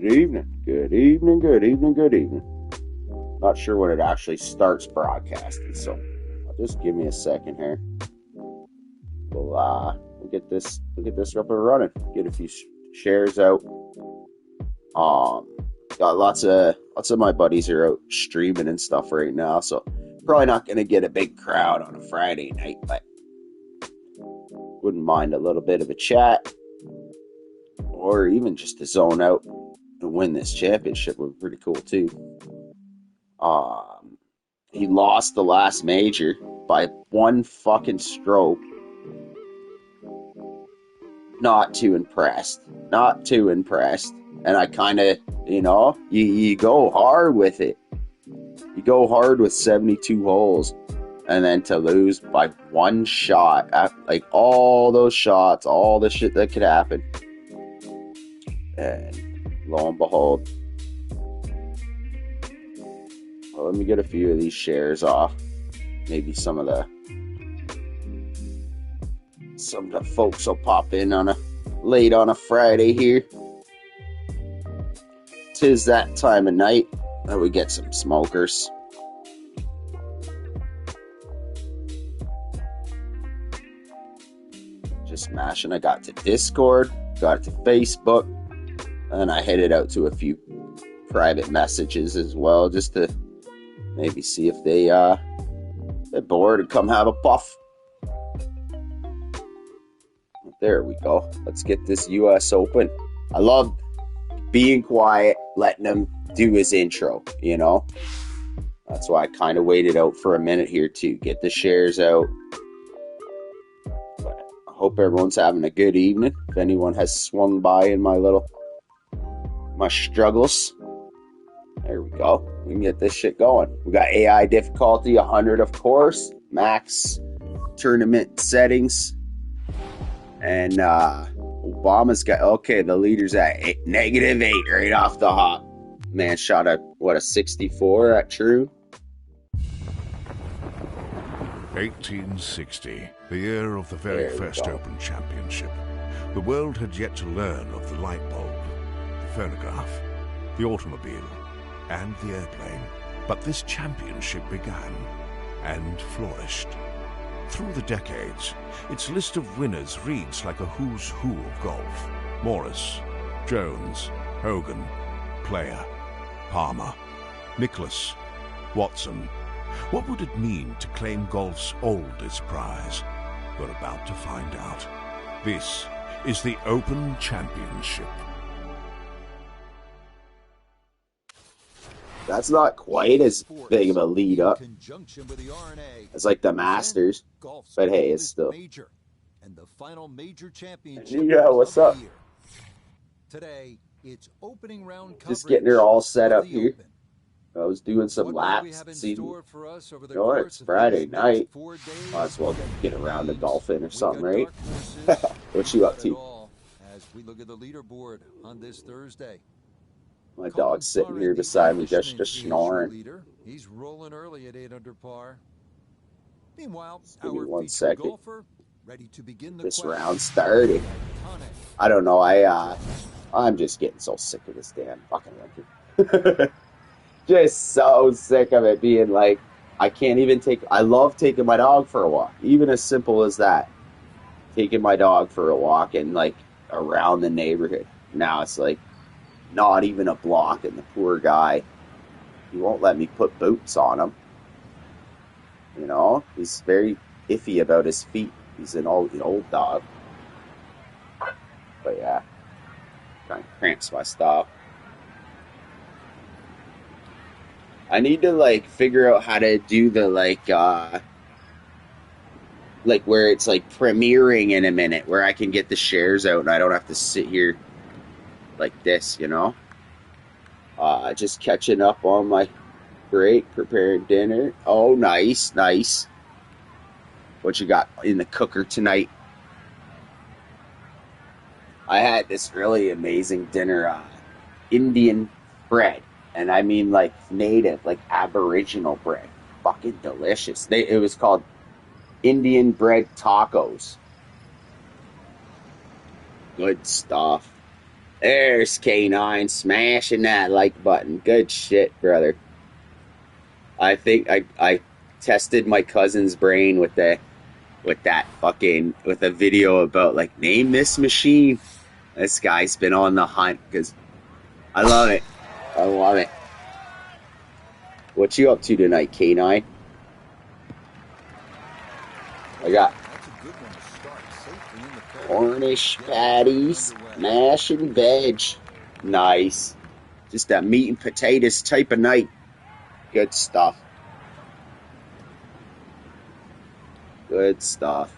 evening, good evening, good evening, good evening. Not sure when it actually starts broadcasting, so just give me a second here. We'll get this up and running. Get a few shares out. Got lots of my buddies are out streaming and stuff right now, so probably not gonna get a big crowd on a Friday night, but wouldn't mind a little bit of a chat, or even just to zone out and win this championship would be pretty cool too. He lost the last major by one fucking stroke. Not too impressed. And I kind of, you go hard with it. You go hard with 72 holes. And then to lose by one shot, like all those shots, all the shit that could happen. And lo and behold. Well, let me get a few of these shares off. Maybe some of the folks will pop in late on a Friday here. 'Tis that time of night that we get some smokers. Just smashing. I got to Discord, got to Facebook, and I headed out to a few private messages as well, just to maybe see if they're bored and come have a puff. There we go. Let's get this US Open. I love being quiet, letting him do his intro, That's why I kind of waited out for a minute here to get the shares out. But I hope everyone's having a good evening. If anyone has swung by in my struggles. There we go. We can get this shit going. We got AI difficulty 100, of course. Max tournament settings. And Obama's got, the leader's at -8 right off the hop. Man shot at, a 64 at True? 1860, the year of the very first Open Championship. The world had yet to learn of the light bulb, the phonograph, the automobile, and the airplane. But this championship began and flourished. Through the decades, its list of winners reads like a who's who of golf. Morris, Jones, Hogan, Player, Palmer, Nicklaus, Watson. What would it mean to claim golf's oldest prize? We're about to find out. This is the Open Championship. That's not quite as big of a lead up as like the Masters, but hey, it's still. And the final major championship. Yeah, what's up? Today, it's opening round. Just getting her all set up here. I was doing some laps. It's Friday night. Might as well get around to golfing or something, right? What you up to? As we look at the leaderboard on this Thursday. My dog's sitting here beside me, just snoring. He's rolling early at 8 under par. Meanwhile, give me 1 second. Ready to begin this round started. I don't know. I'm just getting so sick of this damn fucking record. Just so sick of it being like, I can't even I love taking my dog for a walk. Even as simple as that. Taking my dog for a walk and like around the neighborhood. Now it's like, not even a block, and the poor guy, he won't let me put boots on him. He's very iffy about his feet. He's an old dog. But yeah, kind of cramps my style. I need to figure out how to do the where it's premiering in a minute, where I can get the shares out and I don't have to sit here like this, just catching up on my break, preparing dinner. Oh, nice. What you got in the cooker tonight? I had this really amazing dinner, Indian bread, and I mean native, Aboriginal bread. Fucking delicious. It was called Indian bread tacos. Good stuff. There's K9 smashing that like button. Good shit, brother. I think I tested my cousin's brain with that fucking with a video about like name this machine. This guy's been on the hunt because I love it. I love it. What you up to tonight, K9? I got Cornish patties, mash and veg. Nice. Just a meat and potatoes type of night. Good stuff. Good stuff.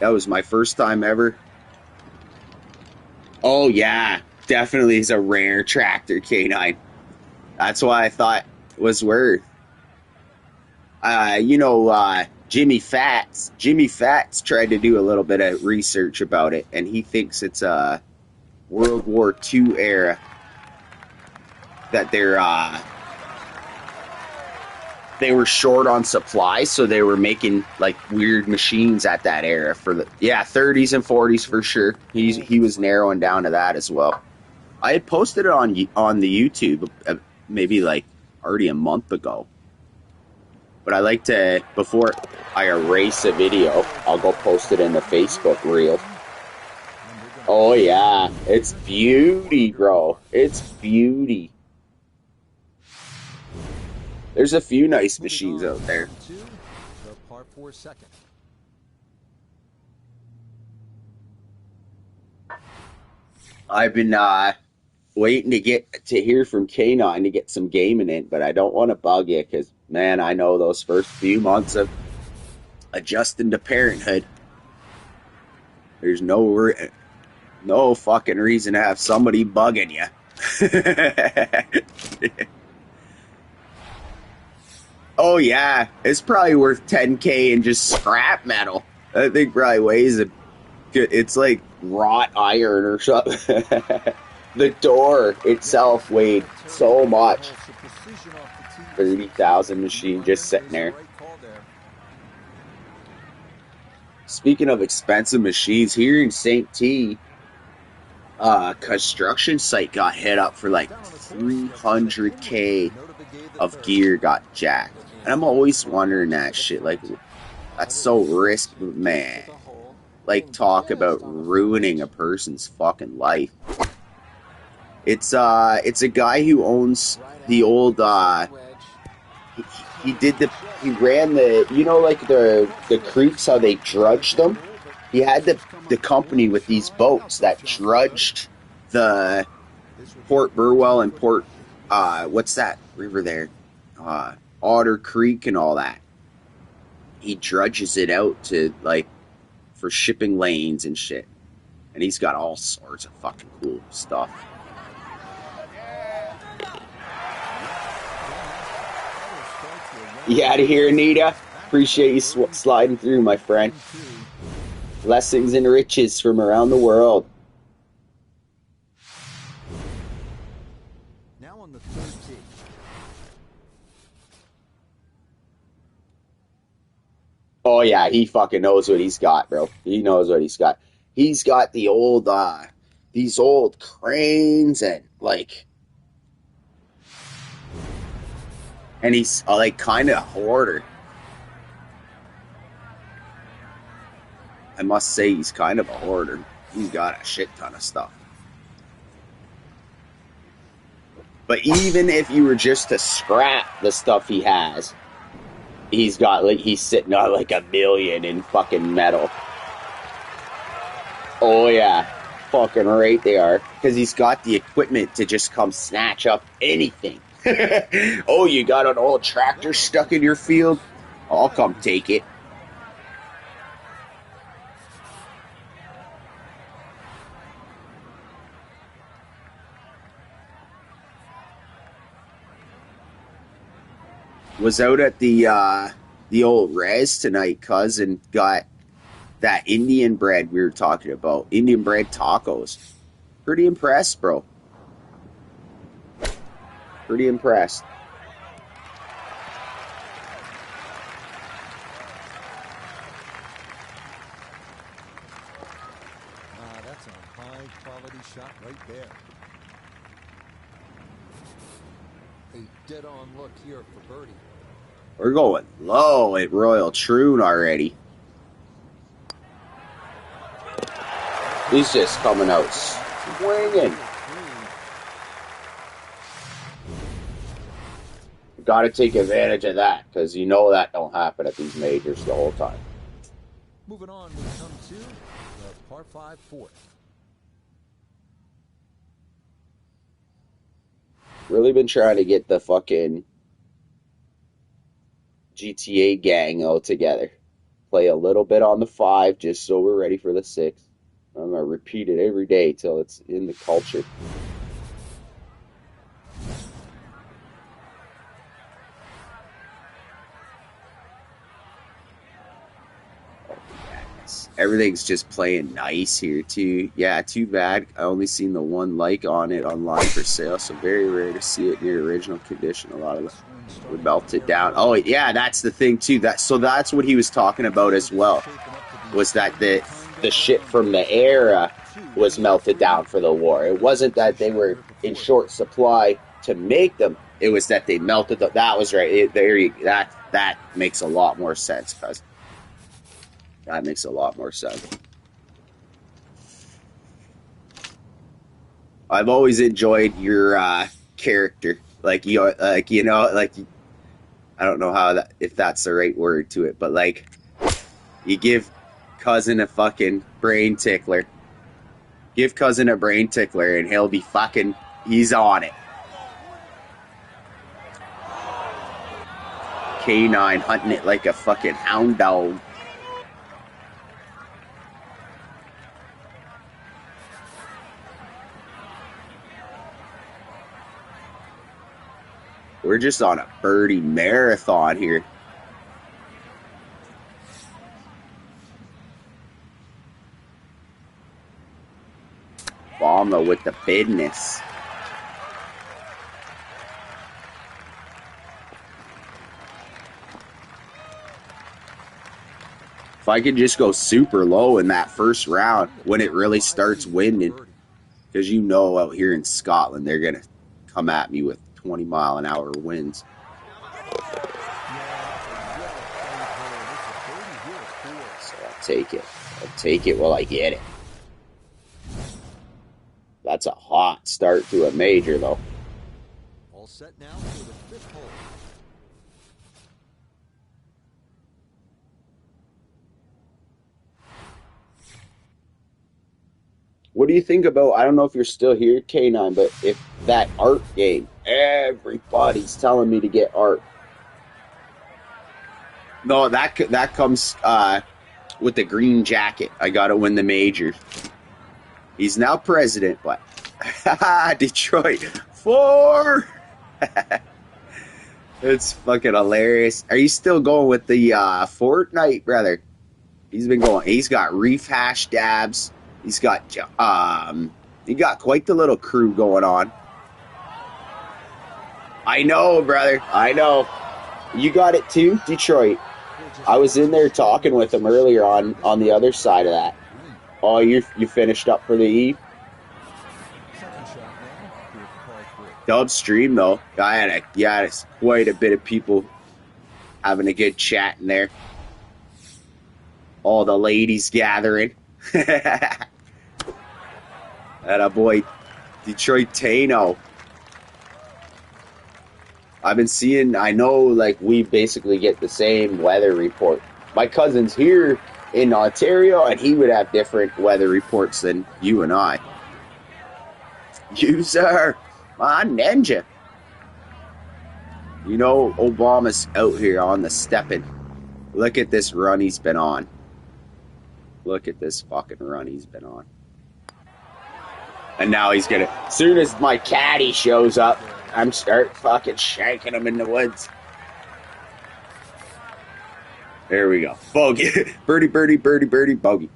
That was my first time ever. Oh, yeah. Definitely is a rare tractor, K9. That's why I thought it was worth. Jimmy Fats. Jimmy Fats tried to do a little bit of research about it, and he thinks it's a World War II era that they were short on supplies, so they were making like weird machines at that era for the 30s and 40s for sure. He was narrowing down to that as well. I had posted it on the YouTube maybe like already a month ago. But I like to, before I erase a video, I'll go post it in the Facebook reel. Oh yeah, it's beauty, bro. It's beauty. There's a few nice machines out there. I've been waiting to get to hear from K9 to get some gaming in, but I don't want to bug you because, man, I know those first few months of adjusting to parenthood, there's no fucking reason to have somebody bugging you. Oh yeah, it's probably worth 10K in just scrap metal. I think probably weighs it's like wrought iron or something. The door itself weighed so much. 30,000 machine just sitting there. Speaking of expensive machines, here in St. T, construction site got hit up for like 300K of gear got jacked. And I'm always wondering that shit. Like, that's so risky, man. Like, talk about ruining a person's fucking life. It's a guy who owns the old, he ran the, like the creeks, how they drudged them. He had the company with these boats that drudged the Port Burwell and Port, what's that river there? Otter Creek and all that. He drudges it out to, like, for shipping lanes and shit. And he's got all sorts of fucking cool stuff. You out of here, Anita? Appreciate you sliding through, my friend. Blessings and riches from around the world. Now on the third tee. Oh yeah, he fucking knows what he's got, bro. He knows what he's got. He's got the old, these old cranes and like, and he's like kind of a hoarder. I must say he's kind of a hoarder. He's got a shit ton of stuff. But even if you were just to scrap the stuff he has, he's sitting on like $1 million in fucking metal. Oh yeah, fucking right they are. Because he's got the equipment to just come snatch up anything. Oh, you got an old tractor stuck in your field? I'll come take it. Was out at the old res tonight, cuz, and got that Indian bread we were talking about. Indian bread tacos. Pretty impressed, bro. Pretty impressed. That's a high quality shot. A dead-on look here for birdie. We're going low at royaltroon already. He's just coming out swinging. Got to take advantage of that, because you know that don't happen at these majors the whole time. Moving on, we come to the par 5 fourth. Really been trying to get the fucking GTA gang all together. Play a little bit on the 5 just so we're ready for the 6. I'm going to repeat it every day till it's in the culture. Everything's just playing nice here too. Yeah, too bad. I only seen the one like on it online for sale, so very rare to see it near original condition. A lot of it would melt it down. Oh yeah, that's the thing too. That's what he was talking about as well. Was that the shit from the era was melted down for the war. It wasn't that they were in short supply to make them. It was that they melted them. That was right. That makes a lot more sense, cuz. That makes a lot more sense. I've always enjoyed your character, like I don't know if that's the right word to it, but like you give cousin a fucking brain tickler. Give cousin a brain tickler, and he'll be fucking. He's on it. K9 hunting it like a fucking hound dog. We're just on a birdie marathon here. Obama with the business. If I could just go super low in that first round when it really starts winding, because you know out here in Scotland they're going to come at me with 20-mile-an-hour winds. So I'll take it. I'll take it while I get it. That's a hot start to a major, though. All set now for the 5th hole. What do you think about, I don't know if you're still here, K9, but if that art game, everybody's telling me to get art. No, that comes with the green jacket. I got to win the majors. He's now president, but Detroit 4. It's fucking hilarious. Are you still going with the Fortnite, brother? He's been going. He's got Reef Hash Dabs. He's got he got quite the little crew going on. I know, brother. I know. You got it too, Detroit. I was in there talking with him earlier on the other side of that. Oh, you finished up for the eve? Dub stream though. I had quite a bit of people having a good chat in there. All the ladies gathering. And a boy, Detroit Tano. I've been seeing, I know, like, we basically get the same weather report. My cousin's here in Ontario, and he would have different weather reports than you and I. You, sir, my ninja. You know, Obama's out here on the steppin'. Look at this run he's been on. Look at this fucking run he's been on. And now he's gonna, as soon as my caddy shows up, I'm start fucking shanking him in the woods. There we go. Bogey. Birdie, birdie, birdie, birdie, bogey.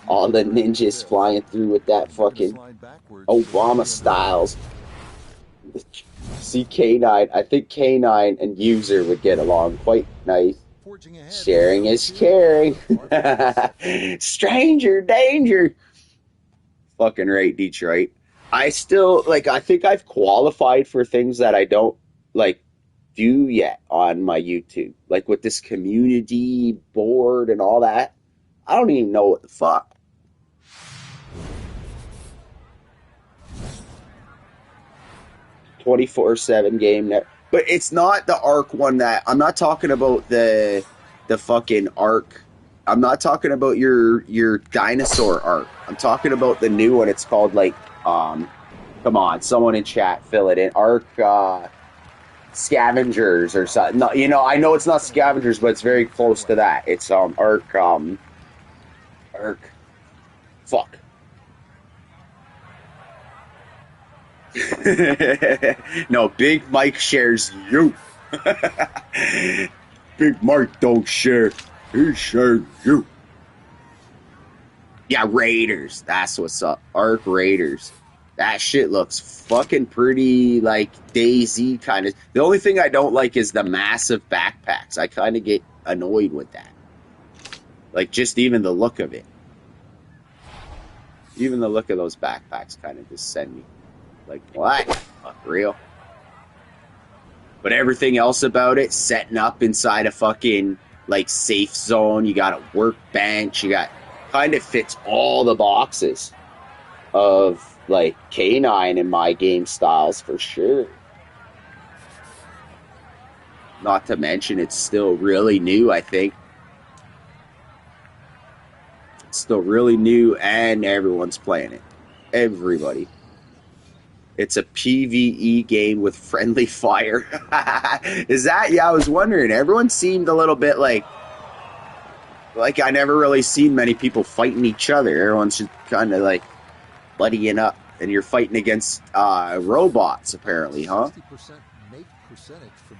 All the ninjas flying through with that fucking Obama styles. See K9. I think K9 and User would get along quite nice. forging ahead. Sharing is caring. Stranger danger. Fucking right, Detroit. I still, like, I think I've qualified for things that I don't, like, do yet on my YouTube. Like, with this community board and all that. I don't even know what the fuck. 24/7 game net. But it's not the Ark one that I'm not talking about the fucking Ark. I'm not talking about your dinosaur Ark. I'm talking about the new one. It's called like come on, someone in chat fill it in. Ark Scavengers or something. No, you know, I know it's not Scavengers, but it's very close to that. It's Ark fuck. No, Big Mike shares you. Big Mike don't share. He shares you. Yeah, Raiders. That's what's up. Ark Raiders. That shit looks fucking pretty, like, DayZ kind of. The only thing I don't like is the massive backpacks. I kind of get annoyed with that. Like, just even the look of it. Even the look of those backpacks kind of just send me. Like, what? Fuck real. But everything else about it, setting up inside a fucking, like, safe zone. You got a workbench. You got, kind of fits all the boxes of, like, K9 in my game styles for sure. Not to mention, it's still really new, I think. It's still really new, and everyone's playing it. Everybody. It's a PvE game with friendly fire. Is that? Yeah, I was wondering. Everyone seemed a little bit like I never really seen many people fighting each other. Everyone's just kind of like buddying up, and you're fighting against robots, apparently, huh?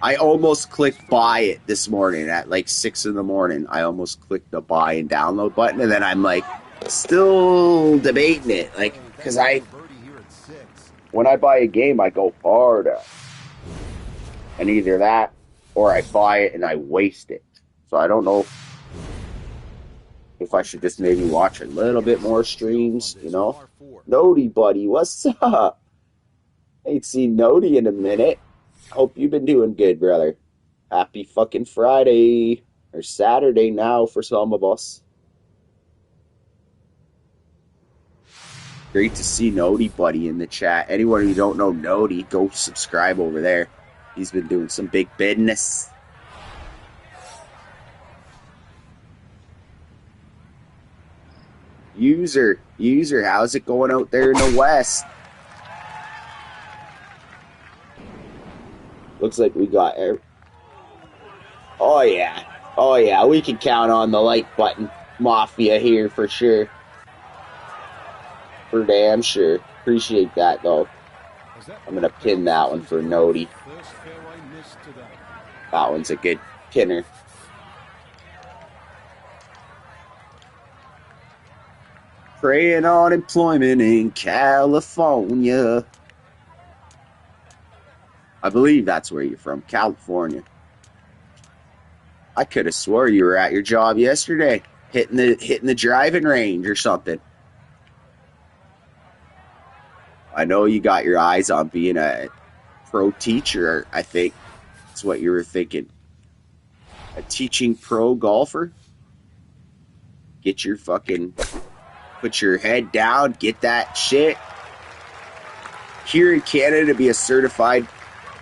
I almost clicked buy it this morning at like 6 in the morning. I almost clicked the buy and download button, and then I'm like still debating it, like, because when I buy a game, I go hard at. And either that, or I buy it and I waste it. So I don't know if I should just maybe watch a little bit more streams, you know? Nody, buddy, what's up? Ain't seen Nody in a minute. Hope you've been doing good, brother. Happy fucking Friday. Or Saturday now for some of us. Great to see Nody Buddy in the chat. Anyone who don't know Nody, go subscribe over there. He's been doing some big business. User, how's it going out there in the West? Looks like we got oh yeah, we can count on the like button mafia here for sure. For damn sure. Appreciate that, though. I'm going to pin that one for Nody. That one's a good pinner. Preying on employment in California. I believe that's where you're from, California. I could have swore you were at your job yesterday, hitting the driving range or something. I know you got your eyes on being a pro teacher, I think. That's what you were thinking. A teaching pro golfer? Get your fucking... Put your head down, get that shit. Here in Canada, to be a certified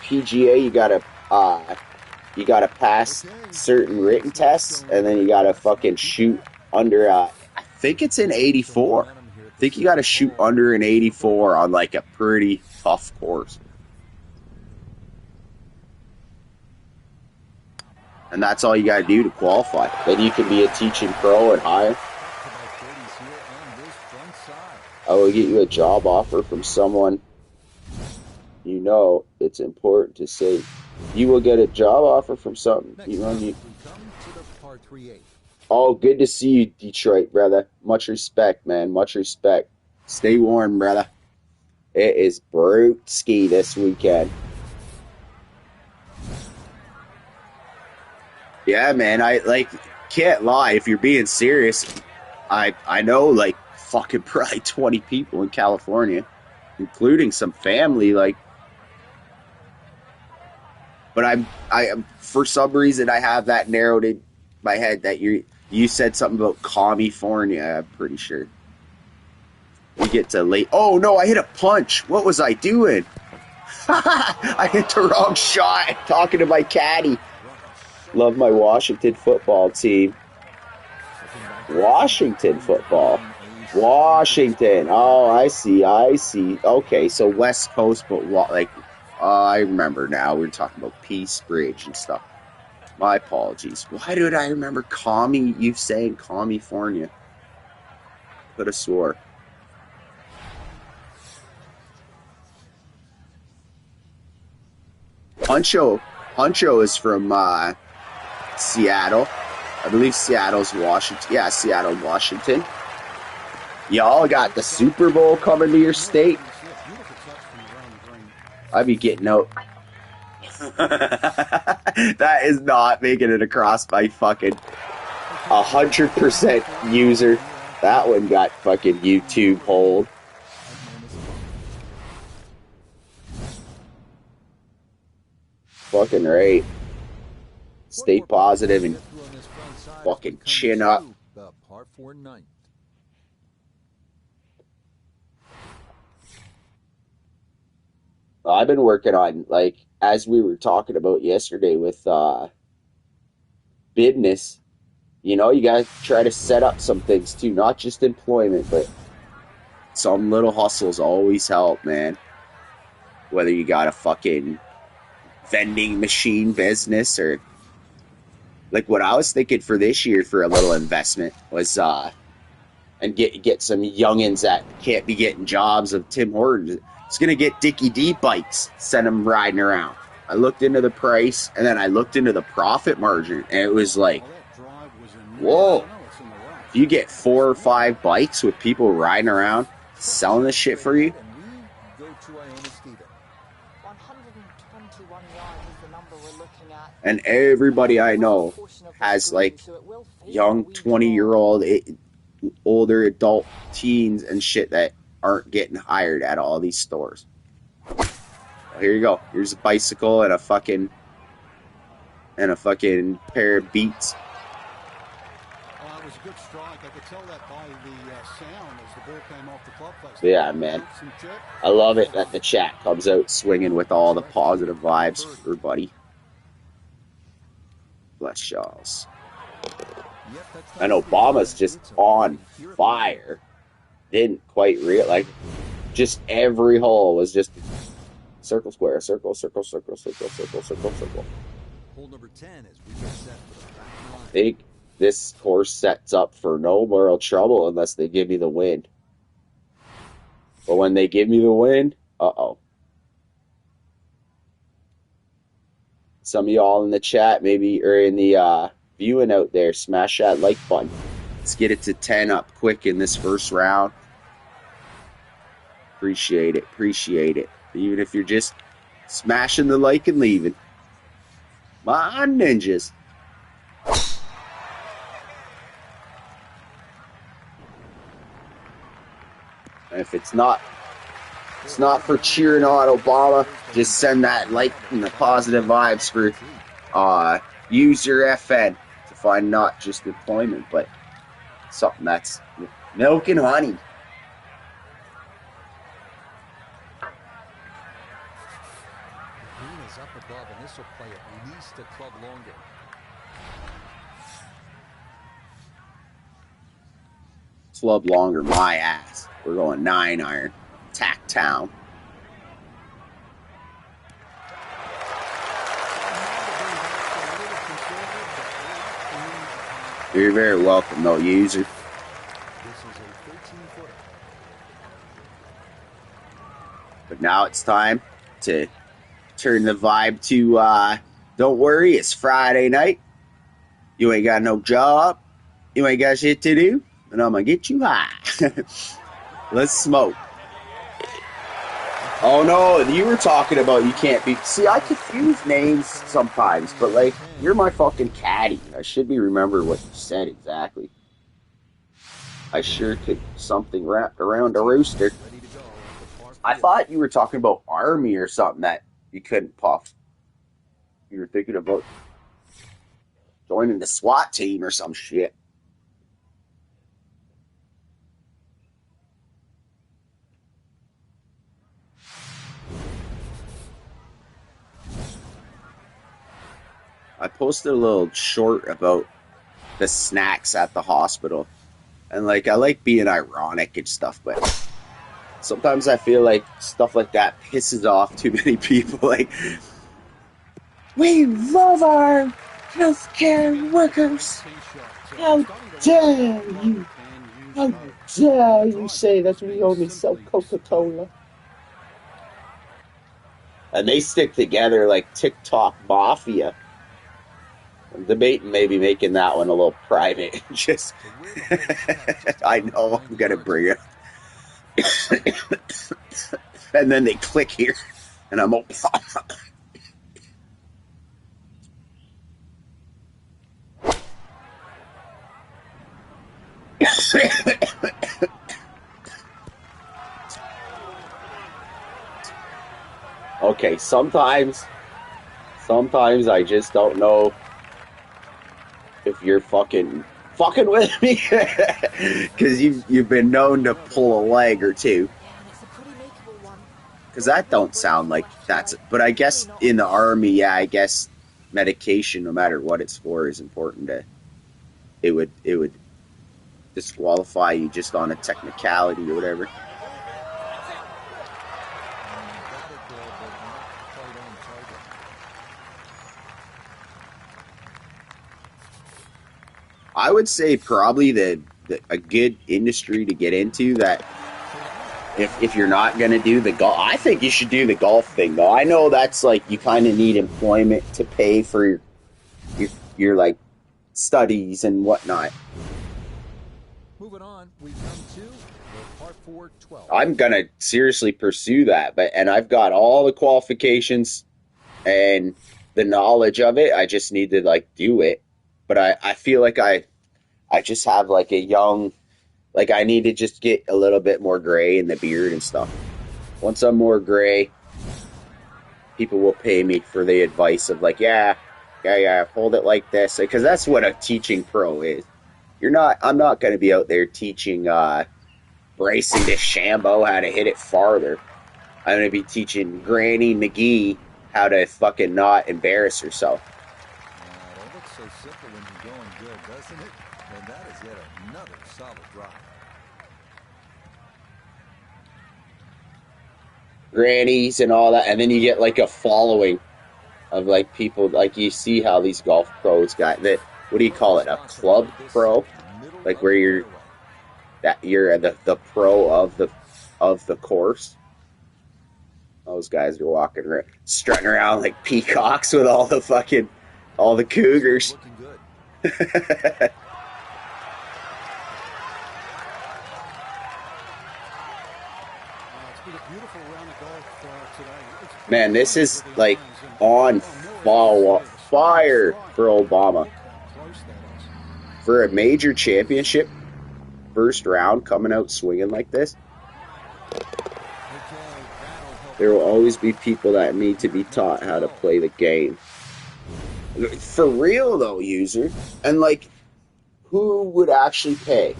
PGA, you gotta pass certain written tests, and then you gotta fucking shoot under, I think it's an 84. I think you gotta shoot under an 84 on like a pretty tough course. And that's all you gotta do to qualify. Then you can be a teaching pro and higher. I will get you a job offer from someone. You know, it's important to say you will get a job offer from something. Oh, good to see you, Detroit, brother. Much respect, man. Much respect. Stay warm, brother. It is brute ski this weekend. Yeah, man. I like can't lie. If you're being serious, I know like fucking probably 20 people in California, including some family. Like, but I for some reason I have that narrowed in my head that you said something about California. I'm pretty sure we get to late. Oh no, I hit a punch. What was I doing? I hit the wrong shot. Talking to my caddy. Love my Washington football team. Washington football. Washington. Oh, I see. I see. Okay, so West Coast, but like, I remember now. We were talking about Peace Bridge and stuff. My apologies. Why did I remember you saying California? Could have swore. Huncho is from Seattle. I believe Seattle's Washington. Yeah, Seattle, Washington. Y'all got the Super Bowl coming to your state. I'd be getting out. That is not making it across my fucking 100% user. That one got fucking YouTube hold. Fucking right. Stay positive and fucking chin up. I've been working on, like, as we were talking about yesterday with business, you know, you gotta try to set up some things too, not just employment, but some little hustles always help, man. Whether you got a fucking vending machine business or like what I was thinking for this year for a little investment was and get some youngins that can't be getting jobs of Tim Hortons. It's gonna get Dickie D bikes, send them riding around. I looked into the price and then I looked into the profit margin and it was like, whoa, if you get 4 or 5 bikes with people riding around selling this shit for you. 121 yards is the number we're looking at. And everybody I know has like young 20-year-old, older adult teens and shit that aren't getting hired at all these stores. Well, here you go. Here's a bicycle and a fucking pair of Beats. Well, it was a good strike. I could tell that by the sound as the ball came off the club face. Yeah, man. I love it that the chat comes out swinging with all the positive vibes for everybody. Bless y'alls. And Obama's just on fire. Didn't quite like just every hole was just circle, square, circle, circle, circle, circle, circle, circle, circle. Hole number 10 is we set for the back line. I think this course sets up for no moral trouble unless they give me the win. But when they give me the win, uh-oh. Some of y'all in the chat, maybe, or in the viewing out there, smash that like button. Let's get it to 10 up quick in this first round. Appreciate it. Appreciate it. Even if you're just smashing the like and leaving. My ninjas. And if it's not for cheering on Obama, just send that like and the positive vibes for use your FN to find not just employment, but something that's milk and honey. Green is up above, and this will play at least a club longer. Club longer, my ass. We're going 9-iron. Tack town. You're very welcome, though, user. But now it's time to turn the vibe to, don't worry, it's Friday night. You ain't got no job. You ain't got shit to do. And I'm going to get you high. Let's smoke. Oh no, you were talking about you can't be. See, I confuse names sometimes, but like, you're my fucking caddy. I should be remember what you said exactly. I sure could something wrapped around a rooster. Ready to go at the par I 4. thought you were talking about Army or something that you couldn't puff. You were thinking about joining the SWAT team or some shit. I posted a little short about the snacks at the hospital. And like, I like being ironic and stuff, but sometimes I feel like stuff like that pisses off too many people. Like, we love our healthcare workers. How dare you? How dare you say that we only sell Coca-Cola? And they stick together like TikTok mafia. I'm debating maybe making that one a little private. Just, I know I'm gonna bring it. And then they click here, and I'm all. Okay, sometimes I just don't know if you're fucking with me, because you've been known to pull a leg or two. Yeah, and it's a pretty makeable one. Because that don't sound like that's. But I guess in the army, yeah, I guess medication, no matter what it's for, is important. It would disqualify you just on a technicality or whatever. I would say probably a good industry to get into that if you're not going to do the golf. I think you should do the golf thing, though. I know that's like you kind of need employment to pay for your like studies and whatnot. Moving on, we come to the par 4 12. I'm going to seriously pursue that, and I've got all the qualifications and the knowledge of it. I just need to like do it. But I feel like I just have like a young, like I need to just get a little bit more gray in the beard and stuff. Once I'm more gray, people will pay me for the advice of like, yeah, hold it like this. Because that's what a teaching pro is. I'm not going to be out there teaching Bryson DeChambeau how to hit it farther. I'm going to be teaching Granny McGee how to fucking not embarrass herself. It looks so simple when you're going good, doesn't it? And that is yet another solid drive. Grannies and all that, and then you get like a following of like people, like you see how these golf pros got that. What do you call it? A club pro, like where you're the pro of the course. Those guys are walking around, strutting around like peacocks with all the cougars. Looking good. Man, this is like on fire for Obama. For a major championship, first round coming out swinging like this, there will always be people that need to be taught how to play the game. For real though, user. And like, who would actually pay?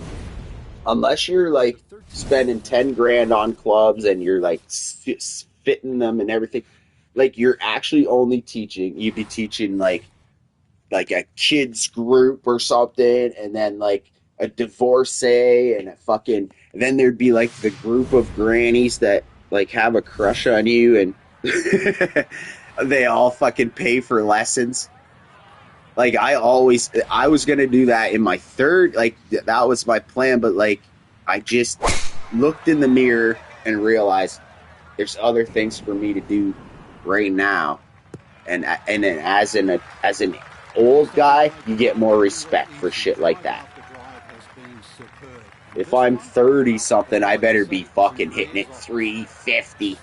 Unless you're like spending 10 grand on clubs and you're like fitting them and everything, like you're actually only teaching. You'd be teaching like a kids group or something, and then like a divorcee and and then there'd be like the group of grannies that like have a crush on you, and they all fucking pay for lessons. Like I was gonna do that in my third, like that was my plan, but like I just looked in the mirror and realized there's other things for me to do right now, and then as an old guy, you get more respect for shit like that. If I'm 30 something, I better be fucking hitting it 350.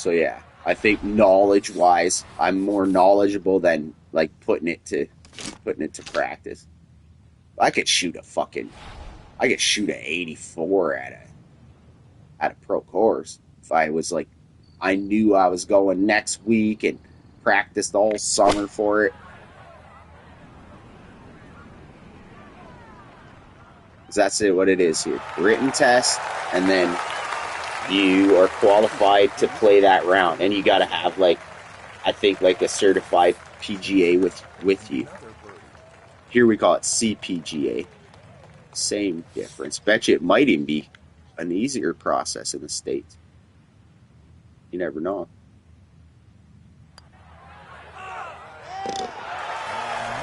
So yeah, I think knowledge-wise, I'm more knowledgeable than like putting it to practice. I could shoot an 84 at a pro course if I was like, I knew I was going next week and practiced all summer for it. That's it. What it is here: written test, and then you are qualified to play that round, and you got to have like, I think like a certified PGA with you. Here we call it CPGA. Same difference. Bet you it might even be an easier process in the States. You never know.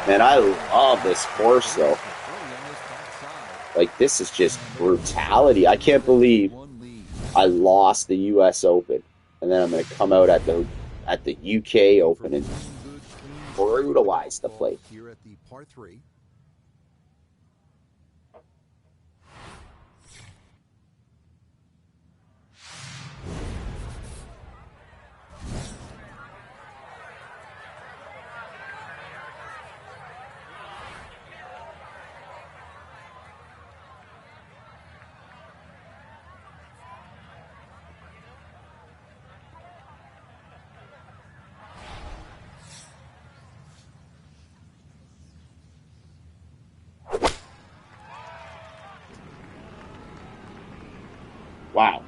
Man, I love this course though. Like, this is just brutality. I can't believe I lost the U.S. Open, and then I'm going to come out at the UK Open and brutalize the place. Here at the par 3. Wow.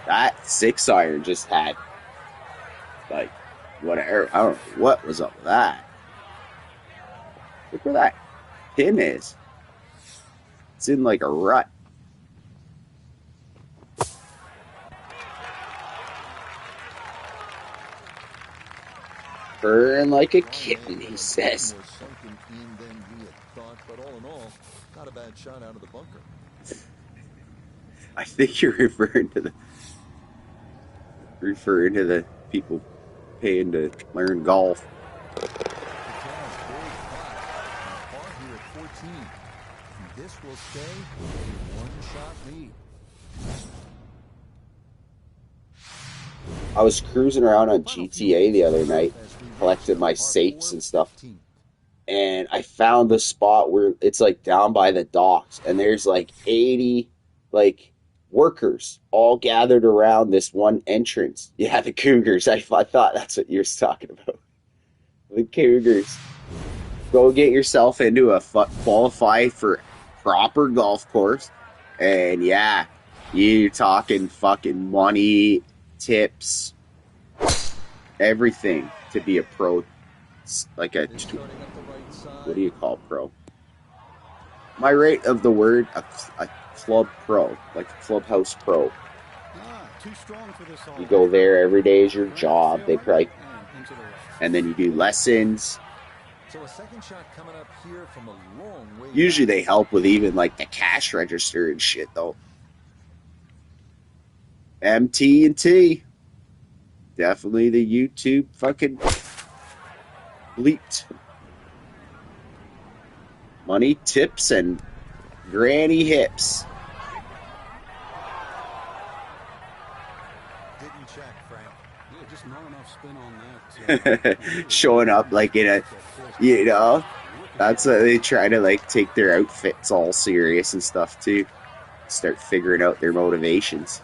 That 6-iron just had, like, whatever. I don't know what was up with that. Look where that pin is. It's in like a rut. Burn like a kitten, he says. More sunken in than he had thought, but all in all, not a bad shot out of the bunker. I think you're referring to the people paying to learn golf. Here at 14. This will stay a one-shot lead. I was cruising around on GTA the other night, collected my safes and stuff, and I found the spot where it's like down by the docks, and there's like 80 like workers all gathered around this one entrance. Yeah, the Cougars. I thought that's what you're talking about. The Cougars. Go get yourself into a qualify for proper golf course, and yeah, you're talking fucking money, tips, everything to be a pro. Like a, what do you call pro? My rate of the word, a club pro, like a clubhouse pro. Too strong for this hole. You go there every day is your job. They probably, and then you do lessons. So a second shot coming up here from a long way. Usually they help with even like the cash register and shit though. MT&T. Definitely the YouTube fucking bleeped. Money, tips, and granny hips. Didn't check, Frank. Yeah, just not enough spin on that. Showing up like in a, you know, that's what they try to like take their outfits all serious and stuff too. Start figuring out their motivations.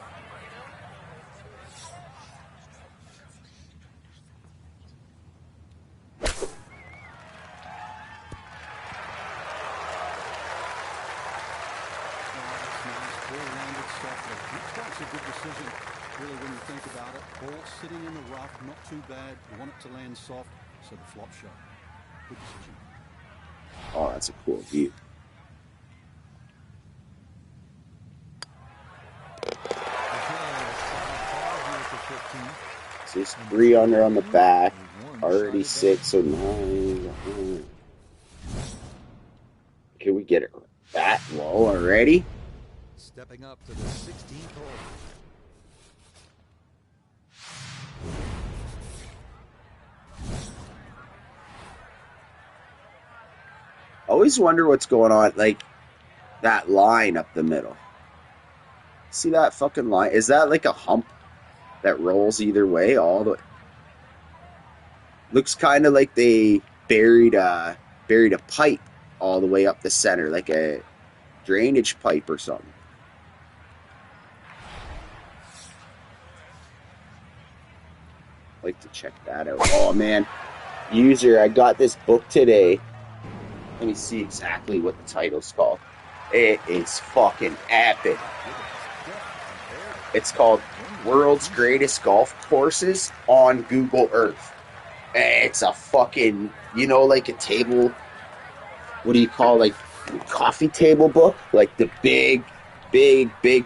Sitting in the rough, not too bad. You want it to land soft, so the flop shot. Good decision. Oh, that's a cool view. So it's 3 under on the back, already 6, so 9. Can we get it that low already? Stepping up to the 16th hole. I always wonder what's going on, like that line up the middle. See that fucking line? Is that like a hump that rolls either way all the way? Looks kind of like they buried a pipe all the way up the center, like a drainage pipe or something. I'd like to check that out. Oh man, user, I got this book today. Let me see exactly what the title's called. It is fucking epic. It's called World's Greatest Golf Courses on Google Earth. It's a fucking, you know, like a table, what do you call, like, coffee table book? Like the big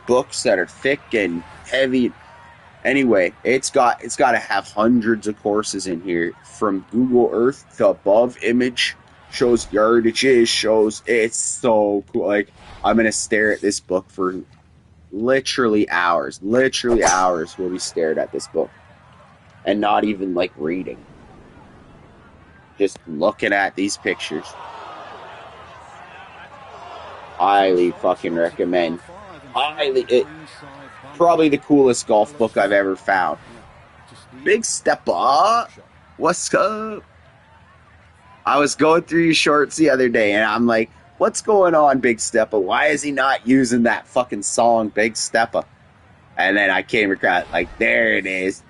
books that are thick and heavy. Anyway, it's got to have hundreds of courses in here, from Google Earth to above image, shows yardages, shows, it's so cool. Like, I'm gonna stare at this book for literally hours will be stared at this book, and not even like reading, just looking at these pictures. Highly fucking recommend. Probably the coolest golf book I've ever found. Big Step Up, what's up? I was going through your shorts the other day and I'm like, what's going on, Big Steppa? Why is he not using that fucking song, Big Steppa? And then I came across, like, there it is.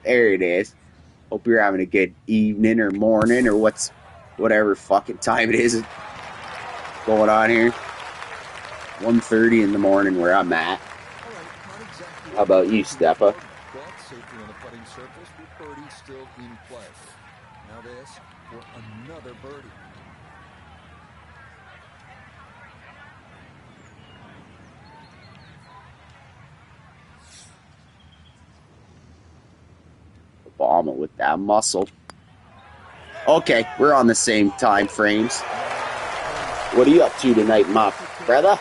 Hope you're having a good evening or morning or whatever fucking time it is going on here. 1:30 in the morning where I'm at. How about you, Steppa? Safely on the putting surface with birdie still in play. Now this for another birdie. Obama with that muscle. Okay, we're on the same time frames. What are you up to tonight, my brother?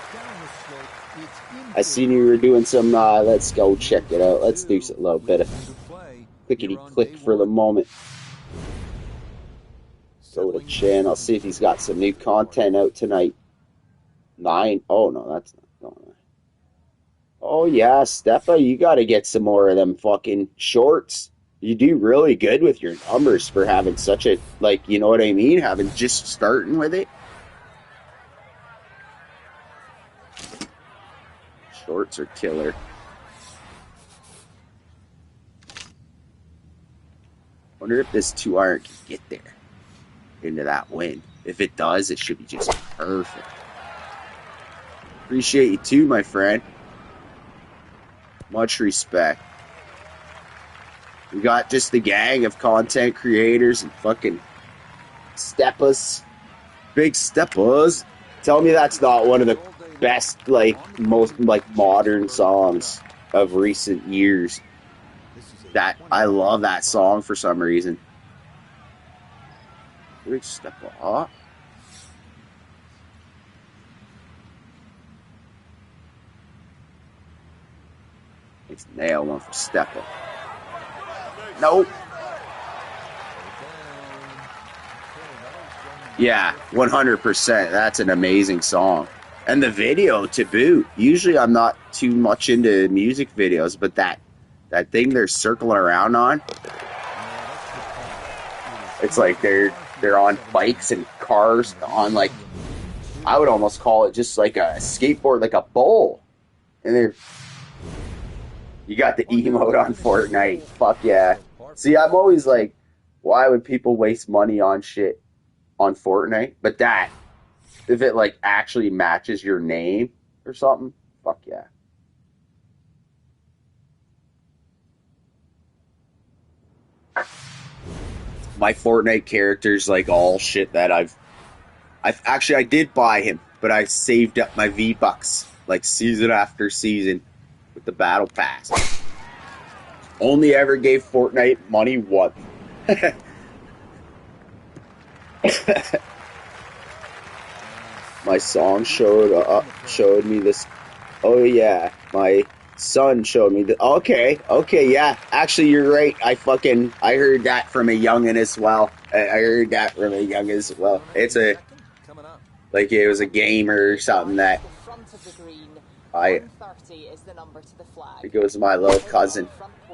I seen you were doing some, let's go check it out. Let's do a little bit of clickety-click for the moment. Go to channel, see if he's got some new content out tonight. 9, oh no, that's not going on. Oh yeah, Steppa, you gotta get some more of them fucking shorts. You do really good with your numbers for having such a, like, you know what I mean? Having just starting with it. Shorts are killer. Wonder if this 2-iron can get there into that wind. If it does, it should be just perfect. Appreciate you too, my friend. Much respect. We got just the gang of content creators and fucking Steppas. Big Steppas. Tell me that's not one of the best, like, most, like, modern songs of recent years. That, I love that song for some reason. Big Steppa. It's nail one for Steppa. Nope. Yeah, 100%. That's an amazing song. And the video to boot. Usually I'm not too much into music videos, but that thing they're circling around on, it's like they're on bikes and cars on, like, I would almost call it just like a skateboard, like a bowl. And you got the emote on Fortnite. Fuck yeah. See, I'm always like, why would people waste money on shit on Fortnite? But that, if it, like, actually matches your name or something, fuck yeah. My Fortnite character's like all shit that I've actually, I did buy him, but I saved up my V-Bucks like season after season with the battle pass. Only ever gave Fortnite money once. My song showed me this. Oh yeah, my son showed me that. Okay, yeah. Actually, you're right. I heard that from a youngin' as well. It's a, like, it was a gamer or something that I 130 is the number to the flag. think it was my little cousin. I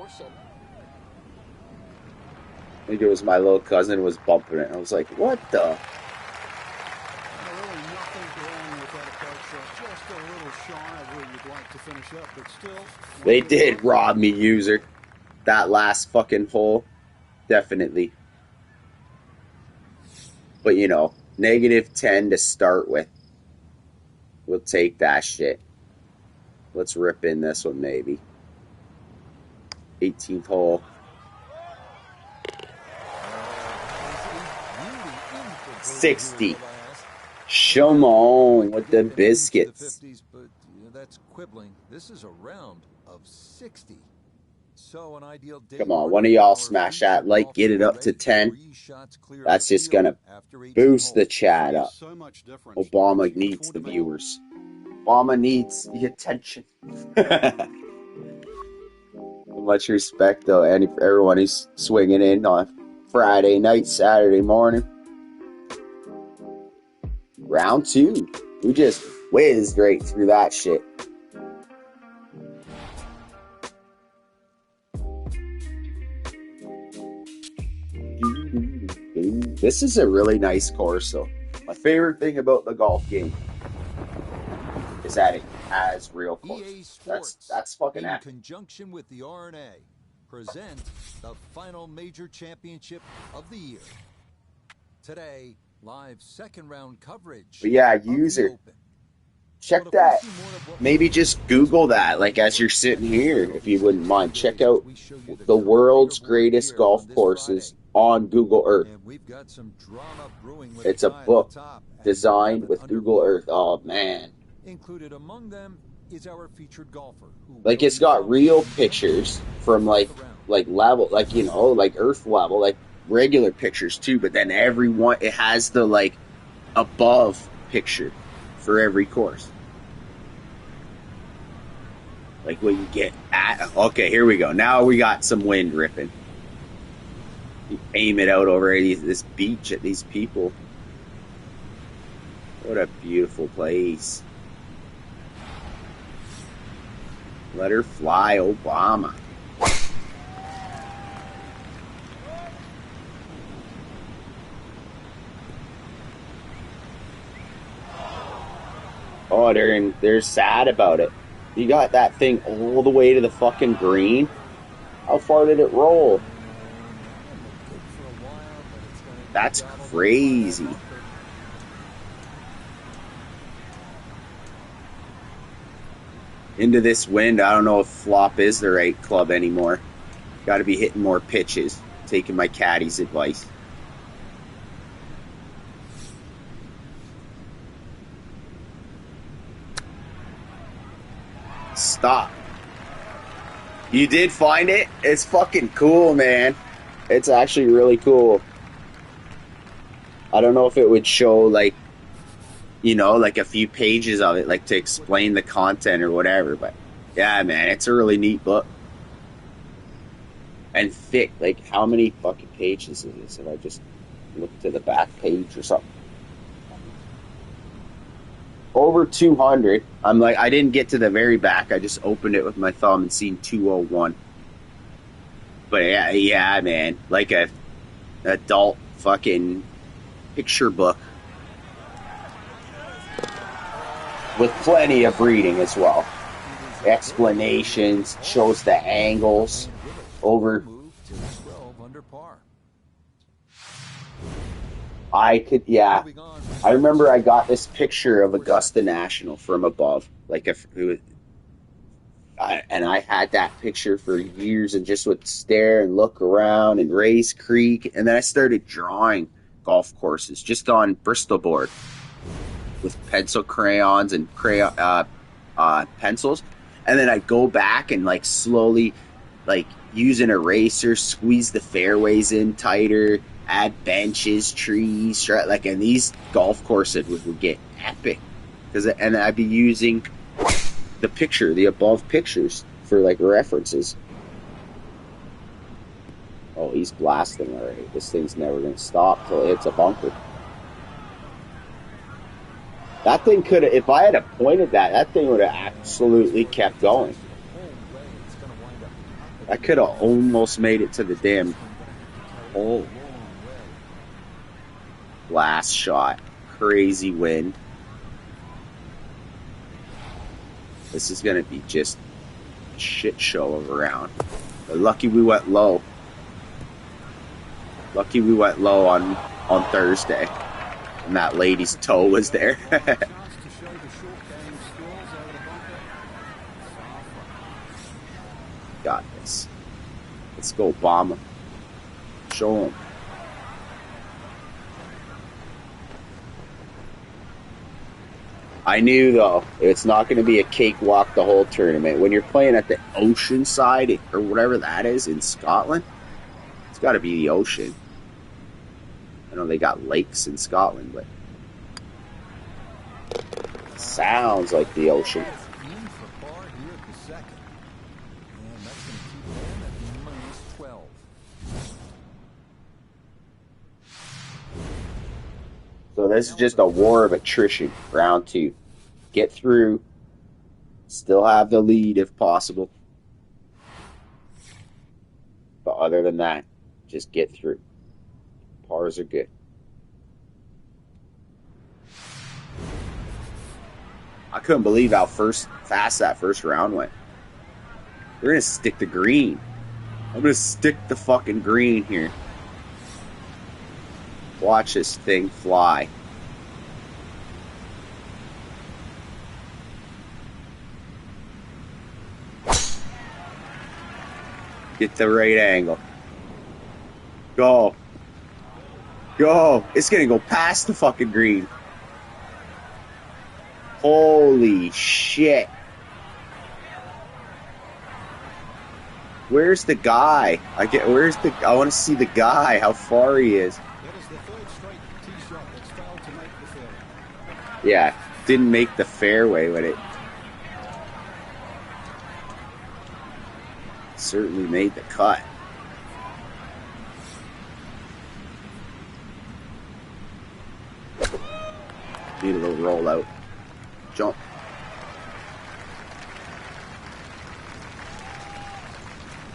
think it was my little cousin was bumping it. I was like, what the? Really nothing wrong with that approach shot. Just a little shy of where you'd like to finish up, but still. They did rob me, user. That last fucking hole. Definitely. But, you know, -10 to start with. We'll take that shit. Let's rip in this one, maybe. 18th hole. 60. Shimon with the biscuits. But that's quibbling. This is a round of 60. So an ideal day. Come on, one of y'all smash that like, get it up to 10. That's just gonna boost the chat up. Obama needs the viewers. Obama needs the attention. Much respect though, and everyone who's swinging in on Friday night, Saturday morning. Round 2. We just whizzed right through that shit. This is a really nice course though. My favorite thing about the golf game is that it has real course. That's fucking epic. In conjunction with the RNA, present the final major championship of the year. Today, live second round coverage. But yeah, user. Check that. Maybe just Google that, like as you're sitting here, if you wouldn't mind. Check out the world's greatest golf courses on Google Earth. It's a book designed with Google Earth. Oh man. Included among them is our featured golfer. Like it's got real pictures from like level, like you know, like Earth level, like regular pictures too. But then every one, it has the like above picture for every course. Like what you get at. Okay, here we go. Now we got some wind ripping. You aim it out over this beach at these people. What a beautiful place. Let her fly, Obama. Oh, they're sad about it. You got that thing all the way to the fucking green. How far did it roll? That's crazy. Into this wind, I don't know if flop is the right club anymore. Got to be hitting more pitches. Taking my caddy's advice. Stop. You did find it? It's fucking cool, man. It's actually really cool. I don't know if it would show, like, you know, like a few pages of it, like to explain the content or whatever. But yeah, man, it's a really neat book. And thick. Like, how many fucking pages is this? If I just look to the back page or something. Over 200. I'm like, I didn't get to the very back. I just opened it with my thumb and seen 201. But yeah, man, like a adult fucking picture book with plenty of reading as well. Explanations, shows the angles over. I remember I got this picture of Augusta National from above, like and I had that picture for years and just would stare and look around and Race Creek, and then I started drawing golf courses just on Bristol board with pencil crayons and pencils, and then I'd go back and like slowly, like use an eraser, squeeze the fairways in tighter. Add benches, trees, like, and these golf courses would get epic, and I'd be using the above pictures for like references. Oh, he's blasting already. This thing's never gonna stop till it hits a bunker. That thing could have, if I had pointed that, that thing would have absolutely kept going. I could have almost made it to the damn hole. Last shot. Crazy wind. This is going to be just a shit show of a round. But lucky we went low. Lucky we went low on Thursday. And that lady's toe was there. Got this. Let's go, Obama. Show him. I knew, though, it's not going to be a cakewalk the whole tournament. When you're playing at the ocean side, or whatever that is, in Scotland, it's got to be the ocean. I know they got lakes in Scotland, but it sounds like the ocean. So this is just a war of attrition, round 2. Get through, still have the lead if possible. But other than that, just get through. Pars are good. I couldn't believe how fast that first round went. We're going to stick the green. I'm going to stick the fucking green here. Watch this thing fly. Get the right angle. Go. Go. It's going to go past the fucking green. Holy shit. Where's the guy? I want to see the guy, how far he is. Yeah, didn't make the fairway with it. Certainly made the cut. Need a little rollout. Jump.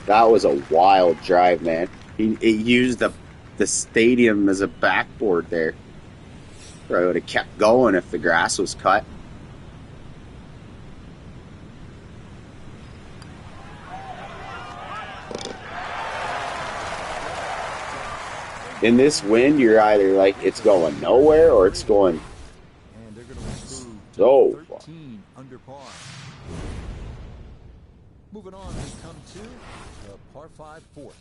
That was a wild drive, man. He used the stadium as a backboard there. Probably would have kept going if the grass was cut. In this wind, you're either like it's going nowhere or it's going so far. Under par. Moving on, we come to the par 5 fourth.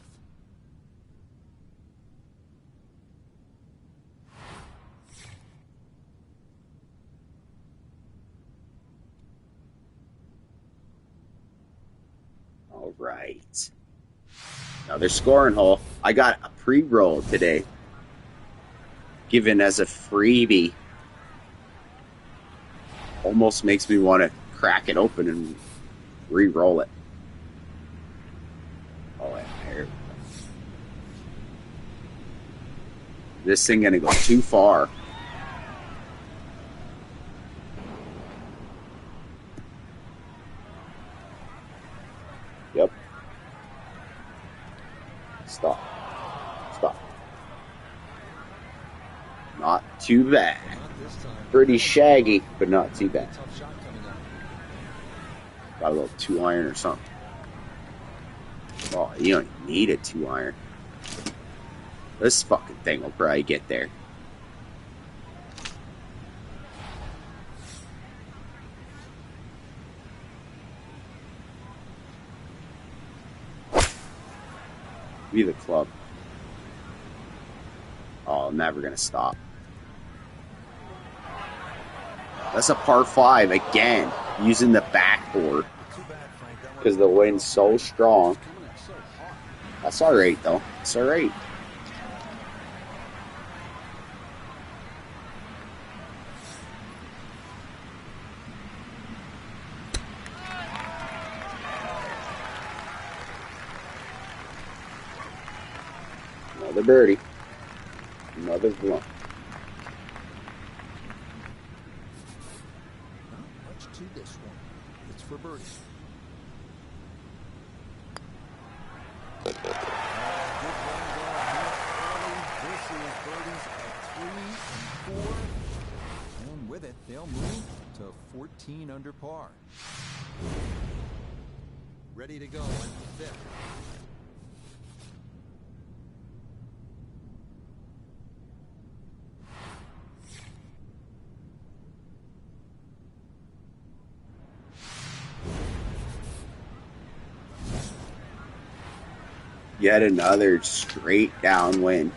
All right. Another scoring hole. I got a pre-roll today, given as a freebie. Almost makes me want to crack it open and re-roll it. Oh, yeah, here. This thing gonna go too far. Yep. Stop. Stop. Not too bad. Pretty shaggy, but not too bad. Got a little 2-iron or something. Oh, you don't need a 2-iron. This fucking thing will probably get there. Be the club. Oh, I'm never gonna stop. That's a par 5 again, using the backboard because the wind's so strong. That's all right, though. It's all right. Another birdie. Another blunt. to this one. It's for birdie. Good run down here early. This is birdies at 3 and 4. And with it, they'll move to 14 under par. Ready to go at the 5th. Yet another straight downwind.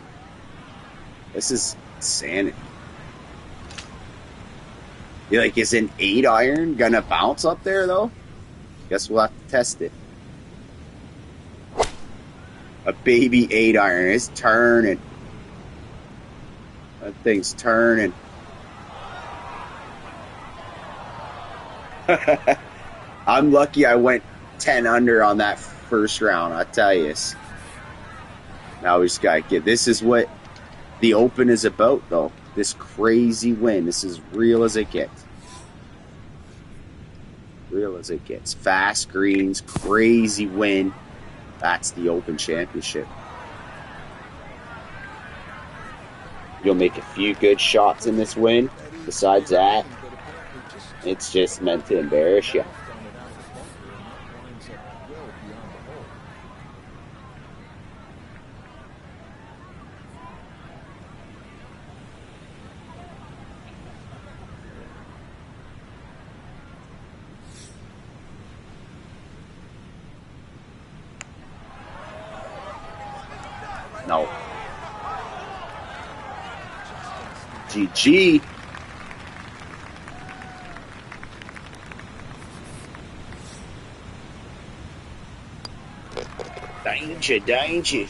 This is insanity. You're like, is an 8-iron gonna bounce up there though? Guess we'll have to test it. A baby 8-iron is turning. That thing's turning. I'm lucky I went 10 under on that first round, I tell you. Now we just gotta get, this is what the Open is about though. This crazy win. This is real as it gets. Real as it gets. Fast greens, crazy win. That's the Open Championship. You'll make a few good shots in this win. Besides that, it's just meant to embarrass you. No. GG. Danger, danger.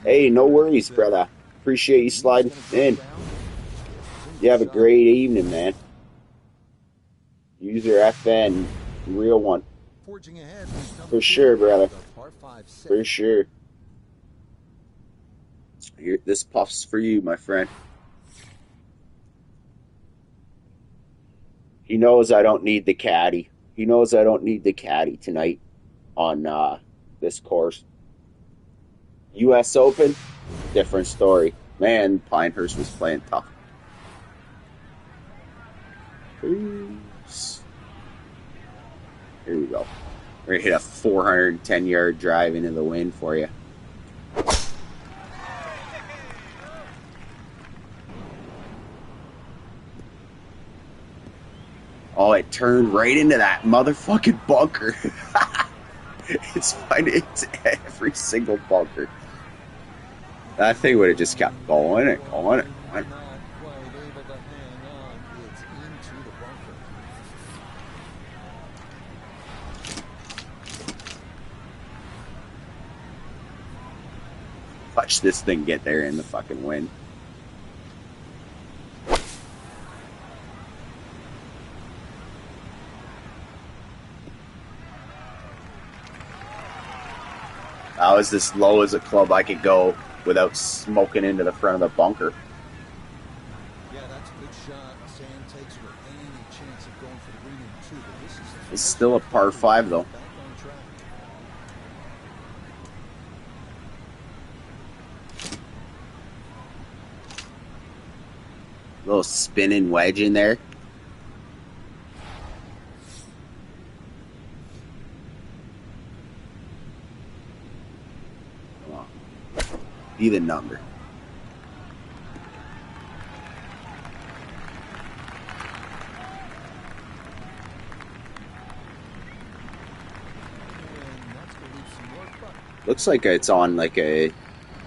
Hey, no worries, brother. Appreciate you sliding in. You have a great evening, man. User FN, real one. For sure, brother. For sure. Here, this puff's for you, my friend. He knows I don't need the caddy. He knows I don't need the caddy tonight on this course. U.S. Open, different story. Man, Pinehurst was playing tough. Peace. Here we go. We're going to hit a 410-yard drive into the wind for you. Oh, it turned right into that motherfucking bunker. It's fine. It's every single bunker. That thing would have just kept going and going and going. Watch this thing get there in the fucking wind. I was as low as a club I could go without smoking into the front of the bunker. Yeah, that's a good shot. Sand takes for any chance of going for the green in 2, but this is it's still a par 5 though. back on track. Little spinning wedge in there. Come on. Be the number. Looks like it's on like a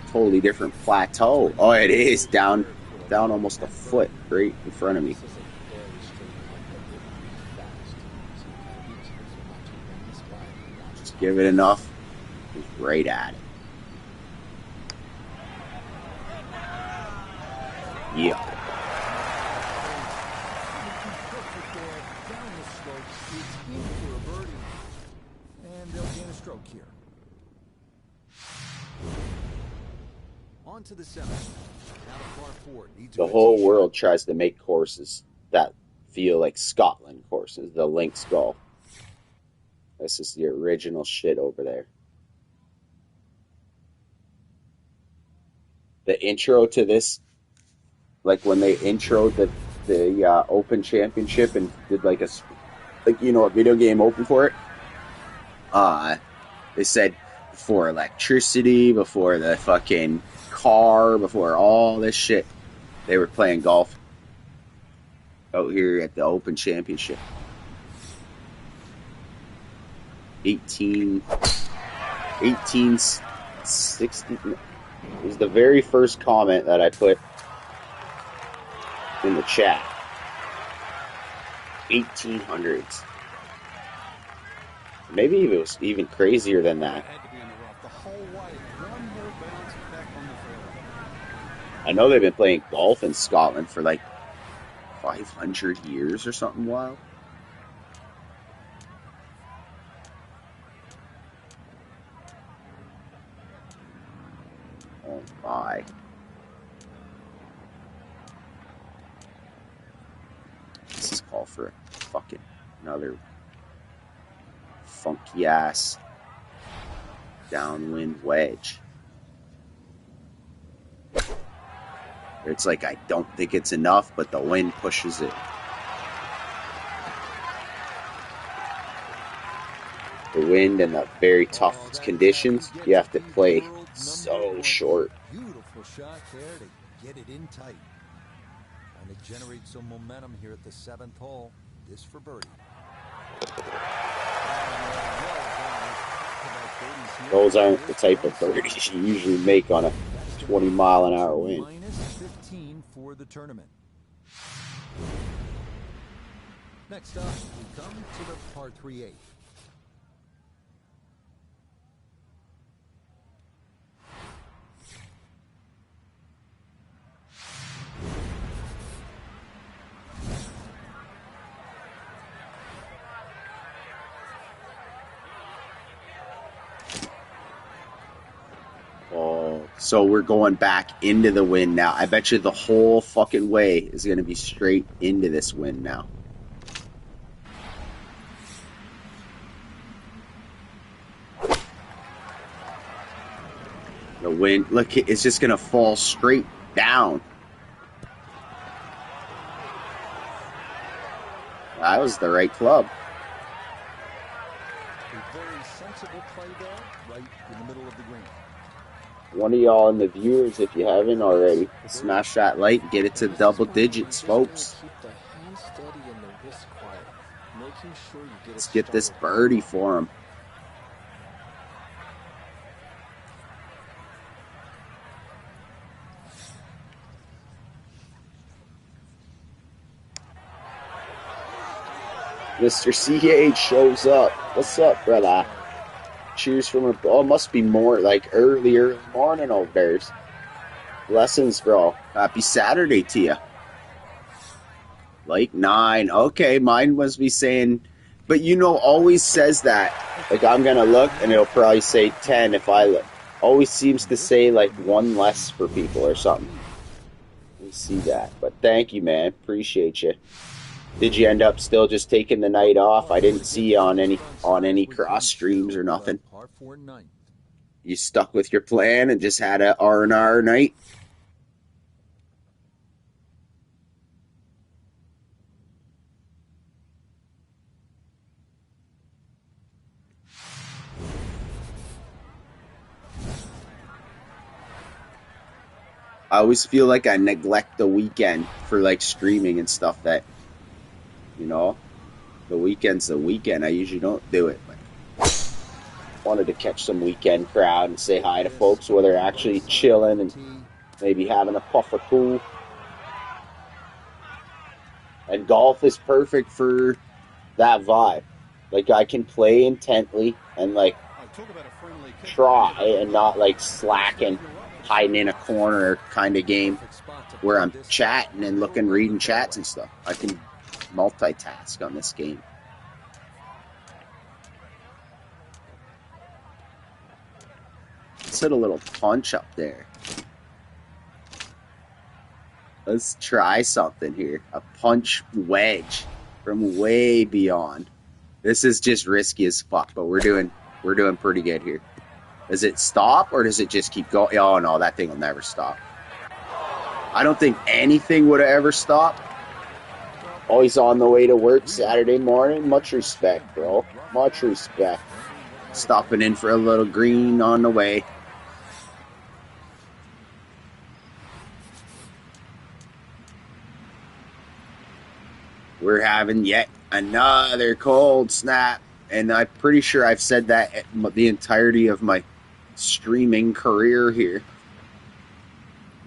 totally different plateau. Oh, it is down almost a foot right in front of me. Just give it enough. It's right at it. Yeah. Down the slope, it's in for a birdie, and they'll gain a stroke here. On to the 7th. Now the par 4 needs The whole world tries to make courses that feel like Scotland courses, the links golf. This is the original shit over there. The intro to this, like when they introed the Open Championship and did like a video game open for it. They said before electricity, before the fucking car, before all this shit, they were playing golf out here at the Open Championship. 1860. It was the very first comment that I put in the chat. 1800s. Maybe it was even crazier than that. I know they've been playing golf in Scotland for like 500 years or something wild. Oh my. This is called for fucking another funky ass downwind wedge. It's like I don't think it's enough, but the wind pushes it. The wind and the very tough conditions, you have to play so short. Beautiful shot there to get it in tight. Trying to generate some momentum here at the 7th hole. This for birdie. Those aren't the type of birdies you usually make on a 20-mile-an-hour wind. Minus 15 for the tournament. Next up, we come to the par 3-8. So we're going back into the wind now. I bet you the whole fucking way is going to be straight into this wind now. The wind, look, it's just going to fall straight down. That was the right club. A very sensible play there, right in the middle of the green. One of y'all in the viewers, if you haven't already, smash that like and get it to double digits, folks. Let's get this birdie for him. Mr. CH shows up. What's up, brother? Cheers from a... Oh, must be more like early morning over there. Blessings, bro. Happy Saturday to you. Like 9. Okay, mine must be saying... But always says that. Like, I'm going to look, and it'll probably say 10 if I look. Always seems to say, like, 1 less for people or something. We see that. But thank you, man. Appreciate you. Did you end up still just taking the night off? I didn't see you on any cross streams or nothing. You stuck with your plan and just had a R&R night? I always feel like I neglect the weekend for like streaming and stuff that, the weekend's the weekend. I usually don't do it, but wanted to catch some weekend crowd and say hi to folks where they're actually chilling and maybe having a puff of cool. And golf is perfect for that vibe. Like, I can play intently and like try and not like slacking, hiding in a corner kind of game where I'm chatting and reading chats and stuff. I can multitask on this game. Let's hit a little punch up there. Let's try something here. A punch wedge from way beyond. This is just risky as fuck, but we're doing pretty good here. Does it stop or does it just keep going? Oh no, that thing will never stop. I don't think anything would have ever stopped. Always on the way to work Saturday morning. Much respect, bro. Much respect. Stopping in for a little green on the way. We're having yet another cold snap. And I'm pretty sure I've said that the entirety of my streaming career here.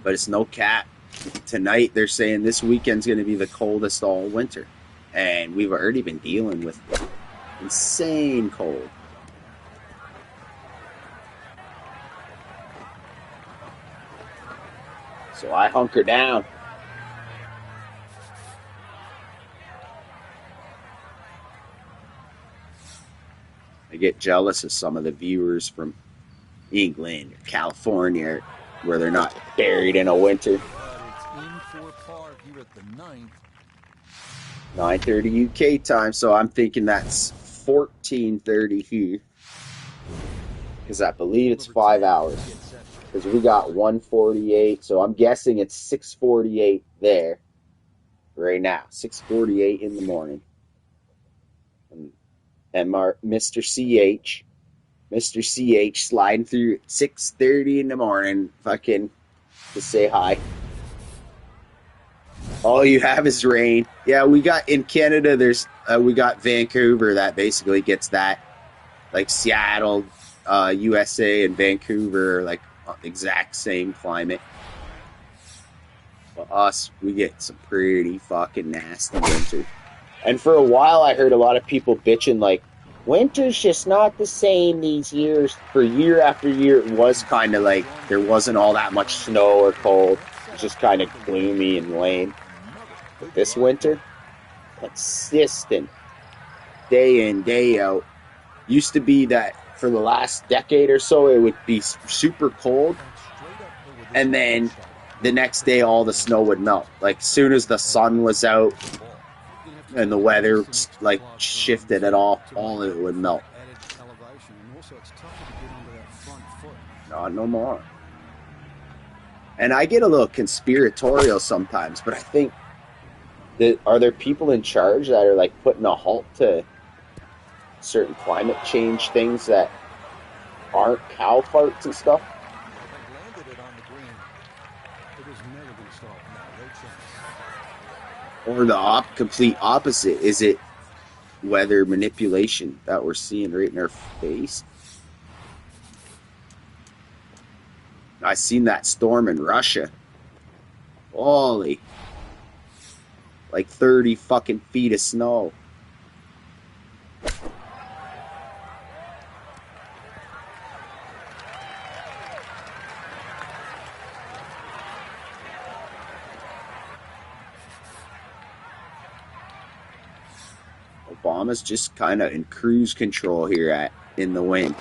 But it's no cap. Tonight, they're saying this weekend's going to be the coldest all winter. And we've already been dealing with insane cold. So I hunker down. I get jealous of some of the viewers from England or California where they're not buried in a winter. But it's in for par here at the 9th. 9:30 UK time, so I'm thinking that's 14:30 here. Because I believe it's 5 hours. Because we got 1:48, so I'm guessing it's 6:48 there right now. 6:48 in the morning. And Mr. CH sliding through at 6:30 in the morning, fucking to say hi. All you have is rain. Yeah, we got in Canada. We got Vancouver that basically gets that, like Seattle, USA, and Vancouver, like exact same climate. But us, we get some pretty fucking nasty winter. And for a while, I heard a lot of people bitching like, winter's just not the same these years. For year after year, it was kind of like there wasn't all that much snow or cold. It was just kind of gloomy and lame. But this winter, consistent, day in, day out. Used to be that for the last decade or so, it would be super cold. And then the next day, all the snow would melt. Like, as soon as the sun was out and the weather, like, shifted at all of it would melt. Not no more. And I get a little conspiratorial sometimes, but I think are there people in charge that are like putting a halt to certain climate change things that aren't cow farts and stuff? Or the complete opposite? Is it weather manipulation that we're seeing right in our face? I seen that storm in Russia. Holy. Like 30 fucking feet of snow. Obama's just kind of in cruise control here in the wind.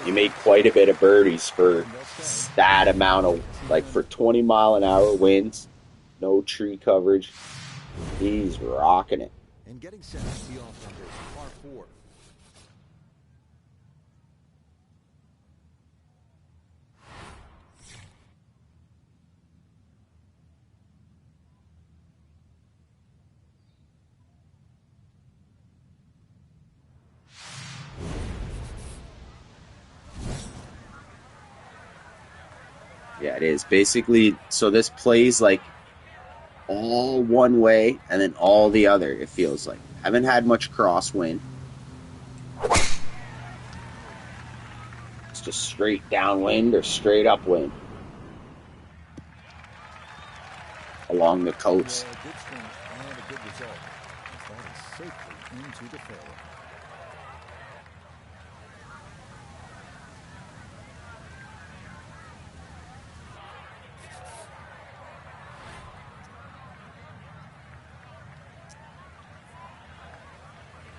He made quite a bit of birdies for that amount of, like, for 20-mile-an-hour winds, no tree coverage. He's rocking it. And getting set to tee off on this par 4. Yeah, it is. Basically, so this plays like all one way and then all the other, it feels like. Haven't had much crosswind. It's just straight downwind or straight upwind along the coast. A good swing and a good result. As that is safely into the fairway.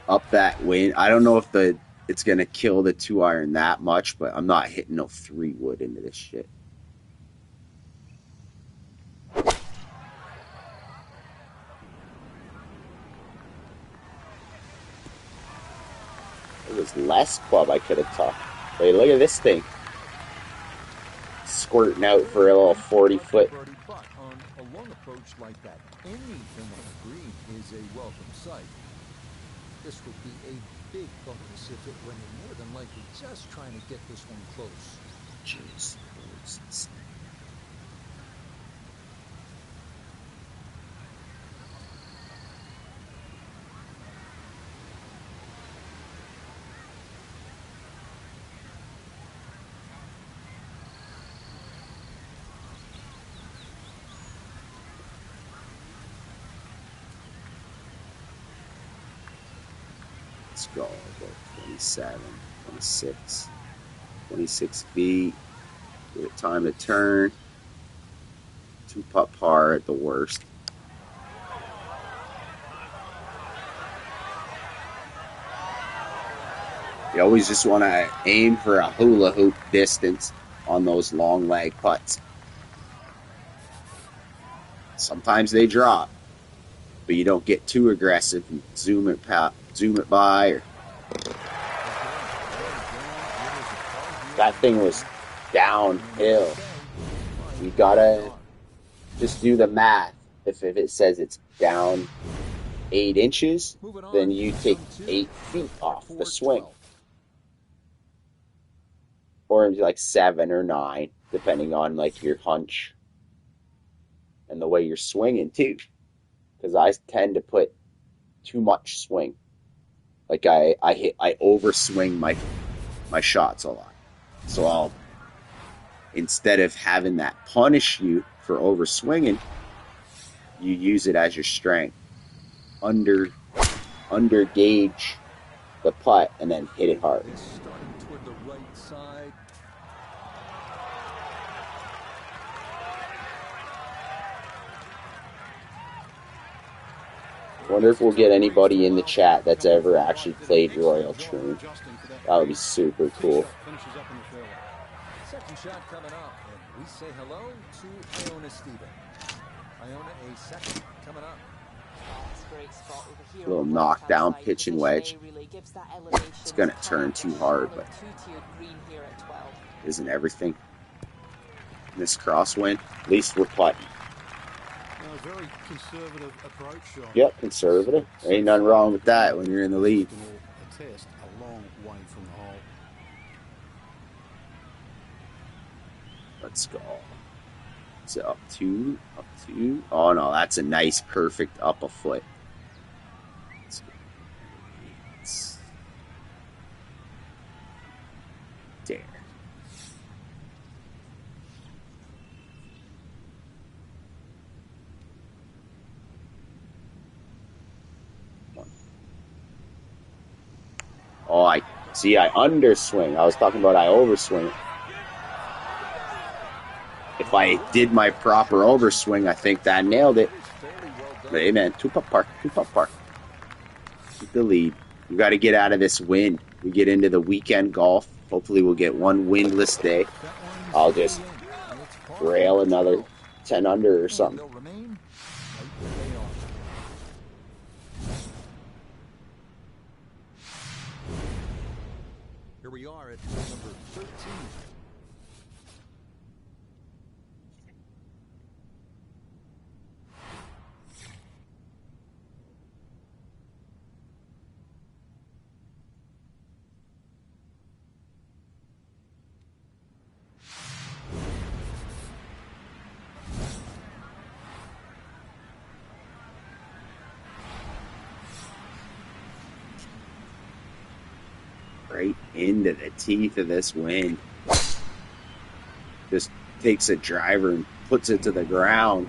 Up that wind. I don't know if it's gonna kill the 2-iron that much, but I'm not hitting no 3-wood into this shit. was less club I could have tucked. Wait, look at this thing. Squirting out for a little 40-foot. But on a long approach like that, anything on the green is a welcome sight. This would be a big bonus if it went in, more than likely just trying to get this one close. Jeez. Let's go. About 27, 26, 26 feet. Give it time to turn. 2-putt par at the worst. You always just want to aim for a hula hoop distance on those long leg putts. Sometimes they drop, but you don't get too aggressive and zoom it by. Or... That thing was downhill. You gotta just do the math. If it says it's down 8 inches, then you take 8 feet off the swing. Or like 7 or 9, depending on like your hunch and the way you're swinging too. Because I tend to put too much swing. Like I overswing my shots a lot. So instead of having that punish you for overswinging, you use it as your strength. Under gauge the putt and then hit it hard. It's starting toward the right side. Wonder if we'll get anybody in the chat that's ever actually played royaltroon. That would be super cool. Second shot coming up, and we say hello to Iona Stephen. Iona, a second coming up. Little knockdown pitching wedge. It's going to turn too hard, but isn't everything in this crosswind? At least we're putting. A very conservative approach, Sean. Yep, conservative. There ain't nothing wrong with that when you're in the lead. A test a long way from the hole. Let's go. So up two. Oh no, that's a nice, perfect up a foot. Let's go. There. Oh, I underswing. I was talking about I overswing. If I did my proper overswing, I think that nailed it. But hey, man, 2-putt par. Keep the lead. We got to get out of this wind. We get into the weekend golf. Hopefully we'll get one windless day. I'll just rail another 10 under or something. Here we are at hole number 13. Right into the teeth of this wind. Just takes a driver and puts it to the ground.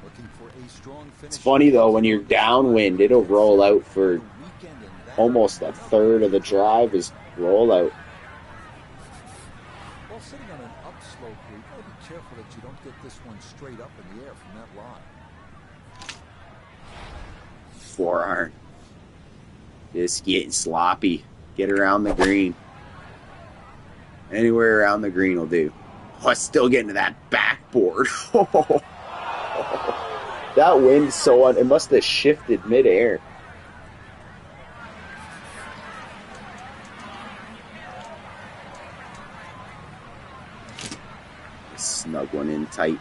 Looking for a strong finish. It's funny though, when you're downwind, it'll roll out for almost a third of the drive is rollout. While sitting on an upslope here, you gotta be careful that you don't get this one straight up in the air from that line. 4-iron. Just getting sloppy. Get around the green. Anywhere around the green will do. Oh, it's still getting to that backboard. That wind so it must have shifted midair. Snug one in tight.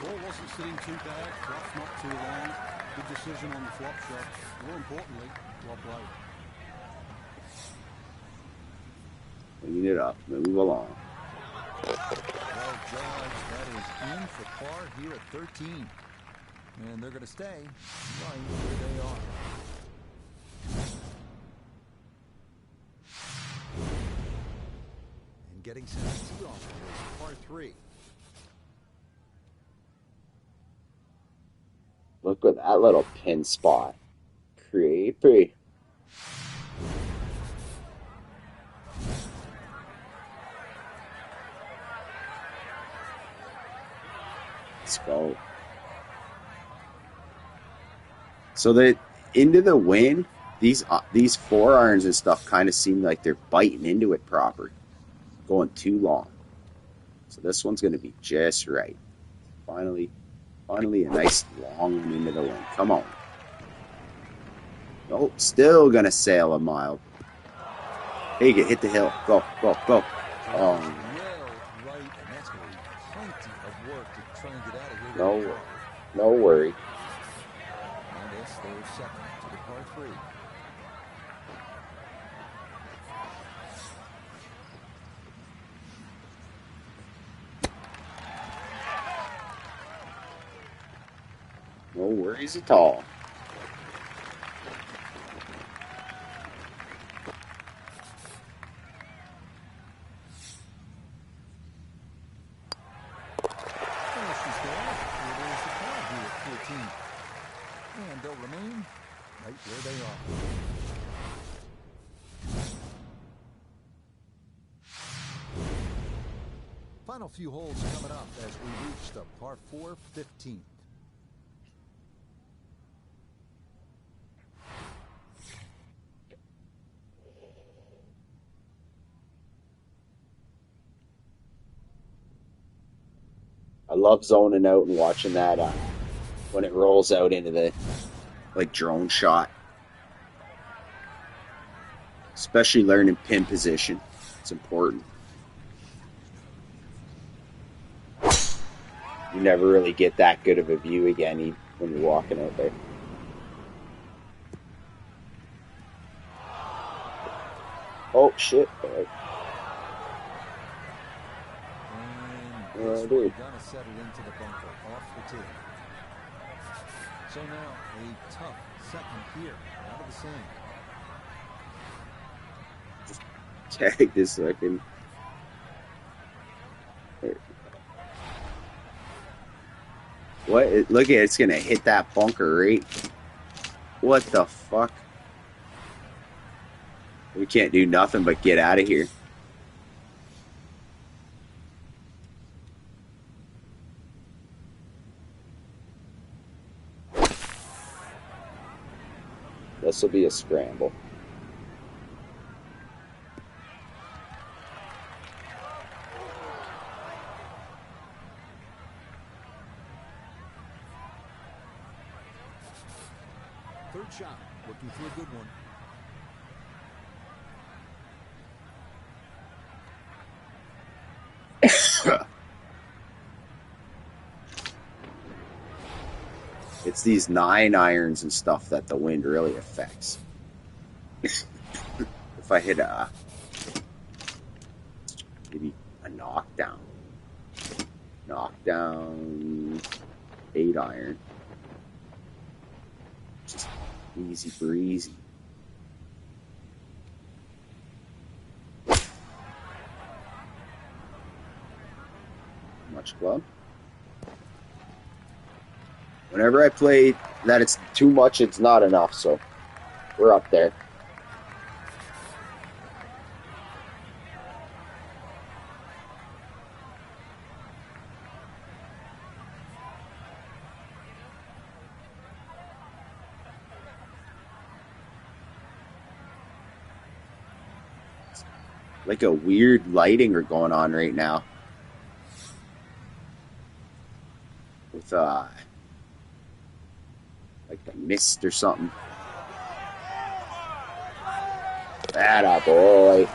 Ball wasn't sitting too bad. Flop's not too long. Good decision on the flop shot. More importantly, well played. Clean it up. Move along. Well judged. That is in for par here at 13. And they're going to stay right where they are. And getting set to tee off here is par 3. Look at that little pin spot. Creepy. Let's go. So that into the wind, these 4-irons and stuff kind of seem like they're biting into it proper. Going too long. So this one's going to be just right. Finally a nice long one into the wind. Come on. Oh, still going to sail a mile. Take it, hit the hill. Go, go, go. Well, right, and that's going to be plenty of work to try and get out of here. No worry. And it's their second to the par 3. No worries at all. And they'll remain right where they are. Final few holes coming up as we reach the par 4 15th. I love zoning out and watching that when it rolls out into the drone shot. Especially learning pin position. It's important. You never really get that good of a view again when you're walking out there. Oh shit. And this one gonna settle into the bunker off the tee. So now a tough second here out of the sand. Just tag this so I can. What? Look at it, it's gonna hit that bunker, right? What the fuck? We can't do nothing but get out of here. This will be a scramble. Third shot, looking for a good one. It's these 9-irons and stuff that the wind really affects. If I hit maybe a knockdown 8-iron, just easy breezy. Much club. Whenever I play that it's too much, it's not enough, so we're up there. Like a weird lighting are going on right now. With like the mist or something. Atta boy.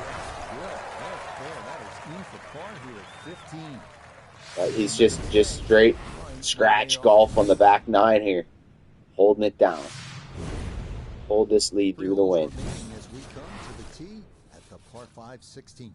He's just straight scratch golf on the back nine here. Holding it down. Hold this lead through the wind. As we come to the tee at the par 5 16.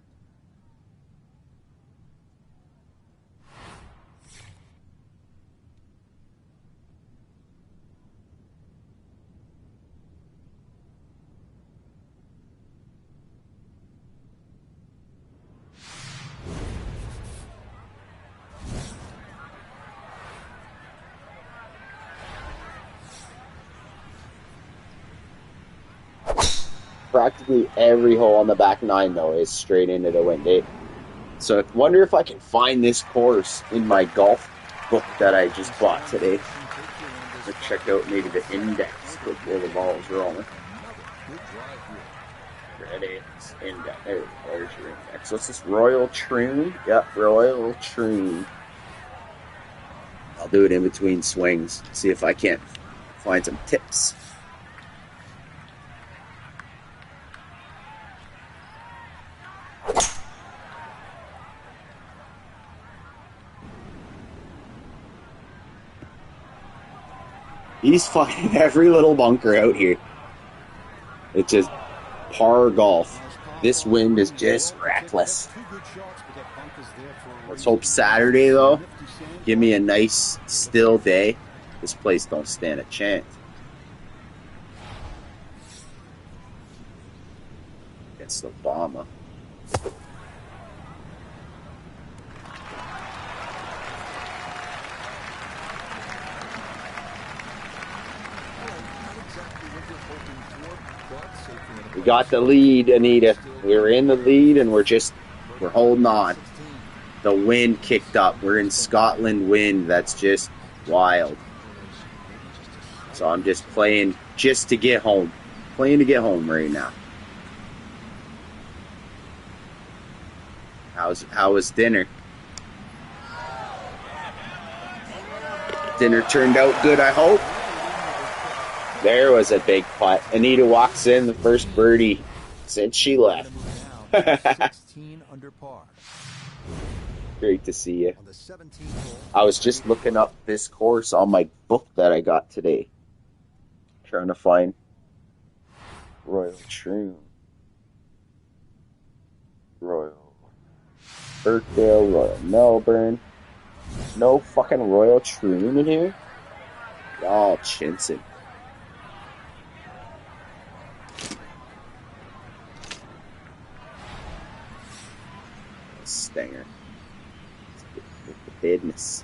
Practically every hole on the back nine, though, is straight into the wind. So I wonder if I can find this course in my golf book that I just bought today. Let's check out maybe the index before the ball's rolling. Ready? Index. There we go. There's your index. What's this? Royaltroon? Yep, Royaltroon. I'll do it in between swings. See if I can't find some tips. He's fucking every little bunker out here. It's just par golf. This wind is just reckless. Let's hope Saturday, though, give me a nice, still day. This place don't stand a chance. Against Obama. We got the lead, Anita. We're in the lead, and we're holding on. The wind kicked up. We're in Scotland wind. That's just wild. So I'm just playing just to get home. Playing to get home right now. How was dinner? Dinner turned out good, I hope. There was a big putt. Anita walks in, the first birdie since she left. 16 under par. Great to see you. I was just looking up this course on my book that I got today. Trying to find Royaltroon. Royal Birkdale, Royal Melbourne. No fucking Royaltroon in here? Y'all chinsing. Stinger. With the business.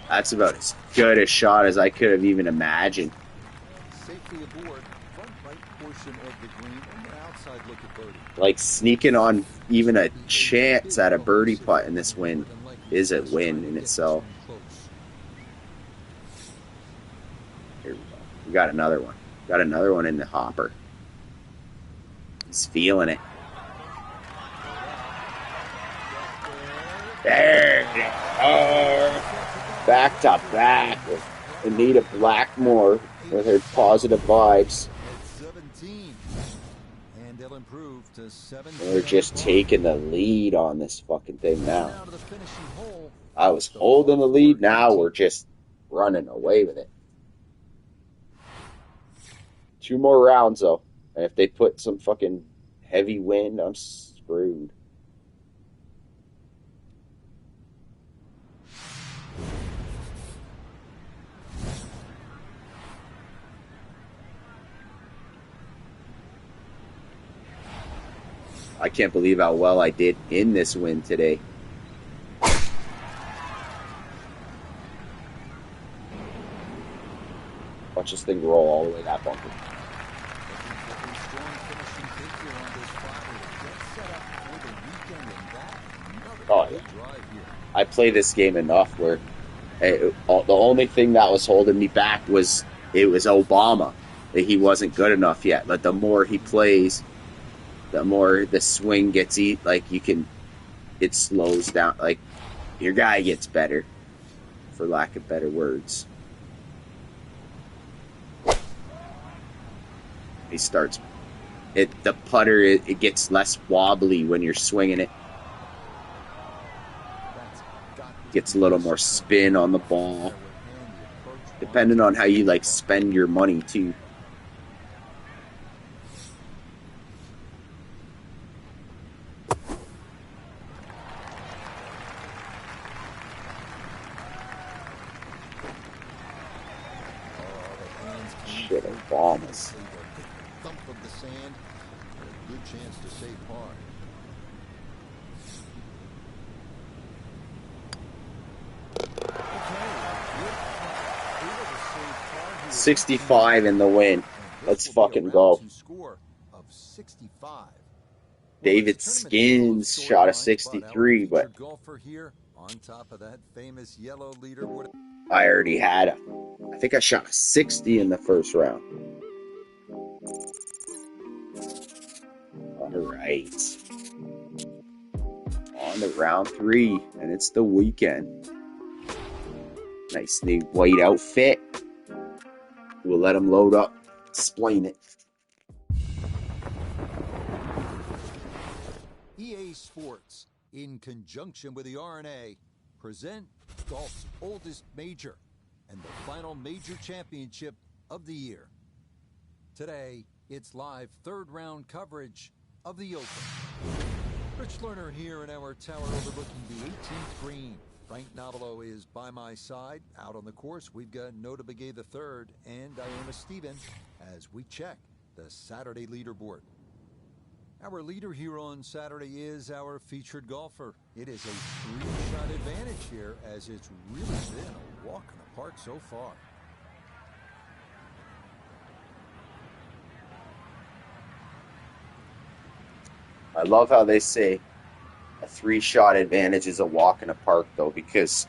That's about as good a shot as I could have even imagined. Safely aboard, front right portion of the green and an outside look at birdie. Like sneaking on even a chance at a birdie putt in this wind is a win in itself. Here we go. We got another one. Got another one in the hopper. He's feeling it. There they are. Back to back with Anita Blackmore with her positive vibes. 17. And they'll improve to 17. We're just taking the lead on this fucking thing now. I was holding the lead. Now we're just running away with it. 2 more rounds, though. And if they put some fucking heavy wind, I'm screwed. I can't believe how well I did in this wind today. Watch this thing roll all the way that bunker. Oh, yeah. I play this game enough where the only thing that was holding me back was it was Obama. That he wasn't good enough yet. But the more he plays, the more the swing gets like it slows down, like your guy gets better, for lack of better words. He starts the putter, it gets less wobbly when you're swinging it. Gets a little more spin on the ball, depending on how you like spend your money too. Shit, Obamas. Thump of the sand, a good chance to save par. 65 in the win. Let's fucking go. David Skins shot a 63, but I already had a. I think I shot a 60 in the first round. All right. On to round 3, and it's the weekend. Nice new white outfit. We'll let him load up, explain it. EA Sports, in conjunction with the RNA, present golf's oldest major and the final major championship of the year. Today, it's live third-round coverage of the Open. Rich Lerner here in our tower overlooking the 18th green. Frank Nobilo is by my side. Out on the course, we've got Nota Begay III and Diana Stephen as we check the Saturday leaderboard. Our leader here on Saturday is our featured golfer. It is a 3-shot advantage here, as it's really been a walk in the park so far. I love how they say a 3-shot advantage is a walk in the park, though, because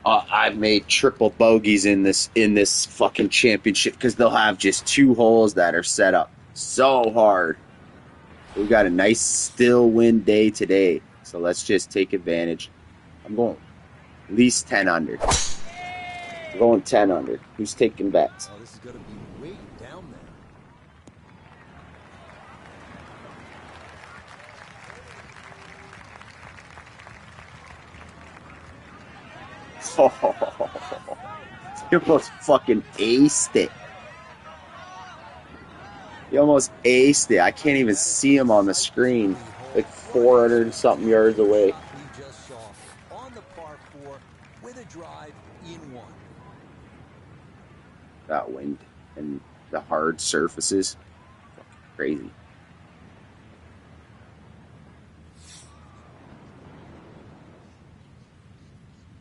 I've made triple bogeys in this fucking championship because they'll have just 2 holes that are set up so hard. We got a nice still wind day today, so let's just take advantage. I'm going at least 10 under. I'm going 10 under. Who's taking bets? Oh, this is going to be way down there. Oh, you almost fucking aced it. You almost aced it. I can't even see him on the screen. Like 400 something yards away. We just saw on the par 4 with a drive in 1. That wind and the hard surfaces. Fucking crazy.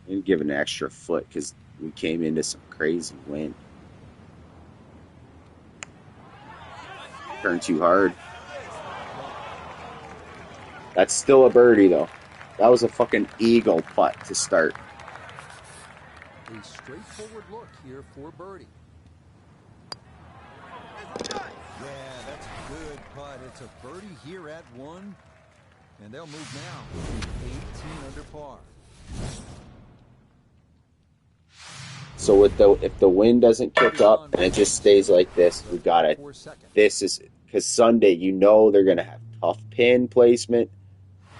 And give an extra foot because we came into some crazy wind. Turned too hard. That's still a birdie, though. That was a fucking eagle putt to start. A straightforward look here for birdie. Yeah, that's a good putt. It's a birdie here at 1. And they'll move now to 18 under par. So if the wind doesn't kick up and it just stays like this, we got it. This is because Sunday, you know they're gonna have tough pin placement,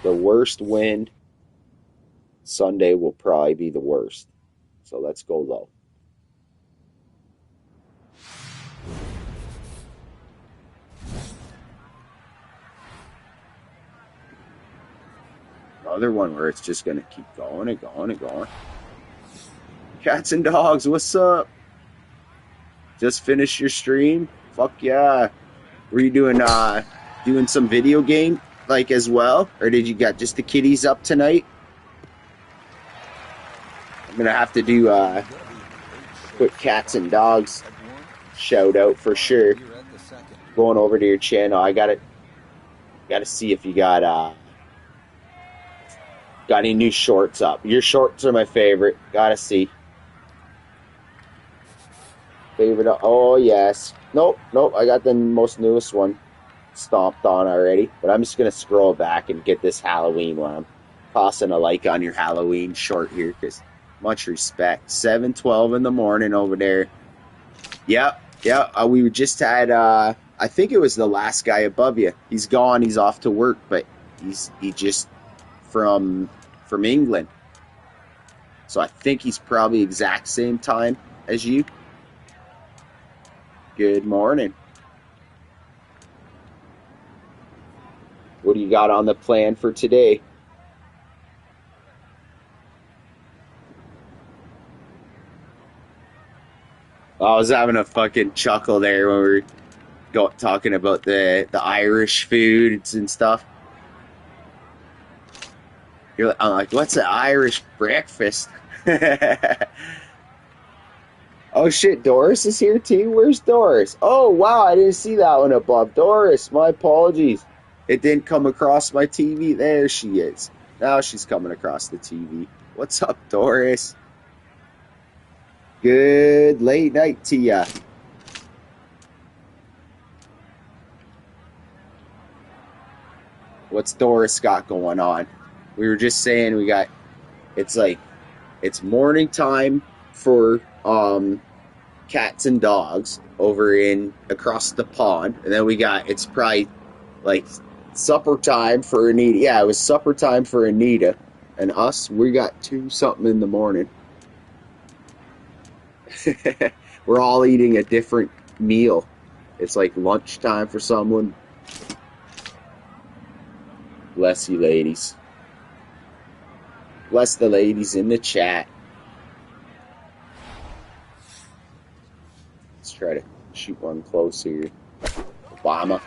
the worst wind. Sunday will probably be the worst. So let's go low. Another one where it's just gonna keep going and going and going. Cats and dogs, what's up? Just finished your stream? Fuck yeah. Were you doing some video game like as well? Or did you got just the kitties up tonight? I'm gonna have to do a quick cats and dogs shout out for sure. Going over to your channel. I gotta see if you got any new shorts up. Your shorts are my favorite. Gotta see. Favorite. Oh, yes. Nope. I got the most newest one. stomped on already. But I'm just going to scroll back and get this Halloween one. I'm tossing a like on your Halloween short here because much respect. 7:12 in the morning over there. Yep. We just had, I think it was the last guy above you. He's gone. He's off to work, but he just from England. So I think he's probably exact same time as you. Good morning. What do you got on the plan for today? I was having a fucking chuckle there when we were talking about the Irish foods and stuff. I'm like, what's an Irish breakfast? Oh shit, Doris is here too? Where's Doris? Oh wow, I didn't see that one above. Doris, my apologies. It didn't come across my TV. There she is. Now she's coming across the TV. What's up, Doris? Good late night to ya. What's Doris got going on? We were just saying it's morning time for cats and dogs over across the pond, and then it's probably like supper time for Anita. Yeah, it was supper time for Anita and us. We got 2 something in the morning. We're all eating a different meal. It's like lunchtime for someone. Bless you, ladies. Bless the ladies in the chat. Let's try to shoot one close here. Obama.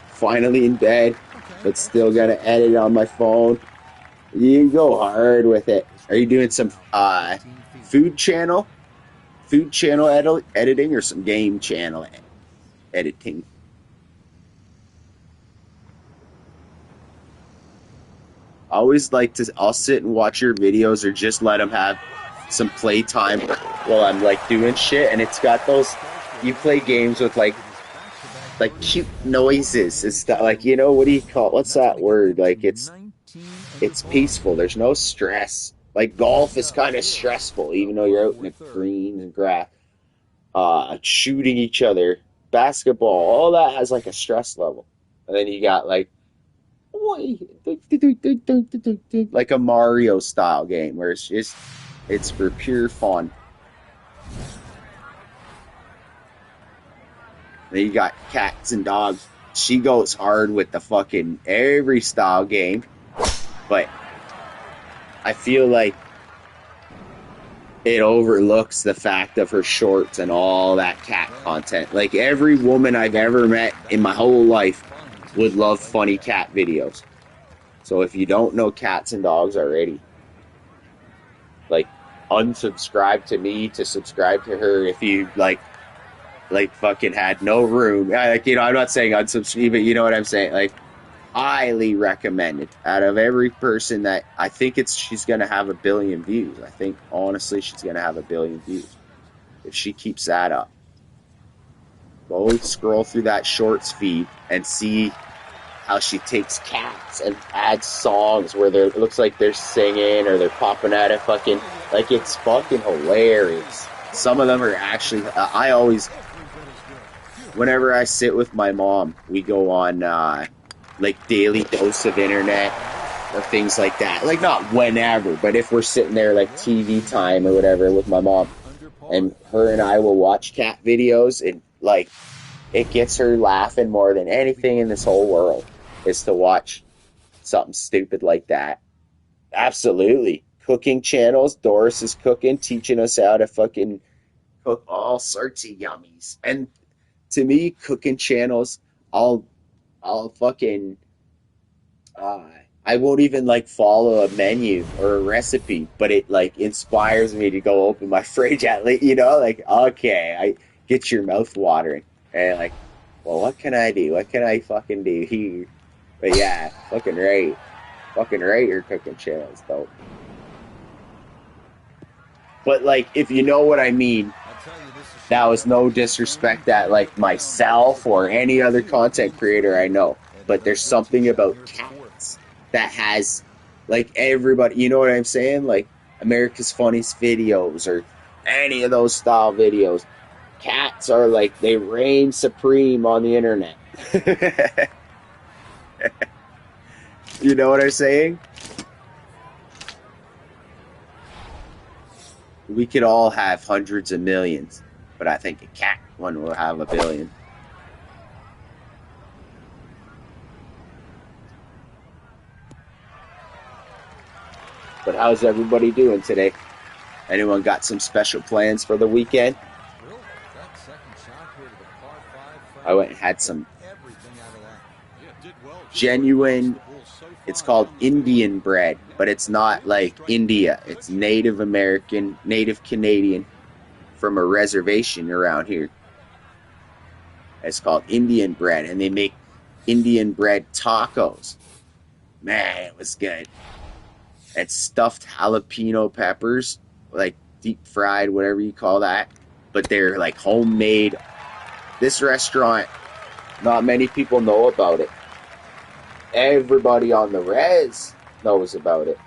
Finally in bed, but still gotta edit on my phone. You go hard with it. Are you doing some food channel editing or some game channel editing? I always I'll sit and watch your videos or just let them have some playtime while I'm like doing shit, and it's got those, you play games with like cute noises and stuff, like, you know, what do you call it? What's that word? Like it's peaceful. There's no stress. Like golf is kind of stressful, even though you're out in the green and grass, shooting each other. Basketball, all that has like a stress level. And then you got like a Mario style game where it's for pure fun. Then you got cats and dogs. She goes hard with the fucking every style game, but I feel like it overlooks the fact of her shorts and all that cat content. Like every woman I've ever met in my whole life would love funny cat videos. So if you don't know cats and dogs already, like unsubscribe to me to subscribe to her. If you like fucking had no room, like, you know, I'm not saying unsubscribe, but you know what I'm saying. Like, highly recommended. Out of every person that I think she's gonna have 1 billion views. I think honestly she's gonna have 1 billion views if she keeps that up. Go scroll through that shorts feed and see how she takes cats and adds songs where it looks like they're singing or they're popping out of fucking, like, it's fucking hilarious. Some of them are actually, I always, whenever I sit with my mom, we go on like daily dose of internet or things like that. Like, not whenever, but if we're sitting there like TV time or whatever with my mom, and her and I will watch cat videos, and like it gets her laughing more than anything in this whole world is to watch something stupid like that. Absolutely. Cooking channels. Doris is cooking, teaching us how to fucking cook all sorts of yummies. And to me, cooking channels, I'll fucking I won't even like follow a menu or a recipe, but it like inspires me to go open my fridge at least, you know, like, okay, I get your mouth watering and like, well, what can I do? What can I fucking do here? But yeah, fucking right, your cooking channels though. But like, if you know what I mean, I tell you, this is that shaping was up to no be a game disrespect at right like down the middle. myself or any other content creator I know. But And there's good tee something shot about here at the fourth. cats that has like everybody, you know what I'm saying? Like America's Funniest Videos or any of those style videos. Cats are like they reign supreme on the internet. You know what I'm saying? We could all have hundreds of millions, but I think a cat one will have a billion. But how's everybody doing today? Anyone got some special plans for the weekend? Thrilled with that second shot here to the par five, I Frank. went and had Got some everything out of that. Yeah, did well. Just put most of genuine, the ball so it's far called down the fairway. Indian bread, Yeah, but it's that's not really like straight India. and It's good. Native American, Native Canadian from a reservation around here. It's called Indian bread, and they make Indian bread tacos. Man, it was good. And stuffed jalapeno peppers, like deep fried, whatever you call that. But they're like homemade. This restaurant, not many people know about it. Everybody on the res knows about it.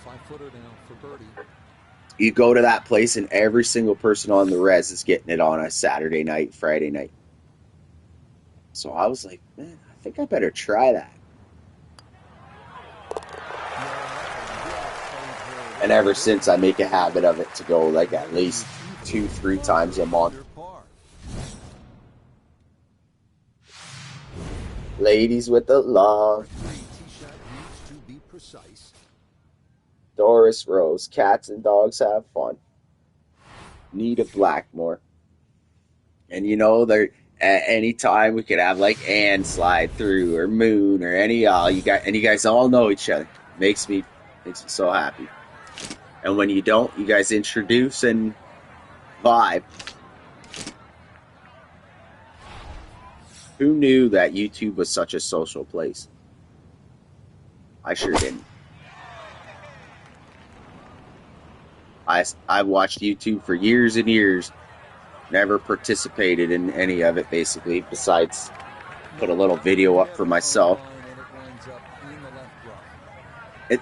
About 5-footer now for birdie. You go to that place, and every single person on the res is getting it on a Saturday night, Friday night. So I was like, man, I think I better try that. And ever since, I make a habit of it to go like at least 2, 3 times a month. Ladies with the love. Doris Rose. Cats and dogs have fun. Nita Blackmore. And you know, there at any time we could have like Ann slide through or Moon or any y'all. You guys all know each other. Makes me so happy. And when you don't, you guys introduce and vibe. Who knew that YouTube was such a social place? I sure didn't. I watched YouTube for years and years. Never participated in any of it, basically, besides put a little video up for myself.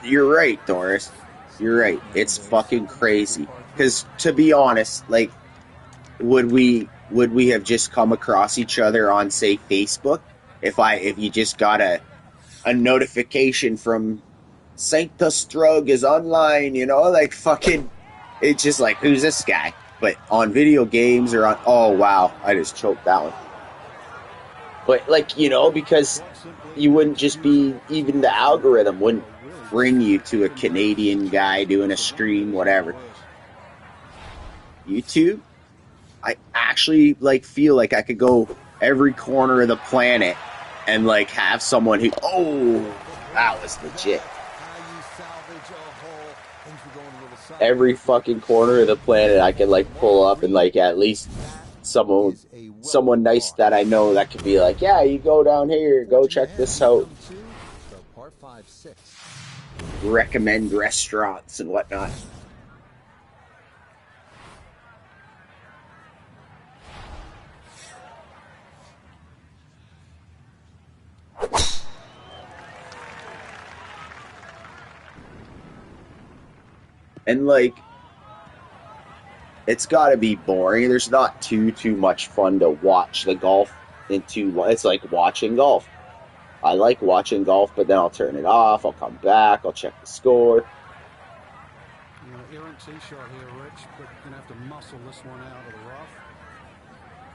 You're right, Doris. You're right. It's fucking crazy. Because to be honest, like, would we have just come across each other on, say, Facebook? If you just got a notification from Sancta Strug is online, you know, like fucking, it's just like, who's this guy? But on video games or on, oh wow, I just choked that one. But like, you know, because you wouldn't just be, even the algorithm wouldn't bring you to a Canadian guy doing a stream, whatever. YouTube, I actually like feel like I could go every corner of the planet and like have someone who, oh, that was legit. Every fucking corner of the planet I could like pull up and like at least someone nice that I know that could be like, yeah, you go down here, go check this out. Recommend restaurants and whatnot. And like, it's got to be boring. There's not too much fun to watch the golf into. It's like watching golf. I like watching golf, but then I'll turn it off. I'll come back. I'll check the score. Errant tee shot here, Rich, but you're gonna have to muscle this one out of the rough.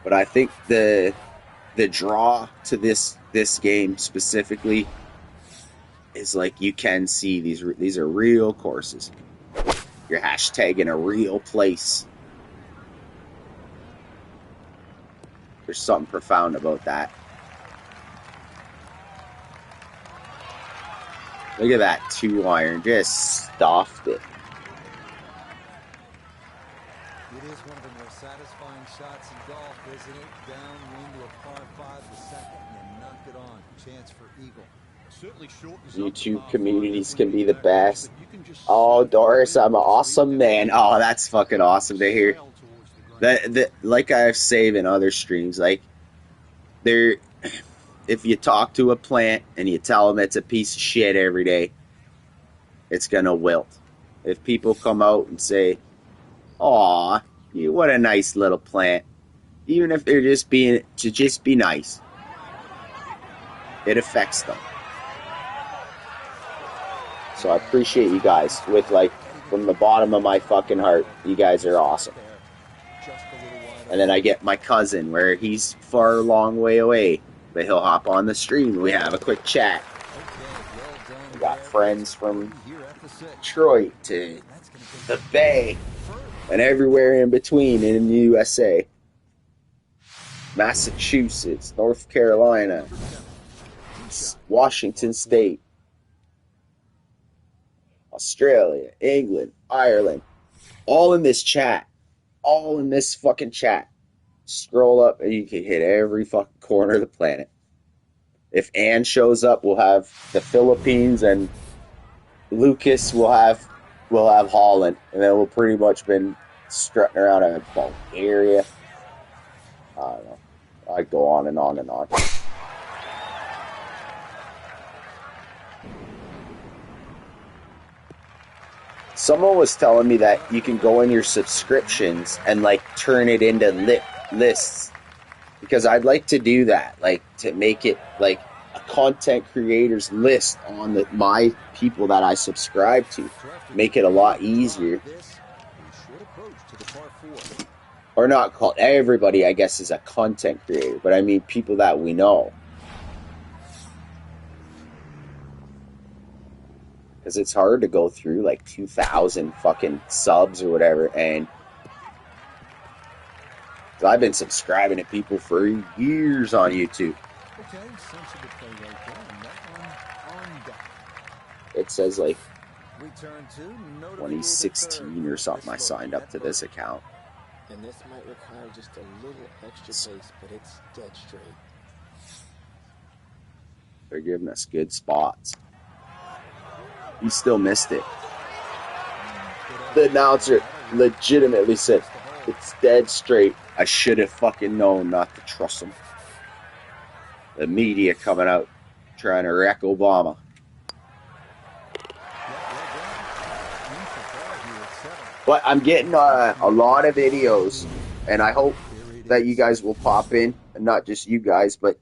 But I think the draw to this game specifically is like you can see these are real courses. You're hashtagging a real place. There's something profound about that. Look at that 2-iron, just stuffed it. It is one of the more satisfying shots in golf, isn't it? Downwind to a par 5, the second, and you knock it on. Chance for eagle. Certainly shortens up the YouTube par communities five can when be you the get that right, but best. you can just Oh, see Doris, I'm an just awesome lead that man. Oh, that's fucking awesome to hear. sail towards the green. That like I've said in other streams, like there, if you talk to a plant and you tell them it's a piece of shit every day, it's gonna wilt. If people come out and say, "Aw, you what a nice little plant," even if they're just being to just be nice, it affects them. So I appreciate you guys with like from the bottom of my fucking heart. You guys are awesome. And then I get my cousin where he's far a long way away, but he'll hop on the stream and we have a quick chat. We got friends from Detroit to the Bay and everywhere in between in the USA. Massachusetts, North Carolina, Washington State, Australia, England, Ireland, all in this chat. All in this fucking chat. Scroll up and you can hit every fucking corner of the planet. If Ann shows up, we'll have the Philippines, and Lucas will have Holland, and then we'll pretty much been strutting around in Bulgaria. I don't know. I go on and on and on. Someone was telling me that you can go in your subscriptions and like turn it into lists, because I'd like to do that, like to make it like a content creators list on my people that I subscribe to, make it a lot easier. Or not called everybody, I guess, is a content creator, but I mean people that we know. Because it's hard to go through like 2,000 fucking subs or whatever, and I've been subscribing to people for years on YouTube. Okay, sensible play right there, and that one on deck. It says like Return to 2016 or something I signed up to this account. And this might require just a little extra pace, but it's dead straight. They're giving us good spots. He still missed it. The announcer legitimately said, "It's dead straight." I should have fucking known not to trust him. The media coming out trying to wreck Obama. But I'm getting a lot of videos, and I hope that you guys will pop in, and not just you guys, but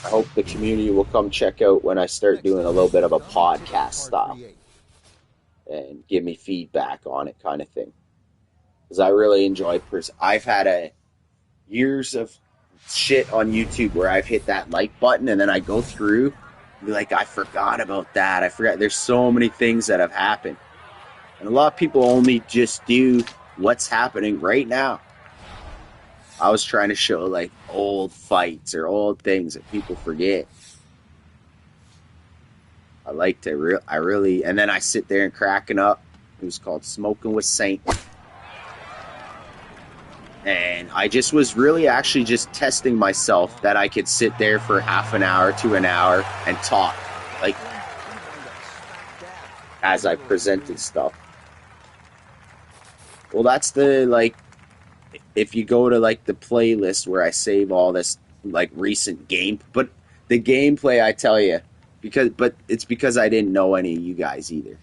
I hope the community will come check out when I start doing a little bit of a podcast style and give me feedback on it, kind of thing. Because I really enjoy I've had years of shit on YouTube where I've hit that like button and then I go through and be like, I forgot about that. I forgot. There's so many things that have happened. And a lot of people only just do what's happening right now. I was trying to show like old fights or old things that people forget. I like to I really, and then I sit there and cracking up. It was called Smoking with Saint. And I just was really actually just testing myself that I could sit there for half an hour to an hour and talk, like, as I presented stuff. Well, that's the, like, if you go to, like, the playlist where I save all this, like, recent game, but the gameplay, I tell you, but it's because I didn't know any of you guys either.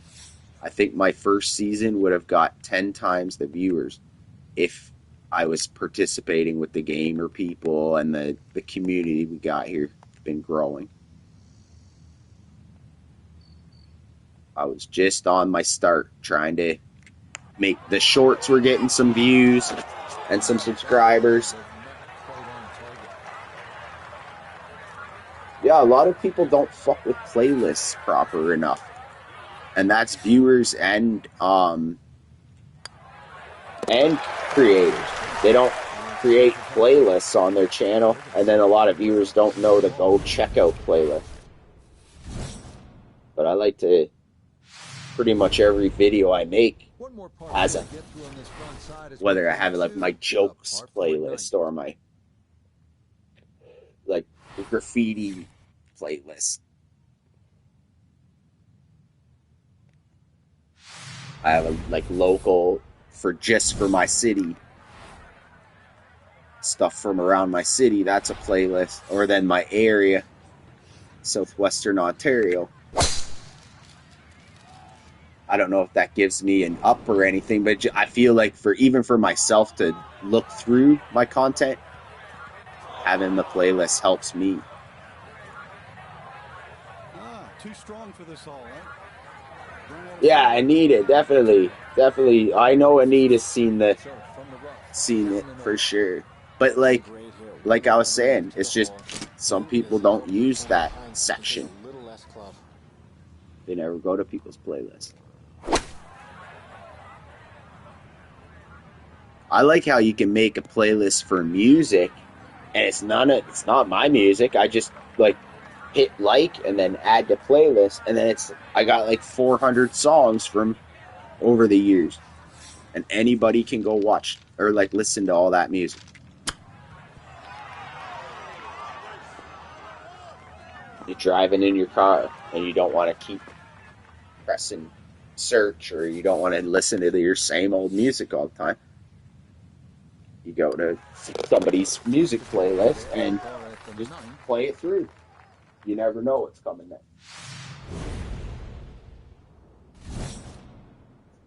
I think my first season would have got 10 times the viewers if I was participating with the gamer people, and the community we got here been growing. I was just on my start trying to make the shorts were getting some views and some subscribers. Yeah, a lot of people don't fuck with playlists proper enough. And that's viewers and creators. They don't create playlists on their channel, and then a lot of viewers don't know to go check out playlists. But I like to, pretty much every video I make has a, whether I have like my jokes playlist or my like graffiti playlist. I have a like local for just for my city stuff from around my city. That's a playlist, or then my area, southwestern Ontario. I don't know if that gives me an up or anything, but I feel like for even for myself to look through my content, having the playlist helps me. Too strong for this hole, eh? Yeah, Anita, definitely. I know Anita's seen it for sure. But like I was saying, it's just some people don't use that section. They never go to people's playlists. I like how you can make a playlist for music, and it's not my music. I just like hit like and then add to playlist, and then I got like 400 songs from over the years, and anybody can go watch or like listen to all that music. You're driving in your car and you don't want to keep pressing search, or you don't want to listen to your same old music all the time. You go to somebody's music playlist and just play it through. You never know what's coming next.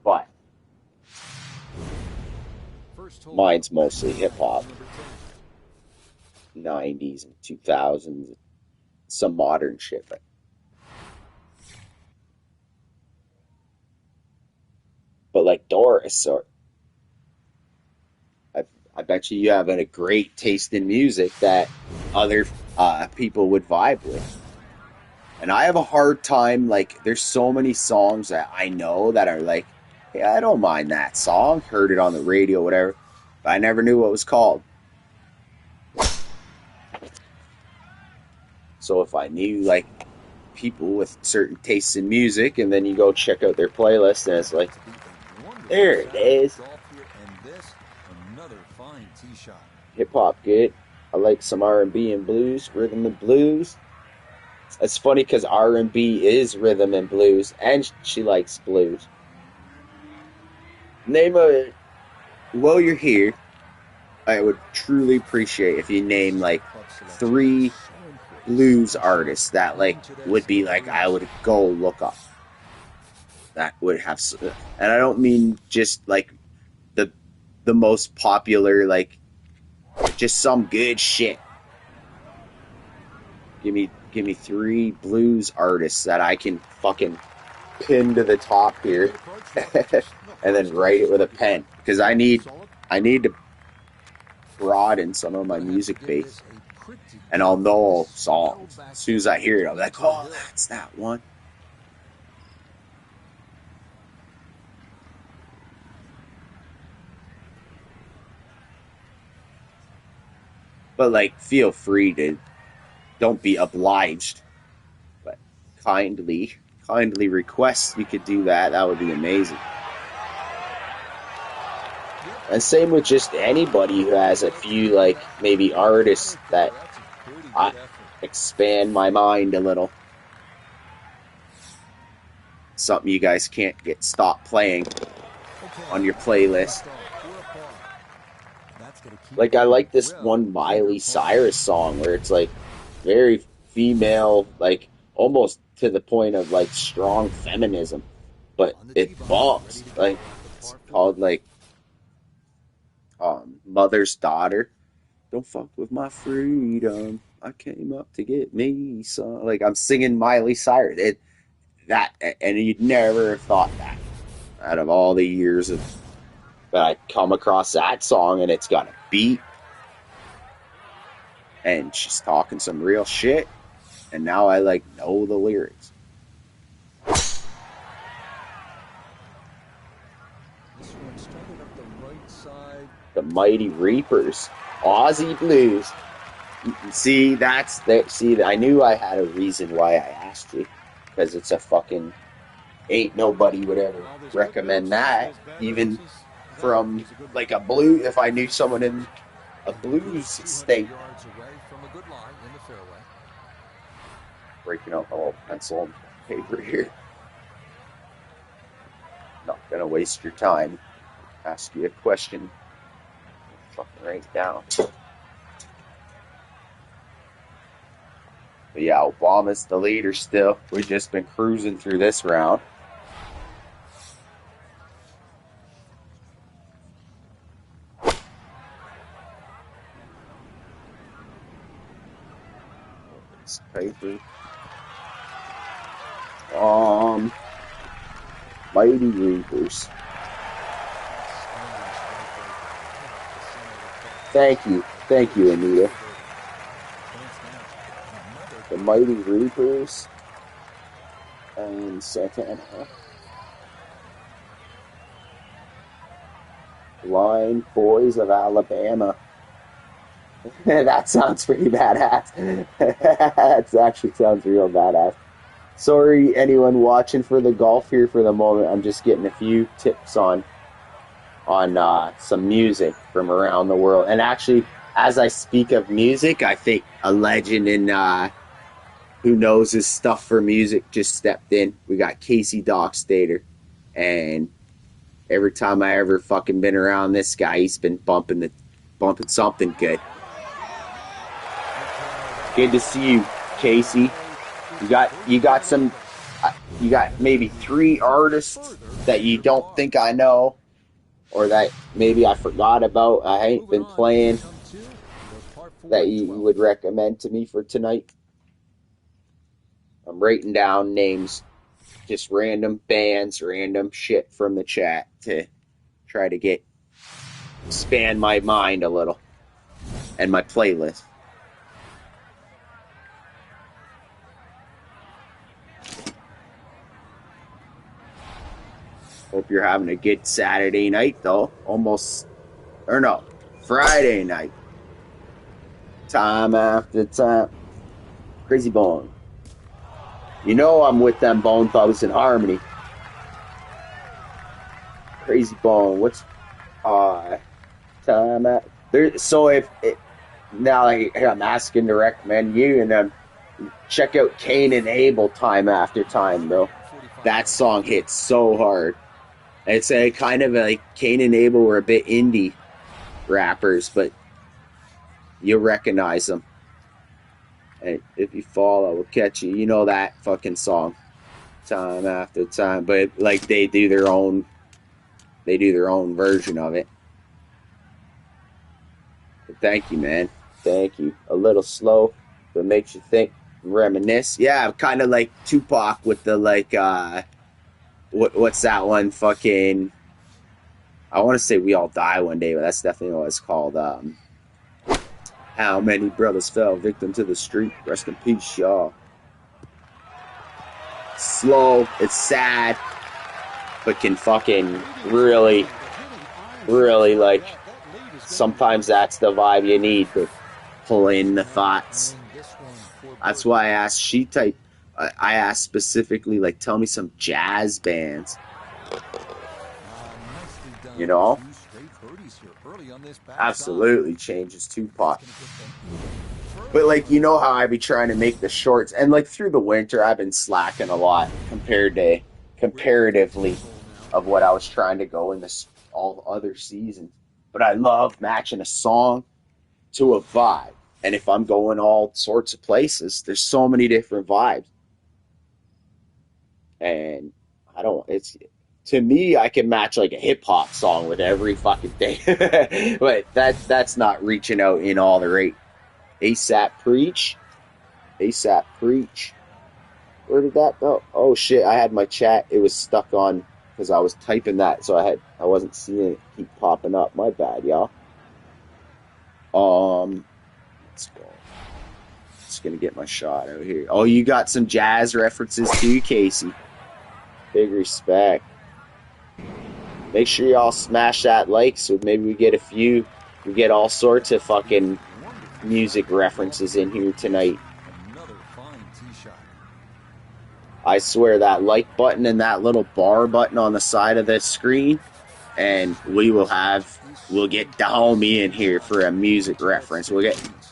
But mine's mostly hip hop, 90s and 2000s, some modern shit. But like Doris, or I bet you have a great taste in music that other people would vibe with. And I have a hard time, like, there's so many songs that I know that are like, hey, I don't mind that song, heard it on the radio, whatever, but I never knew what it was called. So if I knew, like, people with certain tastes in music, and then you go check out their playlist, and it's like, there it is. Hip hop, good. I like some R&B and blues, rhythm and blues. It's funny because R&B is rhythm and blues, and she likes blues. While you're here, I would truly appreciate if you name like 3 blues artists that like would be like I would go look up. That would have, and I don't mean just like the most popular, like just some good shit. Give me 3 blues artists that I can fucking pin to the top here, and then write it with a pen, because I need to broaden some of my music base, and I'll know songs as soon as I hear it. I'm like, oh, that's that one. But like, feel free to, don't be obliged, but kindly request we could do that. That would be amazing. And same with just anybody who has a few, like, maybe artists that I expand my mind a little. Something you guys can't stop playing on your playlist. Like, I like this one Miley Cyrus song where it's like very female, like almost to the point of like strong feminism, but it bumps. Like, it's called like Mother's Daughter. Don't fuck with my freedom. I came up to get me some. Like, I'm singing Miley Cyrus. And you'd never have thought that out of all the years of that I come across that song, and it's got a beat, and she's talking some real shit, and now I like know the lyrics. The Mighty Reapers, Aussie Blues. See, I knew I had a reason why I asked you, because it's a fucking, ain't nobody would ever recommend that, even from like a blue, if I knew someone in a blues state. Breaking out the whole pencil and paper here. Not good. gonna waste your time. Ask you a question. Fucking right down. But yeah, Obama's the leader still. We've just been cruising through this round. This paper. Mighty Reapers. Thank you, Anita. The Mighty Reapers and Santana. Blind Boys of Alabama. That sounds pretty badass. That actually sounds real badass. Sorry, anyone watching for the golf here for the moment. I'm just getting a few tips on some music from around the world. And actually, as I speak of music, I think a legend in who knows his stuff for music just stepped in. We got Casey Dockstader, and every time I ever fucking been around this guy, he's been bumping something good. Good to see you, Casey. You got maybe 3 artists that you don't think I know, or that maybe I forgot about. I ain't been playing that you would recommend to me for tonight. I'm writing down names, just random bands, random shit from the chat to try to expand my mind a little and my playlist. Hope you're having a good Saturday night, though. Friday night. Time after time. Crazy Bone. You know I'm with them Bone Thugs in Harmony. Crazy Bone. What's time at there? So now I'm asking to recommend you, and check out Cain and Abel Time After Time, bro. That song hits so hard. It's a kind of like Cain and Abel were a bit indie rappers, but you'll recognize them. And if you fall, I will catch you. You know that fucking song, Time After Time. But like they do their own version of it. But thank you, man. Thank you. A little slow, but makes you think, reminisce. Yeah, kind of like Tupac with the what's that one fucking, I want to say We All Die One Day, but that's definitely what it's called. How many brothers fell victim to the street? Rest in peace, y'all. Slow, it's sad, but can fucking really, really like, sometimes that's the vibe you need to pull in the thoughts. That's why I asked I asked specifically, like, tell me some jazz bands. You know? Absolutely changes Tupac. But, like, you know how I be trying to make the shorts. And, like, through the winter, I've been slacking a lot comparatively of what I was trying to go in all other seasons. But I love matching a song to a vibe. And if I'm going all sorts of places, there's so many different vibes. And to me, I can match like a hip hop song with every fucking thing. But that's not reaching out in all the right. ASAP Preach. Where did that go? Oh shit, I had my chat. It was stuck on because I was typing that, so I wasn't seeing it keep popping up. My bad, y'all. Let's go. Just gonna get my shot out here. Oh, you got some jazz references too, Casey. Big respect. Make sure y'all smash that like so maybe we get all sorts of fucking music references in here tonight. I swear that like button and that little bar button on the side of the screen, and we'll get the homie in here for a music reference.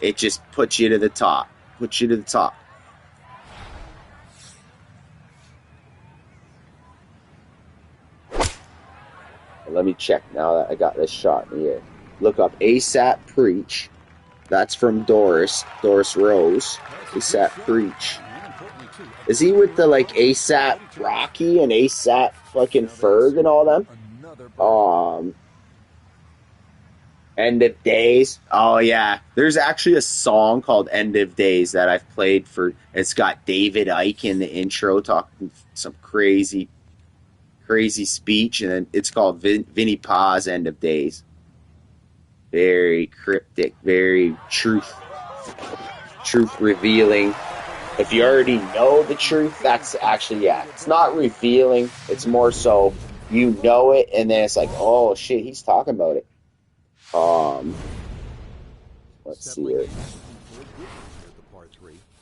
It just puts you to the top. Let me check now that I got this shot in the air. Look up ASAP Preach. That's from Doris Rose. ASAP Preach. Is he with the like ASAP Rocky and ASAP fucking Ferg and all them? End of Days. Oh yeah, there's actually a song called End of Days that I've played for. It's got David Icke in the intro talking some crazy speech, and then it's called Vinnie Pa's End of Days. Very cryptic, very truth revealing. If you already know the truth, that's actually, yeah, it's not revealing. It's more so you know it, and then it's like, oh shit, he's talking about it. Let's see here.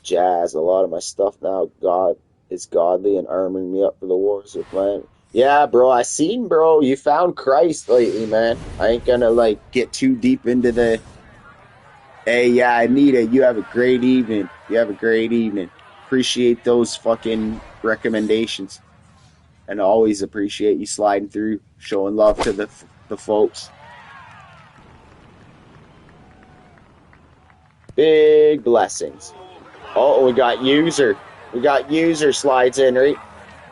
Jazz. A lot of my stuff now, God is godly and arming me up for the wars with man. Yeah, bro, I seen, bro, you found Christ lately, man. I ain't gonna like get too deep into the. Hey, yeah, Anita, you have a great evening. You have a great evening. Appreciate those fucking recommendations, and always appreciate you sliding through, showing love to the folks. Big blessings. Oh, we got user. We got user slides in, right?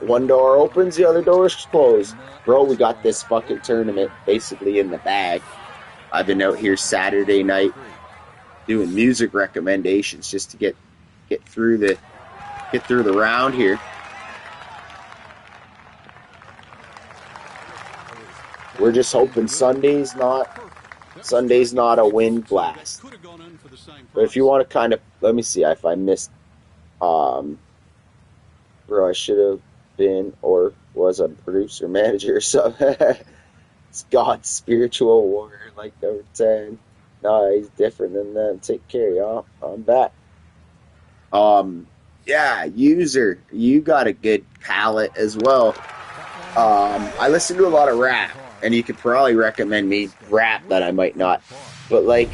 One door opens, the other door's closed. Bro, we got this fucking tournament basically in the bag. I've been out here Saturday night doing music recommendations just to get through the round here. We're just hoping Sunday's not a wind blast. But if you want to kind of, let me see if I missed, bro, I should have been or was a producer, manager, or something. It's God's spiritual warrior, like they were saying. No, he's different than them. Take care, y'all. I'm back. Yeah, user, you got a good palette as well. I listen to a lot of rap, and you could probably recommend me rap that I might not, but like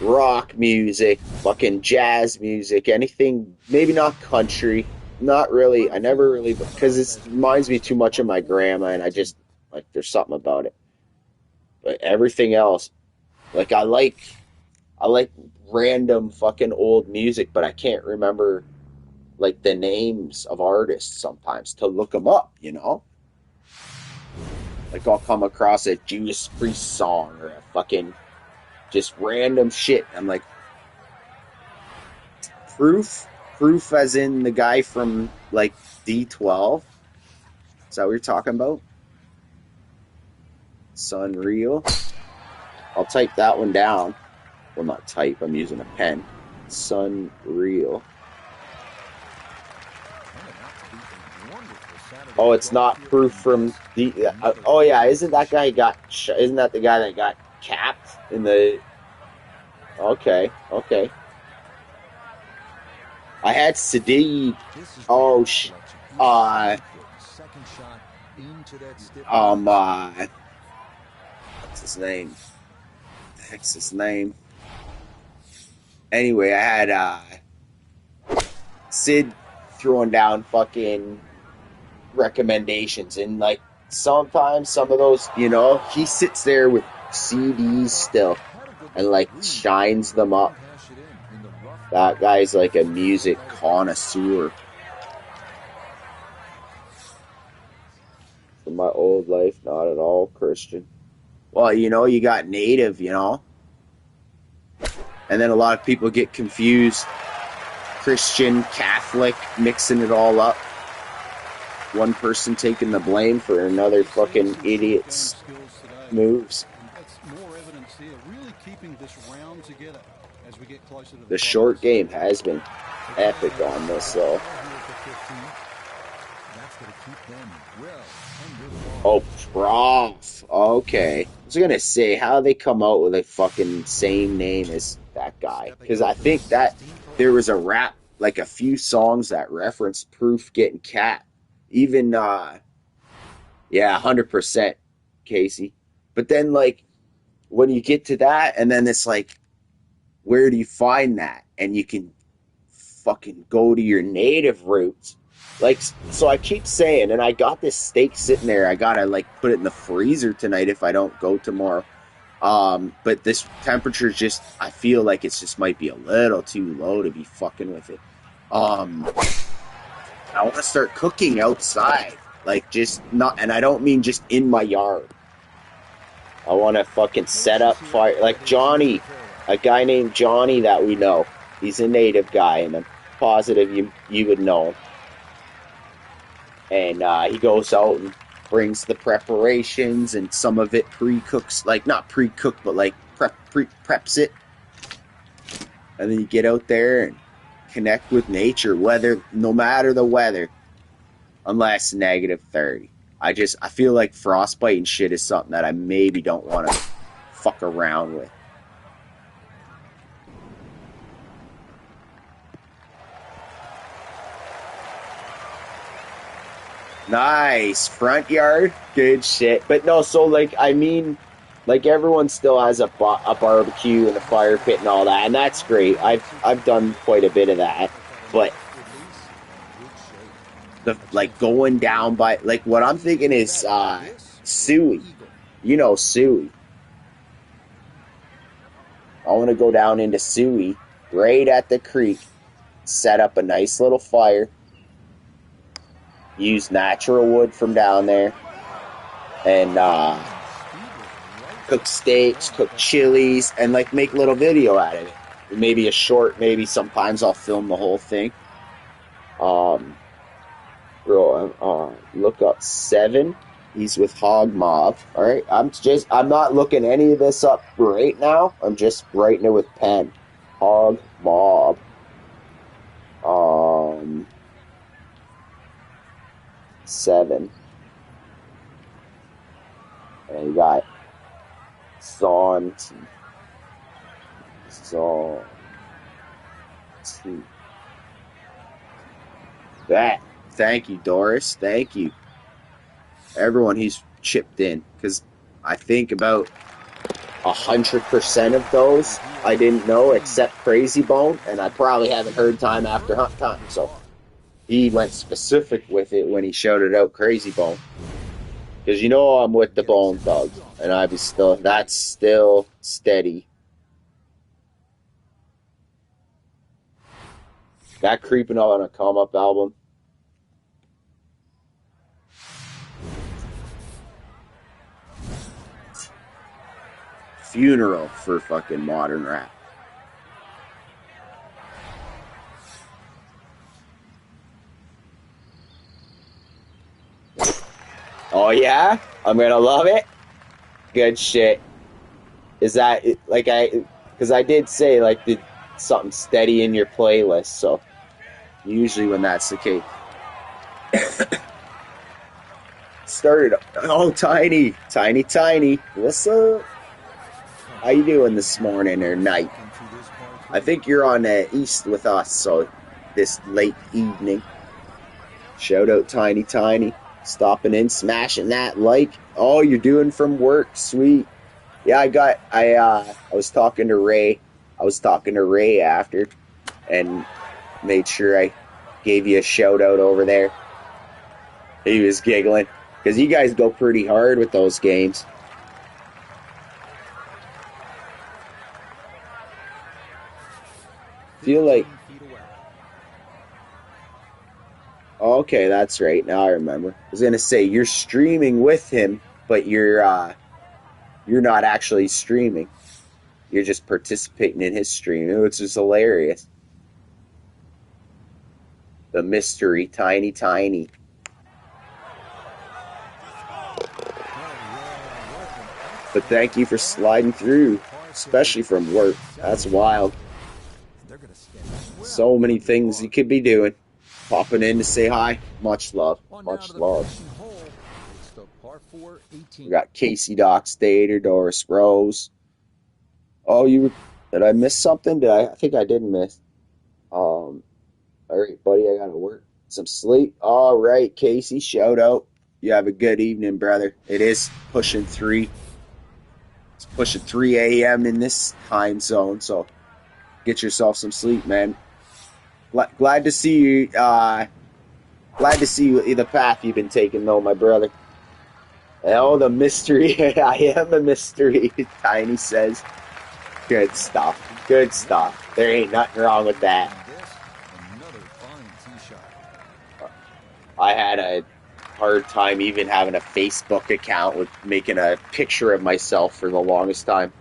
rock music, fucking jazz music, anything, maybe not country, not really, I never really, because it reminds me too much of my grandma, and I just, like, there's something about it. But everything else, like, I like random fucking old music, but I can't remember, like, the names of artists sometimes to look them up, you know? Like, I'll come across a Judas Priest song or a fucking just random shit. I'm like, Proof as in the guy from, like, D12? Is that what you're talking about? Sunreal? I'll type that one down. Well, not type, I'm using a pen. Sunreal. Oh, it's not Proof from the. Oh yeah, isn't that the guy that got capped in the? Okay. I had Sadiq. Oh what's his name? What's his name? Anyway, I had Sid throwing down fucking recommendations, and like sometimes some of those, you know, he sits there with CDs still and like shines them up. That guy's like a music connoisseur. From my old life, not at all Christian. Well, you know, you got native, you know, and then a lot of people get confused, Christian, Catholic, mixing it all up. One person taking the blame for another fucking idiot's moves. The short game has been epic on this, though. Oh, Prof. Okay. I was gonna say, how they come out with a fucking same name as that guy? Because I think that there was a rap, like a few songs that referenced Proof getting capped. Even, yeah, 100%, Casey. But then, like, when you get to that, and then it's like, where do you find that? And you can fucking go to your native roots. Like, so I keep saying, and I got this steak sitting there. I gotta like put it in the freezer tonight if I don't go tomorrow. But this temperature just, I feel like it's just might be a little too low to be fucking with it. I want to start cooking outside, like just not, and I don't mean just in my yard. I want to fucking set up fire, like Johnny, a guy named Johnny that we know. He's a native guy, and I'm positive you would know him. And he goes out and brings the preparations, and some of it pre-cooks, like not pre-cooked, but like preps it, and then you get out there and connect with nature, no matter the weather, unless -30. I feel like frostbite and shit is something that I maybe don't want to fuck around with. Nice front yard, good shit. But no, so like I mean, like everyone still has a barbecue and a fire pit and all that, and that's great. I've done quite a bit of that, but the like going down by like what I'm thinking is Suey. You know Suey. I want to go down into Suey, right at the creek, set up a nice little fire, use natural wood from down there, and cook steaks, cook chilies, and like make a little video out of it. Maybe a short, maybe sometimes I'll film the whole thing. Look up 7. He's with Hog Mob. All right, I'm not looking any of this up right now. I'm just writing it with pen. Hog Mob. 7. And you got Zonti. That. Thank you, Doris. Thank you. Everyone he's chipped in, because I think about 100% of those I didn't know except Crazy Bone, and I probably haven't heard time after time. So he went specific with it when he shouted out Crazy Bone, because you know I'm with the Bone Thugs, and that's still steady. That Creeping on a Come Up album. Funeral for fucking modern rap. Oh yeah? I'm gonna love it? Good shit. Is that, like, because I did say, like, something steady in your playlist, so usually when that's the case. Started, oh, Tiny. What's up? How you doing this morning or night? I think you're on East with us, so this late evening. Shout out Tiny. Stopping in, smashing that like. Oh, you're doing from work, sweet. Yeah, I was talking to Ray. After, and made sure I gave you a shout out over there. He was giggling, because you guys go pretty hard with those games. Feel like, okay, that's right. Now I remember. I was gonna say you're streaming with him, but you're not actually streaming. You're just participating in his stream, which is hilarious. The mystery, Tiny. But thank you for sliding through, especially from work. That's wild. So many things you could be doing. Popping in to say hi. Much love. We got Casey Dockstader, Doris Rose. Oh, did I miss something? I think I did miss. All right, buddy, I gotta work. Some sleep. All right, Casey, shout out. You have a good evening, brother. It is pushing 3. It's pushing 3 a.m. in this time zone, so get yourself some sleep, man. Glad to see you Glad to see the path you've been taking, though, my brother. Oh, the mystery. I am a mystery, Tiny says. Good stuff. Good stuff. There ain't nothing wrong with that. Another fine tee shot. I had a hard time even having a Facebook account with making a picture of myself for the longest time.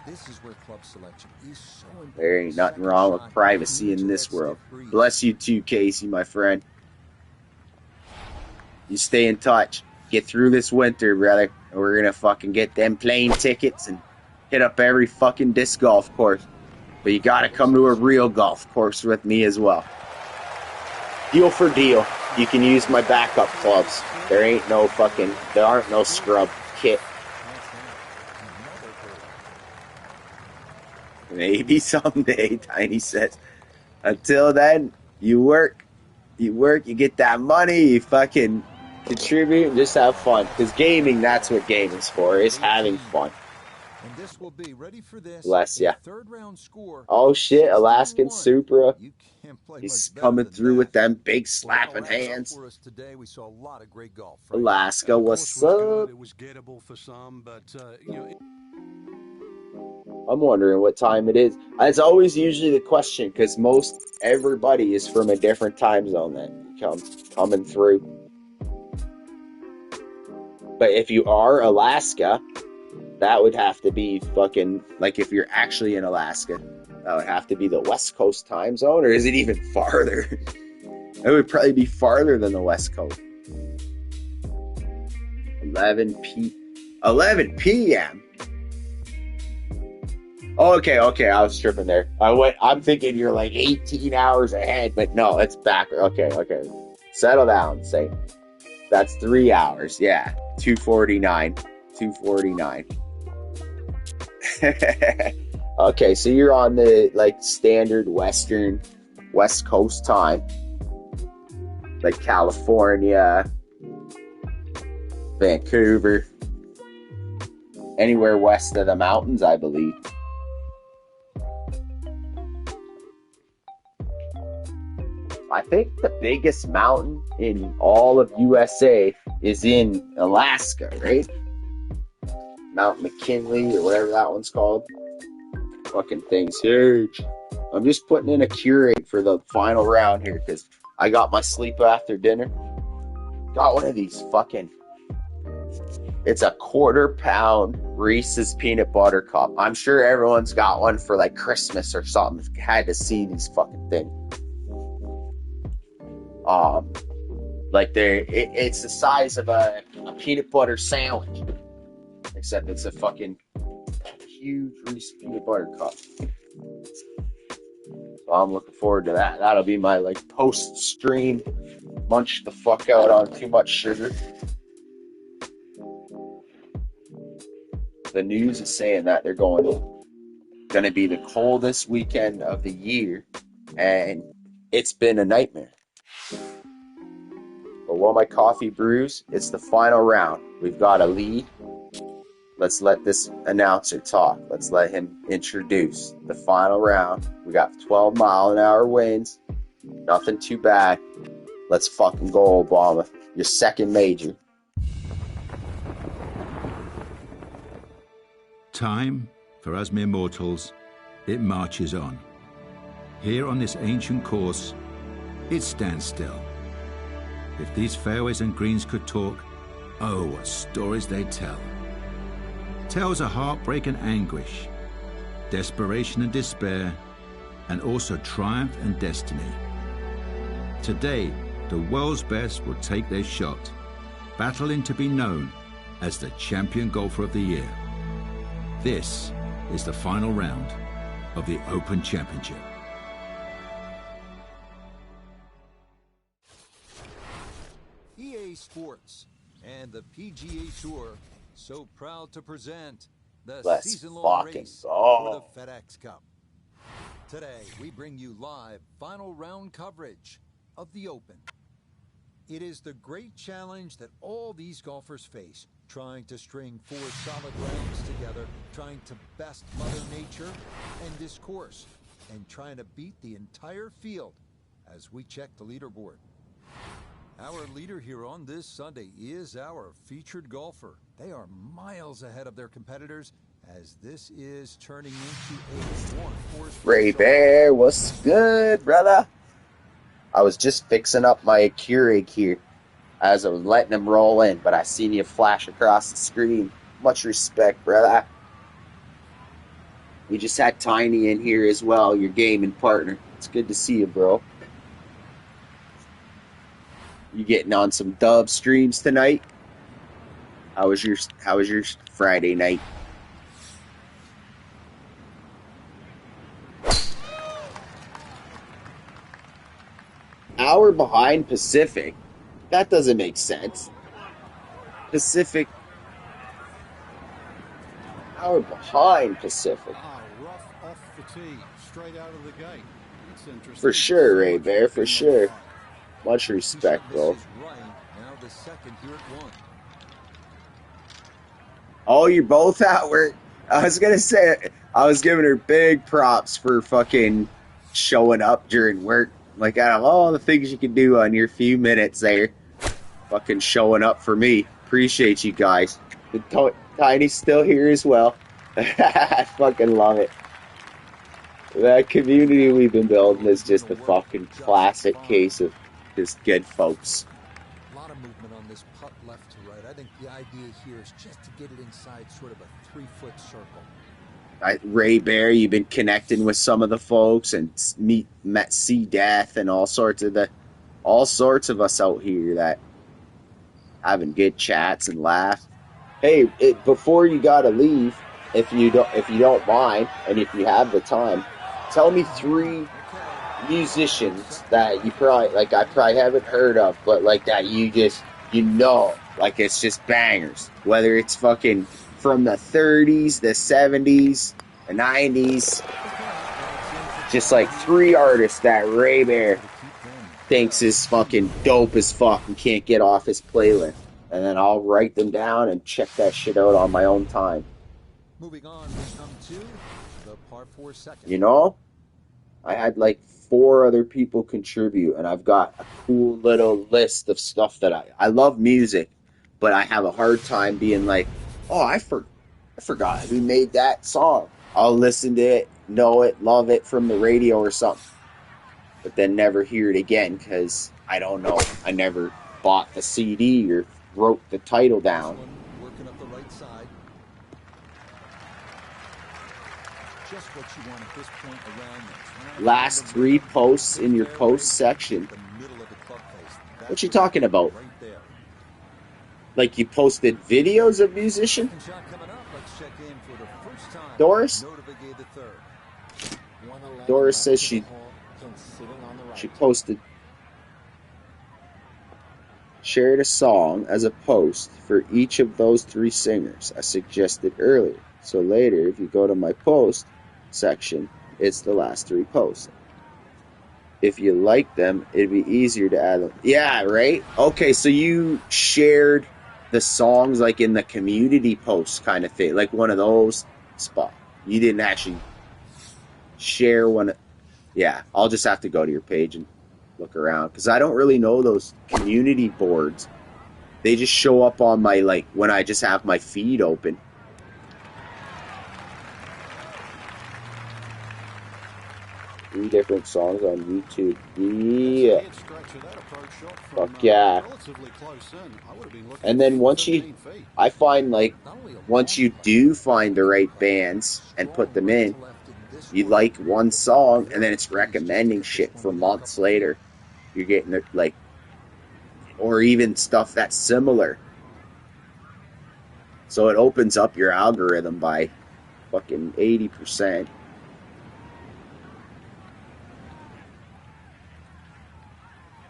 This is where club selection is so important. There ain't nothing wrong with privacy in this world. Bless you too, Casey, my friend. You stay in touch. Get through this winter, brother. And we're gonna fucking get them plane tickets and hit up every fucking disc golf course. But you gotta come to a real golf course with me as well. Deal for deal. You can use my backup clubs. There aren't no scrub kit. Maybe someday, Tiny says. Until then, you work, you get that money, you fucking contribute, and just have fun. Because gaming, that's what gaming's for, is having fun. And this will be ready for this. Bless ya. Third round score. Oh shit, Alaskan Supra. He's coming through with them big slapping hands. We saw a lot of great golf. Alaska, what's up? It was gettable for some, but you know. I'm wondering what time it is. It's always usually the question because everybody is from a different time zone then coming through. But if you are Alaska, that would have to be fucking, like if you're actually in Alaska, that would have to be the West Coast time zone, or is it even farther? It would probably be farther than the West Coast. 11 p.m. Okay, I was tripping there. I'm thinking you're like 18 hours ahead, but no, it's back. Okay. Settle down, say. That's 3 hours. Yeah, 2:49. Okay, so you're on the like standard West Coast time. Like California, Vancouver, anywhere west of the mountains, I believe. I think the biggest mountain in all of USA is in Alaska, right? Mount McKinley or whatever that one's called. Fucking thing's huge. I'm just putting in a Keurig for the final round here because I got my sleep after dinner. Got one of these fucking... It's a 1/4 pound Reese's peanut butter cup. I'm sure everyone's got one for like Christmas or something. Had to see these fucking things. It's the size of a peanut butter sandwich, except it's a fucking huge Reese's peanut butter cup. So I'm looking forward to that. That'll be my like post stream munch the fuck out on too much sugar. The news is saying that they're going to be the coldest weekend of the year, and it's been a nightmare. But while my coffee brews, it's the final round. We've got a lead. Let's let this announcer talk. Let's let him introduce the final round. We got 12-mile-an-hour winds. Nothing too bad. Let's fucking go, Obama. Your second major. Time, for us mere mortals, it marches on. Here on this ancient course, it stands still. If these fairways and greens could talk, oh, what stories they'd tell. Tales of heartbreak and anguish, desperation and despair, and also triumph and destiny. Today, the world's best will take their shot, battling to be known as the champion golfer of the year. This is the final round of the Open Championship. EA Sports and the PGA Tour so proud to present the season-long race for the FedEx Cup. Today, we bring you live final round coverage of the Open. It is the great challenge that all these golfers face, trying to string 4 solid rounds together, trying to best Mother Nature and this course, and trying to beat the entire field as we check the leaderboard. Our leader here on this Sunday is our featured golfer. They are miles ahead of their competitors as this is turning into a one-horse Ray race. Bear, what's good, brother? I was just fixing up my Keurig here as I was letting him roll in, but I seen you flash across the screen. Much respect, brother. We just had Tiny in here as well, your gaming partner. It's good to see you, bro. You getting on some dub streams tonight? How was your Friday night? Hour behind Pacific. That doesn't make sense. Pacific. Hour behind Pacific. Rough off the tee, straight out of the gate. It's interesting. For sure, Ray Bear, for In the sure. line. Much respect, bro. This is Ryan, now the second here at one. Oh, you're both at work. I was gonna say, I was giving her big props for fucking showing up during work. Like, out of all the things you can do on your few minutes there, fucking showing up for me. Appreciate you guys. The Tiny's still here as well. I fucking love it. That community we've been building is just a fucking classic case of just good folks. A lot of movement on this putt left to right. I think the idea here is just to get it inside sort of a 3-foot circle. Ray Bear, you've been connecting with some of the folks and met C Death and all sorts of us out here that having good chats and laughs. Hey, before you gotta leave, if you don't mind, and if you have the time, tell me 3 musicians that you I probably haven't heard of, but like that like it's just bangers. Whether it's fucking from the 30s, the 70s, the 90s, just like 3 artists that Ray Bear thinks is fucking dope as fuck and can't get off his playlist. And then I'll write them down and check that shit out on my own time. Moving on, we come to the par 4 second. You know? I had like 4 other people contribute, and I've got a cool little list of stuff that I love music, but I have a hard time being like, oh, I forgot who made that song. I'll listen to it, know it, love it from the radio or something, but then never hear it again because I don't know. I never bought the CD or wrote the title down. Working up the right side. Just what you want at this point around them. Last 3 posts in your post section. What you talking about? Like you posted videos of musicians? Doris? Doris says she posted, shared a song as a post for each of those 3 singers I suggested earlier. So later, if you go to my post section, it's the last 3 posts. If you like them, it'd be easier to add them. Yeah, right? Okay, so you shared the songs like in the community post kind of thing, like one of those spots. You didn't actually share one. Yeah, I'll just have to go to your page and look around because I don't really know those community boards. They just show up on my, like, when I just have my feed open. Three different songs on YouTube. Yeah. Fuck yeah. And then I find like, once you do find the right bands and put them in, you like one song and then it's recommending shit for months later. You're getting it like, or even stuff that's similar. So it opens up your algorithm by fucking 80%.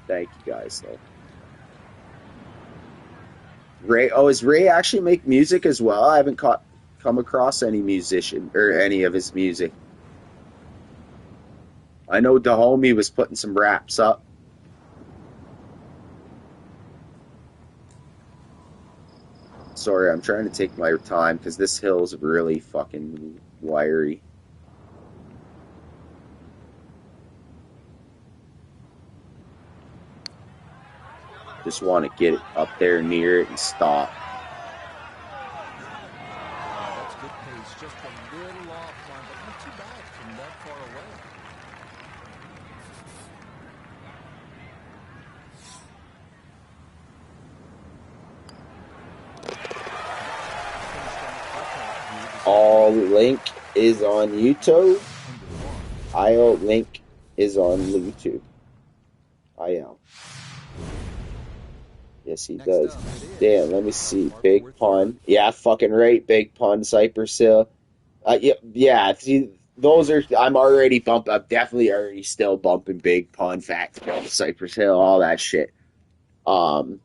Thank you guys, though. Ray, does Ray actually make music as well? I haven't come across any musician or any of his music. I know Dahomey was putting some raps up. Sorry, I'm trying to take my time because this hill's really fucking wiry. Just want to get it up there near it and stop. That's good pace. Just a little offline, but not too bad from that far away. All link is on YouTube. IO link is on YouTube. IO. Yes, he does. Damn, let me see. Big Pun. Yeah, fucking right. Big Pun, Cypress Hill. Yeah. See, those are. I'm already bumped. I'm definitely already still bumping Big Pun, Fat Cypress Hill, all that shit. But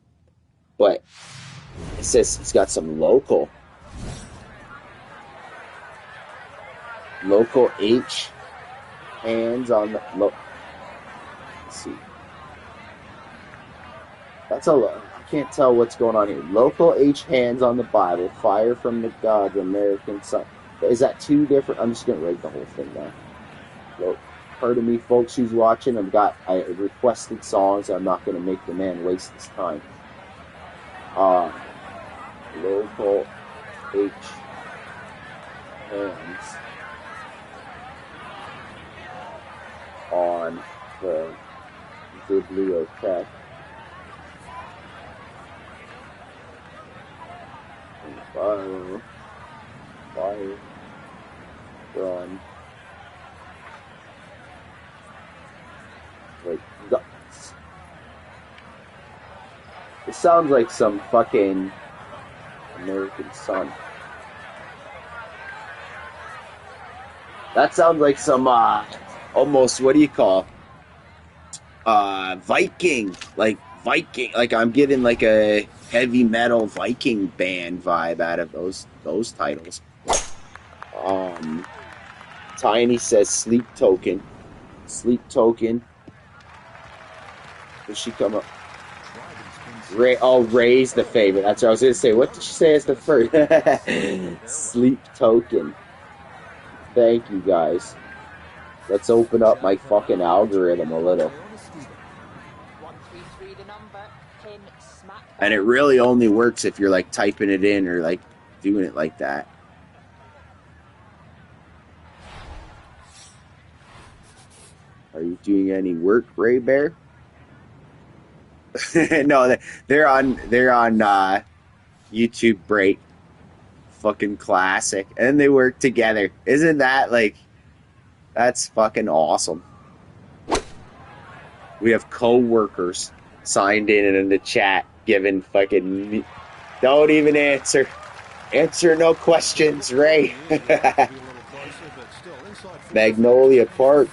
it says he's got some local H hands on the. Let's see. That's a lot. I can't tell what's going on here. Local H hands on the Bible. Fire from the God, American Son. Is that two different? I'm just gonna write the whole thing down. Well, pardon me, folks who's watching. I requested songs. I'm not gonna make the man waste his time. Local H hands on the bibliothèque. Fire from guts. It sounds like some fucking American Son. That sounds like some almost, what do you call, Viking, like I'm getting like a heavy metal Viking band vibe out of those titles. Tiny says Sleep Token. Does she come up? Ray's the favorite. That's what I was gonna say. What did she say as the first? Sleep Token. Thank you, guys. Let's open up my fucking algorithm a little. And it really only works if you're like typing it in or like doing it like that. Are you doing any work, Ray Bear? No, they're on YouTube break. Fucking classic. And they work together. Isn't that like, that's fucking awesome. We have co-workers signed in the chat giving fucking, don't even answer no questions, Ray. Magnolia Park.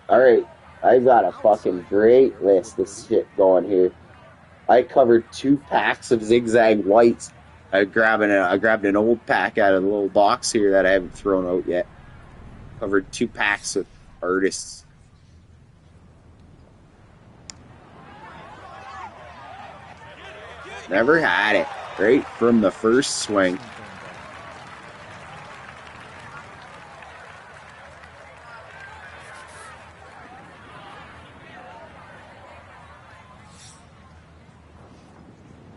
All right, I've got a fucking great list of shit going here. I covered 2 packs of zigzag whites. I grabbed an old pack out of the little box here that I haven't thrown out yet. Covered 2 packs of artists. Never had it. Right from the first swing.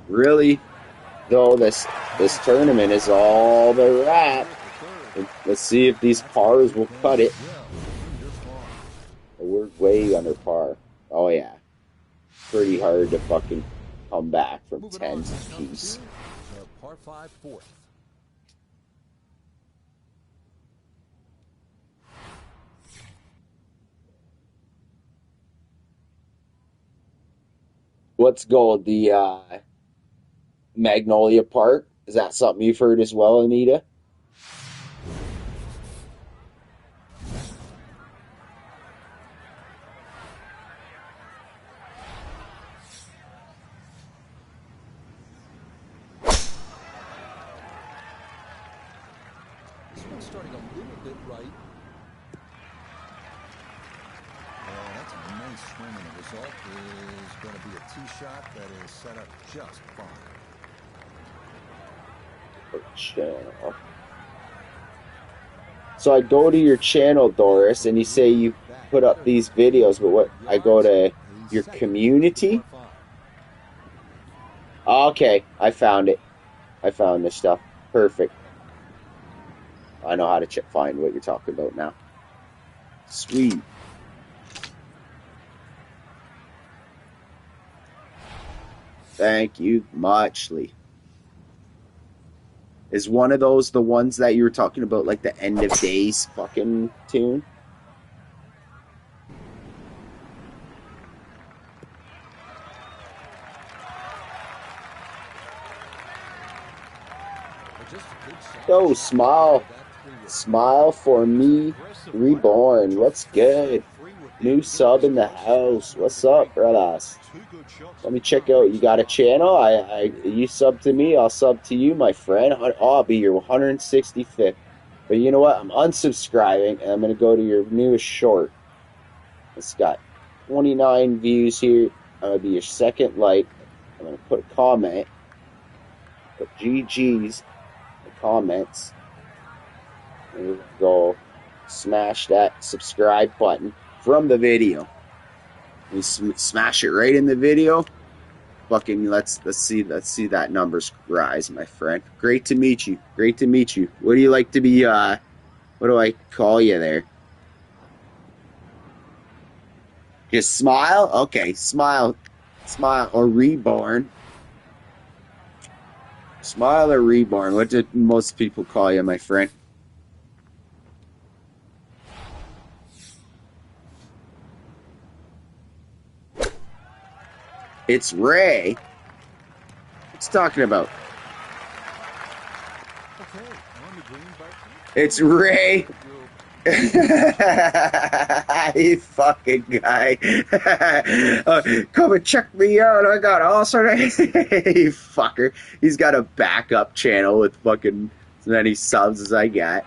Really, though, this tournament is all the wrap. Let's see if these pars will cut it. We're way under par. Oh yeah, pretty hard to fucking come back from 10s apiece. Par 5 fourth. What's gold? The Magnolia Park? Is that something you've heard as well, Anita? This one's starting a little bit right. That's a nice swing, and the result is going to be a tee shot that is set up just fine. Channel. So I go to your channel, Doris, and you say you put up these videos, but what? I go to your community? Okay, I found it. I found this stuff. Perfect. I know how to find what you're talking about now. Sweet. Thank you muchly. Is one of those the ones that you were talking about, like the end of days fucking tune? Yo, smile. Smile for me, reborn. What's good? New sub in the house. What's up, brothers? Let me check out. You got a channel? You sub to me, I'll sub to you, my friend. I'll be your 165th. But you know what? I'm unsubscribing, and I'm going to go to your newest short. It's got 29 views here. I'm going to be your second like. I'm going to put a comment. Put GG's in the comments. And we'll go smash that subscribe button from the video. We smash it right in the video. Fucking let's see that numbers rise, my friend. Great to meet you. Great to meet you. What do you like to be? What do I call you there? Just smile. Okay, smile or reborn. Smile or reborn. What do most people call you, my friend? It's Ray. What's talking about? It's Ray. You fucking guy. Come and check me out. I got all sort of. You fucker. He's got a backup channel with fucking as many subs as I got.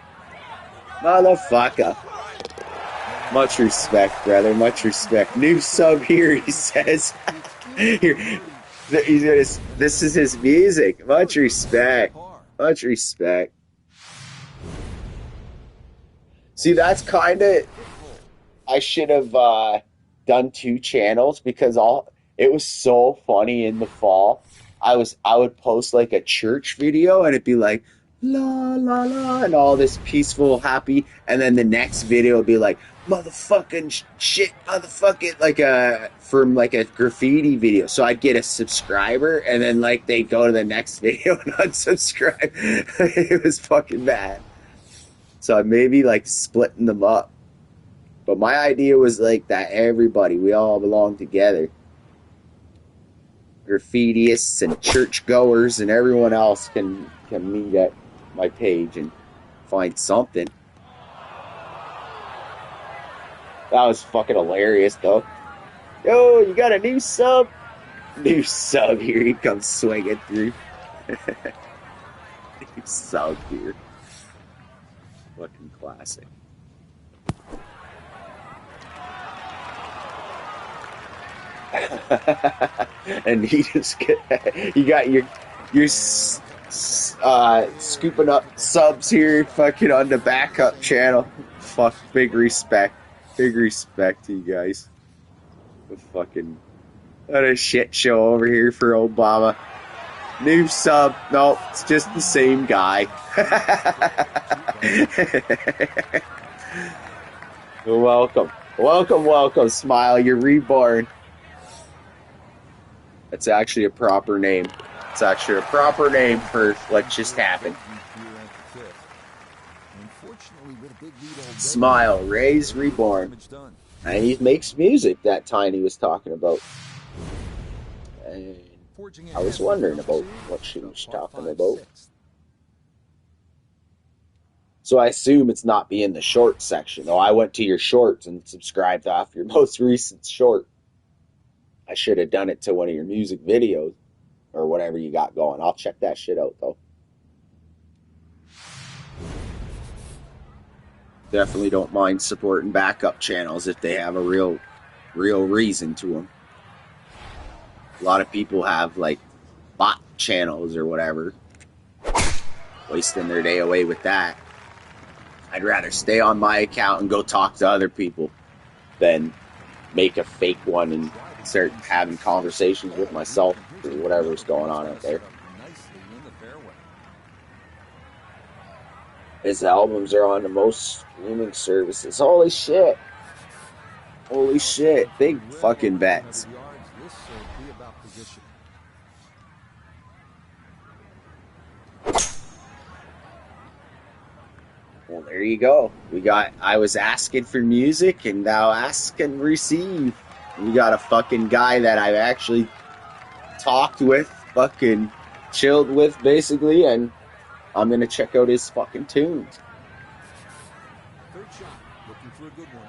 Motherfucker. Much respect, brother. Much respect. New sub here, he says. Here, this is his music. Much respect. Much respect. See, that's kind of... I should have done 2 channels because it was so funny in the fall. I would post like a church video and it'd be like, la, la, la, and all this peaceful, happy, and then the next video would be like, motherfucking shit, motherfucking, like from like a graffiti video. So I'd get a subscriber and then like they'd go to the next video and unsubscribe. It was fucking bad. So I maybe like splitting them up. But my idea was like that we all belong together. Graffitiists and churchgoers and everyone else can meet at my page and find something. That was fucking hilarious, though. Yo, you got a new sub? New sub, here he comes swinging through. New sub here. Fucking classic. And he just you got your scooping up subs here, fucking on the backup channel. Fuck, big respect to you guys. Fucking what a shit show over here for Obama. New sub. No, it's just the same guy. Welcome, Smile. You're reborn. That's actually a proper name. It's actually a proper name for what just happened. Smile, Ray's reborn. And he makes music, that Tiny was talking about. And I was wondering about what she was talking about. So I assume it's not be in the short section. Oh, I went to your shorts and subscribed off your most recent short. I should have done it to one of your music videos or whatever you got going. I'll check that shit out, though. Definitely don't mind supporting backup channels if they have a real reason to them. A lot of people have, like, bot channels or whatever. Wasting their day away with that. I'd rather stay on my account and go talk to other people than make a fake one and start having conversations with myself or whatever's going on out there. His albums are on the most streaming services. Holy shit. Holy shit. Big fucking bets. Well, there you go. I was asking for music, and thou ask and receive. We got a fucking guy that I've actually talked with, fucking chilled with, basically, and I'm gonna check out his fucking tunes. Third shot, looking for a good one.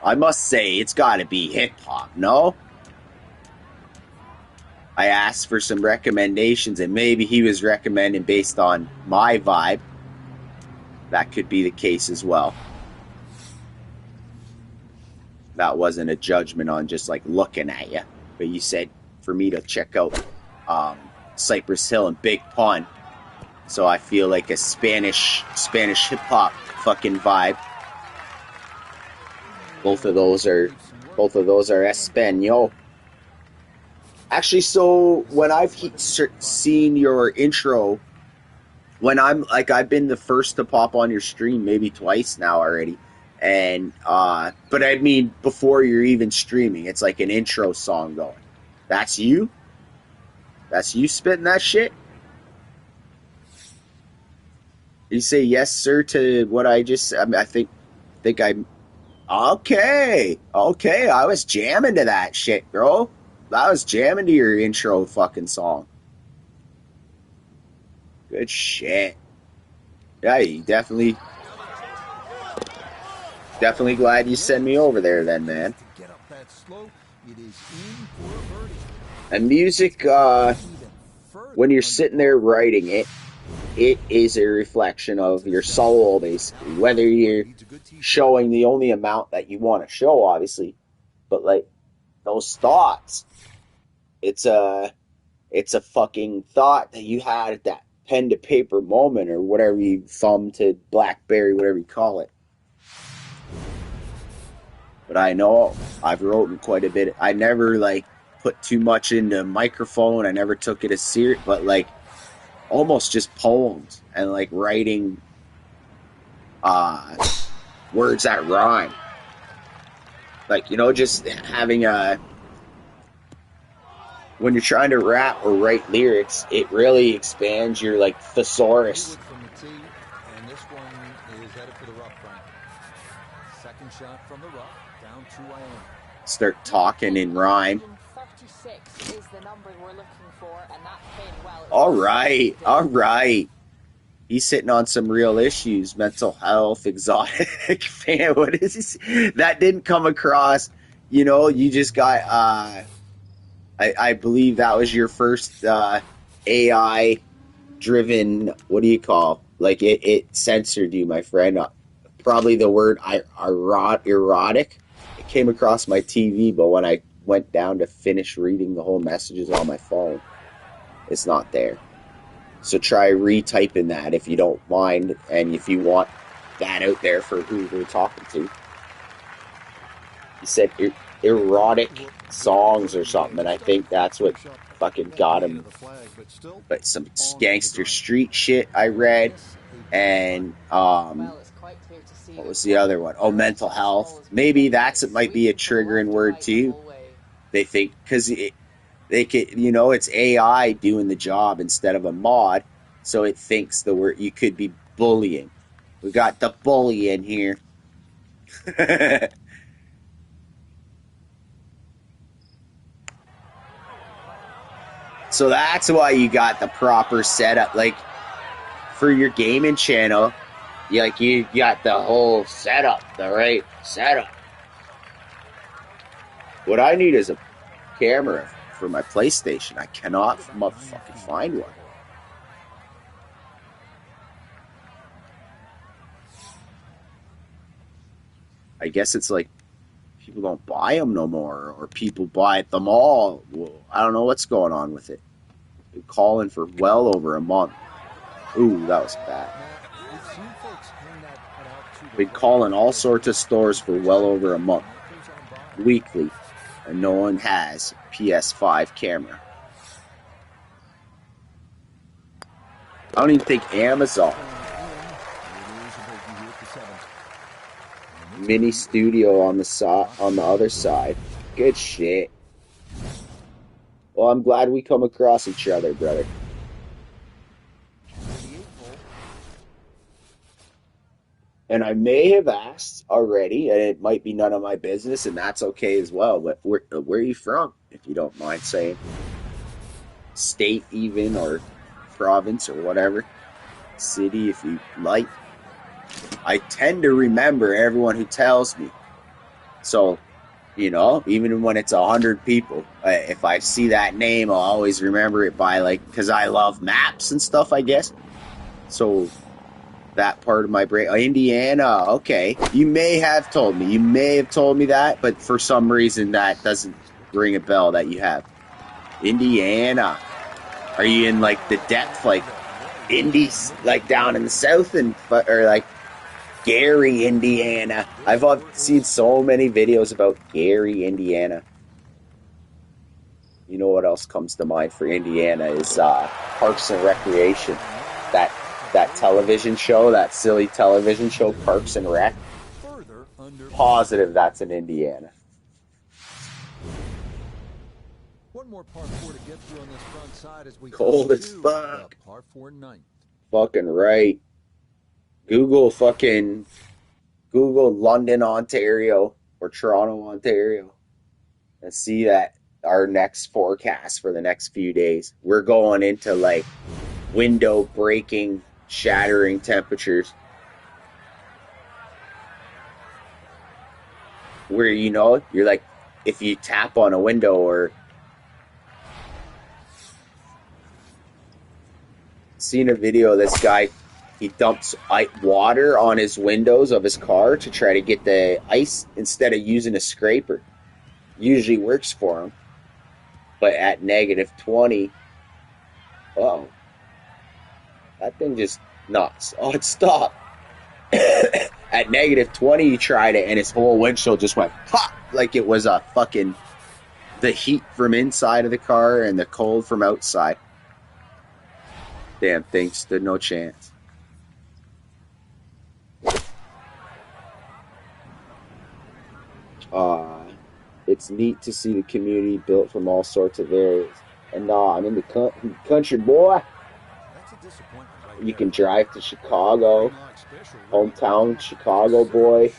I must say, it's gotta be hip-hop, no? I asked for some recommendations, and maybe he was recommending based on my vibe. That could be the case as well. That wasn't a judgment on just like looking at you, but you said for me to check out Cypress Hill and Big Pun. So I feel like a Spanish hip hop fucking vibe. Both of those are Espanol. Actually, so when I've seen your intro, when I've been the first to pop on your stream maybe twice now already. And, but I mean, before you're even streaming, it's like an intro song going. That's you? That's you spitting that shit? You say yes, sir, to what I just, I think okay, I was jamming to that shit, bro. I was jamming to your intro fucking song. Good shit. Yeah, you definitely glad you sent me over there then, man. And music, when you're sitting there writing it, it is a reflection of your soul, basically. Whether you're showing the only amount that you want to show, obviously, but like those thoughts, it's a fucking thought that you had at that pen to paper moment, or whatever you thumb to BlackBerry, whatever you call it. But I know I've written quite a bit. I never like put too much into microphone. I never took it as serious, but like almost just poems and like writing words that rhyme. Like, you know, just having when you're trying to rap or write lyrics, it really expands your like thesaurus. And this one is headed for the rough, Frank. Second shot from the rough, down 2 iron. Start talking in rhyme. 36 is the number we're looking for, and that pin, well, all right. He's sitting on some real issues, mental health, exotic fan. What is he? That didn't come across. You know, you just got. I believe that was your first AI driven. What do you call? Like it censored you, my friend. Probably the word erotic. It came across my TV, but when I went down to finish reading the whole messages on my phone, it's not there. So try retyping that if you don't mind, and if you want that out there for who we're talking to. You said erotic songs or something, and I think that's what fucking got him. But some gangster street shit I read, and what was the other one? Oh, mental health. Maybe it might be a triggering word too. They think because they could, you know, it's AI doing the job instead of a mod, so it thinks the word you could be bullying. We got the bully in here. So that's why you got the proper setup, like for your gaming channel. You got the whole setup, the right setup. What I need is a camera for my PlayStation. I cannot motherfucking find one. I guess it's like people don't buy them no more, or people buy at the mall. Well, I don't know what's going on with it. Been calling for well over a month. Ooh, that was bad. Been calling all sorts of stores for well over a month. Weekly. and no one has PS5 camera. I don't even think Amazon. Mini studio on the other side. Good shit. Well, I'm glad we come across each other, brother. And I may have asked already, and it might be none of my business, and that's okay as well. But where are you from, if you don't mind saying? State even, or province, or whatever. City, if you like. I tend to remember everyone who tells me. So, you know, even when it's 100 people, if I see that name, I'll always remember it by, like, because I love maps and stuff, I guess. So that part of my brain. Indiana, okay. You may have told me. You may have told me that, but for some reason that doesn't ring a bell that you have. Indiana. Are you in, like, the depth, like, Indies, like, down in the south, or, like, Gary, Indiana? I've seen so many videos about Gary, Indiana. You know what else comes to mind for Indiana is Parks and Recreation. That television show, that silly television show, Parks and Rec. Positive that's in Indiana. One more par 4 to get through on this front side as we cold as fuck. Par 4 ninth. Fucking right. Google London, Ontario, or Toronto, Ontario, and see that our next forecast for the next few days. We're going into, like, window breaking, shattering temperatures. Where, you know, you're like, if you tap on a window, or seen a video of this guy, he dumps water on his windows of his car to try to get the ice instead of using a scraper. Usually works for him. But at -20, oh, that thing just nuts. Oh, it stopped. At -20, he tried it, and his whole windshield just went pop, like it was a fucking the heat from inside of the car and the cold from outside. Damn thing stood no chance. It's neat to see the community built from all sorts of areas. And I'm in the country, boy. You can drive to Chicago, hometown Chicago boy.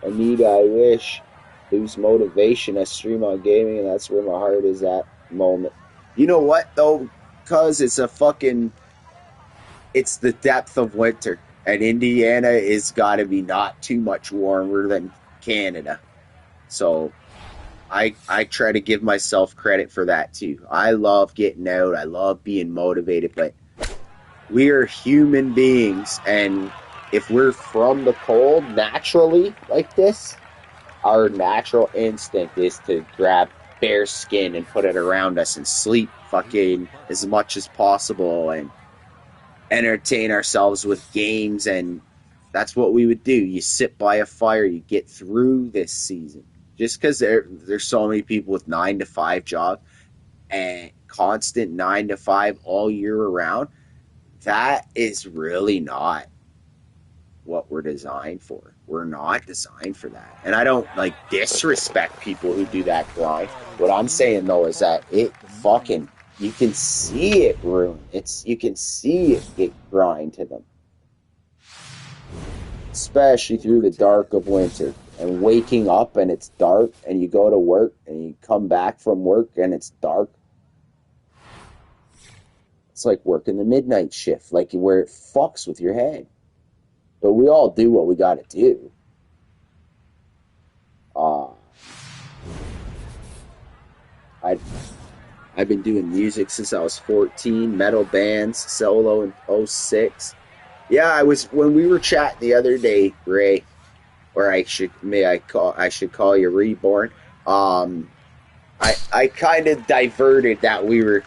Anita, I wish. Lose motivation. I stream on gaming, and that's where my heart is at the moment. You know what, though? Because it's the depth of winter. And Indiana is got to be not too much warmer than Canada. So I try to give myself credit for that too. I love getting out. I love being motivated, but we are human beings, and if we're from the cold naturally like this, our natural instinct is to grab bare skin and put it around us and sleep fucking as much as possible and entertain ourselves with games, and that's what we would do. You sit by a fire, you get through this season. Just because there's so many people with 9-to-5 jobs and constant 9-to-5 all year around, that is really not what we're designed for. We're not designed for that. And I don't, like, disrespect people who do that grind. What I'm saying, though, is that it fucking, you can see it ruin. You can see it get grind to them. Especially through the dark of winter. And waking up and it's dark, and you go to work and you come back from work and it's dark. It's like working the midnight shift, like where it fucks with your head. But we all do what we gotta do. I've been doing music since I was 14, metal bands, solo in 06. Yeah, when we were chatting the other day, Ray, or I should call you Reborn. I kind of diverted that we were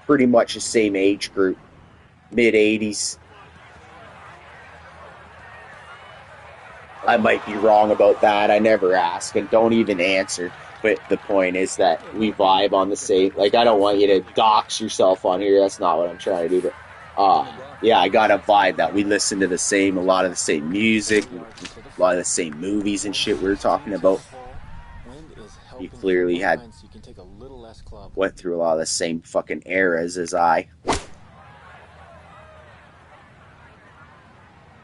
pretty much the same age group, mid-80s. I might be wrong about that. I never ask and don't even answer. But the point is that we vibe on the same. Like, I don't want you to dox yourself on here. That's not what I'm trying to do. But yeah, I got a vibe that we listen to a lot of the same music, a lot of the same movies and shit we were talking about. You clearly went through a lot of the same fucking eras as I.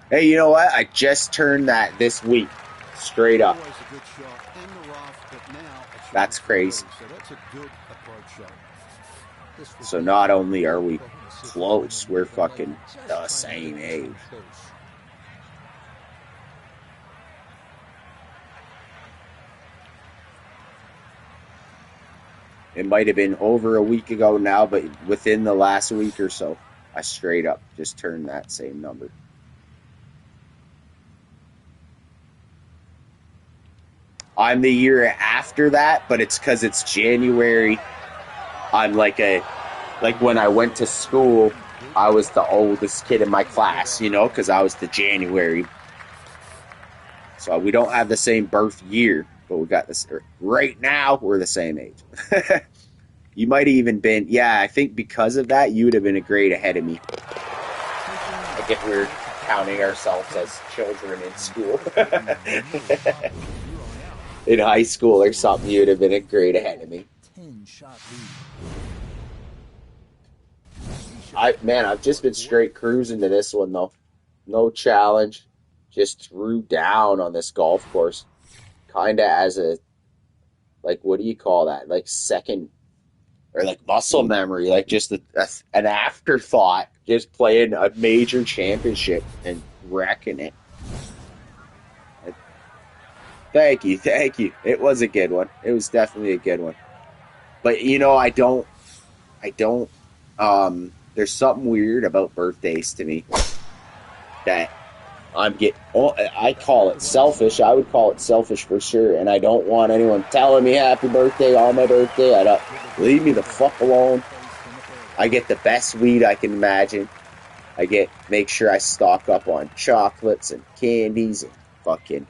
Hey, you know what? I just turned that this week. Straight up. That's crazy. So not only are we close, we're fucking the same age. It might have been over a week ago now, but within the last week or so, I straight up just turned that same number. I'm the year after that, but it's because it's January. I'm like when I went to school, I was the oldest kid in my class, you know, because I was the January. So we don't have the same birth year, but we got this. Right now, we're the same age. You might have even been, yeah, I think because of that, you would have been a grade ahead of me. I guess we're counting ourselves as children in school. In high school or something, you would have been a grade ahead of me. I've just been straight cruising to this one, though. No challenge. Just threw down on this golf course. Kind of as a, like, what do you call that? Like second, or like muscle memory. Like just an afterthought. Just playing a major championship and wrecking it. Thank you. It was a good one. It was definitely a good one. But, you know, there's something weird about birthdays to me that I call it selfish. I would call it selfish for sure. And I don't want anyone telling me happy birthday on my birthday. Leave me the fuck alone. I get the best weed I can imagine. Make sure I stock up on chocolates and candies and fucking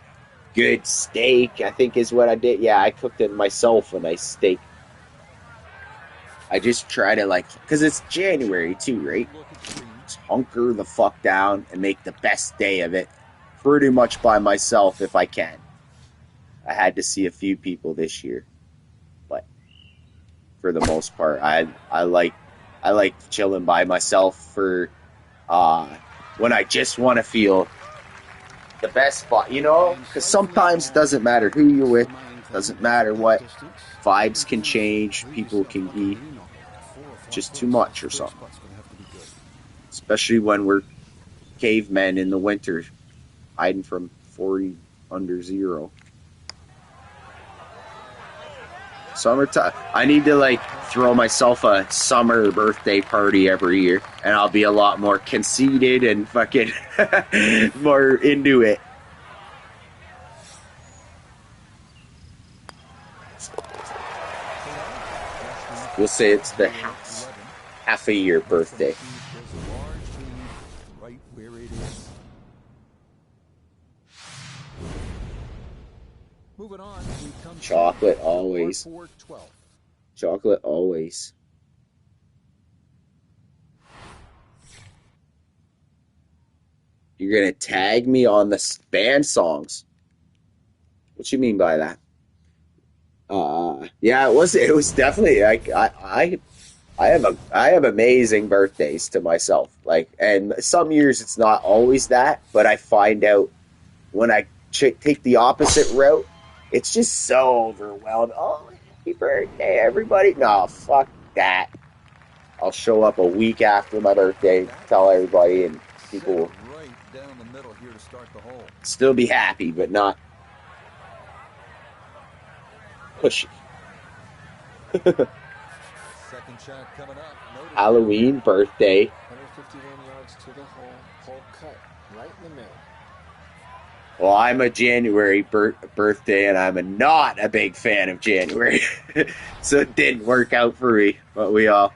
good steak, I think is what I did. Yeah, I cooked it myself, a nice steak. I just try to, like, because it's January too, right? Just hunker the fuck down and make the best day of it. Pretty much by myself if I can. I had to see a few people this year. But for the most part, I like chilling by myself for when I just want to feel the best spot, you know, because sometimes it doesn't matter who you're with, doesn't matter what, vibes can change, people can be just too much or something, especially when we're cavemen in the winter, hiding from 40 under zero. Summertime, I need to like throw myself a summer birthday party every year, and I'll be a lot more conceited and fucking more into it. We'll say it's the half a year birthday. Right where it is. Moving on, we come Chocolate always. Chocolate always. You're gonna tag me on the band songs. What you mean by that? Yeah, it was definitely like I have amazing birthdays to myself. Like, and some years it's not always that, but I find out when I take the opposite route, it's just so overwhelmed. Oh, happy birthday, everybody! No, fuck that. I'll show up a week after my birthday, tell everybody, and people will right down the middle here to start the hole. Still be happy, but not pushy. Second shot coming up. Halloween, birthday. 151 yards to the hole cut right in the middle. Well, I'm a January birthday, and I'm not a big fan of January. So it didn't work out for me, but we all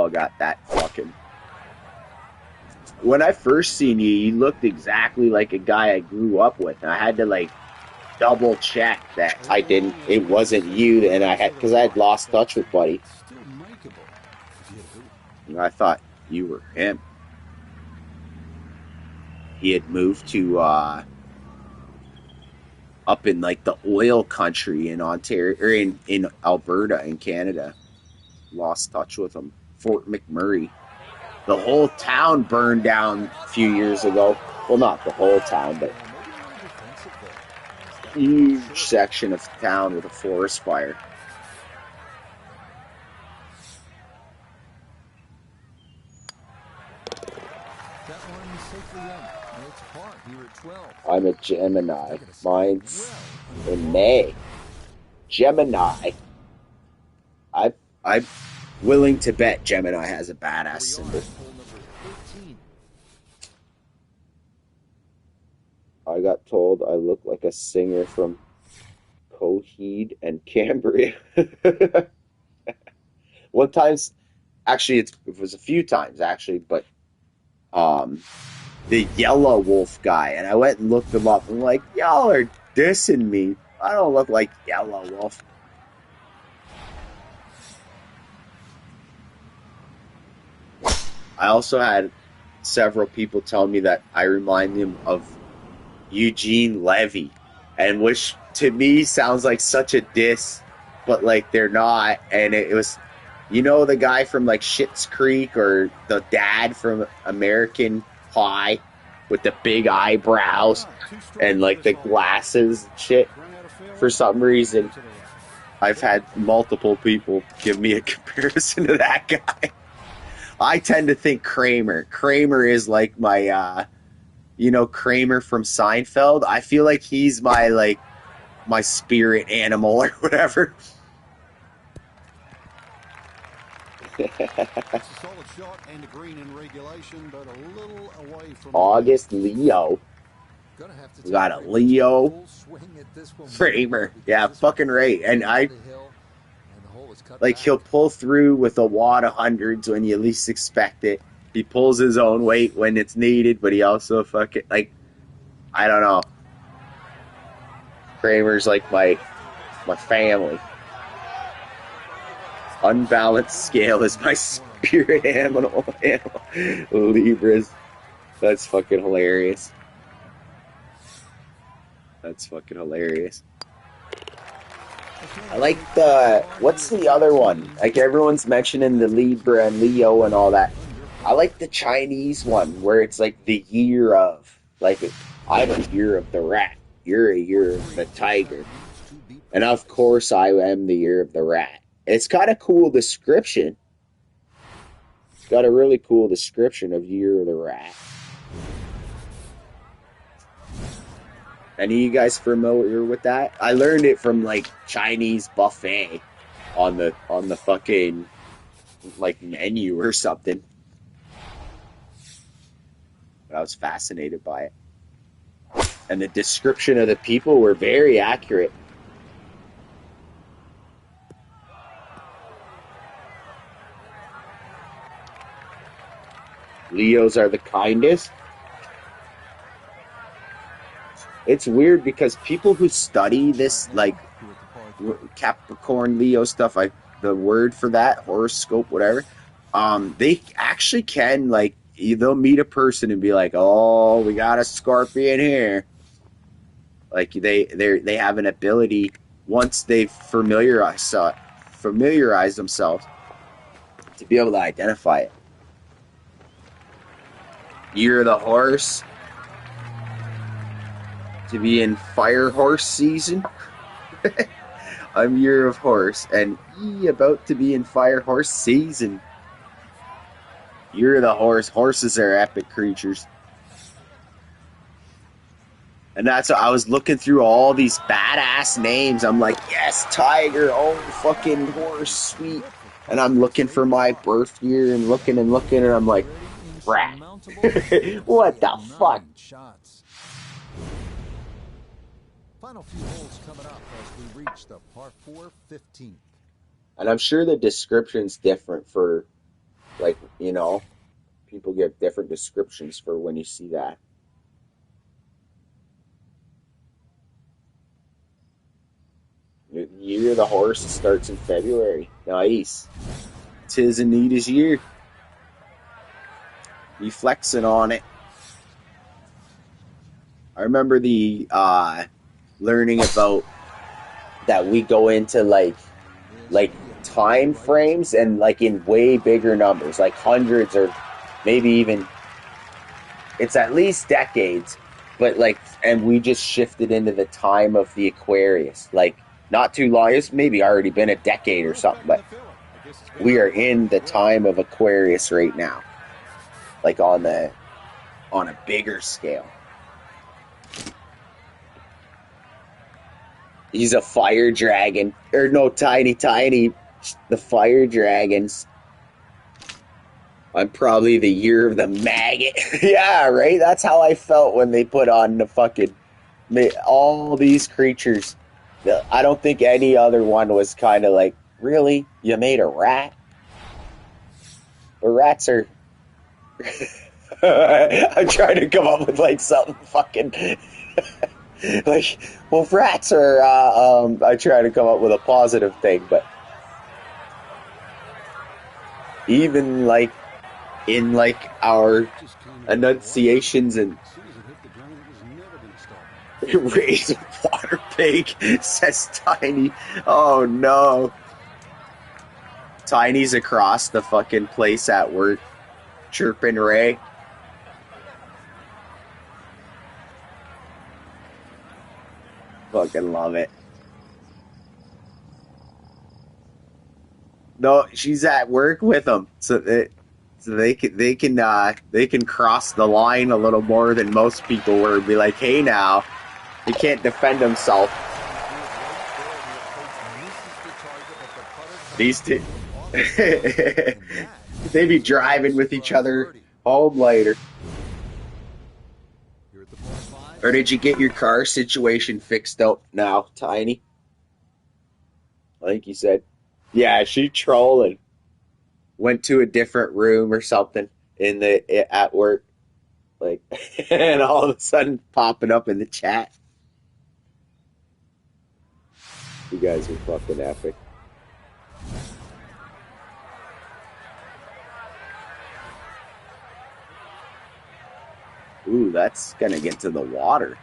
got that fucking... When I first seen you, you looked exactly like a guy I grew up with. And I had to, like, double check that I didn't. It wasn't you, and because I had lost touch with Buddy. Still makeable. And I thought you were him. He had moved to up in like the oil country in Ontario or in Alberta in Canada. Lost touch with him. Fort McMurray. The whole town burned down a few years ago. Well, not the whole town, but a huge section of town with a forest fire. That one safely in. It's par here at 12. I'm a Gemini. Mine's in May. Gemini. I'm willing to bet Gemini has a badass symbol. I got told I look like a singer from Coheed and Cambria. One time, actually, it was a few times actually, but the Yellow Wolf guy, and I went and looked him up. I'm like, y'all are dissing me. I don't look like Yellow Wolf. I also had several people tell me that I remind them of Eugene Levy, and which to me sounds like such a diss, but like they're not. And it was, you know, the guy from like Schitt's Creek or the dad from American Pie with the big eyebrows and like the glasses and shit. For some reason, I've had multiple people give me a comparison to that guy. I tend to think Kramer. Kramer is like my, you know, Kramer from Seinfeld. I feel like he's my spirit animal or whatever. It's a solid shot and a green in regulation, but a little away from August Leo. We got a Leo Kramer. Yeah, fucking right. And he'll pull through with a wad of hundreds when you least expect it. He pulls his own weight when it's needed, but he also I don't know. Kramer's like my family. Unbalanced scale is my spirit animal. Libras. That's fucking hilarious. That's fucking hilarious. I like what's the other one? Like everyone's mentioning the Libra and Leo and all that. I like the Chinese one where it's like the year of, like, I'm a year of the rat. You're a year of the tiger. And of course I am the year of the rat. It's got a cool description. It's got a really cool description of year of the rat. Any of you guys familiar with that? I learned it from like Chinese buffet on the fucking like menu or something. I was fascinated by it. And the description of the people were very accurate. Leos are the kindest. It's weird because people who study this, like Capricorn, Leo stuff, like the word for that, horoscope, whatever, they actually can, like, they'll meet a person and be like, oh, we got a Scorpion here. Like they have an ability once they familiarize themselves to be able to identify it. Year of the horse, to be in fire horse season. I'm year of horse and about to be in fire horse season. Year of the horse. Horses are epic creatures. And that's what I was looking through all these badass names. I'm like, yes, tiger, oh, fucking horse, sweet. And I'm looking for my birth year and looking, and I'm like, rat. What the fuck? Final few holes coming up as we reach the par 4 15th. And I'm sure the description's different for, like, you know, people give different descriptions for when you see that. of the horse starts in February. Nice. 'Tis Anita's year. Be flexing on it. I remember the learning about that we go into like time frames and like in way bigger numbers, like hundreds or maybe even it's at least decades, but like, and we just shifted into the time of the Aquarius, like not too long. It's maybe already been a decade or something, but we are in the time of Aquarius right now, like on a bigger scale. He's a fire dragon, or no, tiny, the fire dragons. I'm probably the year of the maggot. Yeah, right? That's how I felt when they put on the fucking... all these creatures. I don't think any other one was kind of like, really? You made a rat? But rats are... I'm trying to come up with like something fucking... like, well, rats are... I try to come up with a positive thing, but... even like... in like our enunciations and raise a water pig, says Tiny. Oh no. Tiny's across the fucking place at work chirping Ray. Fucking love it. No, she's at work with him, so they can cross the line a little more than most people were and be like, hey now, he can't defend himself. These two, they be driving with each other home later. Or did you get your car situation fixed out now, Tiny? I think you said. Yeah, she trolling. Went to a different room or something at work, like, and all of a sudden popping up in the chat. You guys are fucking epic. Ooh, that's gonna get to the water.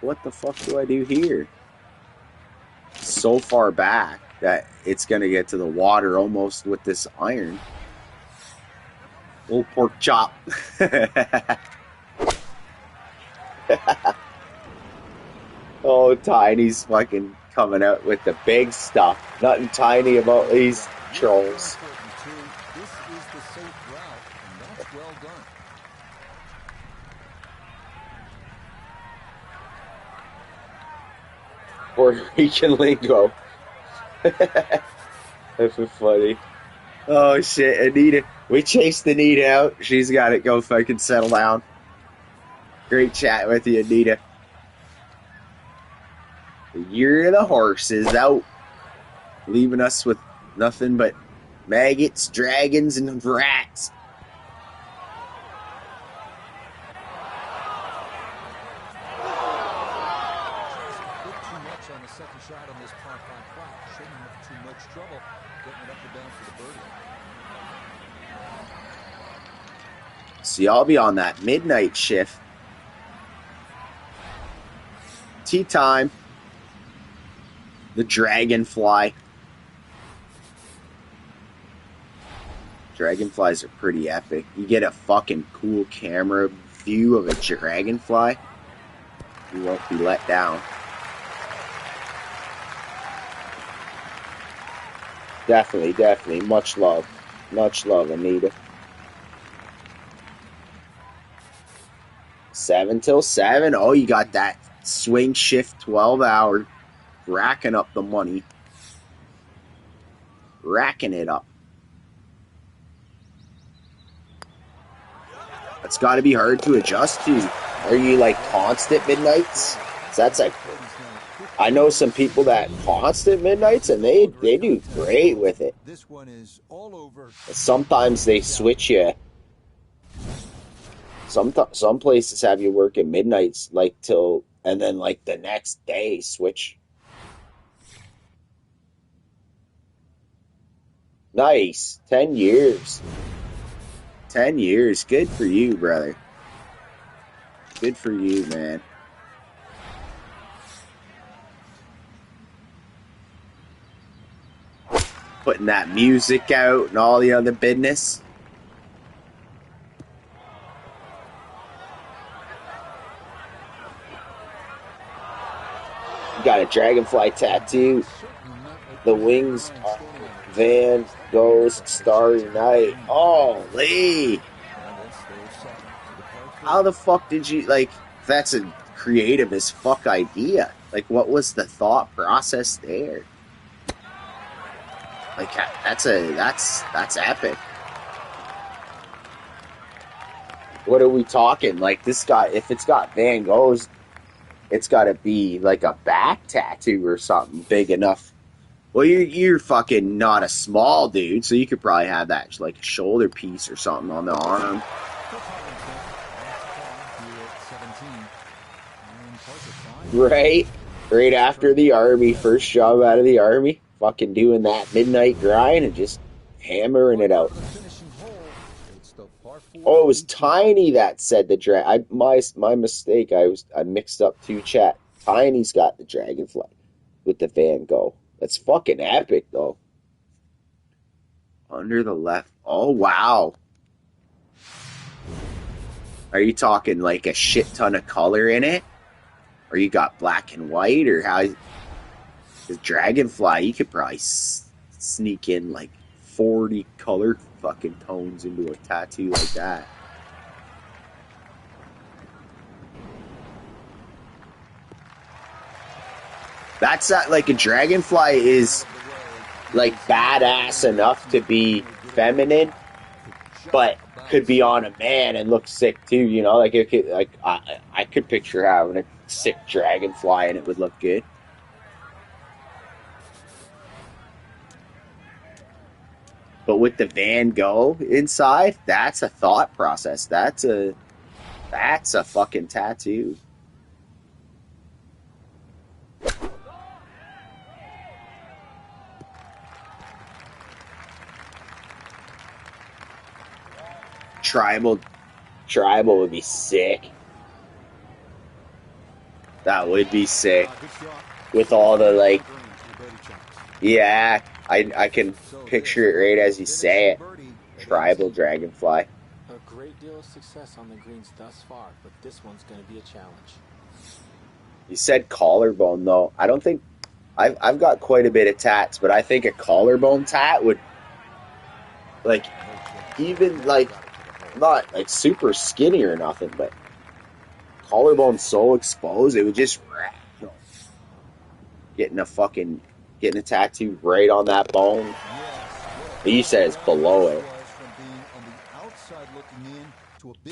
What the fuck do I do here? So far back that it's gonna get to the water almost with this iron. Old pork chop. Oh, Tiny's fucking coming out with the big stuff. Nothing tiny about these trolls. This is the safe route, and that's well done. Puerto Rican lingo. That's funny. Oh shit, Anita. We chased Anita out. She's got to go fucking settle down. Great chat with you, Anita. The year of the horse is out. Leaving us with nothing but maggots, dragons, and rats. On the second shot on this par 5 flat. Shouldn't have too much trouble getting it up and down for the birdie. See, I'll be on that midnight shift. Tea time. The dragonfly. Dragonflies are pretty epic. You get a fucking cool camera view of a dragonfly. You won't be let down. Definitely. Much love, Anita. 7 till 7. Oh, you got that swing shift 12-hour. Racking up the money. Racking it up. That's got to be hard to adjust to. Are you like constant midnights? That's like... I know some people that constant midnights, and they do great with it. This one is all over. Sometimes they switch you. Some places have you working midnights like till, and then like the next day switch Nice. 10 years. 10 years. Good for you, brother. Good for you, man. Putting that music out and all the other business. You got a dragonfly tattoo. The wings are Van Gogh's Starry Night. Holy! How the fuck did you, like, that's a creative as fuck idea. Like, what was the thought process there? Like, that's epic. What are we talking? Like, this guy, if it's got Van Gogh's, it's got to be like a back tattoo or something big enough. Well, you're fucking not a small dude, so you could probably have that like a shoulder piece or something on the arm. Right? Right after the army, first job out of the army, fucking doing that midnight grind and just hammering it out. Oh, it was Tiny that said the drag. My mistake. I mixed up two chat. Tiny's got the dragonfly with the Van Gogh. That's fucking epic, though. Under the left. Oh, wow. Are you talking like a shit ton of color in it? Or you got black and white? Or how? The dragonfly, you could probably sneak in like 40 color fucking tones into a tattoo like that. That's not like a dragonfly is like badass enough to be feminine, but could be on a man and look sick too. You know, like it could, like I could picture having a sick dragonfly and it would look good. But with the Van Gogh inside, that's a thought process. That's a fucking tattoo. Tribal would be sick. That would be sick. With all the like, yeah, I can picture it right as you say it. Tribal dragonfly. A great deal of success on the greens thus far, but this one's going to be a challenge. You said collarbone though. I don't think I've got quite a bit of tats, but I think a collarbone tat would like even like not like super skinny or nothing, but collarbone so exposed it would just getting a tattoo right on that bone. You said it's below it.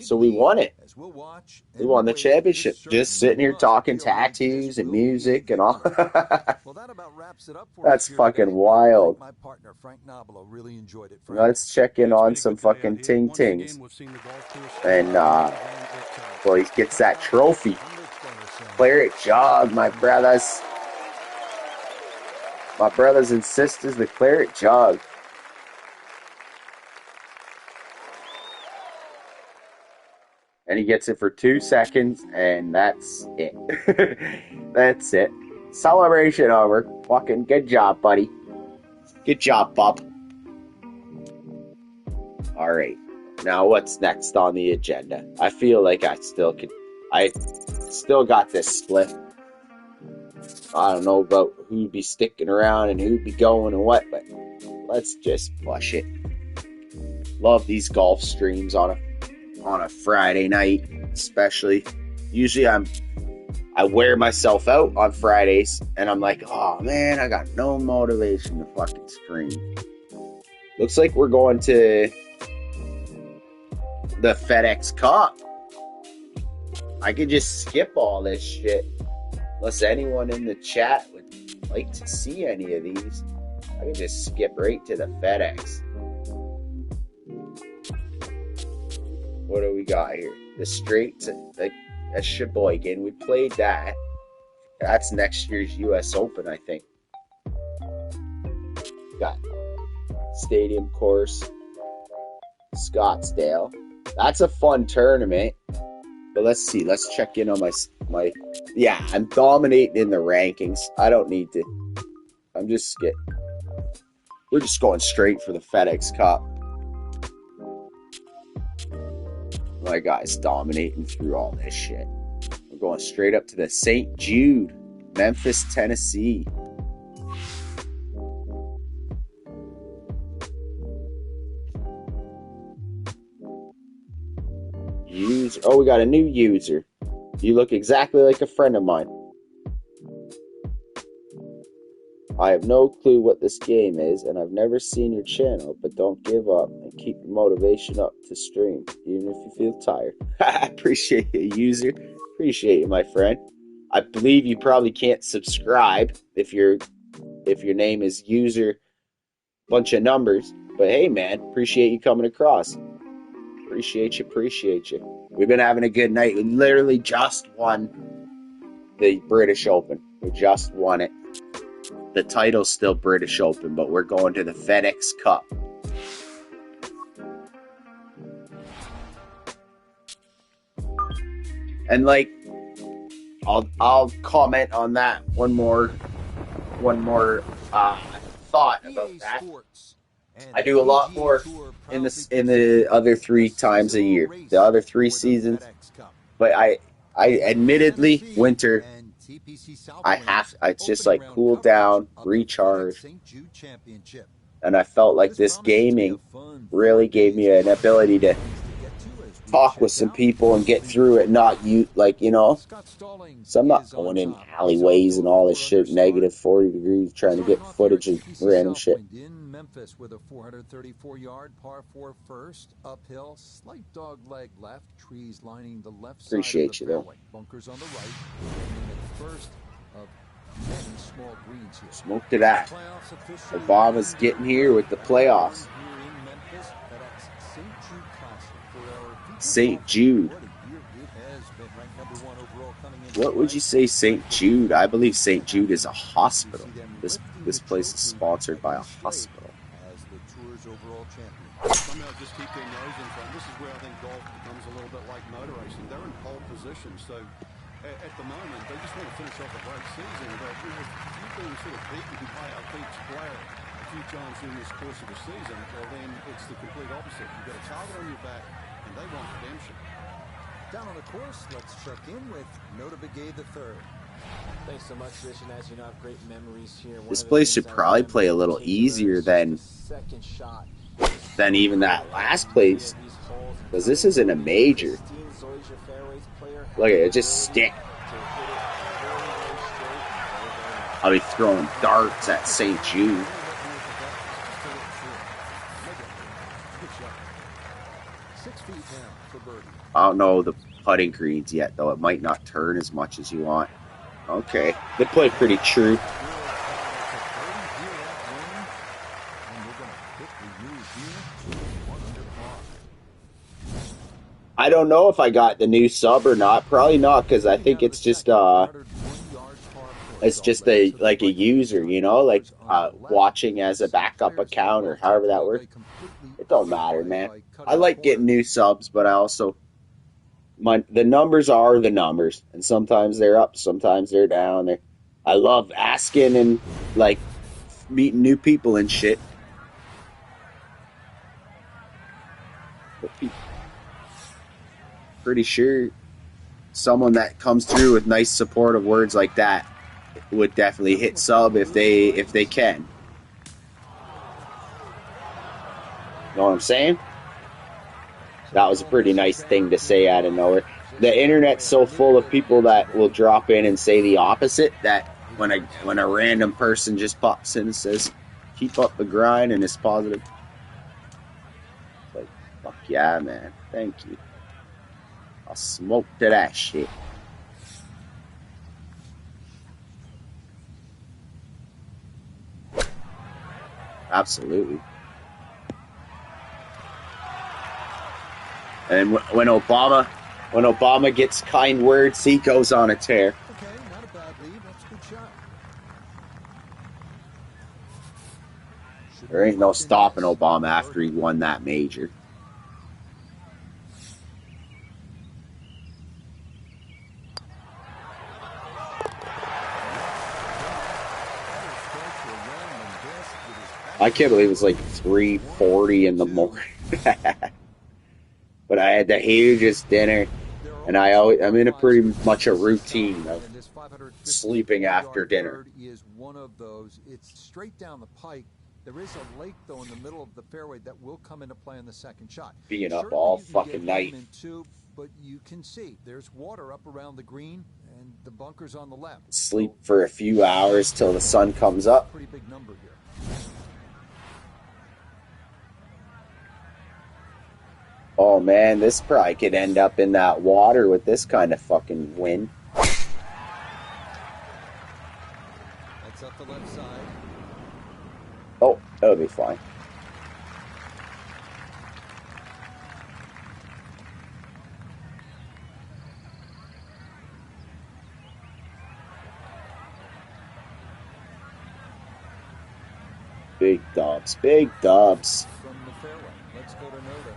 So we won it. We won the championship. Just sitting here talking tattoos and music and all. That's fucking wild. Let's check in on some fucking ting tings. And well, he gets that trophy. Claret jug, my brothers. My brothers and sisters, the claret jug. And he gets it for 2 seconds, and that's it. That's it. Celebration over. Fucking good job, buddy. Good job, Bob. Alright. Now what's next on the agenda? I feel like I still got this split. I don't know about who'd be sticking around and who'd be going and what, but let's just push it. Love these golf streams on a Friday night, especially. Usually I wear myself out on Fridays, and I'm like, oh man, I got no motivation to fucking stream. Looks like we're going to the FedEx Cup. I could just skip all this shit. Unless anyone in the chat would like to see any of these, I could just skip right to the FedEx. What do we got here? The straight, like a Sheboygan. We played that. That's next year's U.S. Open, I think. Got Stadium course, Scottsdale. That's a fun tournament. But let's see. Let's check in on my. Yeah, I'm dominating in the rankings. I don't need to. We're just going straight for the FedEx Cup. My guy's dominating through all this shit. We're going straight up to the St. Jude, Memphis, Tennessee. Oh, we got a new user. You look exactly like a friend of mine. I have no clue what this game is, and I've never seen your channel, but don't give up and keep your motivation up to stream, even if you feel tired. I appreciate you, user. Appreciate you, my friend. I believe you probably can't subscribe if your name is user bunch of numbers. But hey, man, appreciate you coming across. Appreciate you. We've been having a good night. We literally just won the British Open. We just won it. The title's still British Open, but we're going to the FedEx Cup. And like, I'll comment on that one more thought about that. I do a lot more in the other 3 times a year, the other 3 seasons. But I admittedly, winter, I just like cool down, recharge. And I felt like this gaming really gave me an ability to talk with some people and get through it, so I'm not going in alleyways and all this shit, negative 40 degrees, trying to get footage of random shit. In Memphis with a 434-yard par 4 first, uphill, slight dog leg left, trees lining the left side. Appreciate you, though. Bunkers on the right, and first of many small greens here. Smoke to that. Obama's getting here with the playoffs. St. Jude. What would you say, St. Jude? I believe St. Jude is a hospital. This place is sponsored by a hospital. Somehow just keep their nose in front. This is where I think golf becomes a little bit like motor racing. They're in pole position, so at the moment they just want to finish off a great season. But if you've been sort of beaten by each player a few times in this course of the season, well then it's the complete opposite. You've got a target on your back, and they want redemption. Down on the course, let's check in with Nota Begay III. Thanks so much, Rich, and as you know, I have great memories here. This place should probably play a little easier than even that last place, because this isn't a major. Look at it, just stick. I'll be throwing darts at St. Jude. I don't know the putting greens yet, though. It might not turn as much as you want. Okay, they play pretty true. I don't know if I got the new sub or not. Probably not, because I think it's just a user, watching as a backup account or however that works. It don't matter, man. I like getting new subs, but I also the numbers are the numbers, and sometimes they're up, sometimes they're down. I love asking and meeting new people and shit. Pretty sure someone that comes through with nice supportive words like that would definitely hit sub if they can. Know what I'm saying? That was a pretty nice thing to say out of nowhere. The internet's so full of people that will drop in and say the opposite, that when a random person just pops in and says, keep up the grind, and it's positive. It's like, fuck yeah, man. Thank you. I'll smoke to that shit. Absolutely. And when Obama gets kind words, he goes on a tear. Okay, not a bad lead. That's a good shot. There ain't no stopping Obama after he won that major. I can't believe it's like 3:40 in the morning. But I had the hugest dinner, and I'm in a pretty much a routine of sleeping after dinner. Is one of those. It's straight down the pike. There is a lake though in the middle of the fairway that will come into play on the second shot. Being up Certainly all you can fucking get night. him in two, but you can see there's water up around the green and the bunkers on the left. Sleep for a few hours till the sun comes up. Pretty big number here. Oh man, this probably could end up in that water with this kind of fucking wind. That's up the left side. Oh, that'll be fine. Big dubs, big dubs. From the fairway. Let's go to Noda.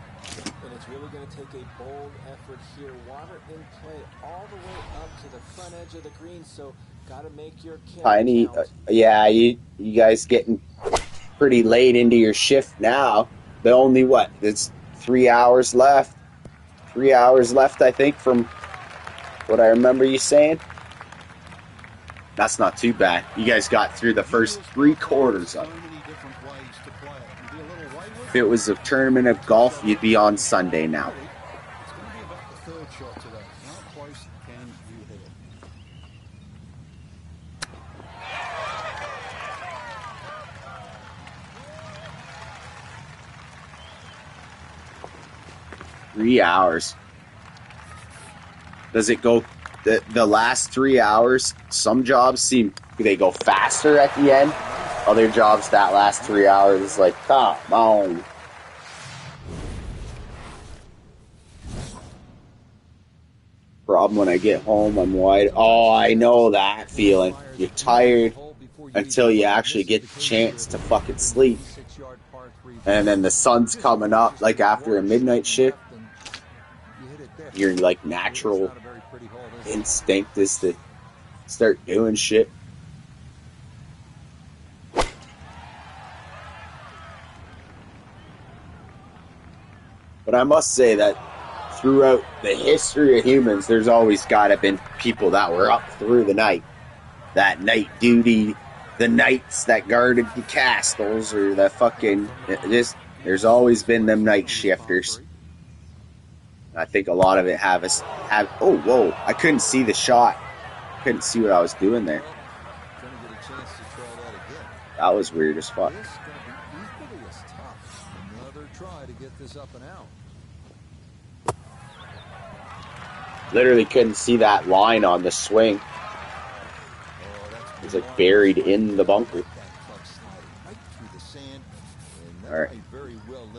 And it's really going to take a bold effort here. Water in play all the way up to the front edge of the green, so got to make your Tiny, yeah, you guys getting pretty late into your shift now. The only what? It's 3 hours left. 3 hours left, I think, from what I remember you saying. That's not too bad. You guys got through the first 3/4 of it. If it was a tournament of golf, you'd be on Sunday now. It's going to be about the third shot today. How close can you hit it? 3 hours. Does it go the last 3 hours? Some jobs seem they go faster at the end. Other jobs that last 3 hours is like, come on. Problem when I get home, I'm wide. Oh, I know that feeling. You're tired until you actually get the chance to fucking sleep. And then the sun's coming up, like after a midnight shift. Your like natural instinct is to start doing shit. But I must say that throughout the history of humans, there's always got to have been people that were up through the night. That night duty, the knights that guarded the castles, or the fucking... There's always been them night shifters. I think a lot of it have... Oh, whoa. I couldn't see the shot. Couldn't see what I was doing there. That was weird as fuck. Another try to get this up and out. Literally couldn't see that line on the swing. It was like buried in the bunker. Alright.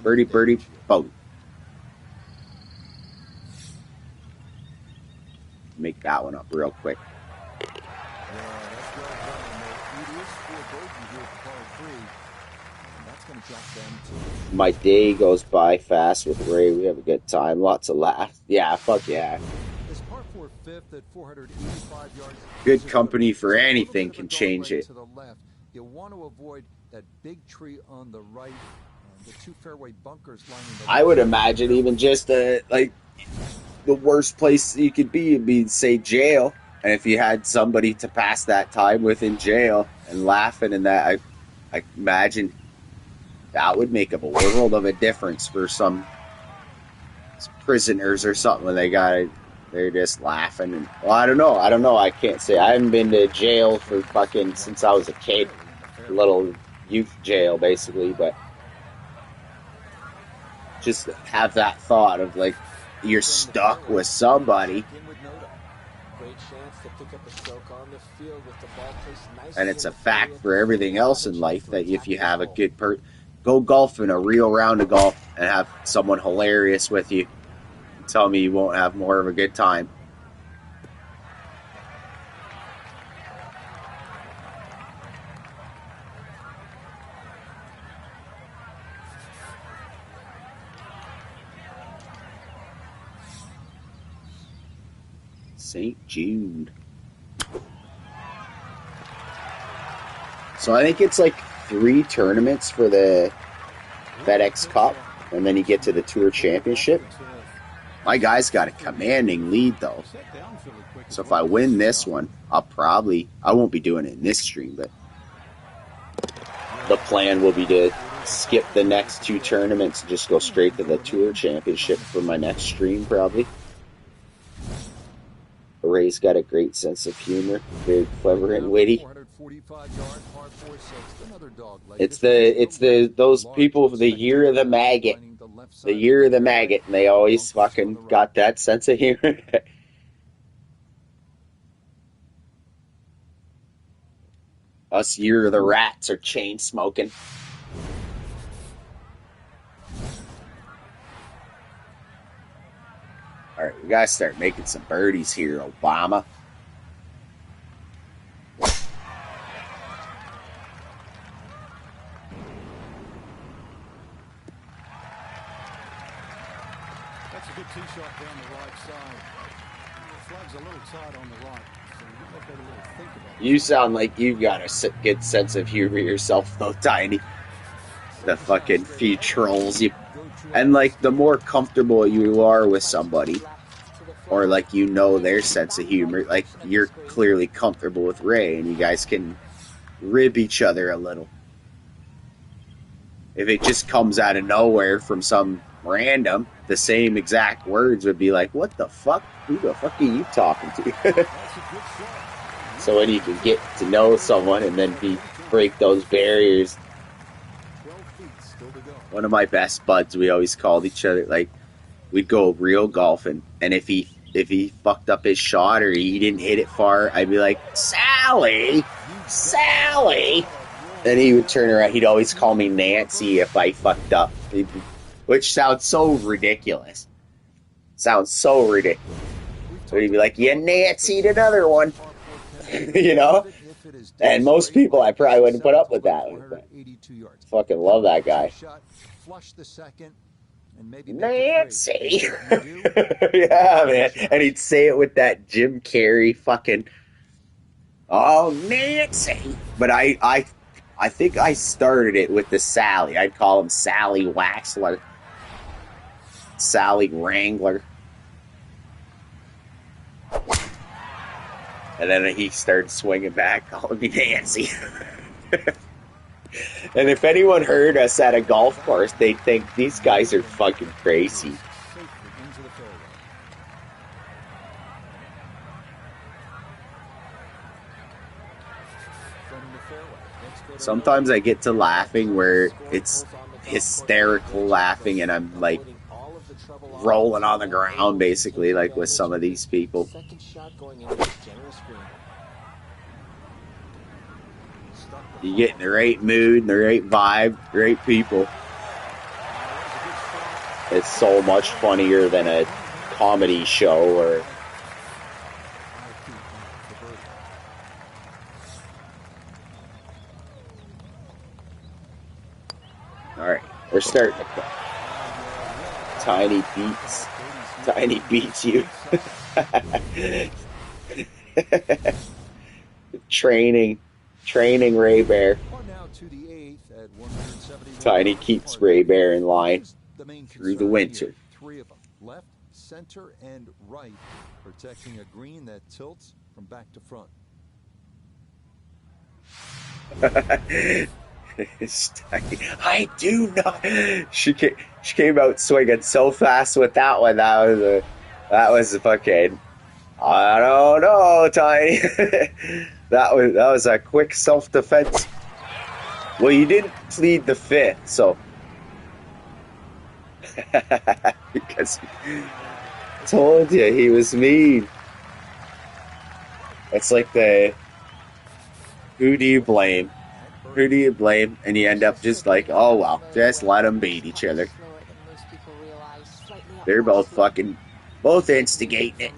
Birdie, birdie, boom. Make that one up real quick. My day goes by fast with Ray. We have a good time. Lots of laughs. Yeah, fuck yeah. Good company for anything can change it. You want to avoid that big tree on the right and the two fairway bunkers lining the I would imagine even just like the worst place you could be would be, say, jail. And if you had somebody to pass that time with in jail and laughing and that, I imagine that would make a world of a difference for some prisoners or something when they're just laughing. And, well, I don't know. I can't say. I haven't been to jail for fucking since I was a kid. Little youth jail, basically. But just have that thought of, like, you're stuck with somebody. And it's a fact for everything else in life that if you have a good go golfing a real round of golf and have someone hilarious with you. Tell me you won't have more of a good time. St. Jude. So I think it's like 3 tournaments for the FedEx Cup, and then you get to the Tour Championship. My guy's got a commanding lead, though. So if I win this one, I won't be doing it in this stream, but the plan will be to skip the next 2 tournaments and just go straight to the Tour Championship for my next stream, probably. Ray's got a great sense of humor, very clever and witty. It's those people, the year of the maggot. The year of the maggot, and they always fucking got that sense of humor. Us year of the rats are chain smoking. Alright, we gotta start making some birdies here, Obama. That's a good tee shot down the right side. The flag's a little tight on the right, so you might have a little think about it. You sound like you've got a good sense of humor yourself, though, Tiny. The fucking few trolls you... And, like, the more comfortable you are with somebody, or, like, you know their sense of humor, like, you're clearly comfortable with Ray, and you guys can rib each other a little. If it just comes out of nowhere from some random, the same exact words would be like, what the fuck? Who the fuck are you talking to? So when you can get to know someone and then break those barriers. One of my best buds, we always called each other, like, we'd go real golfing, and if he fucked up his shot or he didn't hit it far, I'd be like, Sally! And he would turn around, he'd always call me Nancy if I fucked up, which sounds so ridiculous. So he'd be like, you Nancy'd another one. You know? And most people, I probably wouldn't put up with that. But fucking love that guy. Nancy! Yeah, man. And he'd say it with that Jim Carrey fucking, oh, Nancy! But I think I started it with the Sally. I'd call him Sally Waxler. Sally Wrangler. And then he started swinging back, calling me Nancy. And if anyone heard us at a golf course, they'd think these guys are fucking crazy. Sometimes I get to laughing where it's hysterical laughing and I'm like rolling on the ground basically, like with some of these people. You get in the right mood, the right vibe, great people. It's so much funnier than a comedy show or... Alright, we're starting to play. Tiny beats you. Training Ray Bear. Tiny keeps Ray Bear in line through the winter. 3 of them, left, center, and right, protecting a green that tilts from back to front. I do not. She came out swinging so fast with that one. That was fucking. I don't know, Tiny. that was a quick self-defense. Well, you didn't plead the fifth, so because I told you he was mean. It's like the who do you blame? Who do you blame? And you end up just like, oh well, just let them beat each other. They're both instigating it.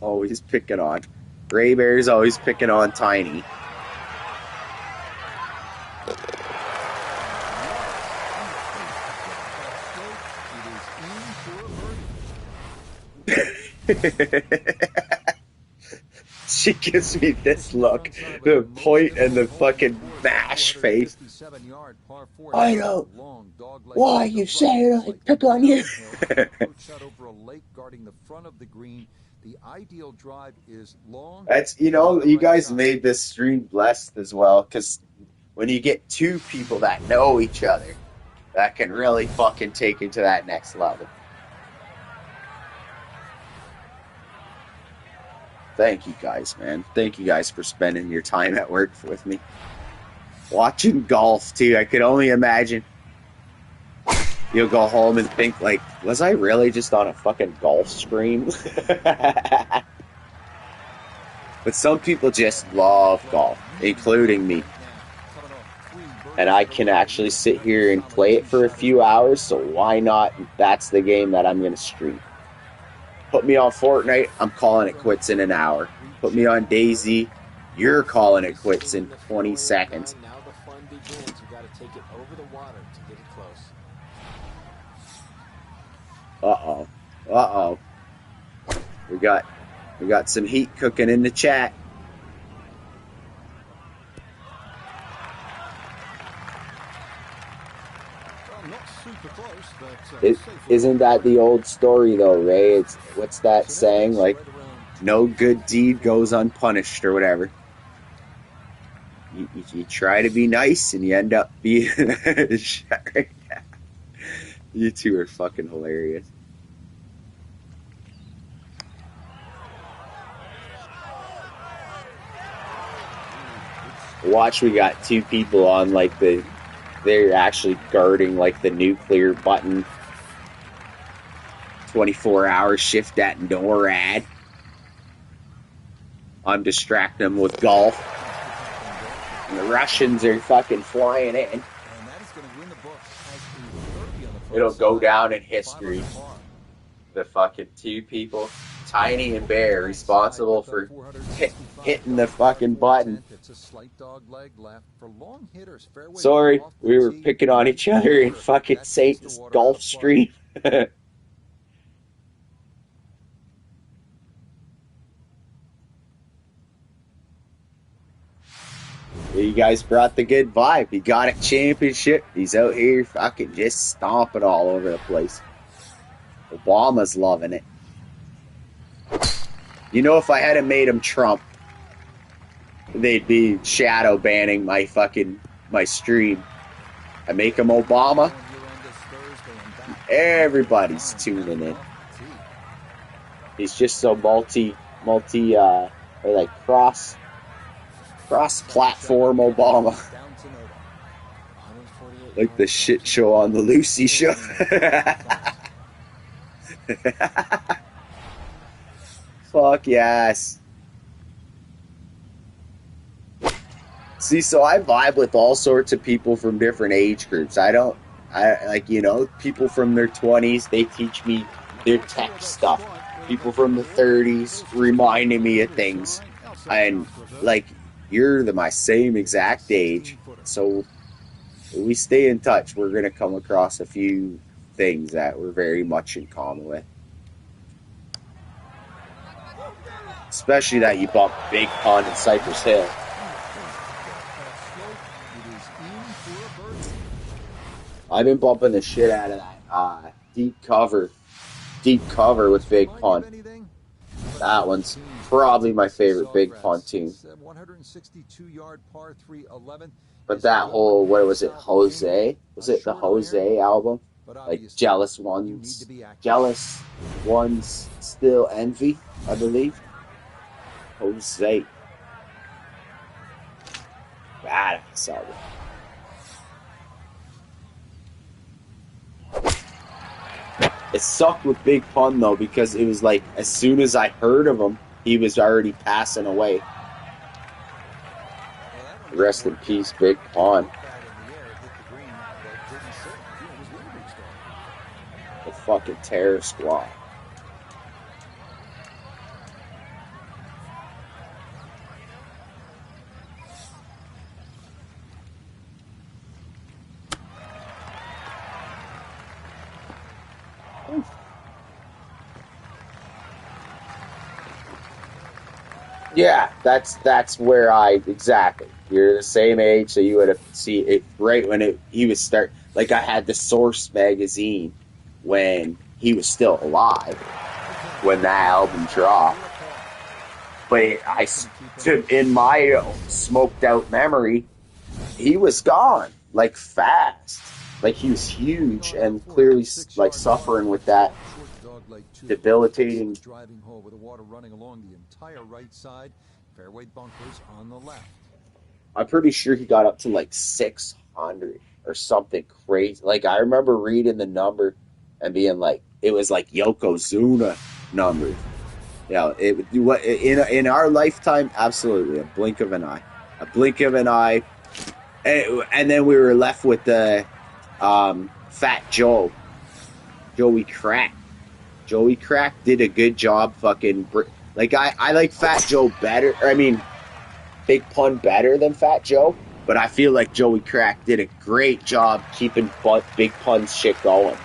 Always picking on. Ray Bear's always picking on Tiny. She gives me this look, the point and the fucking mash face. I don't. Why you say I pick on you? Shot over a lake guarding the front of the green. The ideal drive is long. That's, you guys made this stream blessed as well, because when you get two people that know each other, that can really fucking take it to that next level. Thank you guys, man. Thank you guys for spending your time at work with me. Watching golf, too. I could only imagine you'll go home and think, like, was I really just on a fucking golf stream? But some people just love golf, including me. And I can actually sit here and play it for a few hours, so why not? That's the game that I'm going to stream. Put me on Fortnite, I'm calling it quits in an hour. Put me on DayZ, you're calling it quits in 20 seconds. Now the fun begins. You got to take it over the water to get it close. Uh-oh. We got some heat cooking in the chat. Isn't that the old story though, Ray? It's what's that saying? Like, no good deed goes unpunished or whatever. You try to be nice and you end up being You two are fucking hilarious. Watch, we got two people on like they're actually guarding like the nuclear button 24-hour shift at NORAD. I'm distracting them with golf. And the Russians are fucking flying in. It'll go down in history. The fucking two people, Tiny and Bear, responsible for hitting the fucking button. Sorry, we were picking on each other in fucking Satan's golf stream. You guys brought the good vibe. He got a championship. He's out here fucking just stomping all over the place. Obama's loving it. You know, if I hadn't made him Trump, they'd be shadow banning my stream. I make him Obama. Everybody's tuning in. He's just so cross-platform Obama. Like the shit show on the Lucy show. Fuck yes. See, so I vibe with all sorts of people from different age groups. People from their 20s, they teach me their tech stuff. People from the 30s reminding me of things. And, like, you're my same exact age. So, if we stay in touch, we're going to come across a few things that we're very much in common with. Especially that you bump Big Pond and Cypress Hill. I've been bumping the shit out of that deep cover with Big Pond. That one's probably my favorite Big Pond tune. But that whole, what was it, Jose? Was it the Jose album? Like Jealous Ones Still Envy, I believe. Jose. Badass album. It sucked with Big Pun though, because it was like as soon as I heard of him, he was already passing away. Rest in peace, Big Pun. The fucking terror squad. Yeah, that's where I exactly. You're the same age, so you would have seen it right when he was start. Like I had the Source magazine when he was still alive when that album dropped. But in my smoked out memory, he was gone like fast. Like he was huge and clearly like suffering with that debilitating. Driving hole with the water running along the entire right side. Fairway bunkers on the left. I'm pretty sure he got up to like 600 or something crazy. Like I remember reading the number and being like, it was like Yokozuna numbers. What in our lifetime, absolutely a blink of an eye, a blink of an eye, and then we were left with the Fat Joey Crack. Joey Crack did a good job. Like I like Fat Joe better. I mean, Big Pun better than Fat Joe, but I feel like Joey Crack did a great job keeping Big Pun's shit going.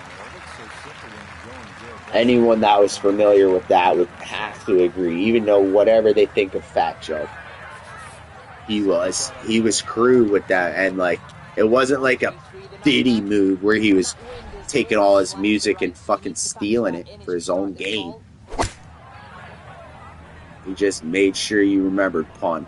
Anyone that was familiar with that would have to agree, even though whatever they think of Fat Joe, he was crude with that, and like it wasn't like a Diddy move where he was taking all his music and fucking stealing it for his own gain. He just made sure you remembered Pun.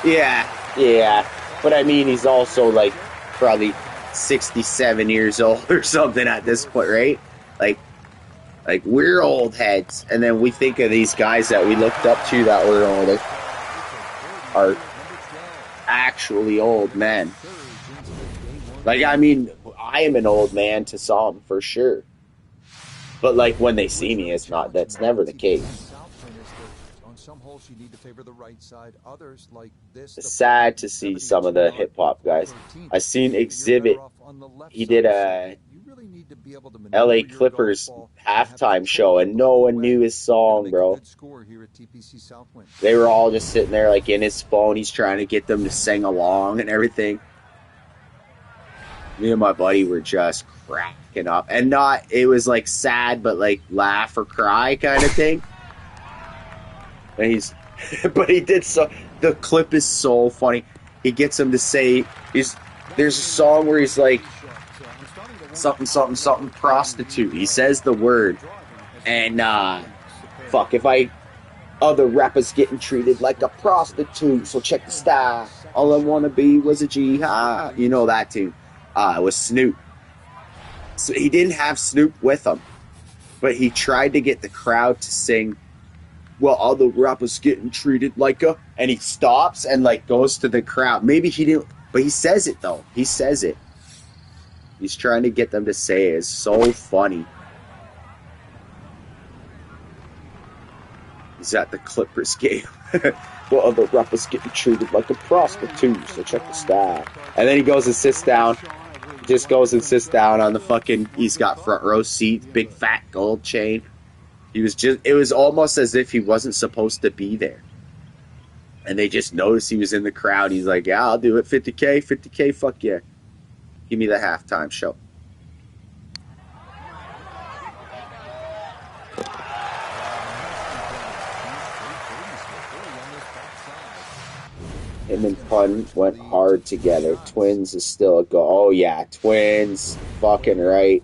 Yeah. But I mean, he's also like probably 67 years old or something at this point, right? Like we're old heads, and then we think of these guys that we looked up to that were older are actually old men. Like, I mean, I am an old man to some for sure, but like when they see me, that's never the case. Some holes you need to favor the right side. Others like this. It's sad to see some of the hip hop guys. I seen Exhibit. He did a LA Clippers halftime show, and no one knew his song, bro. They were all just sitting there like in his phone. He's trying to get them to sing along and everything. Me and my buddy were just cracking up, and it was like sad, but like laugh or cry kind of thing. And but he did the clip is so funny. He gets him to say, there's a song where he's like, something prostitute. He says the word, and if other rappers getting treated like a prostitute, so check the style. All I wanna be was a G. You know that tune. It was Snoop. So he didn't have Snoop with him, but he tried to get the crowd to sing, well, all the rappers getting treated like a, and he stops and like goes to the crowd. Maybe he didn't, but he says it though. He says it. He's trying to get them to say it. It's so funny. He's at the Clippers game. Well, other rappers getting treated like a prostitute, so check the style. And then he goes and sits down. Just goes and sits down on the fucking, he's got front row seats, big fat gold chain. It was almost as if he wasn't supposed to be there. And they just noticed he was in the crowd. He's like, yeah, I'll do it. 50K, fuck yeah. Give me the halftime show. Him and Pun went hard together. Twins is still a go. Oh yeah, Twins. Fucking right.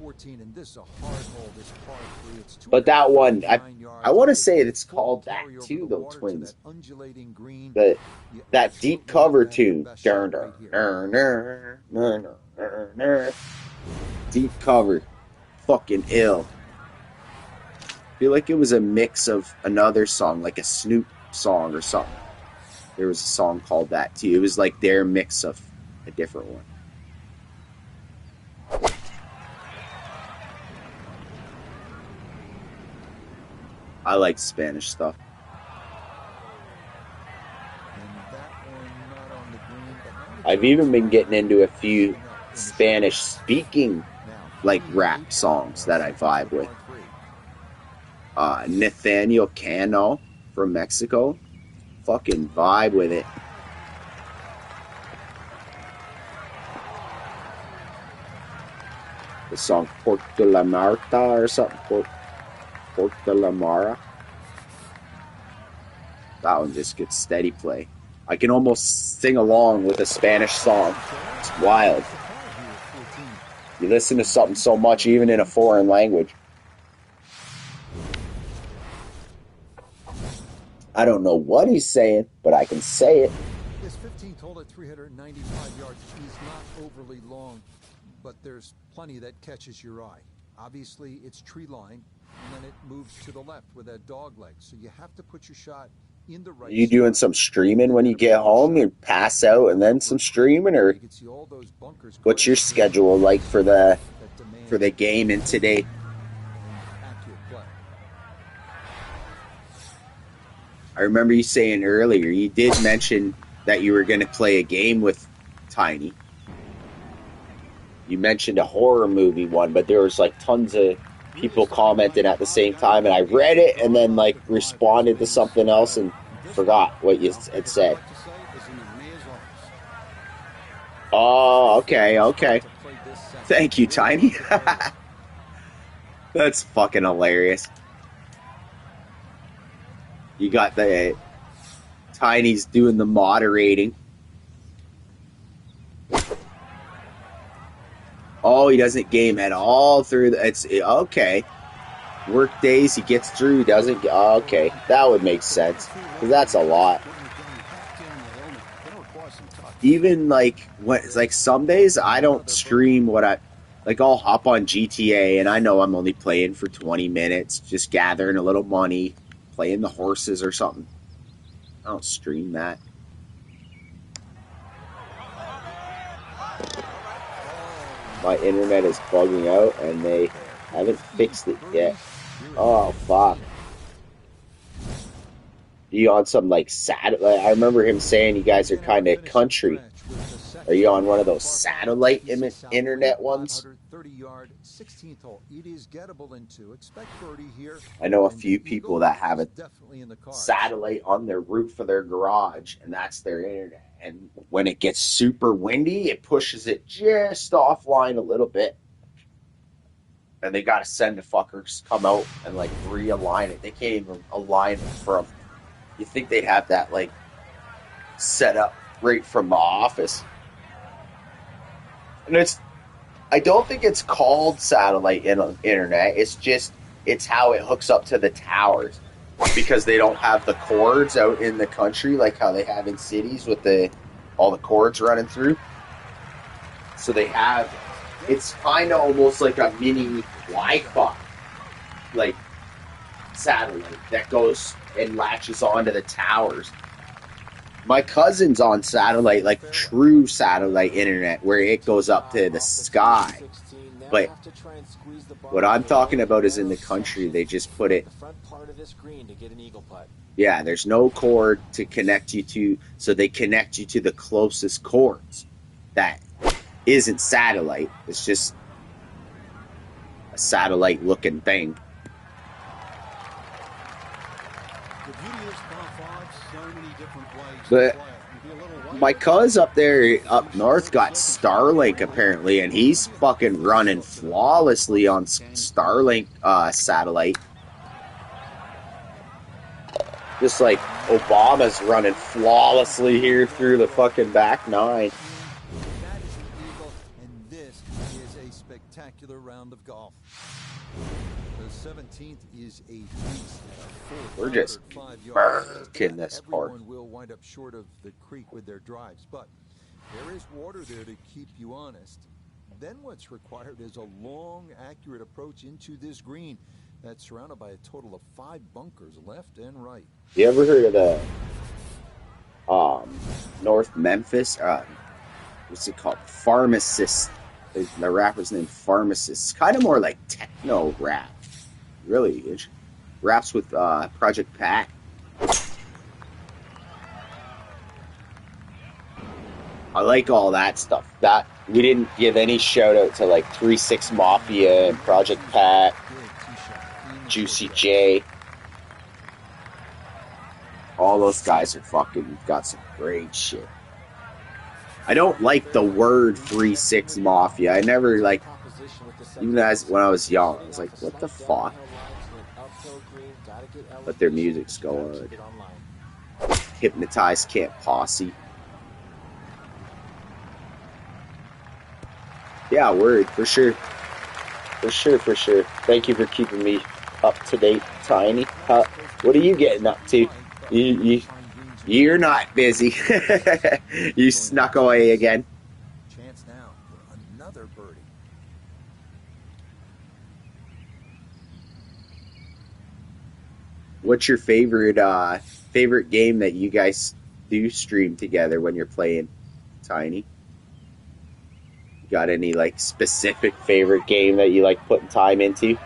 But that one, I want to say it's called that too, though, Twins. That deep cover tune. Deep cover. Fucking ill. I feel like it was a mix of another song, like a Snoop song or something. There was a song called that too. It was like their mix of a different one. I like Spanish stuff. I've even been getting into a few Spanish speaking like rap songs that I vibe with. Nathaniel Cano from Mexico. Fucking vibe with it. The song Port de la Marta or something. Port de la Mara. That one just gets steady play. I can almost sing along with a Spanish song. It's wild. You listen to something so much, even in a foreign language. I don't know what he's saying, but I can say it. This 15th hole at 395 yards is not overly long, but there's plenty that catches your eye. Obviously, it's tree line, and then it moves to the left with that dog leg. So you have to put your shot in the right. Are you doing some streaming when you get home? You pass out and then some streaming, or what's your schedule like for the game in today? I remember you saying earlier, you did mention that you were going to play a game with Tiny. You mentioned a horror movie one, but there was like tons of people commenting at the same time, and I read it and then like responded to something else and forgot what you had said. Oh, okay. Thank you, Tiny. That's fucking hilarious. You got the Tiny's doing the moderating. Oh, he doesn't game at all through it's okay. Work days he gets through, doesn't. Okay, that would make sense because that's a lot. Even like when it's like some days I don't stream what I like. I'll hop on GTA and I know I'm only playing for 20 minutes, just gathering a little money, playing the horses or something. I don't stream that. My internet is bugging out and they haven't fixed it yet. Oh, fuck. You on some like satellite? I remember him saying you guys are kind of country. Are you on one of those satellite internet ones? I know a few people that have a satellite on their roof of their garage, and that's their internet. And when it gets super windy, it pushes it just offline a little bit. And they got to send the fuckers come out and like realign it. They can't even align it from. You think they'd have that like set up right from the office? And I don't think it's called satellite internet. It's how it hooks up to the towers, because they don't have the cords out in the country like how they have in cities with all the cords running through. So it's kind of almost like a mini Wi-Fi, like satellite that goes and latches onto the towers. My cousin's on satellite, like true satellite internet, where it goes up to the sky. But what I'm talking about is in the country, they just put it. Yeah, there's no cord to connect you to, so they connect you to the closest cords. That isn't satellite. It's just a satellite-looking thing. But my cuz up there, up north, got Starlink apparently, and he's fucking running flawlessly on Starlink satellite. Just like Obama's running flawlessly here through the fucking back nine. And this is a spectacular round of golf. The 17th is a beast. We're just burking this part. Everyone will wind up short of the creek with their drives, but there is water there to keep you honest. Then what's required is a long, accurate approach into this green that's surrounded by a total of 5 bunkers left and right. You ever heard of the North Memphis? What's it called? Pharmacist. The rapper's named Pharmacist. It's kind of more like techno rap. Really is. Raps with Project Pat. I like all that stuff. That we didn't give any shout out to like 3-6 Mafia and Project Pat, Juicy J. All those guys are fucking got some great shit. I don't like the word 3-6 Mafia. I never like position with the Even second as when I was young, I was like, what the fuck? But their music's going. Hypnotized Camp Posse. Yeah, word, for sure. For sure, for sure. Thank you for keeping me up to date, Tiny. What are you getting up to? You're not busy. You snuck away again. Chance now for another birdie. What's your favorite game that you guys do stream together when you're playing, Tiny? Got any like specific favorite game that you like putting time into?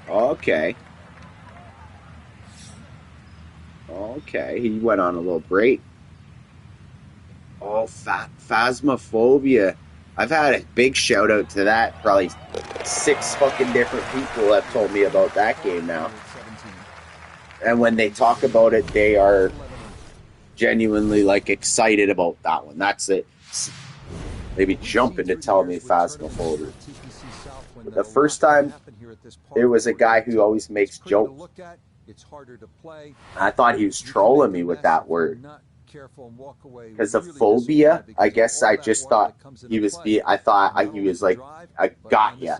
Okay. Okay, he went on a little break. Oh, Phasmophobia. I've had a big shout out to that. Probably 6 fucking different people have told me about that game now. And when they talk about it, they are genuinely like excited about that one. That's it. Maybe jumping to tell me Phasmophobia. The first time, it was a guy who always makes jokes. I thought he was trolling me with that word. Because of phobia, I guess I just thought he was I thought he was like, I got ya.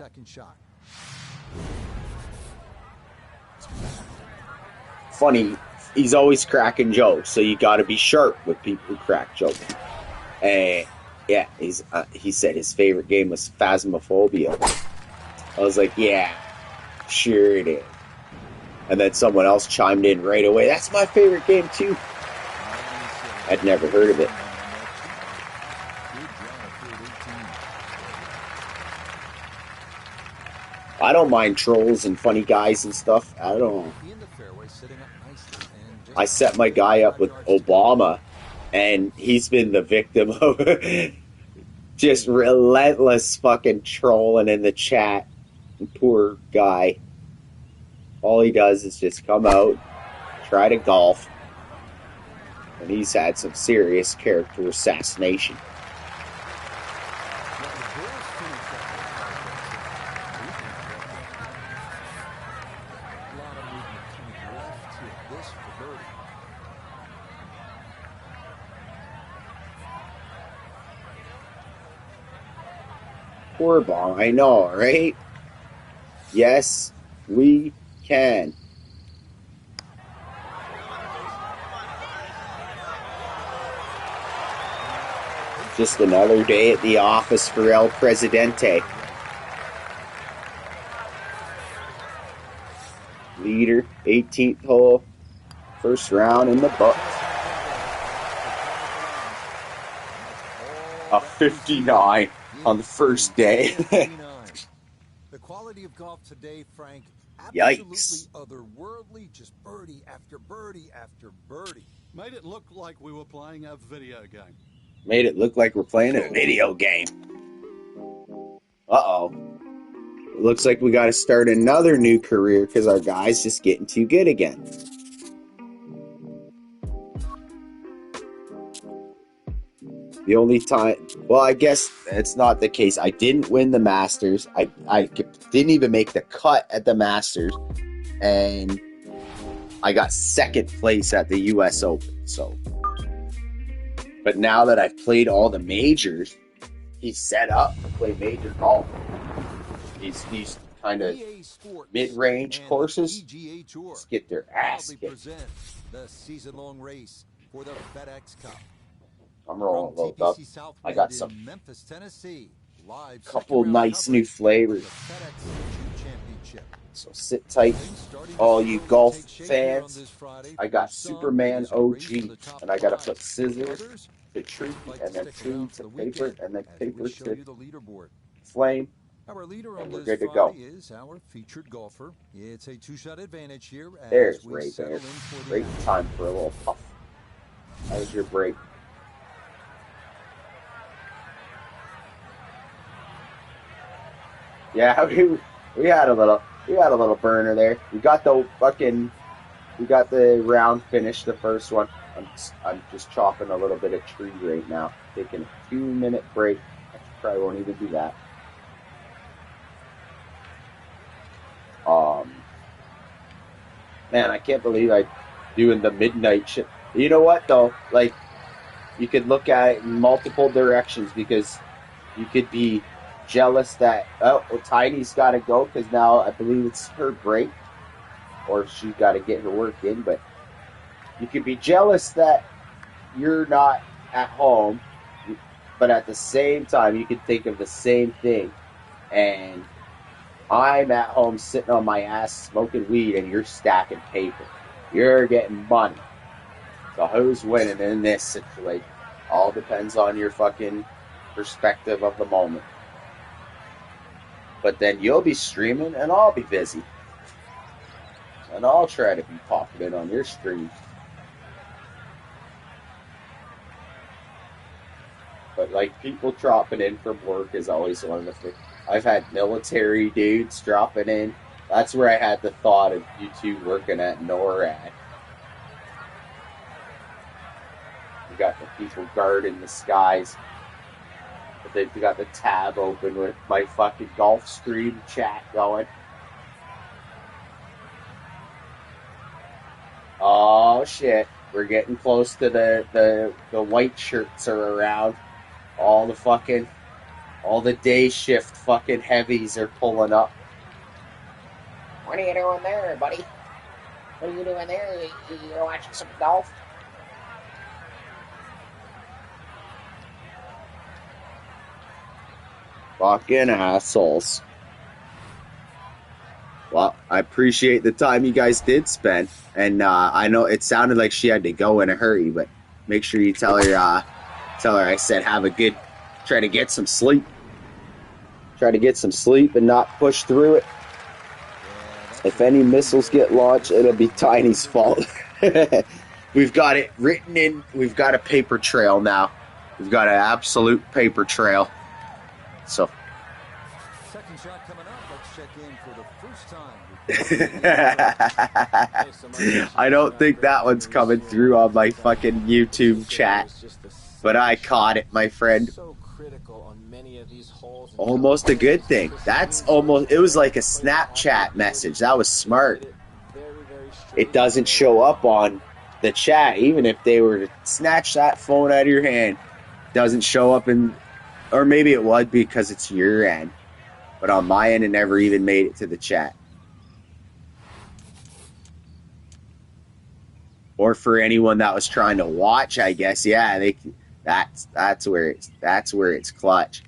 Funny, he's always cracking jokes, so you gotta be sharp with people who crack jokes. Yeah, he said his favorite game was Phasmophobia. I was like, yeah, sure it is. And then someone else chimed in right away, that's my favorite game too. I'd never heard of it. I don't mind trolls and funny guys and stuff. I don't. I set my guy up with Obama, and he's been the victim of just relentless fucking trolling in the chat. Poor guy. All he does is just come out, try to golf, and he's had some serious character assassination. Poor bomb, I know, right? Yes, we can. Just another day at the office for El Presidente. Leader, 18th hole, first round in the book. A 59 on the first day. The quality of golf today, Frank, Yikes. otherworldly, just birdie after birdie after birdie. Made it look like we were playing a video game. Made it look like we're playing a video game. Uh-oh. It looks like we got to start another new career because our guy's just getting too good again. The only time... Well, I guess it's not the case. I didn't win the Masters. I didn't even make the cut at the Masters. And I got second place at the U.S. Open. So, but now that I've played all the majors, he's set up to play major golf. These kind of mid-range courses just get their ass kicked. The season-long race for the FedEx Cup. I'm rolling low up. I got some Memphis, Tennessee. Live couple nice new flavors. So sit tight, all you golf fans. I got Superman OG, and I gotta put scissors to tree, and then tree to paper, and then paper to flame. Our leader And on we're this good to Friday go. is our featured golfer. It's a two-shot advantage here. There's Ray there. Great time for a little puff. That was your break. Yeah, we had a little. We got a little burner there. We got the round finished, the first one. I'm just chopping a little bit of tree right now. Taking a 2-minute break. I probably won't even do that. Man, I can't believe I doing the midnight shit. You know what though? Like, you could look at it in multiple directions because you could be jealous that well, Tiny's got to go because now I believe it's her break, or she's got to get her work in. But you could be jealous that you're not at home, but at the same time, you could think of the same thing. And I'm at home sitting on my ass smoking weed, and you're stacking paper. You're getting money. So who's winning in this situation? All depends on your fucking perspective of the moment. But then you'll be streaming, and I'll be busy. And I'll try to be popping in on your stream. But like, people dropping in from work is always one of the things. I've had military dudes dropping in. That's where I had the thought of you two working at NORAD. You got the people guarding the skies. But they've got the tab open with my fucking golf stream chat going. Oh shit. We're getting close to the white shirts are around. All the day shift fucking heavies are pulling up. What are you doing there, buddy? What are you doing there? You watching some golf? Fucking assholes. Well, I appreciate the time you guys did spend. And I know it sounded like she had to go in a hurry, but make sure you tell her I said try to get some sleep. Try to get some sleep and not push through it. If any missiles get launched, it'll be Tiny's fault. We've got it written in. We've got a paper trail now. We've got an absolute paper trail. So. Second shot coming up. Let's check in for the first time. I don't think that one's coming through on my fucking YouTube chat. But I caught it, my friend. Almost a good thing. It was like a Snapchat message. That was smart. It doesn't show up on the chat, even if they were to snatch that phone out of your hand. Doesn't show up or maybe it would because it's your end. But on my end, it never even made it to the chat. Or for anyone that was trying to watch, I guess, yeah, that's where it's clutch.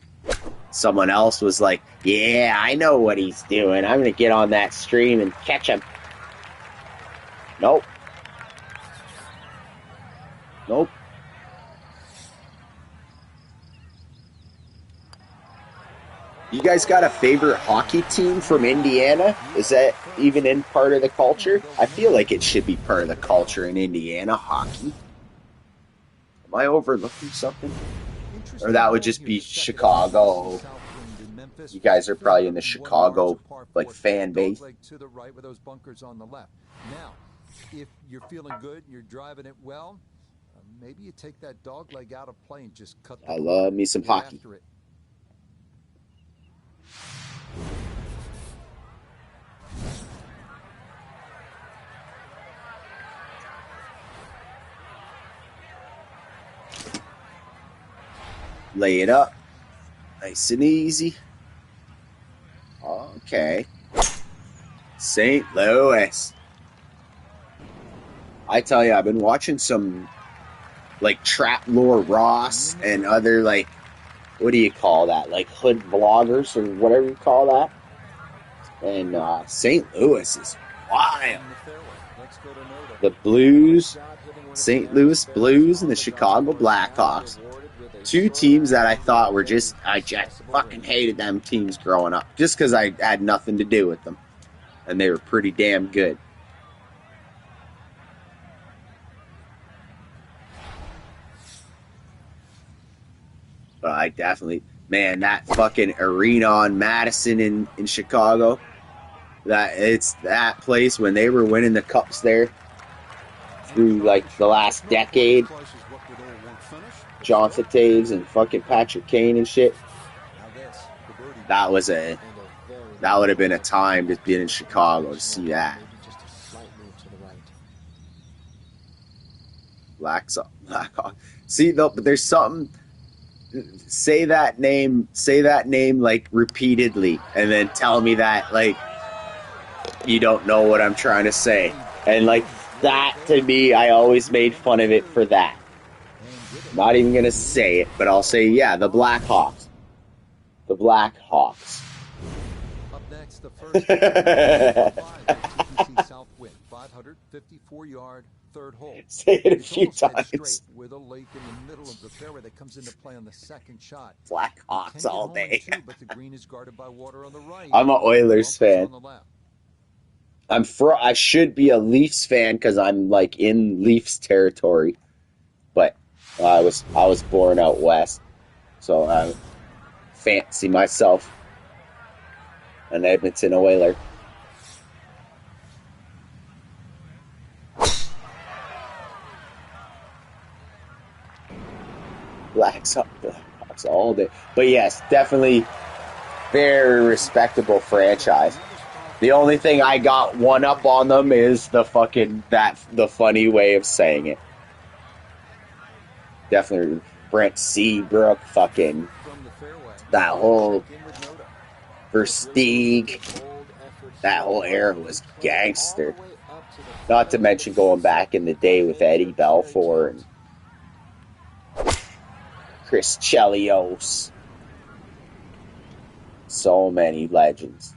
Someone else was like, yeah, I know what he's doing. I'm going to get on that stream and catch him. Nope. You guys got a favorite hockey team from Indiana? Is that even in part of the culture? I feel like it should be part of the culture in Indiana, hockey. Am I overlooking something? Or that would just be Chicago. You guys are probably in the Chicago fan base. To the right with those bunkers on the left. Now, if you're feeling good and you're driving it well, maybe you take that dog leg out of play and just cut the I love me some hockey. Lay it up. Nice and easy. Okay. St. Louis. I tell you, I've been watching some Trap Lore Ross and other what do you call that? Hood vloggers or whatever you call that. And St. Louis is wild. The Blues, St. Louis Blues and the Chicago Blackhawks. Two teams that I thought were I just fucking hated them teams growing up. Just because I had nothing to do with them. And they were pretty damn good. But I definitely, man, that fucking arena on Madison in Chicago That it's that place when they were winning the cups there through like the last decade. Jonathan Taves and fucking Patrick Kane and shit. That was a that would have been a time just being in Chicago to see that. Blackhawk. See though, but there's something. Say that name like repeatedly, and then tell me that like you don't know what I'm trying to say. And like that to me, I always made fun of it for that. Not even gonna say it, but I'll say yeah, the Blackhawks. The Blackhawks. Up next, the first TPC South wind, 554-yard third hole. Say it a It's few almost dead times. straight with a lake in the middle of the fairway that comes into play on the second shot. Blackhawks all day. Two, but the green is guarded by water on the right. I'm an Oilers fan. On the left. I should be a Leafs fan because I'm like in Leafs territory, but I was born out west, so I fancy myself an Edmonton Oiler. Blackhawks all day, but yes, definitely very respectable franchise. The only thing I got one up on them is the funny way of saying it. Definitely Brent Seabrook, fucking that whole Versteeg, that whole era was gangster. Not to mention going back in the day with Eddie Belfour and Chris Chelios. So many legends.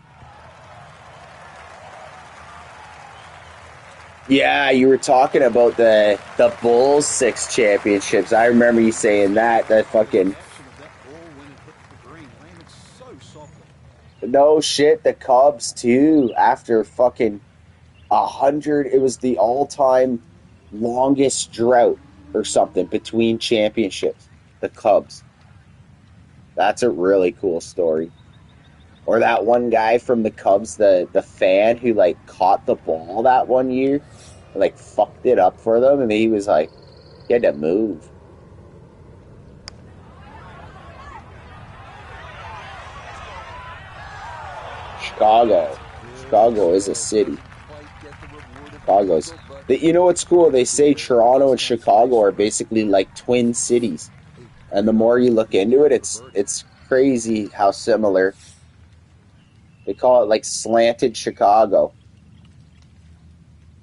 Yeah, you were talking about the Bulls 6 championships. I remember you saying that fucking no shit, the Cubs too. After fucking 100, it was the all-time longest drought or something between championships. The Cubs. That's a really cool story. Or that one guy from the Cubs, the fan who like caught the ball that one year, and, like fucked it up for them, and he was like, he had to move. Chicago is a city. You know what's cool? They say Toronto and Chicago are basically like twin cities, and the more you look into it, it's crazy how similar. They call it like slanted Chicago.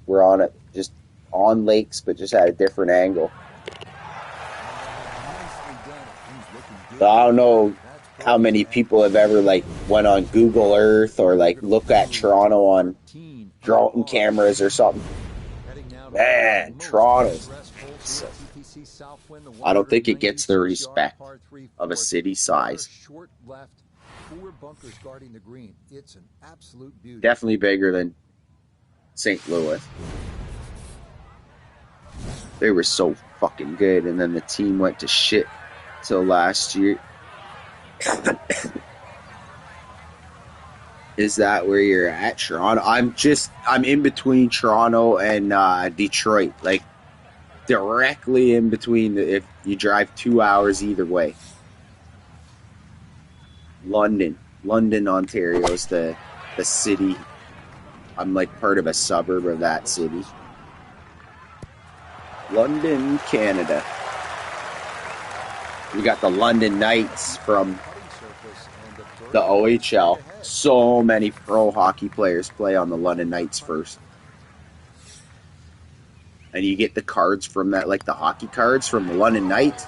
We're on it, just on lakes, but just at a different angle. I don't know how many people have ever like went on Google Earth or like look at Toronto on drone cameras or something. Man, Toronto. I don't think it gets the respect of a city size. Definitely bigger than St. Louis. They were so fucking good, and then the team went to shit till last year. Is that where you're at, Toronto? I'm in between Toronto and Detroit, like directly in between. If you drive 2 hours either way. London, Ontario is the city. I'm like part of a suburb of that city. London, Canada. We got the London Knights from the OHL. So many pro hockey players play on the London Knights first. And you get the cards from that, like the hockey cards from the London Knights.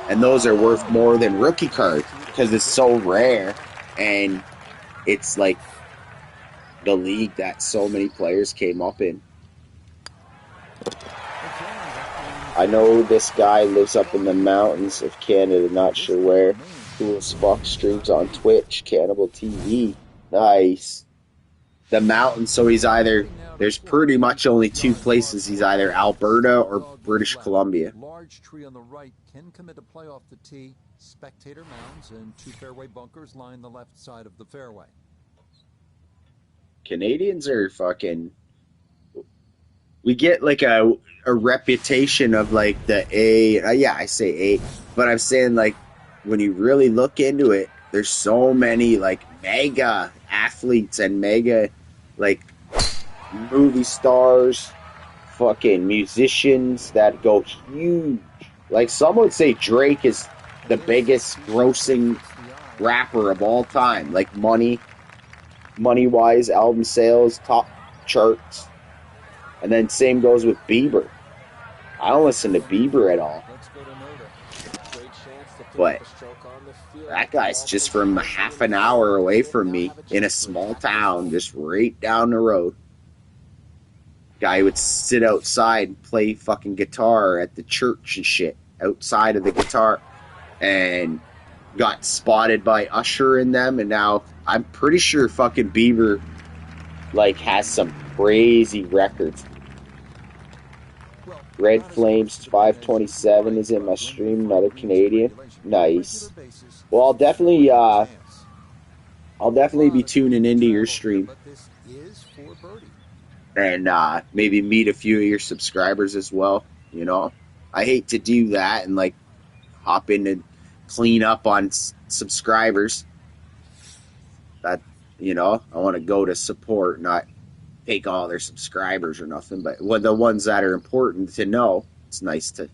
And those are worth more than rookie cards because it's so rare. And it's like the league that so many players came up in. I know this guy lives up in the mountains of Canada, not sure where. Cool as fuck, streams on Twitch, Cannibal TV. Nice. The mountains, so there's pretty much only two places. He's either Alberta or British Columbia. Large tree on the right can commit a play off the tee. Spectator mounds and 2 fairway bunkers line the left side of the fairway. Canadians are fucking. We get like a reputation of like the A. Yeah, I say A, but I'm saying like when you really look into it, there's so many like mega athletes and mega like movie stars, fucking musicians that go huge. Like some would say Drake is the biggest grossing rapper of all time. Like money wise, album sales, top charts. And then same goes with Bieber. I don't listen to Bieber at all. But that guy's just from half an hour away from me in a small town, just right down the road. Guy would sit outside and play fucking guitar at the church and shit outside of the guitar, and got spotted by Usher in them, and now I'm pretty sure fucking Bieber like has some crazy records. Red Flames 527 is in my stream, another Canadian. Nice. Well, I'll definitely be tuning into your stream. And maybe meet a few of your subscribers as well. You know, I hate to do that and like hop in and clean up on subscribers. That, you know, I want to go to support, not take all their subscribers or nothing. But the ones that are important to know, it's nice to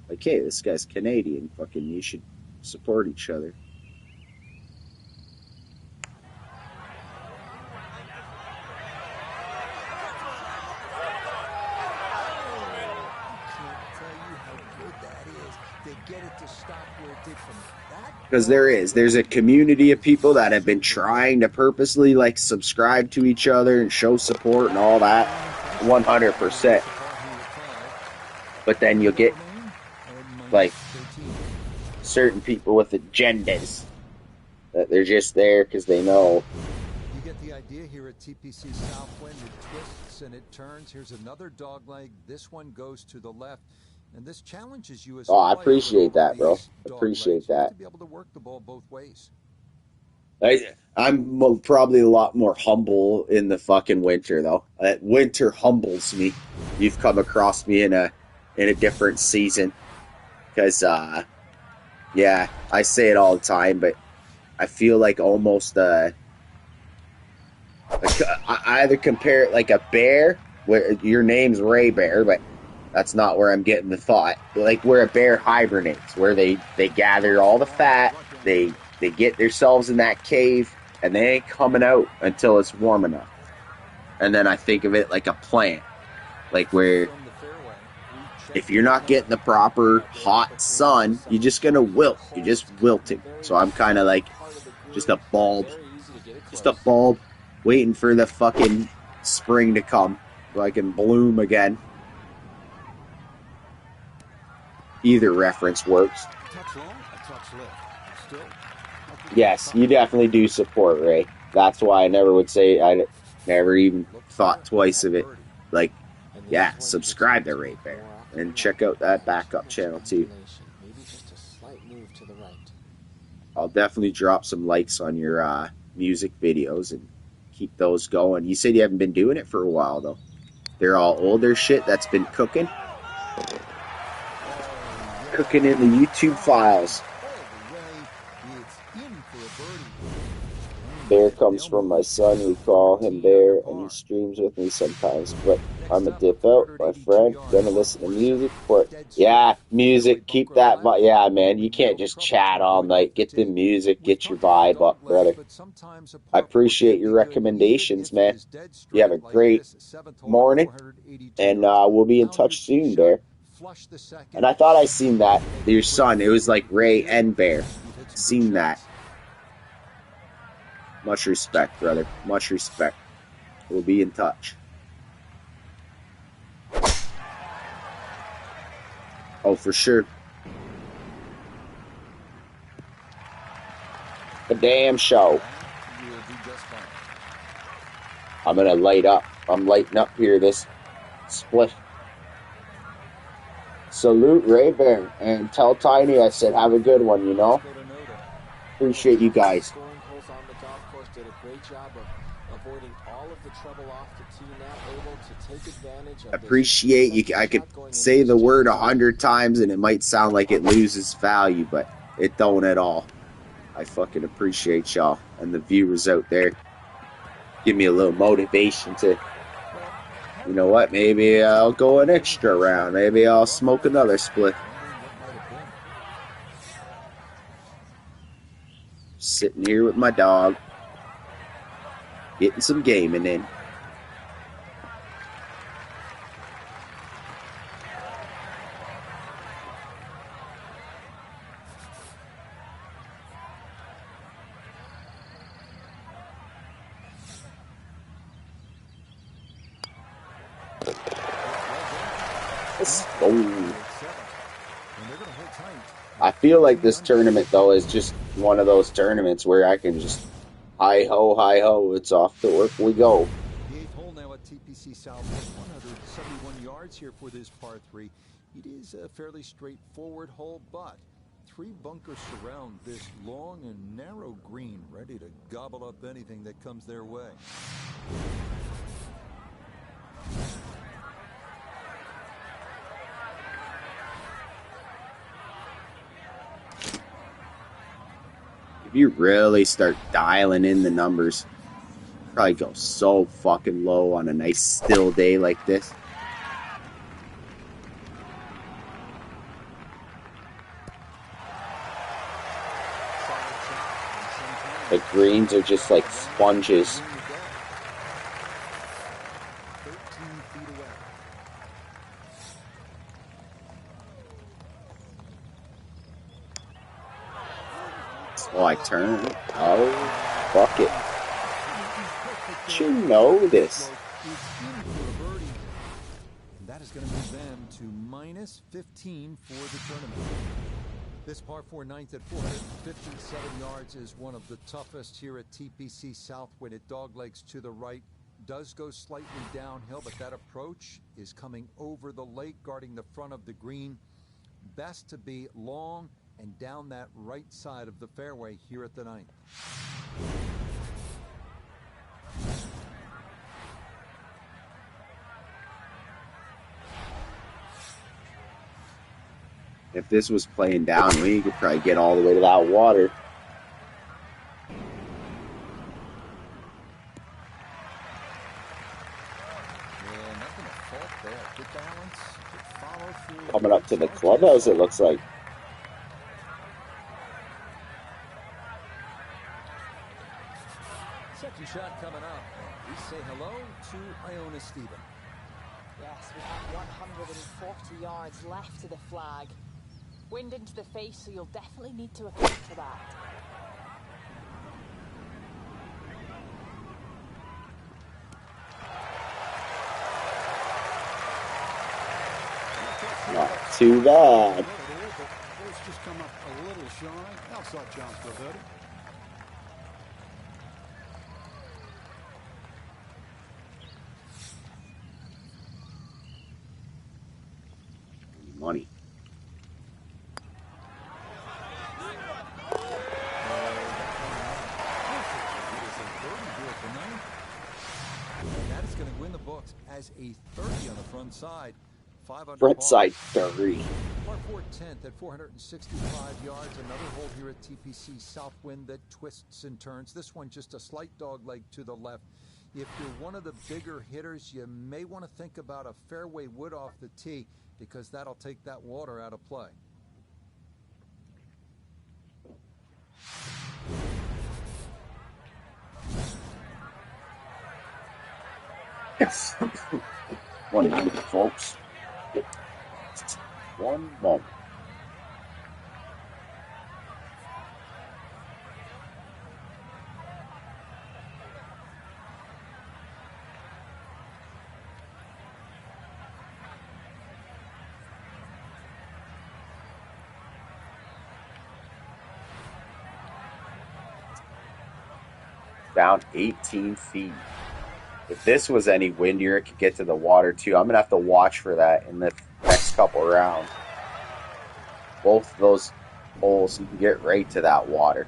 like, hey, this guy's Canadian. Fucking, you should support each other. Because there's a community of people that have been trying to purposely like subscribe to each other and show support and all that, 100%. But then you'll get like certain people with agendas that they're just there because they know. You get the idea here at TPC Southwind. It twists and it turns. Here's another dog leg. This one goes to the left. And this challenges you as I appreciate that, bro. Appreciate that. To be able to work the ball both ways. I'm probably a lot more humble in the fucking winter, though. Winter humbles me. You've come across me in a different season, because yeah, I say it all the time, but I feel like almost I either compare it like a bear, where your name's Ray Bear, but that's not where I'm getting the thought. Like where a bear hibernates, where they gather all the fat, they get themselves in that cave, and they ain't coming out until it's warm enough. And then I think of it like a plant, like where if you're not getting the proper hot sun, you're just gonna wilt. You're just wilting. So I'm kind of like just a bulb waiting for the fucking spring to come so I can bloom again. Either reference works. Yes, you definitely do support Ray. That's why I never would say, I never even thought twice of it. Like, yeah, subscribe to Ray Bear and check out that backup channel too. I'll definitely drop some likes on your music videos and keep those going. You said you haven't been doing it for a while though. They're all older shit that's been cooking in the YouTube files. Bear comes from my son. We call him Bear, and he streams with me sometimes. But I'm a dip out, my friend. Gonna listen to music. But yeah, music. Keep that. Yeah, man. You can't just chat all night. Get the music. Get your vibe up, brother. I appreciate your recommendations, man. You have a great morning, and we'll be in touch soon, Bear. And I thought I seen that. Your son. It was like Ray and Bear. Seen that. Much respect, brother. Much respect. We'll be in touch. Oh, for sure. The damn show. I'm gonna light up. I'm lighting up here this split. Salute Ray Bear and tell Tiny I said have a good one, you know? Appreciate you guys. Did a great job of avoiding all of the trouble off the tee, now able to take advantage of Appreciate you. I could say the word 100 times and it might sound like it loses value, but it don't at all. I fucking appreciate y'all and the viewers out there. Give me a little motivation to, you know what, maybe I'll go an extra round. Maybe I'll smoke another split. Sitting here with my dog, getting some gaming in. Let's go. I feel like this tournament, though, is just one of those tournaments where I can just hi-ho, it's off to work we go. The 8th hole now at TPC South, 171 yards here for this par 3. It is a fairly straightforward hole, but 3 bunkers surround this long and narrow green, ready to gobble up anything that comes their way. If you really start dialing in the numbers, probably go so fucking low on a nice still day like this. The greens are just like sponges. Oh, I turn. Oh, fuck it. You know this. That is going to move them to minus 15 for the tournament. This par 4 ninth at 457 yards is one of the toughest here at TPC South when it doglegs to the right. Does go slightly downhill, but that approach is coming over the lake, guarding the front of the green. Best to be long and down that right side of the fairway here at the 9th. If this was playing downwind, you could probably get all the way to that water. Coming up to the clubhouse, it looks like. Second shot coming up. We say hello to Iona Stephen. Yes, we have 140 yards left to the flag. Wind into the face, so you'll definitely need to account for that. Not too bad. It's just come up a little shy. Outside chance for a birdie. Money. That is going to win the books as a 30 on the front side. 500 Front side 30. Par 4 10th at 465 yards. Another hole here at TPC Southwind that twists and turns. This one just a slight dog leg to the left. If you're one of the bigger hitters, you may want to think about a fairway wood off the tee, because that'll take that water out of play. Yes. 1 moment, folks. 1 moment. Down 18 feet. If this was any windier, it could get to the water too. I'm going to have to watch for that in the next couple rounds. Both of those holes, you can get right to that water.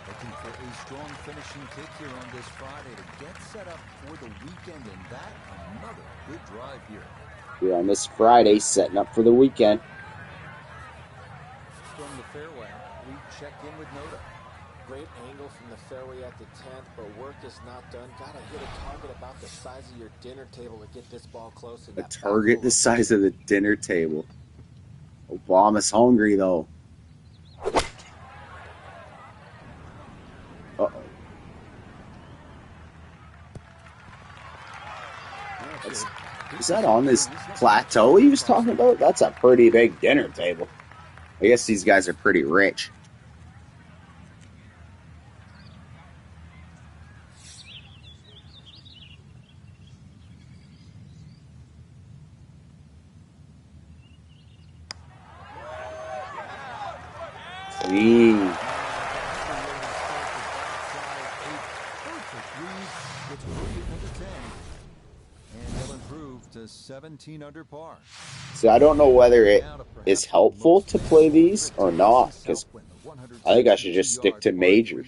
Looking for a strong finishing kick here on this Friday to get set up for the weekend, and that another good drive here. Here on this Friday, setting up for the weekend. From the fairway, we check in with Noda. Great angle from the fairway at the 10th, but work is not done. Gotta hit a target about the size of your dinner table to get this ball close. A target the size of the dinner table. Obama's hungry, though. Uh-oh. Is that on this plateau he was talking about? That's a pretty big dinner table. I guess these guys are pretty rich. Clean. And they'll improve to 17 under par. So I don't know whether it is helpful to play these or not, because I think I should just stick to majors.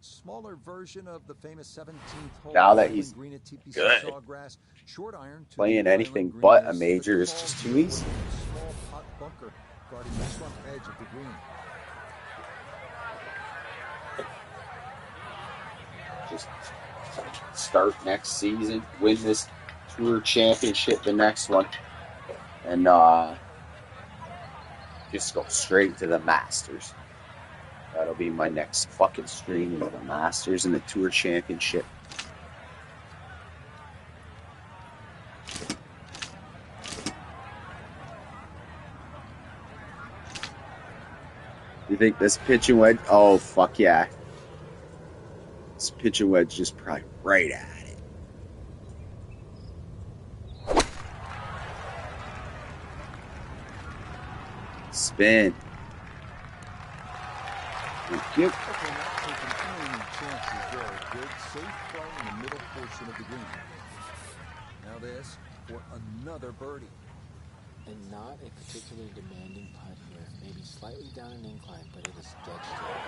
Smaller version of the famous 17th hole. Now that he's good, playing anything but a major is just too easy. Small pot bunker guarding the front edge of the green. Just start next season, win this tour championship, the next one, and just go straight to the Masters. That'll be my next fucking stream, of the Masters and the tour championship. You think this pitching wedge? Oh, fuck yeah. This pitching wedge just probably right at it. Spin. Thank you. Okay, not taking any chances there. Good, safe play in the middle portion of the green. Now this for another birdie. And not a particularly demanding putt here. Maybe slightly down an incline, but it is dead straight.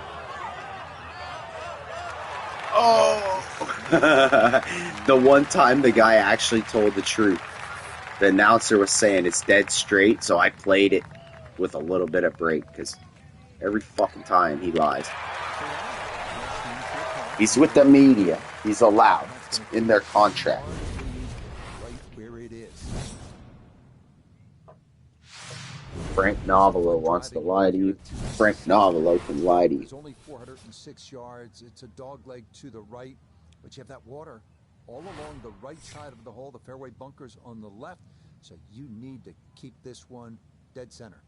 Oh! The one time the guy actually told the truth. The announcer was saying it's dead straight, so I played it with a little bit of break, because every fucking time he lies. He's with the media. He's allowed. It's in their contract. Right where it is. Frank Novelo wants to lie to you. Frank Novelo can lie to you. It's only 406 yards. It's a dog leg to the right, but you have that water all along the right side of the hole. The fairway bunker's on the left, so you need to keep this one dead center.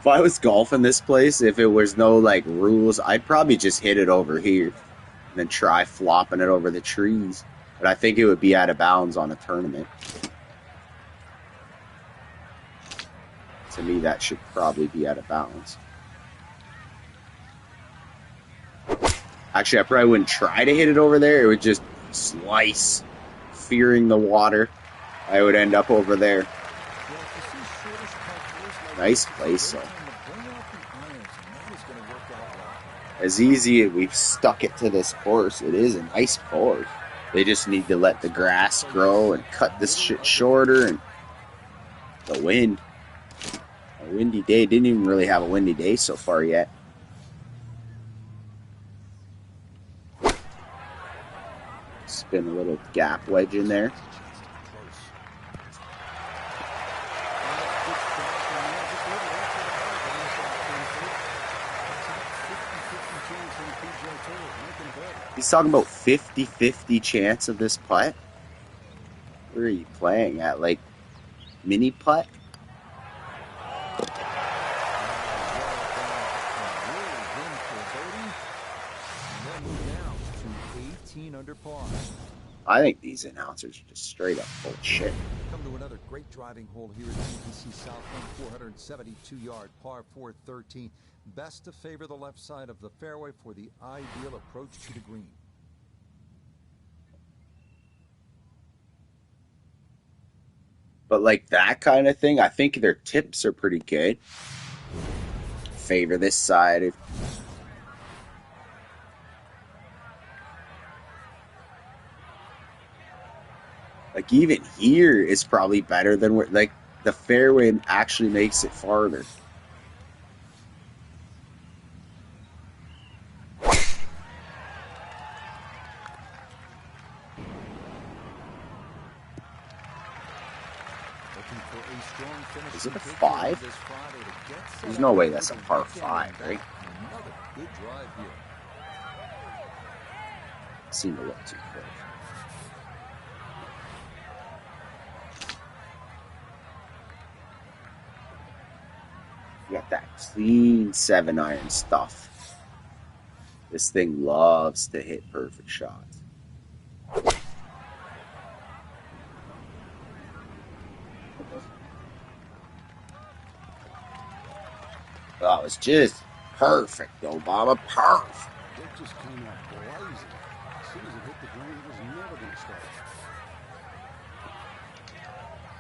If I was golfing this place, if it was no like rules, I'd probably just hit it over here and then try flopping it over the trees. But I think it would be out of bounds on a tournament. To me, that should probably be out of bounds. Actually, I probably wouldn't try to hit it over there. It would just slice, fearing the water. I would end up over there. Nice place, though. As easy as we've stuck it to this course, it is a nice course. They just need to let the grass grow and cut this shit shorter, and the wind. A windy day. Didn't even really have a windy day so far yet. Spin a little gap wedge in there. He's talking about 50-50 chance of this putt. Where are you playing at? Like, mini putt? I think these announcers are just straight up full of shit. Come to another great driving hole here at TPC Southland, 472-yard par 413. Best to favor the left side of the fairway for the ideal approach to the green. But like that kind of thing, I think their tips are pretty good. Favor this side. Like even here is probably better than where like the fairway actually makes it farther. Is it a 5? There's no way that's a par 5, right? Another good drive here. Seemed a little too close. You got that clean 7-iron stuff. This thing loves to hit perfect shots. That was just perfect, Obama. Perfect. It just came out blazing. As soon as it hit the green, it was never going to stop.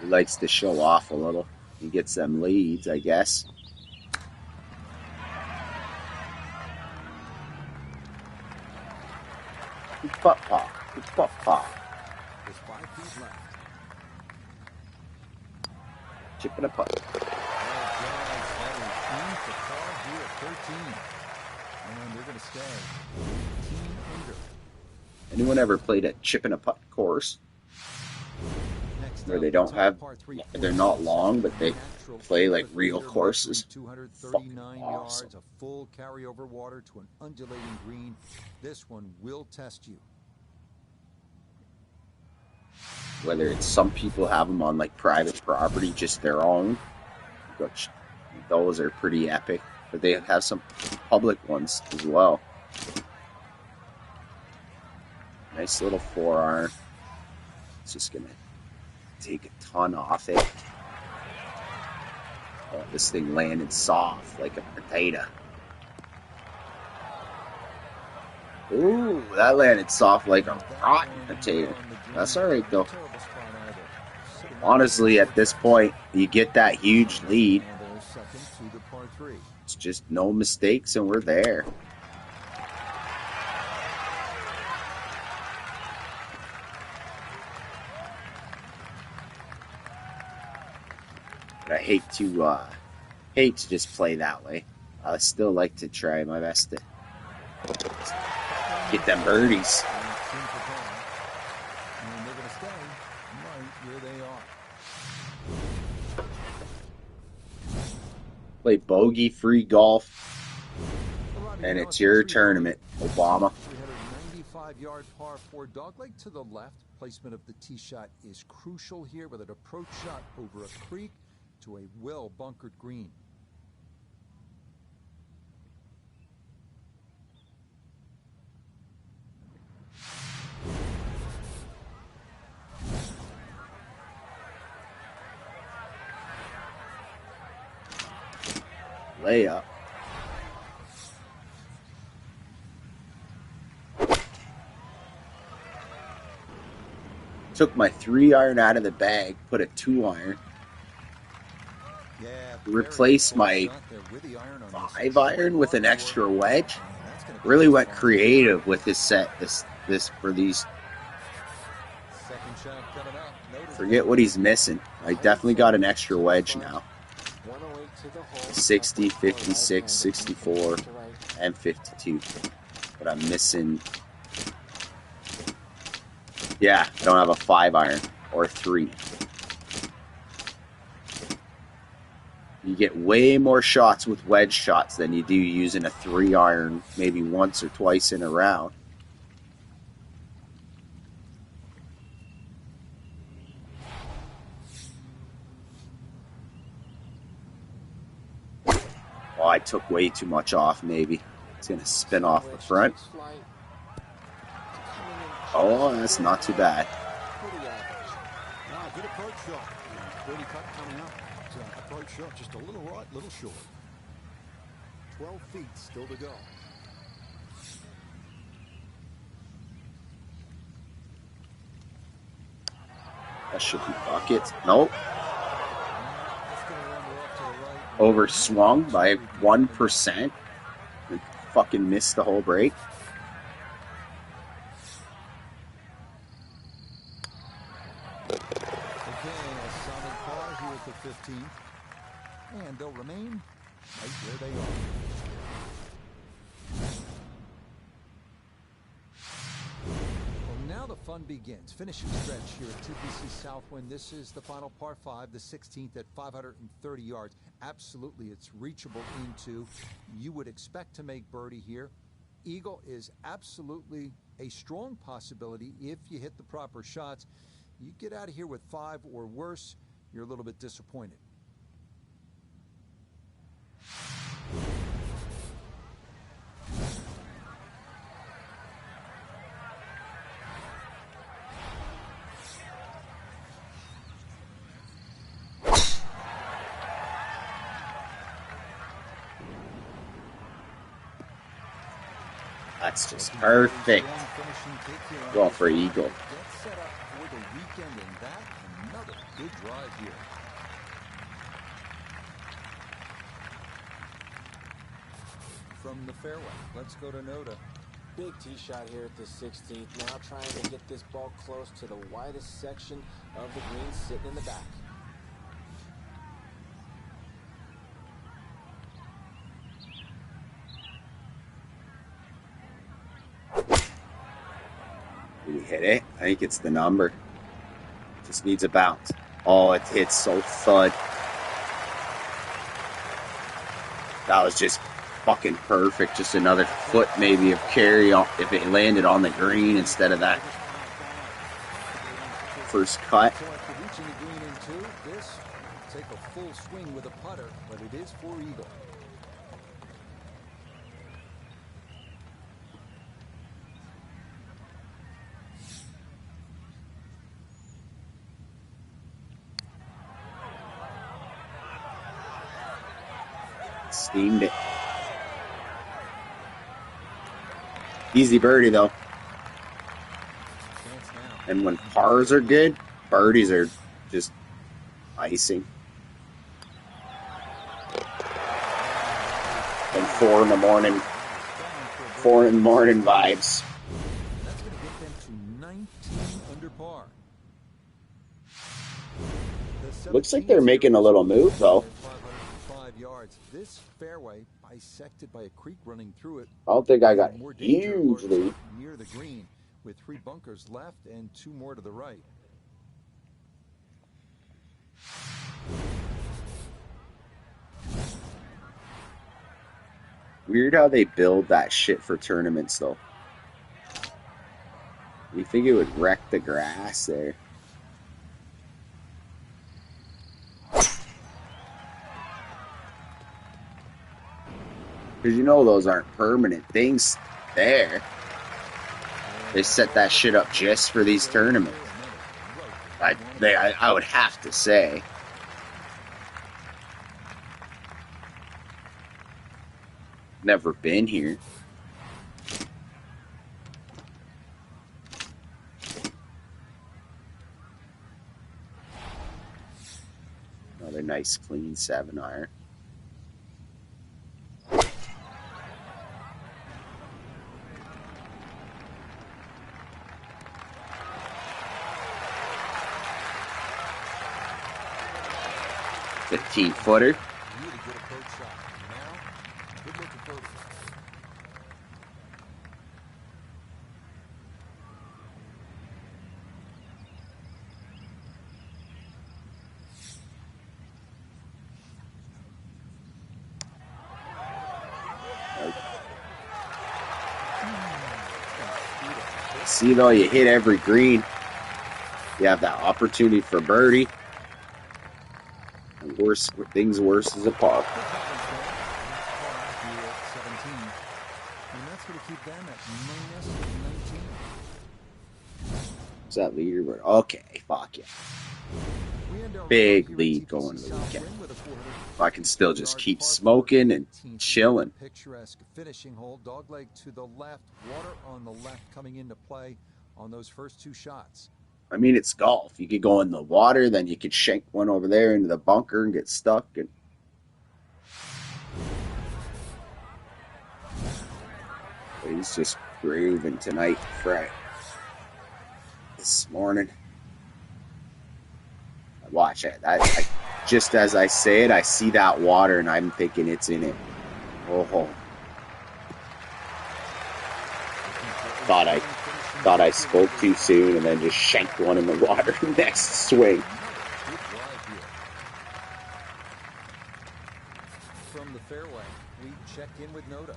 He likes to show off a little. He gets them leads, I guess. Putt-putt. Putt-putt. There's 5 feet left. Chip and a putt. And they're going to stay 18 under. Anyone ever played a chip and a putt course where they don't have, they're not long, but they play like real courses? 239 yards, a full carryover water to an undulating green. This one will test you. Whether it's some people have them on like private property, just their own, which those are pretty epic. But they have some public ones as well. Nice little 4-iron. It's just gonna take a ton off it. Oh, this thing landed soft like a potato. Ooh, that landed soft like a rotten potato. That's alright though. Honestly, at this point, you get that huge lead. It's just no mistakes and we're there. But I hate to just play that way. I still like to try my best to get them birdies. And they're going to stay right where they are. Play bogey-free golf, and it's your tournament, Obama. 395-yard par 4 dogleg to the left. Placement of the tee shot is crucial here with an approach shot over a creek to a well-bunkered green. Layup. Took my 3-iron out of the bag, put a 2-iron. Replaced my 5-iron with an extra wedge. Really went creative with this set. This for these. Forget what he's missing. I definitely got an extra wedge now. 60, 56, 64, and 52. But I'm missing. Yeah, I don't have a 5-iron or 3. You get way more shots with wedge shots than you do using a 3-iron maybe once or twice in a round. Oh, I took way too much off maybe. It's going to spin off the front. Oh, that's not too bad. Pretty average. Ah, good approach shot. Birdie putt coming up. Approach shot just a little right, little short. 12 feet still to go. That should be buckets. Nope. Overswung by 1%. And fucking missed the whole break. Okay, a solid par here at the 15th. And they'll remain right where they are. Well, now the fun begins. Finishing stretch here at TPC Southwind. This is the final par 5, the 16th at 530 yards. Absolutely, it's reachable into. You would expect to make birdie here. Eagle is absolutely a strong possibility if you hit the proper shots. You get out of here with 5 or worse, you're a little bit disappointed. That's just perfect. Going for eagle. Get set up for the weekend, and that another good drive here. From the fairway, let's go to Noda. Big tee shot here at the 16th. Now trying to get this ball close to the widest section of the green sitting in the back. Did he hit it? I think it's the number. Just needs a bounce. Oh, it hits so thud. That was just fucking perfect. Just another foot maybe of carry on if it landed on the green instead of that first cut. So after reaching the green in 2, this will take a full swing with a putter, but it is for eagle. Steamed it. Easy birdie though. And when pars are good, birdies are just icing. And 4 in the morning vibes. That's going to get them to 19 under par. Looks like they're making a little move though. 505 yards. This fairway bisected by a creek running through it. I don't think I got More danger huge lurks lead. near the green with 3 bunkers left and 2 more to the right. Weird how they build that shit for tournaments though. You think it would wreck the grass there? Because you know those aren't permanent things there. They set that shit up just for these tournaments. I would have to say. Never been here. Another nice clean 7-iron. Footer. Really good approach shot. Now, good looking birdie. See though, you hit every green. You have that opportunity for birdie. And worse things worse is a par. And that's going to keep them at -19. Is that leaderboard? Okay, fuck yeah. We end our Big round here at lead TPC going to the weekend. Southwind with a 400 I can still just yard keep par 4 smoking and 18th chilling. Picturesque finishing hole, dogleg to the left, water on the left coming into play on those first 2 shots. I mean, it's golf. You could go in the water, then you could shank one over there into the bunker and get stuck. And he's just grooving tonight, Friday. This morning. Watch it. Just as I say it, I see that water and I'm thinking it's in it. Oh. Thought I spoke too soon and then just shanked one in the water next swing. From the fairway, we check in with Noda.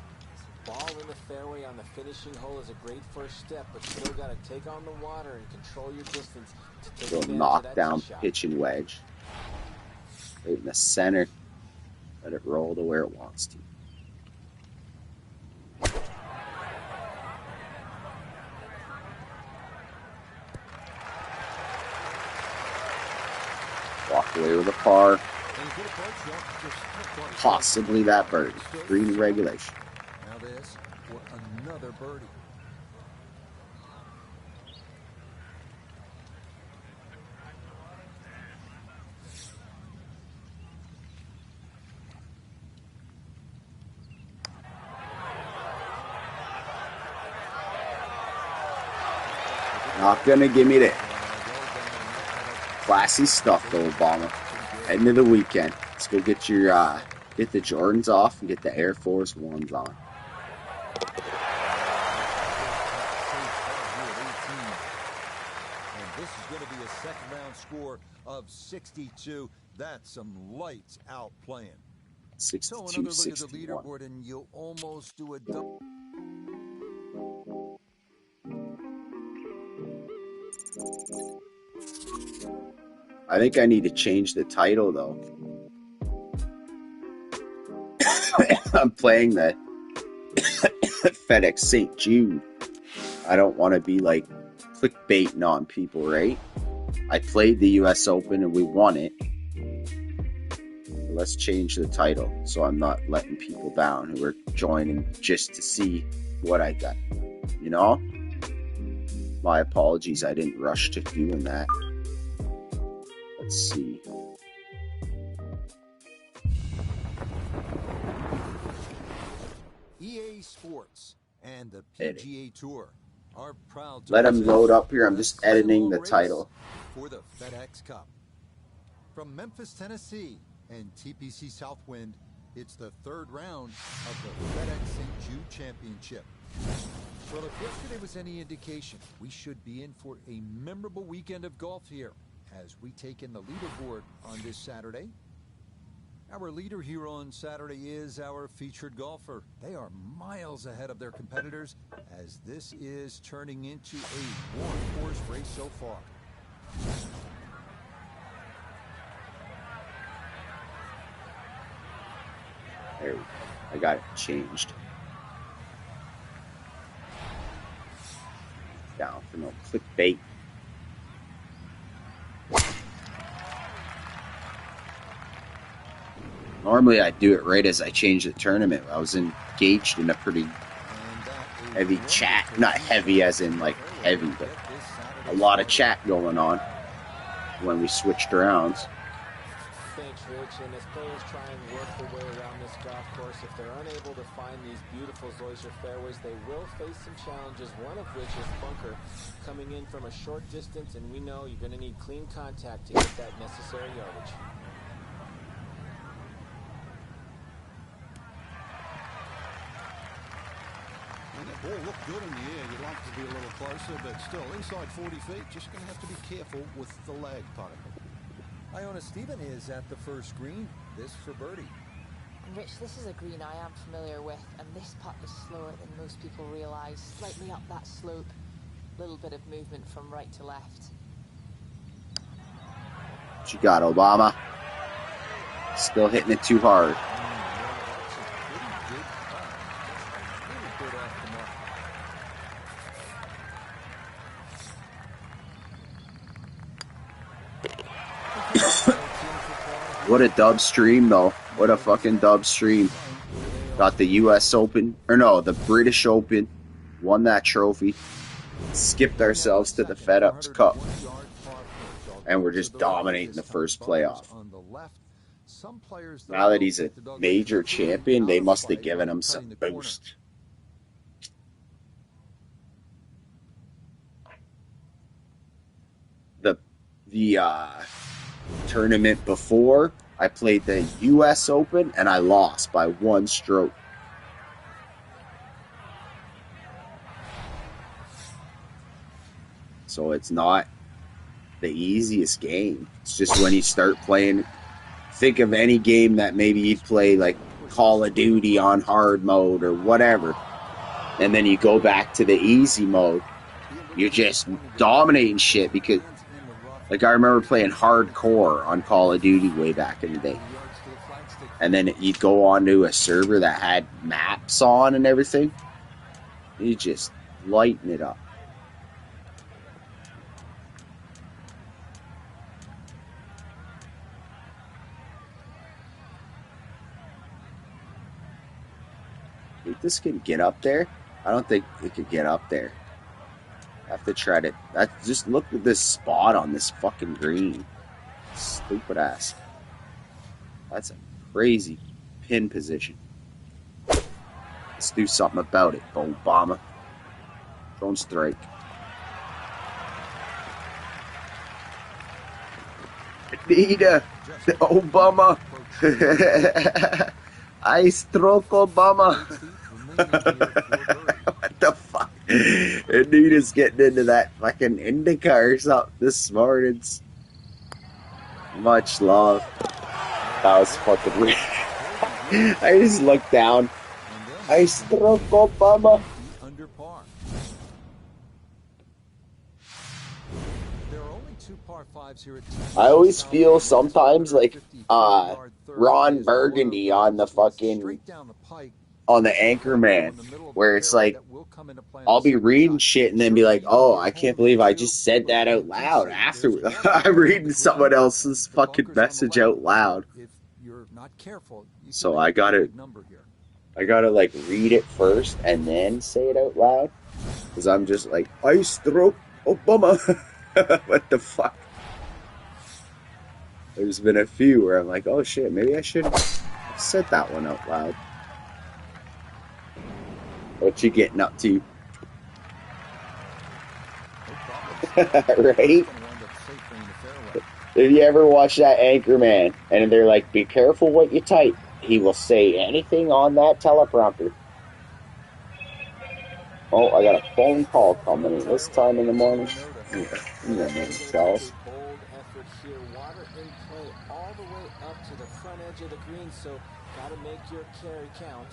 Ball in the fairway on the finishing hole is a great first step, but you still got to take on the water and control your distance to take Little advantage of knockdown that tee shot. pitching wedge. Right in the center. Let it roll to where it wants to. Walk away with a par. Possibly that birdie. Green regulation. Now this for another birdie. Not gonna give me that. Classy stuff though, Obama. Heading to the weekend. Let's go get your get the Jordans off and get the Air Force Ones on. And this is going to be a second round score of 62. That's some lights out playing. 62, So another look 61. at the leaderboard and you'll almost do a double. I think I need to change the title though. I'm playing the FedEx St. Jude. I don't want to be like clickbaiting on people, right? I played the US Open and we won it. Let's change the title so I'm not letting people down who are joining just to see what I got. You know? My apologies, I didn't rush to doing that. Let's see. EA Sports and the PGA Tour are proud to let them load up here. I'm just editing the title for the FedEx Cup. From Memphis, Tennessee and TPC Southwind, it's the third round of the FedEx St. Jude Championship. Well, if yesterday was any indication, we should be in for a memorable weekend of golf here as we take in the leaderboard on this Saturday. Our leader here on Saturday is our featured golfer. They are miles ahead of their competitors as this is turning into a one-horse race so far. There we go. I got it changed. Down for no clickbait. Normally I do it right as I change the tournament. I was engaged in a pretty heavy chat. Not heavy as in like heavy, but a lot of chat going on when we switched rounds. Thanks, Rich. And as players try and work their way around this golf course, if they're unable to find these beautiful Zoysia fairways, they will face some challenges, one of which is bunker coming in from a short distance, and we know you're going to need clean contact to get that necessary yardage. And that ball looked good in the air. You'd like to be a little closer, but still, inside 40 feet, just going to have to be careful with the lag particle. Iona Stephen is at the first green. This for birdie. Rich, this is a green I am familiar with, and this putt is slower than most people realise. Slightly up that slope, little bit of movement from right to left. What you got, Obama? Still hitting it too hard. What a dub stream, though. What a fucking dub stream. Got the U.S. Open, or no, the British Open. Won that trophy. Skipped ourselves to the FedEx Cup. And we're just dominating the first playoff. Now that he's a major champion, they must have given him some boost. The tournament before, I played the U.S. Open, and I lost by 1 stroke. So it's not the easiest game. It's just when you start playing, think of any game that maybe you'd play like Call of Duty on hard mode or whatever, and then you go back to the easy mode, you're just dominating shit. Because like I remember playing hardcore on Call of Duty way back in the day, and then you'd go onto a server that had maps on and everything, you just lighten it up. Think this can get up there? I don't think it could get up there. I have to try to. Just look at this spot on this fucking green. Stupid ass. That's a crazy pin position. Let's do something about it, Obama. Don't strike. Nita, Obama. I stroke Obama. What the fuck? Anita's getting into that fucking IndyCar or something this morning. Much love. That was fucking weird. I just looked down. I stroke Obama. I always feel sometimes like Ron Burgundy on the fucking on the Anchorman, where it's like I'll be reading shit and then be like, oh, I can't believe I just said that out loud after I'm reading someone else's fucking message out loud. So I gotta like read it first and then say it out loud, because I'm just like, I stroke Obama. What the fuck? There's been a few where I'm like, oh shit, maybe I should have said that one out loud. What you getting up to? Right? If you ever watch that Anchorman and they're like, be careful what you type, he will say anything on that teleprompter. Oh, I got a phone call coming in this time in the morning. Charles. Water in play all the way up to the front edge of the green, so gotta make your carry count.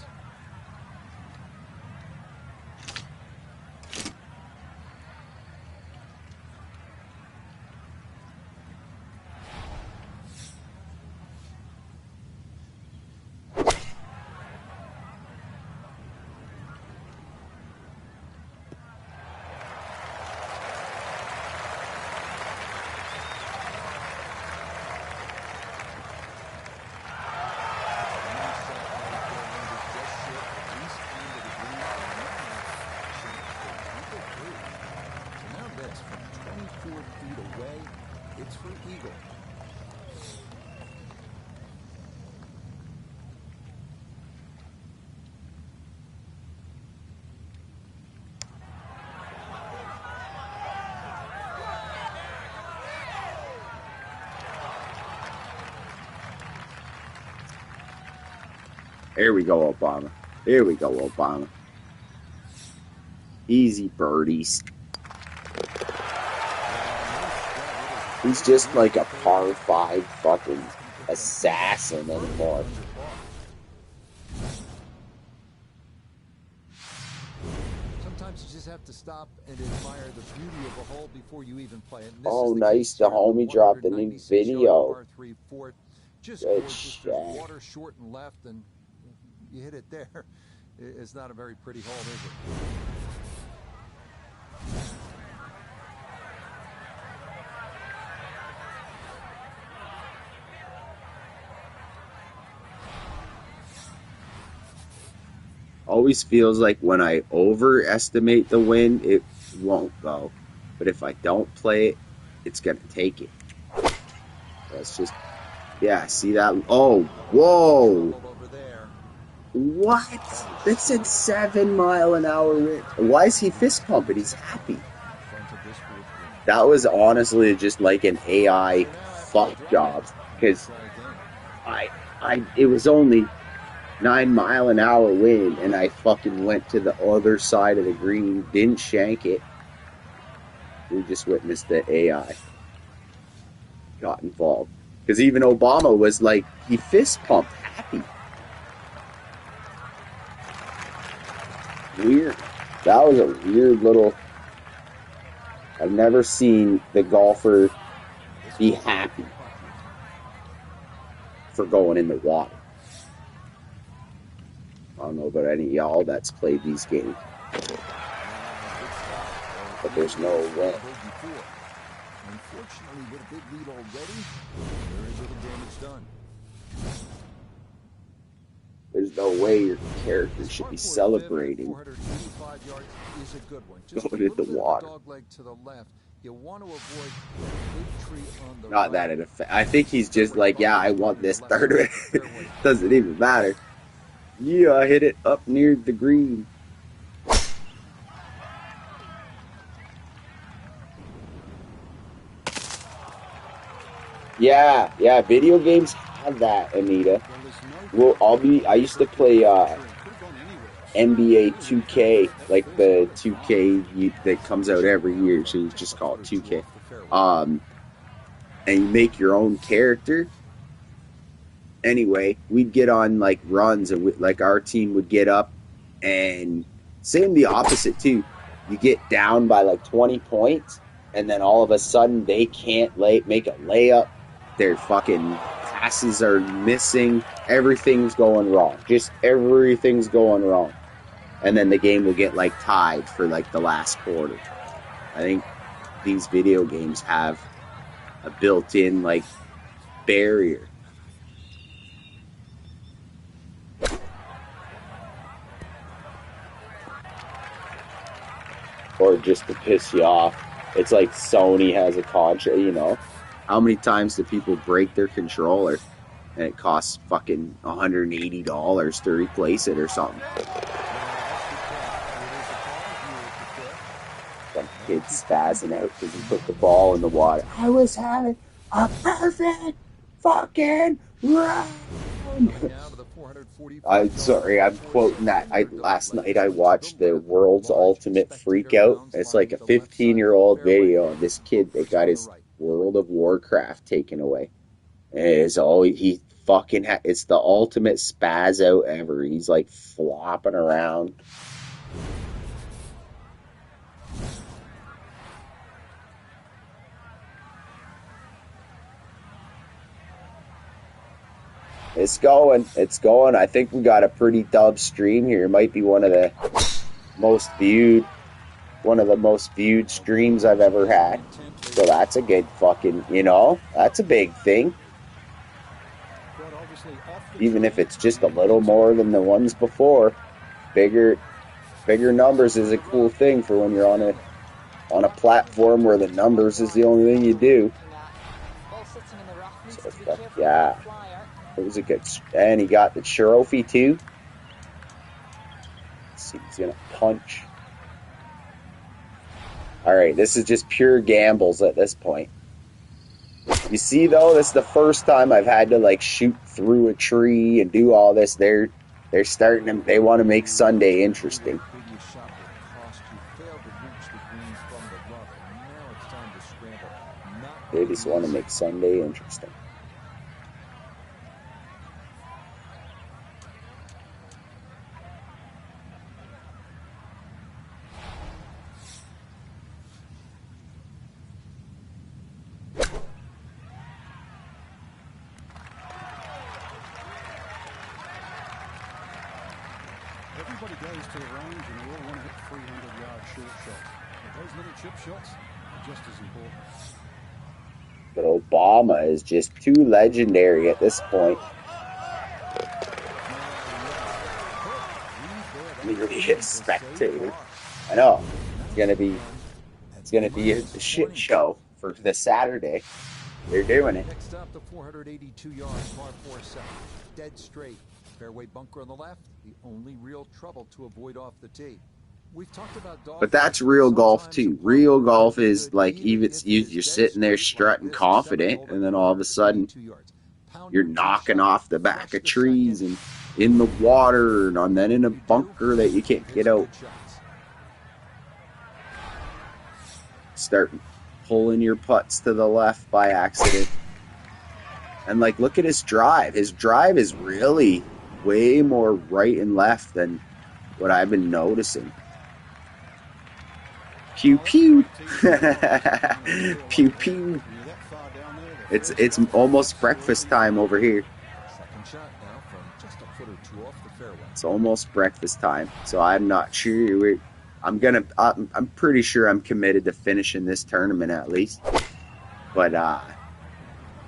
Here we go, Obama. Here we go, Obama. Easy birdies. He's just like a par 5 fucking assassin anymore. Sometimes you just have to stop and admire the beauty of a hole before you even play it. Oh, nice. The homie dropped a new video. Just good gorgeous. shit. There's water short and left, and you hit it there. It's not a very pretty hole, is it? always feels like when I overestimate the wind, it won't go. But if I don't play it, it's going to take it. That's just, yeah, see that? Oh, whoa. What? They said 7-mile-an-hour wind. Why is he fist pumping? He's happy. That was honestly just like an AI fuck job. Because it was only 9-mile-an-hour wind, and I fucking went to the other side of the green, didn't shank it. We just witnessed the AI got involved. Because even Obama was like, he fist pumped happy. Weird. That was a weird little... I've never seen the golfer be happy for going in the water. I don't know about any of y'all that's played these games. But there's no way. Unfortunately, with a big lead already, very little damage done. There's no way your character should be celebrating going in the water. You want to avoid that big tree on the Not that it affects. I think he's just like, yeah, I want this tournament. Doesn't even matter. Yeah, I hit it up near the green. Yeah, video games have that, Anita. Well, I used to play NBA 2K, like the 2K that comes out every year, so you just call it 2K. And you make your own character. Anyway, we'd get on like runs, and like our team would get up, and same the opposite too. You get down by like 20 points, and then all of a sudden they can't make a layup. Their fucking passes are missing. Everything's going wrong. Just everything's going wrong. And then the game will get like tied for like the last quarter. I think these video games have a built-in like barrier. Or just to piss you off. It's like Sony has a contract, you know. How many times do people break their controller and it costs fucking $180 to replace it or something? Some kid spazzing out because he put the ball in the water. I was having a perfect fucking run. I'm sorry, I'm quoting that. Last night I watched the World's Ultimate Freakout. It's like a 15-year-old video of this kid that got his World of Warcraft taken away. And it's the ultimate spaz out ever. He's like flopping around. It's going. I think we got a pretty dub stream here. It might be one of the most viewed streams I've ever had. So that's a good fucking, that's a big thing. Even if it's just a little more than the ones before, bigger numbers is a cool thing for when you're on a platform where the numbers is the only thing you do. So, yeah. It was a good, and he got the trophy too. Let's see, he's gonna punch. All right, this is just pure gambles at this point. You see, though, this is the first time I've had to like shoot through a tree and do all this. They're starting to. They want to make Sunday interesting. They just want to make Sunday interesting. Everybody goes to the range and they all want to hit 300-yard short shots. But those little chip shots are just as important. But Obama is just too legendary at this point. clearly a spectator. I know. It's gonna be a shit show for this Saturday. They're doing it. Next up, the 482-yard par 4 7. Dead straight. Fairway bunker on the left. The only real trouble to avoid off the tee. We've talked about golf. But that's real golf too. Real golf is like even you're sitting there strutting confident, and then all of a sudden you're knocking off the back of trees and in the water, and then in a bunker that you can't get out. Start pulling your putts to the left by accident. And like, look at his drive. His drive is really way more right and left than what I've been noticing. Pew pew. Pew pew. It's almost breakfast time over here. It's almost breakfast time. So I'm not sure. I'm pretty sure I'm committed to finishing this tournament at least. But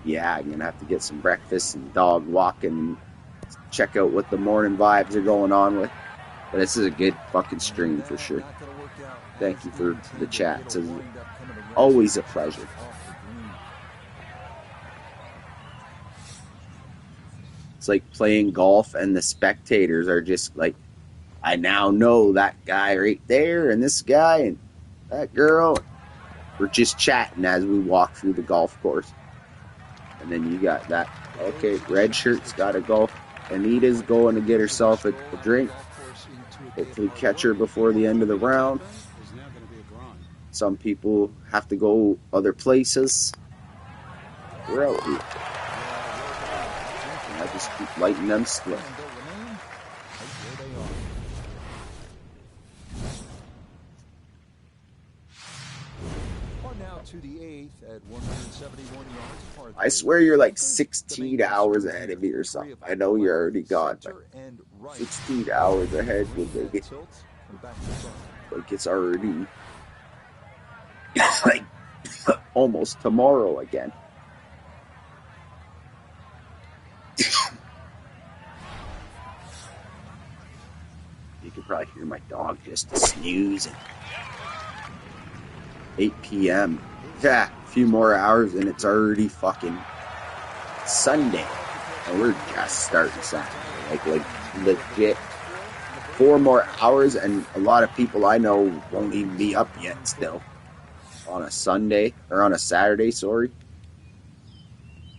yeah, I'm gonna have to get some breakfast and dog walking and check out what the morning vibes are going on with. But this is a good fucking stream for sure. Thank you for the chat. It's always a pleasure. It's like playing golf and the spectators are just like, I now know that guy right there and this guy and that girl. We're just chatting as we walk through the golf course. And then you got that, okay, red shirt's got to go. Anita's going to get herself a drink. Hopefully catch her before the end of the round. Some people have to go other places. We're out here. And I just keep lighting them slow. To the 8th at 171 yards. I swear you're like 16 hours ahead of me or something. I know you're already gone, but 16 hours ahead would make it like it's already like almost tomorrow again. You can probably hear my dog just snoozing. 8 p.m. Yeah, a few more hours and it's already fucking Sunday. And we're just starting Saturday. Like legit. 4 more hours and a lot of people I know won't even be up yet still. On a Sunday, or on a Saturday, sorry.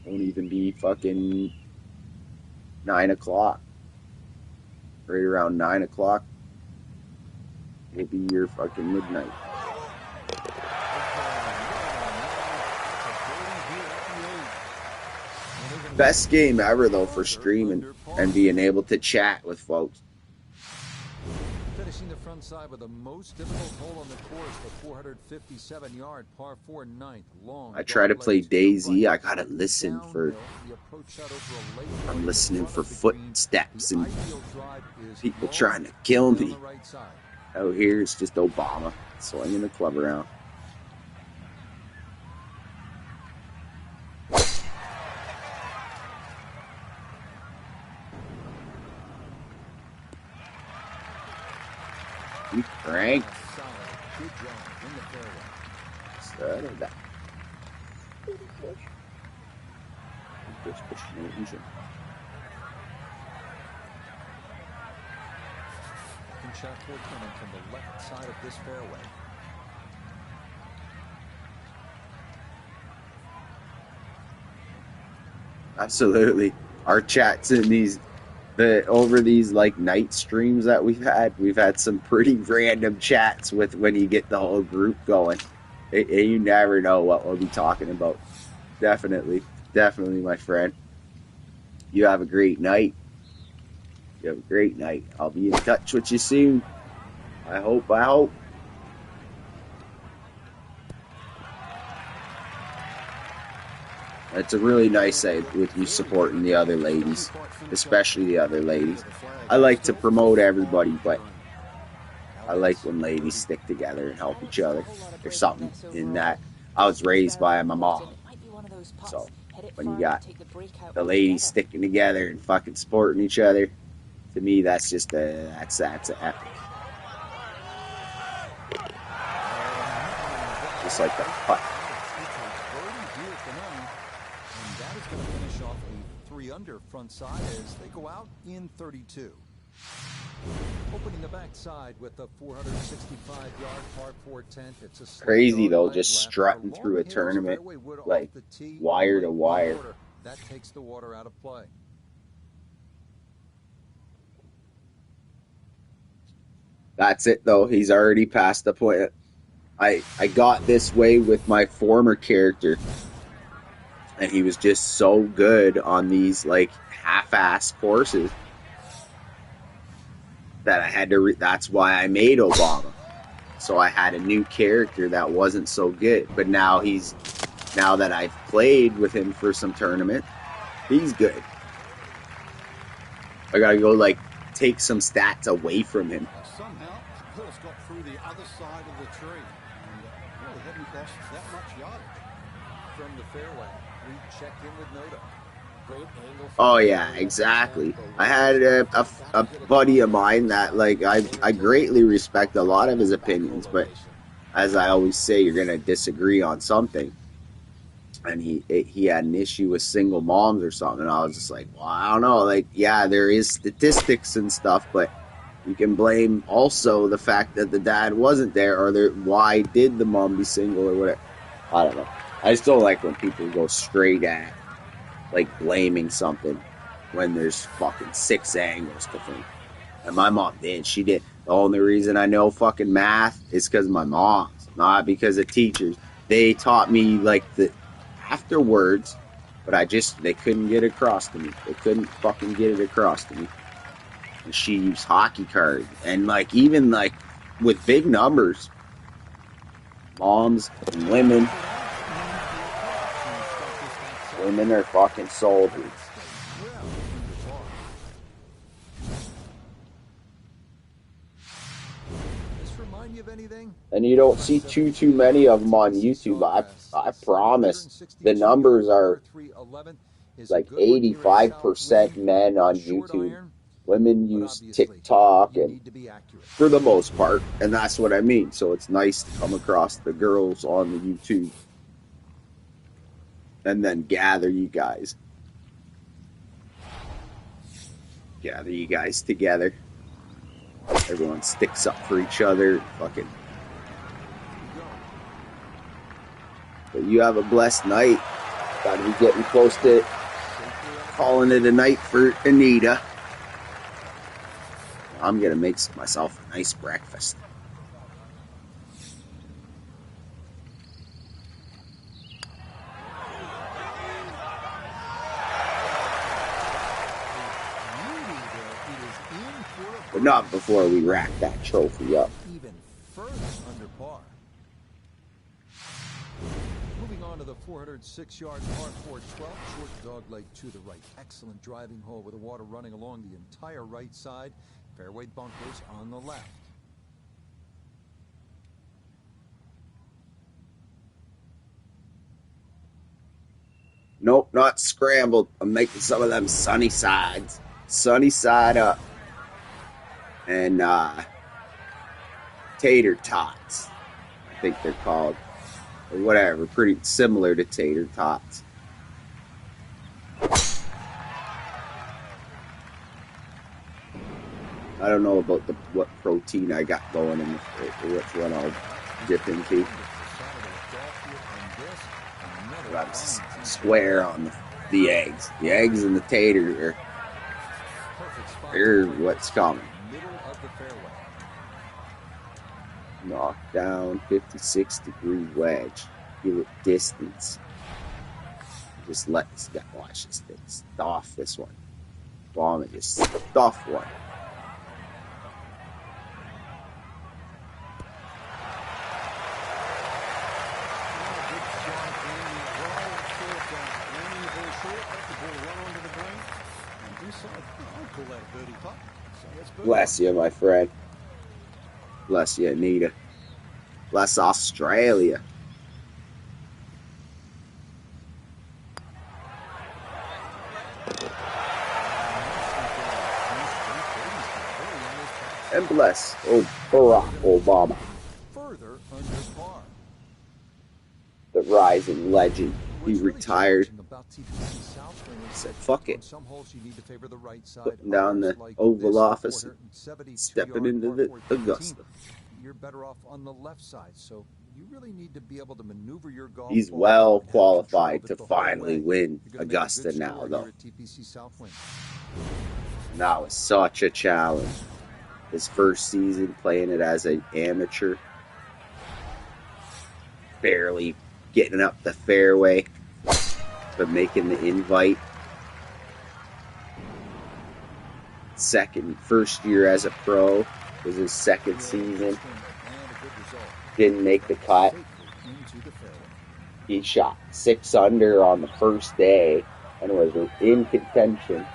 Won't even be fucking 9 o'clock. Right around 9 o'clock. Maybe your fucking midnight. Best game ever though for streaming and being able to chat with folks. Finishing the front side with the most difficult hole on the course, the 457-yard par 4 ninth long. I try to play DayZ. I gotta listen for. I'm listening for footsteps and people trying to kill me. Out here it's just Obama swinging the club around. You crank. Instead of that. Just pushing the engine. Shot coming from the left side of this fairway. Absolutely. Our chats in over these like night streams that we've had some pretty random chats with when you get the whole group going. You never know what we'll be talking about. Definitely, my friend. You have a great night. You have a great night. I'll be in touch with you soon. I hope. It's a really nice day with you supporting the other ladies, especially the other ladies. I like to promote everybody, but I like when ladies stick together and help each other. There's something in that. I was raised by my mom, so when you got the ladies sticking together and fucking supporting each other, to me that's just that's epic. just like that putt. It's a birdie here for nine, and that is going to finish off a 3-under front side as they go out in 32. Opening the backside with a 465-yard par 4 10th. It's a slow Crazy dog though, lie just left. strutting The through a long hills, tournament, fairway wood off like the tee, wire to late wire. quarter. That takes the water out of play. That's it though. He's already past the point. I got this way with my former character, and he was just so good on these like half-ass courses that I had to. That's why I made Obama. So I had a new character that wasn't so good, but now that I've played with him for some tournament, he's good. I gotta go like take some stats away from him. Somehow, the ball's got through the other side of the tree and really hadn't lost that much yardage. From the fairway, we check in with Noda. Great angle. Oh yeah, exactly. I had a buddy of mine that like I greatly respect a lot of his opinions, but as I always say, you're gonna disagree on something. And he had an issue with single moms or something. And I was just like, well, I don't know. Like, yeah, there is statistics and stuff, but you can blame also the fact that the dad wasn't there, or why did the mom be single or whatever. I don't know. I just don't like when people go straight at like blaming something when there's fucking 6 angles to think. And my mom did. She did. The only reason I know fucking math is because of my mom's, not because of teachers. They taught me like the afterwards, but they couldn't get it across to me. They couldn't fucking get it across to me. And she used hockey cards. And like even like with big numbers, moms and women are fucking soldiers. And you don't see too many of them on YouTube. I promise. The numbers are like 85% men on YouTube. Women use TikTok and for the most part, and that's what I mean. So it's nice to come across the girls on the YouTube and then gather you guys together. Everyone sticks up for each other. Fucking. But you have a blessed night. Got to be getting close to calling it a night for Anita. I'm going to make myself a nice breakfast. But not before we rack that trophy up. Even further under par. Moving on to the 406-yard par 4 12, short dog leg to the right. Excellent driving hole with the water running along the entire right side. Fairway bunkers on the left. Nope, not scrambled. I'm making some of them sunny sides. Sunny side up. And tater tots, I think they're called. Or whatever, pretty similar to tater tots. I don't know about what protein I got going in which one I'll dip into. But I'm square on the eggs. The eggs and the tater are what's coming. Knock down 56-degree wedge. Give it distance. Just let this guy watch this thing. Stuff this one. Bomb it. Just stuff one. Bless you, my friend. Bless you, Anita. Bless Australia. And bless Barack Obama. Further under par. the rising legend. He retired. Said, fuck it. Putting down the Oval Office and stepping into the Augusta. You're better off on the left side, so you really need to be able to maneuver your golf. He's well qualified to finally win Augusta now, though. And that was such a challenge. His first season playing it as an amateur. Barely getting up the fairway, but making the invite. First year as a pro was his second season. Didn't make the cut. He shot 6 under on the first day and was in contention.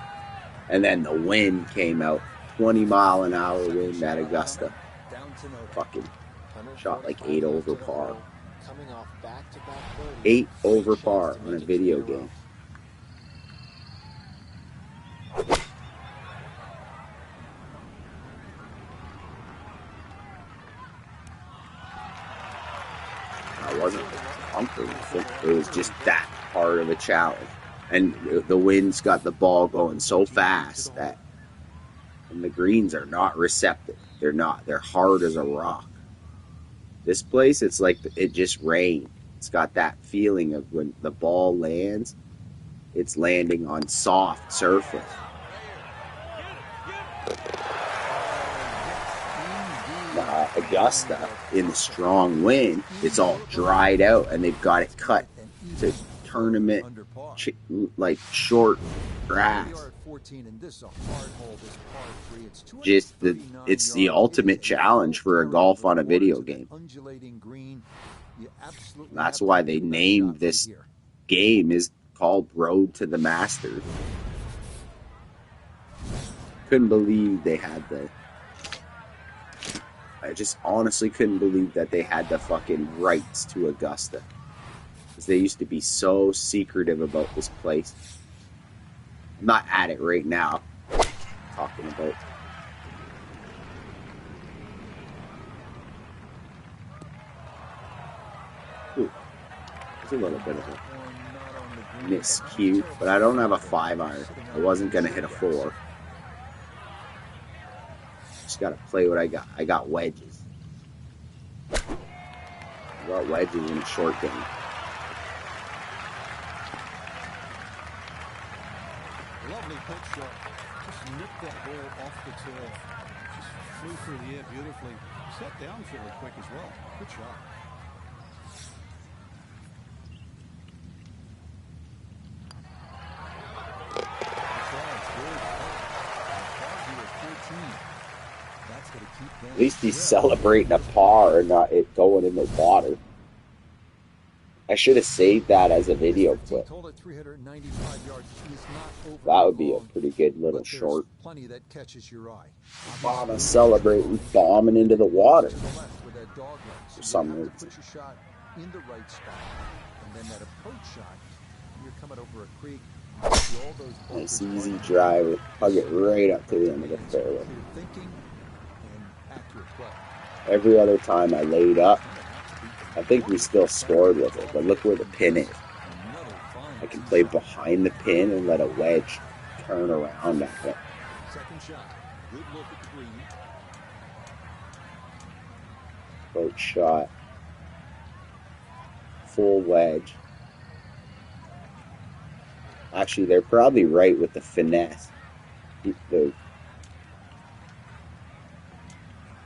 And then the wind came out. 20-mile-an-hour wind at Augusta. Fucking shot like 8 over par. 8 over par on a video game. I wasn't comfortable with it. It was just that part of a challenge. And the wind's got the ball going so fast that and the greens are not receptive. They're not. They're hard as a rock. This place, it's like it just rained. It's got that feeling of when the ball lands, it's landing on soft surface. Augusta, in the strong wind, it's all dried out, and they've got it cut to tournament, like short grass. Just it's the ultimate challenge for a golf on a video game. That's why they named this game is called Road to the Masters. Couldn't believe they had I just honestly couldn't believe that they had the fucking rights to Augusta. Because they used to be so secretive about this place. I'm not at it right now. Talking about. Ooh, there's a little bit of a miscue, but I don't have a 5-iron. I wasn't going to hit a 4. Just got to play what I got. I got wedges. I got wedges in a short game. Lovely pitch shot. Just nipped that ball off the turf. Just flew through the air beautifully. Set down fairly quick as well. Good shot. At least he's celebrating a par and not it going in the water. I should have saved that as a video clip. That would be a pretty good little short. Obama celebrating bombing into the water. For some reason. Nice easy driver. I'll get right up to the end of the fairway. Every other time I laid up, I think we still scored with it, but look where the pin is. I can play behind the pin and let a wedge turn around at it. Approach shot. Full wedge. Actually, they're probably right with the finesse. You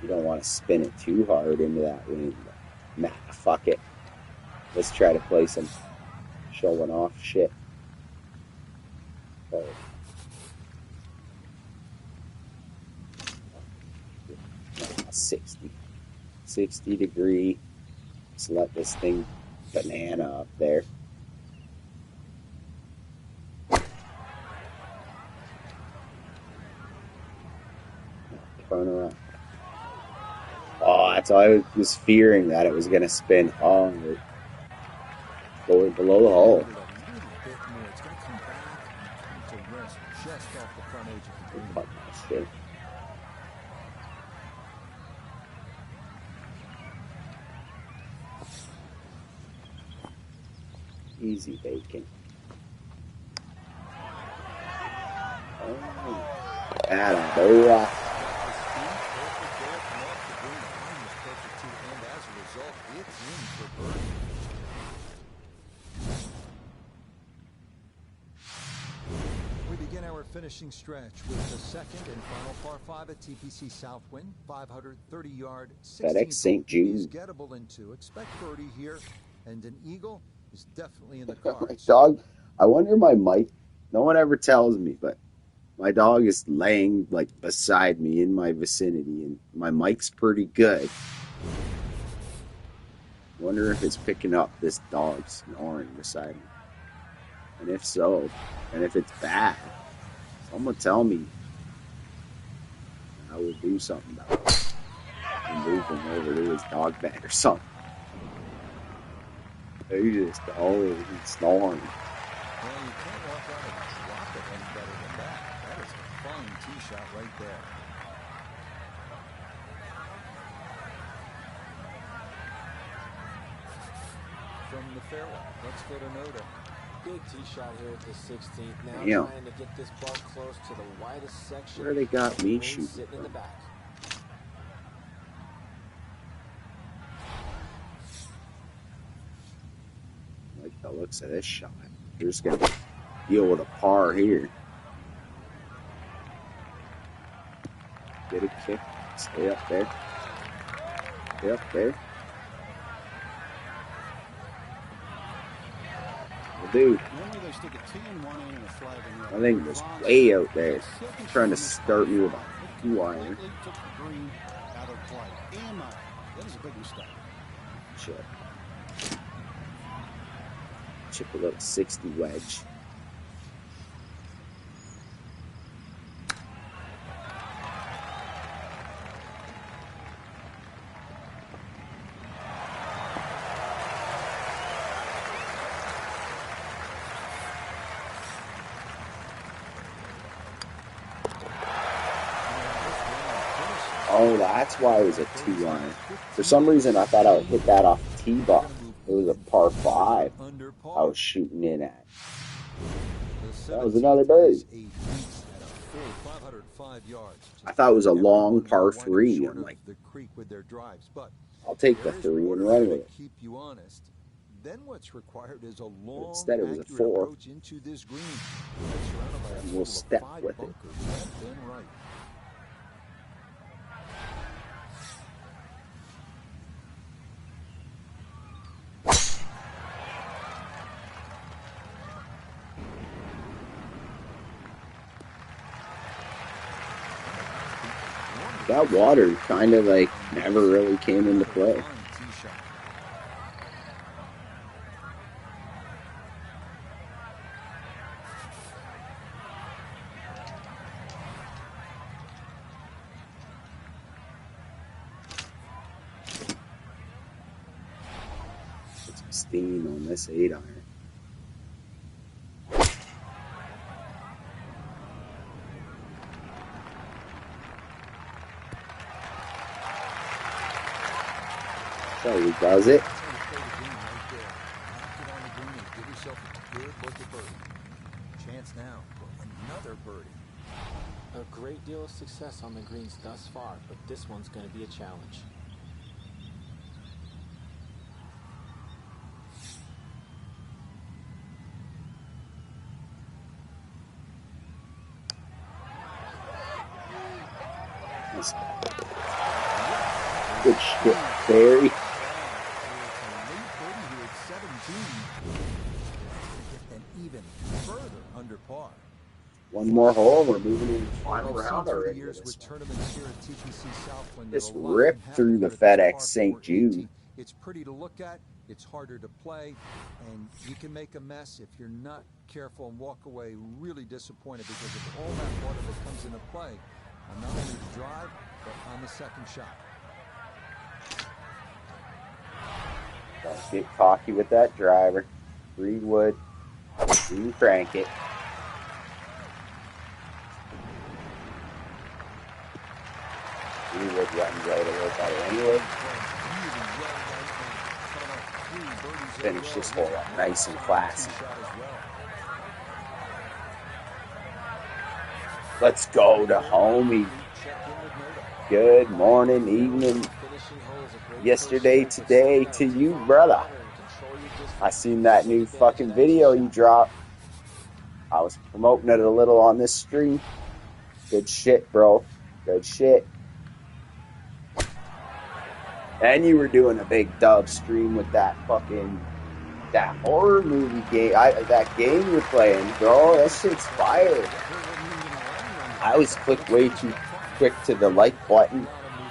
don't want to spin it too hard into that wind. Nah, fuck it. Let's try to play some showing off shit. 60 degree. Let's let this thing banana up there. Turn around. Oh, that's all I was fearing, that it was going to spin. Oh, going below the hole. Fuck that shit. Easy bacon. Oh, attaboy. We begin our finishing stretch with the second and final par 5 at TPC Southwind. 530-yard, FedEx 16th St. is Jude. gettable into. Expect birdie here, and an eagle is definitely in the My cards. dog, I wonder my mic, no one ever tells me, but my dog is laying like beside me in my vicinity, and my mic's pretty good. Wonder if it's picking up this dog snoring beside me. And if so, and if it's bad, someone tell me. I will do something about it. And move him over to his dog bed or something. He's just always snoring. Well, you can't walk out and drop it any better than that. That is a fine tee shot right there. From the fairway, let's go to Noda. Big tee shot here at the 16th. Now Damn. trying to get this ball close to the widest section. Where they got me Green shooting sitting in the from? back. I like the looks of this shot. You're just gonna deal with a par here. Get a kick. Stay up there. Stay up there. Well, dude, Normally they stick a tee in one end and a flag in the other. I think it was way out there. Trying to start me with a 2-iron. Completely took the green out of play. Am I? That is a big mistake. Chip. Chip a little 60 wedge. Oh, that's why it was a 2-iron. For some reason, I thought I would hit that off the tee box. It was a par 5 I was shooting in at. That was another bird. I thought it was a long par 3. I'm like, I'll take the 3 and run with it. Keep you honest. Then what's required is a long, Instead, it was a accurate 4. approach into this green. Surrounded by a And total we'll of step 5 with it. bunkers left and right. That water kind of like never really came into play. Put some steam on this 8-iron. So he does it. Chance now for another birdie. A great deal of success on the greens thus far, but this one's going to be a challenge. Good shit, Barry. Even further under par. One more hole. We're moving into the final round already. With tournaments here at TPC Southwind, Just ripped through the FedEx St. Jude. It's pretty to look at. It's harder to play, and you can make a mess if you're not careful and walk away really disappointed because of all that water that comes into play on not only the drive but on the second shot. Don't get cocky with that driver. 3 wood. You crank it. You would run right a little better anyway. Finish this hole up nice and classy. Let's go to homie. Good morning, evening, yesterday, today to you, brother. I seen that new fucking video you dropped. I was promoting it a little on this stream. Good shit, bro. Good shit. And you were doing a big dub stream with that horror movie game. That game you're playing, bro. That shit's fire. I always click way too quick to the like button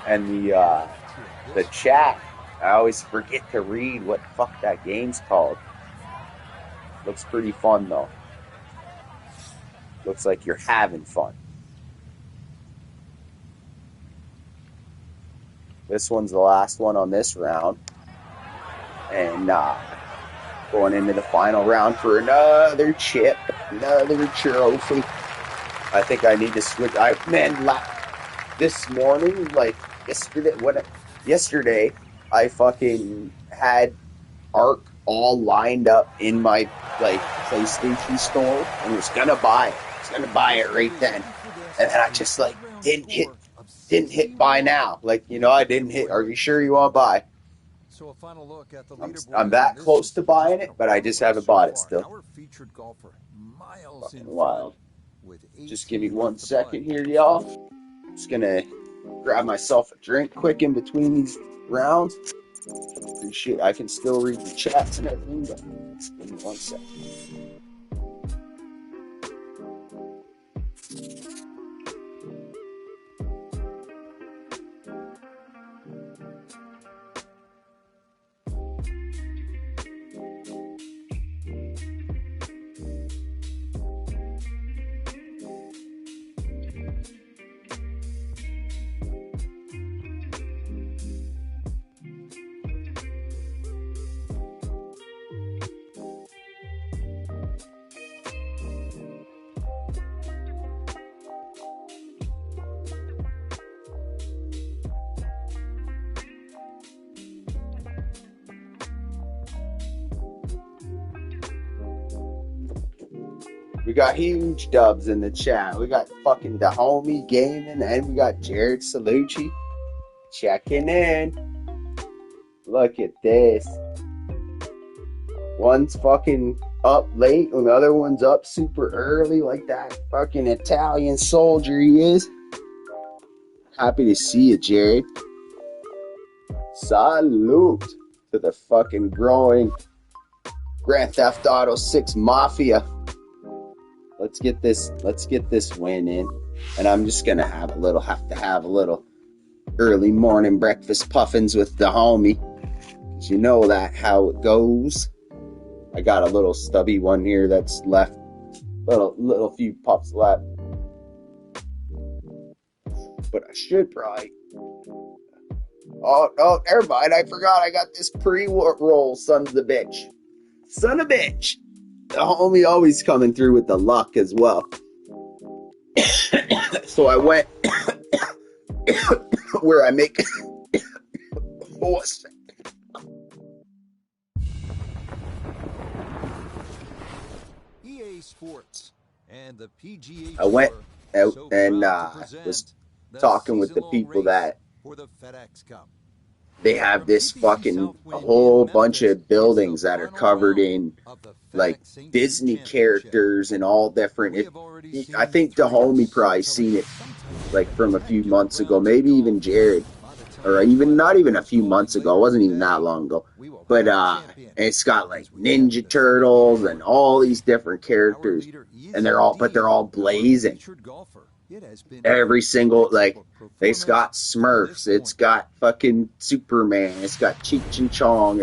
and the chat. I always forget to read what the fuck that game's called. Looks pretty fun though. Looks like you're having fun. This one's the last one on this round. And going into the final round for another chip, another trophy. I think I need to switch. This morning, like yesterday, I fucking had Ark all lined up in my PlayStation store and was gonna buy it right then, and then I just didn't hit buy now. I didn't hit. Are you sure you want to buy? So a final look at the I'm that close to buying it, but I just haven't bought it still. Our featured golfer, miles Fucking in wild. with Just give me 1 second here, y'all. Just gonna grab myself a drink quick in between these rounds. Appreciate I can still read the chats and everything, but just give me 1 second. We got huge dubs in the chat. We got fucking the homie gaming, and we got Jared Salucci checking in. Look at this. One's fucking up late, and the other one's up super early, like that fucking Italian soldier he is. Happy to see you, Jared. Salute to the fucking growing Grand Theft Auto 6 Mafia. Let's get this win in. And I'm just gonna have to have a little early morning breakfast puffins with the homie. 'Cause you know that how it goes. I got a little stubby one here that's left. Little few puffs left. But I should probably. Oh, never mind. I forgot I got this pre-roll, son of a bitch. Son of a bitch. The homie always coming through with the luck as well. So I went where I make EA Sports and the PGA I went out so and was talking with the people that for the FedEx Cup. they have this fucking a whole bunch of buildings that are covered in Disney characters and all different. I think the homie probably seen it from a few months ago, maybe even Jared, or even not even a few months ago. It wasn't even that long ago. But it's got Ninja Turtles and all these different characters, and they're all blazing. Every single it's got Smurfs, it's got fucking Superman, it's got Cheech and Chong,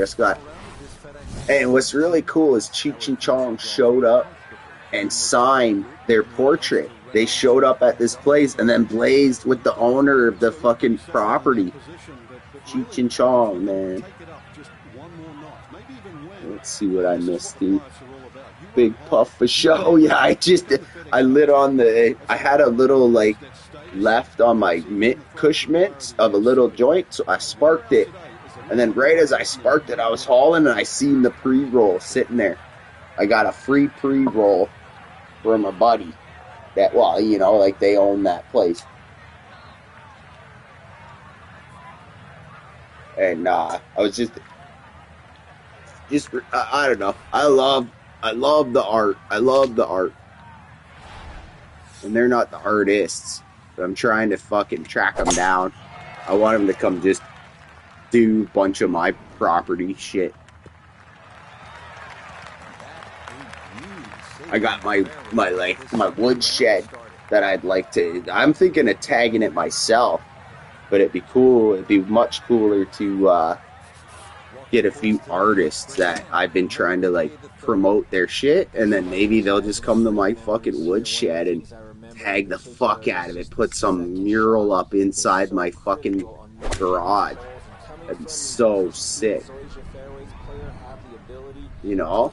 and what's really cool is Cheech and Chong showed up and signed their portrait. They showed up at this place and then blazed with the owner of the fucking property. Cheech and Chong, man. Let's see what I missed, dude. Big puff for show. Yeah, I lit on I had a little left on my kush mints of a little joint, so I sparked it And then right as I sparked it, I was hauling and I seen the pre-roll sitting there. I got a free pre-roll from a buddy that, well, you know, like they own that place. And I was just I don't know. I love the art. I love the art. And they're not the artists, but I'm trying to fucking track them down. I want them to come just do a bunch of my property shit. I got my wood shed that I'd like to. I'm thinking of tagging it myself, but it'd be cool. It'd be much cooler to get a few artists that I've been trying to like promote their shit, and then maybe they'll just come to my fucking woodshed and tag the fuck out of it, put some mural up inside my fucking garage. That'd be so sick. You know?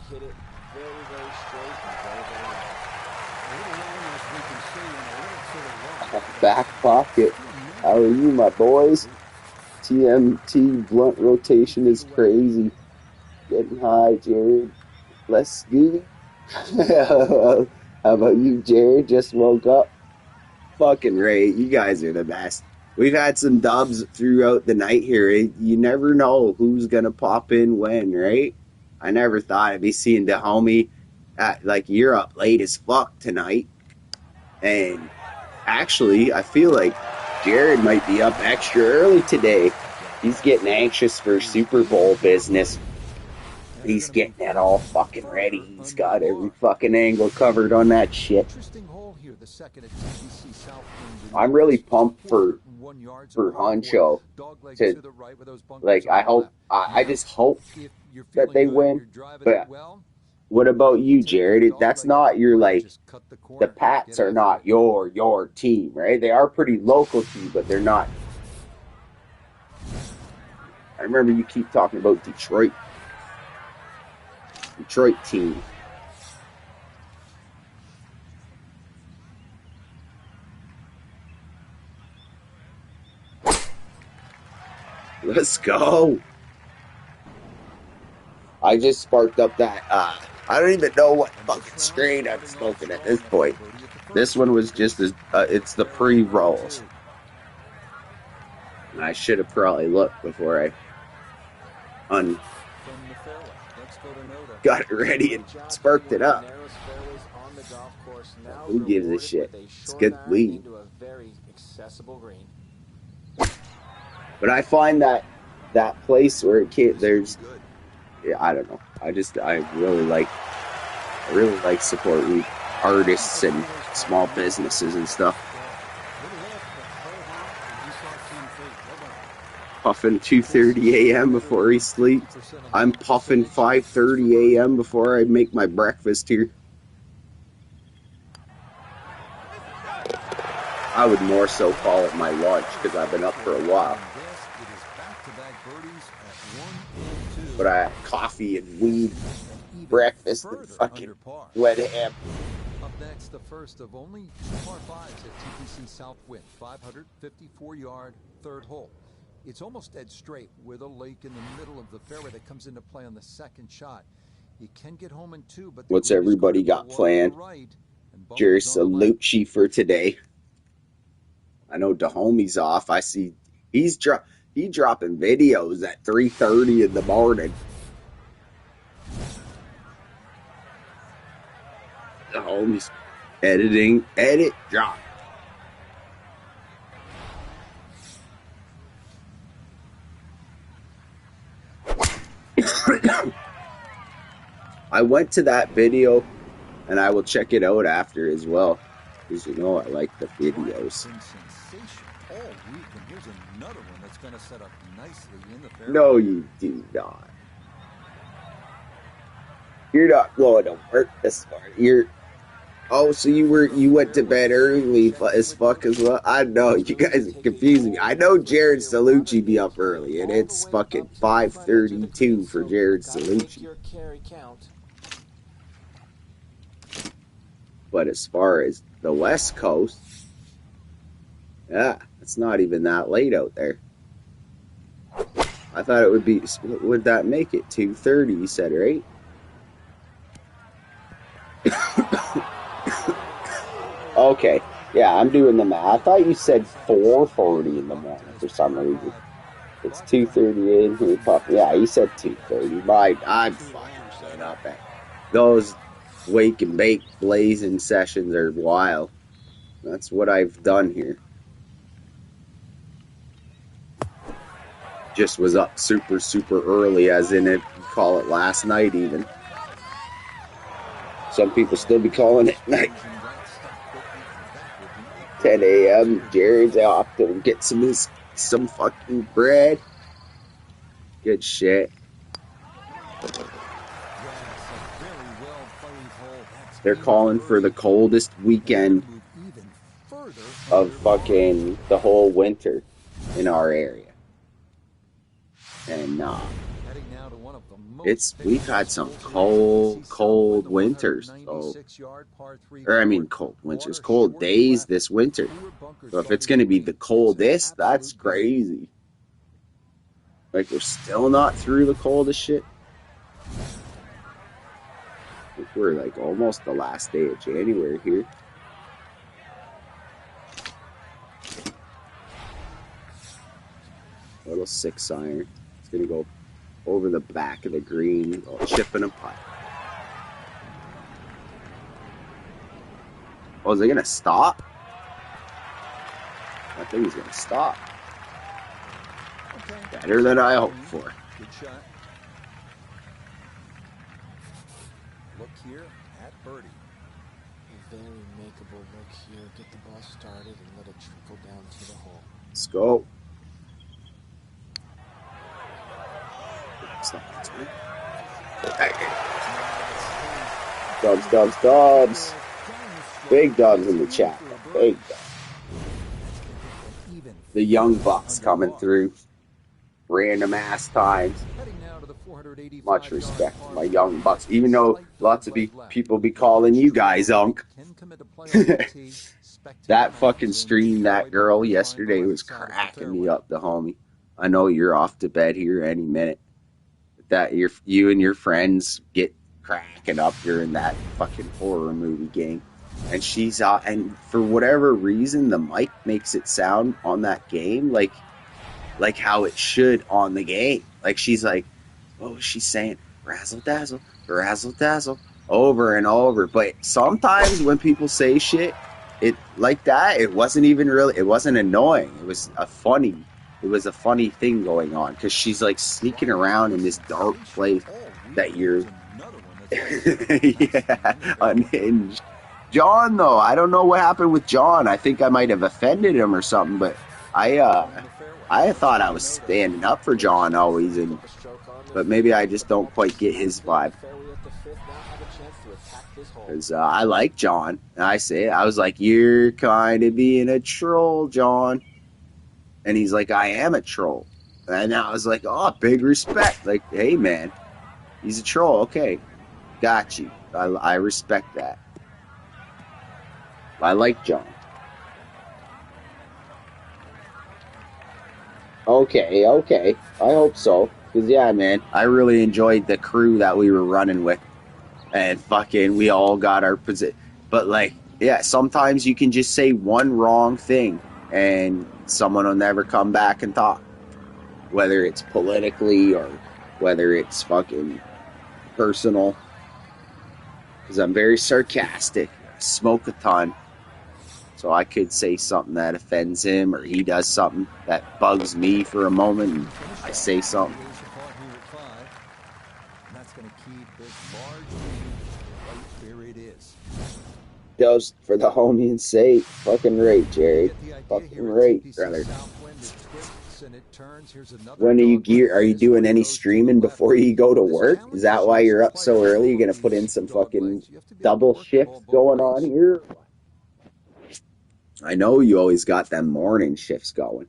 Back pocket. How are you, my boys? TMT blunt rotation is crazy. Getting high, Jared. Let's go. How about you, Jared? Just woke up. Fucking Ray, you guys are the best. We've had some dubs throughout the night here. You never know who's gonna pop in when, right? I never thought I'd be seeing the homie like you're up late as fuck tonight. And actually, I feel like Jared might be up extra early today. He's getting anxious for Super Bowl business. He's getting that all fucking ready. He's got every fucking angle covered on that shit. I'm really pumped for Honcho to, like, I just hope that they win. But what about you, Jared? That's not your, like, the Pats are not your team, right? They are pretty local to you, but they're not. I remember you keep talking about Detroit team. Let's go. I just sparked up that, I don't even know what fucking strain I'm smoking at this point. This one was just it's the pre-rolls. And I should have probably looked before I got it ready and sparked it up. Who gives a shit? It's good weed. But I find that place where it can't, there's, yeah, I don't know. I really like supporting artists and small businesses and stuff. Puffing 2:30 a.m. before he sleeps. I'm puffing 5:30 a.m. before I make my breakfast here. I would more so call it my lunch because I've been up for a while. But I had coffee and weed, breakfast, and fucking wet ham. Up next, the first of only 2 par 5s at TPC Southwind, 554-yard third hole. It's almost dead straight with a lake in the middle of the fairway that comes into play on the second shot. You can get home in 2, but what's everybody got planned? Jerry Salucci for today. I know Dahomey's off. I see he's dropping videos at 3:30 in the morning. Dahomey's edit, drop. I went to that video, and I will check it out after as well, because you know I like the videos. No, you do not. You're not going to work this morning. So you went to bed early as fuck as well. I know you guys are confusing me. I know Jared Salucci be up early, and it's fucking 5:32 for Jared Salucci. But as far as the West Coast, yeah, it's not even that late out there. I thought it would be, would that make it 2:30, you said, right? Okay. Yeah, I'm doing the math. I thought you said 4:40 in the morning for some reason. It's 2:30 in here, pup. Yeah, you said 2:30. I'm fucking getting up at those wake and bake blazing sessions are wild. That's what I've done here. Just was up super, super early, as in it, call it last night even. Some people still be calling it night. 10 a.m. Jared's off to get some fucking bread. Good shit. They're calling for the coldest weekend of fucking the whole winter in our area. And we've had some cold winters. So, or I mean cold winters, cold days this winter. So if it's gonna be the coldest, that's crazy. Like we're still not through the coldest shit. I think we're like almost the last day of January here. Little 6-iron. It's gonna go over the back of the green, chip and a putt. Oh, is it gonna stop? I think he's gonna stop. Better than I hoped for. Good shot. Look here at birdie. A very makeable look here. Get the ball started and let it trickle down to the hole. Let's go. Dubs. Big dubs in the chat. Big dubs. The young bucks coming through. Random ass times. Much respect to my young bucks. Even though lots of people be calling you guys unk. That fucking stream, that girl yesterday was cracking me up, the homie. I know you're off to bed here any minute. That you and your friends get cracking up during that fucking horror movie game. And she's and for whatever reason, the mic makes it sound on that game like how it should on the game. Like she's like, oh, she's saying razzle dazzle, over and over. But sometimes when people say shit, it like that, it wasn't annoying. It was a funny thing going on because she's like sneaking around in this dark place that you're yeah, unhinged. John, though, I don't know what happened with John. I think I might have offended him or something, but I thought I was standing up for John always, but maybe I just don't quite get his vibe. Because I like John. And I was like, you're kind of being a troll, John. And he's like, I am a troll. And I was like, oh, big respect. Like, hey, man, he's a troll. Okay, got you. I respect that. I like John. Okay. I hope so. Because, yeah, man, I really enjoyed the crew that we were running with. And fucking, we all got our position. But, like, yeah, sometimes you can just say one wrong thing and someone will never come back and talk. Whether it's politically or whether it's fucking personal. Because I'm very sarcastic. I smoke a ton. So I could say something that offends him, or he does something that bugs me for a moment, and I say something. Just for the homie sake. Fucking right, Jared. Fucking right, brother. When are you doing any streaming before you go to work? Is that why you're up so early? You're gonna put in some fucking double shifts going on here? I know you always got them morning shifts going.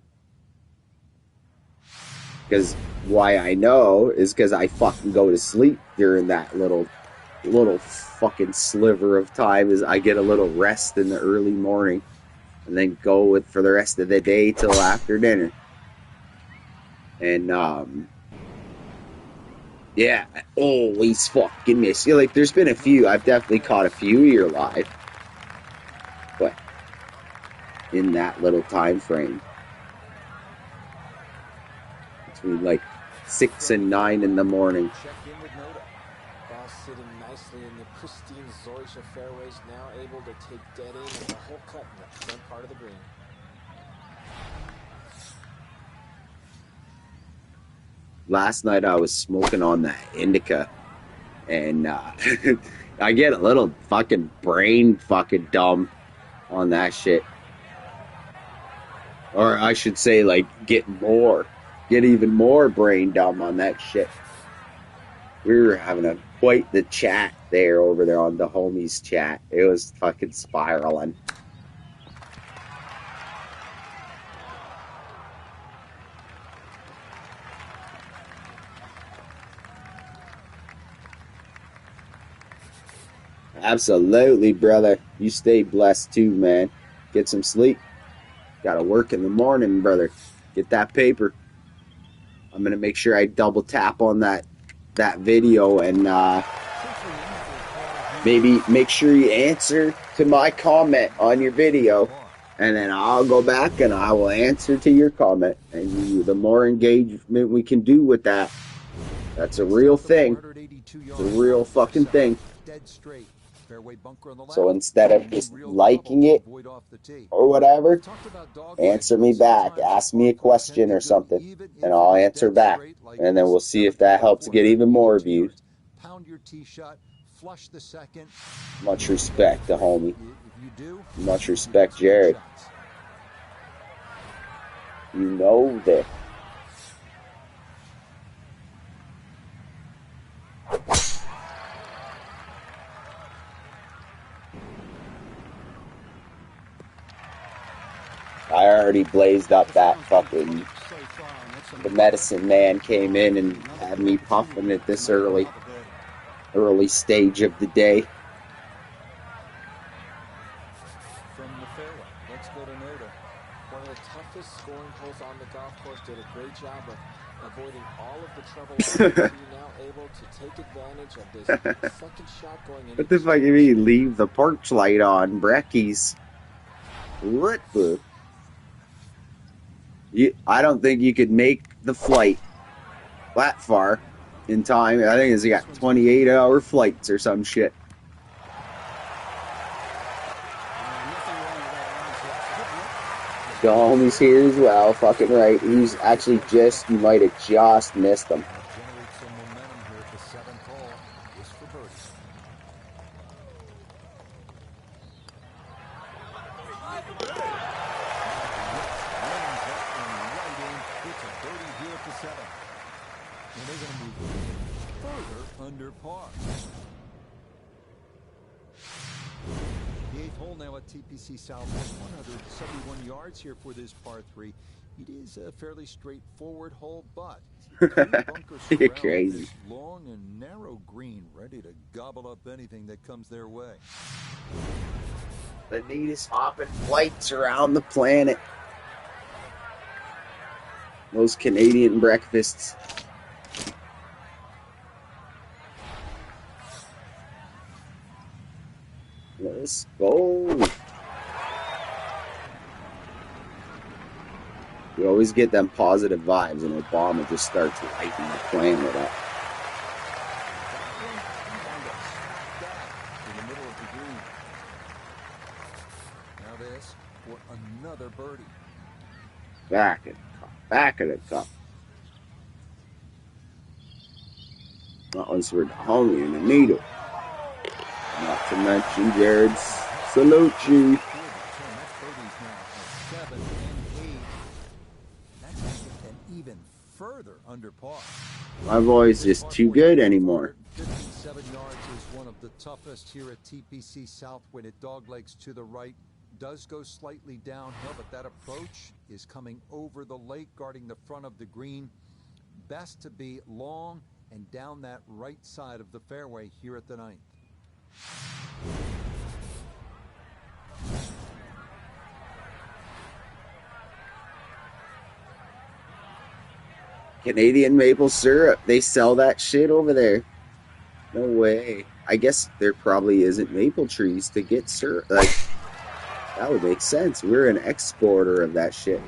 Because why I know is because I fucking go to sleep during that little fucking sliver of time. Is I get a little rest in the early morning and then go for the rest of the day till after dinner. And Yeah, I always fucking miss you. Like, there's been a few. I've definitely caught a few here live. But in that little time frame. Between like 6 and 9 in the morning. Check in with Noda. Ball sitting nicely in the pristine Zoysia fairways, now able to take dead aim at the whole cut in the front part of the green. Last night I was smoking on that indica, and I get a little fucking brain fucking dumb on that shit. Or I should say, like, get even more brain dumb on that shit. We were having quite the chat there over there on the homies chat. It was fucking spiraling. Absolutely, brother. You stay blessed too, man. Get some sleep. Gotta work in the morning, brother. Get that paper. I'm gonna make sure I double tap on that video and maybe make sure you answer to my comment on your video, and then I'll go back and I will answer to your comment. And the more engagement we can do with that, that's a real thing. It's a real fucking thing. So instead of just liking it or whatever, answer me back. Ask me a question or something, and I'll answer back. And then we'll see if that helps get even more views. Much respect, the homie. Much respect, Jared. You know that. I already blazed up that fucking... The medicine man came in and had me puffing at this early stage of the day. From the fairway, let's go to Noda. One of the toughest scoring holes on the golf course, did a great job of avoiding all of the trouble. Now able to take advantage of this second shot going in. What the fuck do you mean, leave the porch light on, Breckies? What the... I don't think you could make the flight that far in time. I think it's got 28-hour flights or some shit. The homie's here as well, fucking right. He's actually you might have just missed him. Under par. The 8th hole now at TPC South, 171 yards here for this par 3. It is a fairly straightforward hole, but you're crazy. Long and narrow green, ready to gobble up anything that comes their way. The neatest hopping flights around the planet. Those Canadian breakfasts. Let's go. You always get them positive vibes, and Obama just starts lighting the planet up. In the middle of the green. Now this for another birdie. Back at the cup. That one's for the homie in the needle. Not to mention Jared's salute you. Even further under par. My boy's just too good anymore. 57 yards is one of the toughest here at TPC South when it doglegs to the right. Does go slightly downhill, but that approach is coming over the lake, guarding the front of the green. Best to be long and down that right side of the fairway here at the 9th. Canadian maple syrup. They sell that shit over there. No way. I guess there probably isn't maple trees to get syrup. Like, that would make sense. We're an exporter of that shit.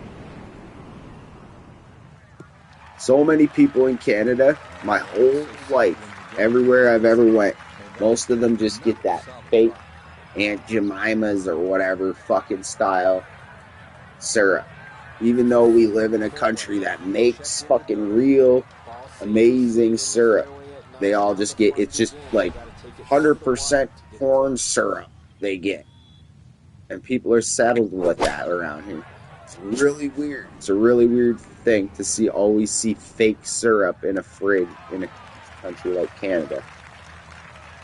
So many people in Canada, my whole life, everywhere I've ever went, most of them just get that fake Aunt Jemima's or whatever fucking style syrup. Even though we live in a country that makes fucking real amazing syrup, they all just get, it's just like 100% corn syrup they get. And people are settled with that around here. It's really weird. It's a really weird thing to always see fake syrup in a fridge in a country like Canada.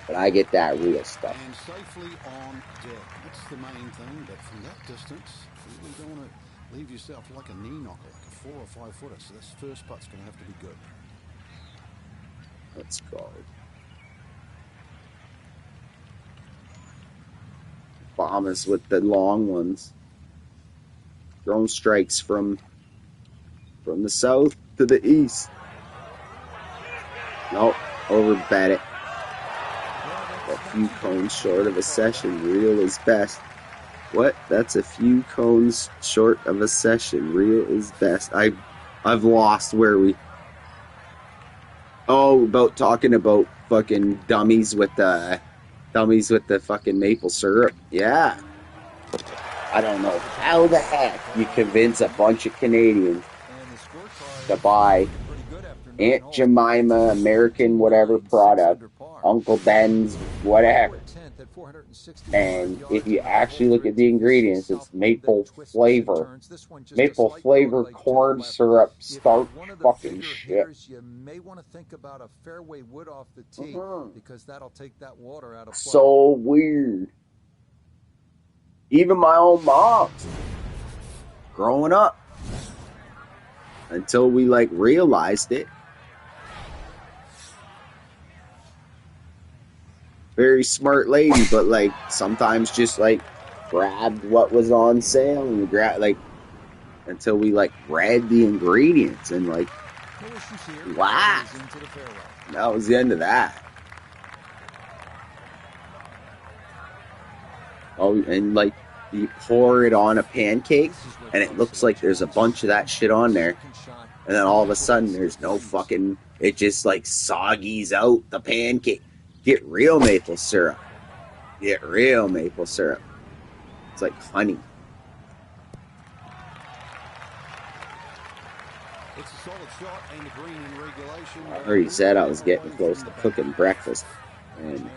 But I get that real stuff. And safely on deck. That's the main thing. But from that distance, you really don't want to leave yourself like a knee knocker, like a 4 or 5 footer. So this first putt's going to have to be good. Let's go. Bomb us with the long ones. Drone strikes from the south to the east. Nope, overbet it. A few cones short of a session. Real is best. What? That's a few cones short of a session. Real is best. I've lost where we. Oh, about talking about fucking dummies with the fucking maple syrup. Yeah. I don't know how the heck you convince a bunch of Canadians to buy Aunt Jemima, American whatever product, Uncle Ben's, whatever. And if you actually look at the ingredients, it's maple flavor corn syrup, starch, fucking shit. You may want to think about a fairway wood off the tee because that'll take that water out of play. So weird. Even my own mom's growing up, until we like realized it. Very smart lady, but like sometimes just like grabbed what was on sale and like until we like read the ingredients and like wow, that was the end of that. Oh, and like you pour it on a pancake and it looks like there's a bunch of that shit on there, and then all of a sudden there's no fucking, it just like soggies out the pancake. Get real maple syrup. Get real maple syrup. It's like honey. It's a solid shot and the green in regulation. I already said I was getting close to cooking breakfast. And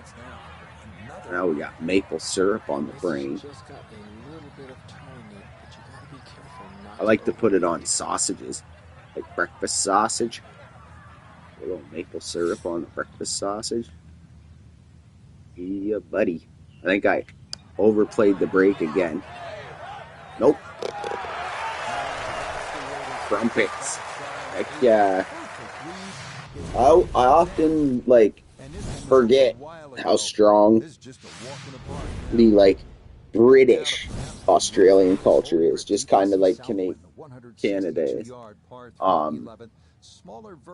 now we got maple syrup on the brain. I like to put it on sausages. Like breakfast sausage. A little maple syrup on the breakfast sausage. Yeah, buddy. I think I overplayed the break again. Nope. Crumpets. Heck yeah. I often like forget how strong the like British Australian culture is. Just kind of like Canada is.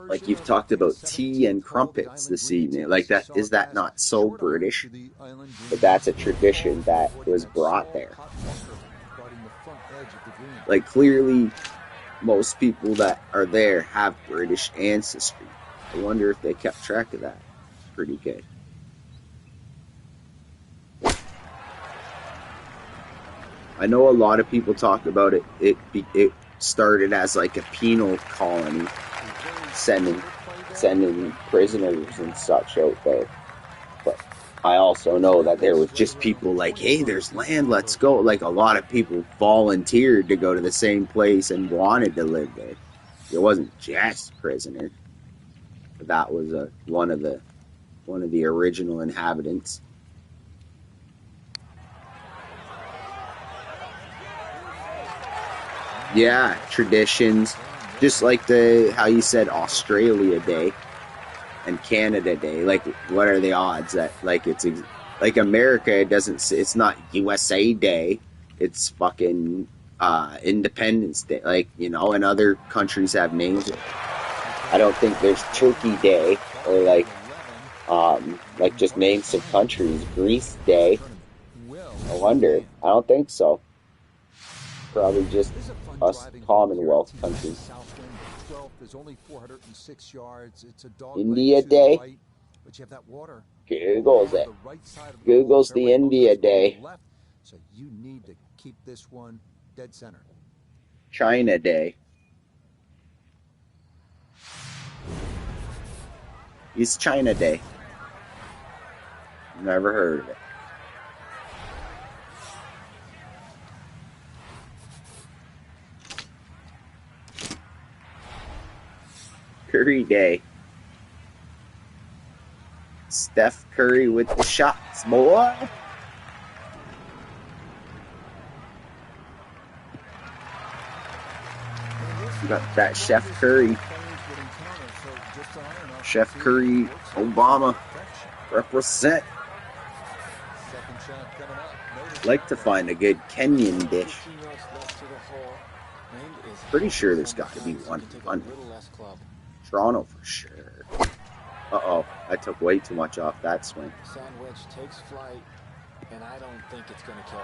Like you've talked about tea and crumpets this evening. Like that, is that not so British? But that's a tradition that was brought there. Like clearly most people that are there have British ancestry. I wonder if they kept track of that. Pretty good. I know a lot of people talk about it. It started as like a penal colony, sending prisoners and such out there. But I also know that there was just people like, hey, there's land, let's go. Like a lot of people volunteered to go to the same place and wanted to live there. It wasn't just prisoners. That was one of the original inhabitants. Yeah, traditions, just like how you said Australia Day and Canada Day. Like, what are the odds that like it's like America? It's not USA Day. It's fucking Independence Day. Like, you know, and other countries have names. I don't think there's Turkey Day or like just name some countries. Greece Day. I wonder. I don't think so. Probably just us Commonwealth countries. India Day. But you have that water. Google's it. The right side of the Google's hole, the everybody India focuses on Day. the left, so you need to keep this one dead center. China Day. It's China Day. Never heard of it. Curry Day. Steph Curry with the shots, boy. You got that Chef Curry. Chef Curry, Obama, represent. Like to find a good Kenyan dish. Pretty sure there's got to be one in London. Toronto for sure. Uh-oh, I took way too much off that swing. Sandwich takes flight, and I don't think it's going to carry.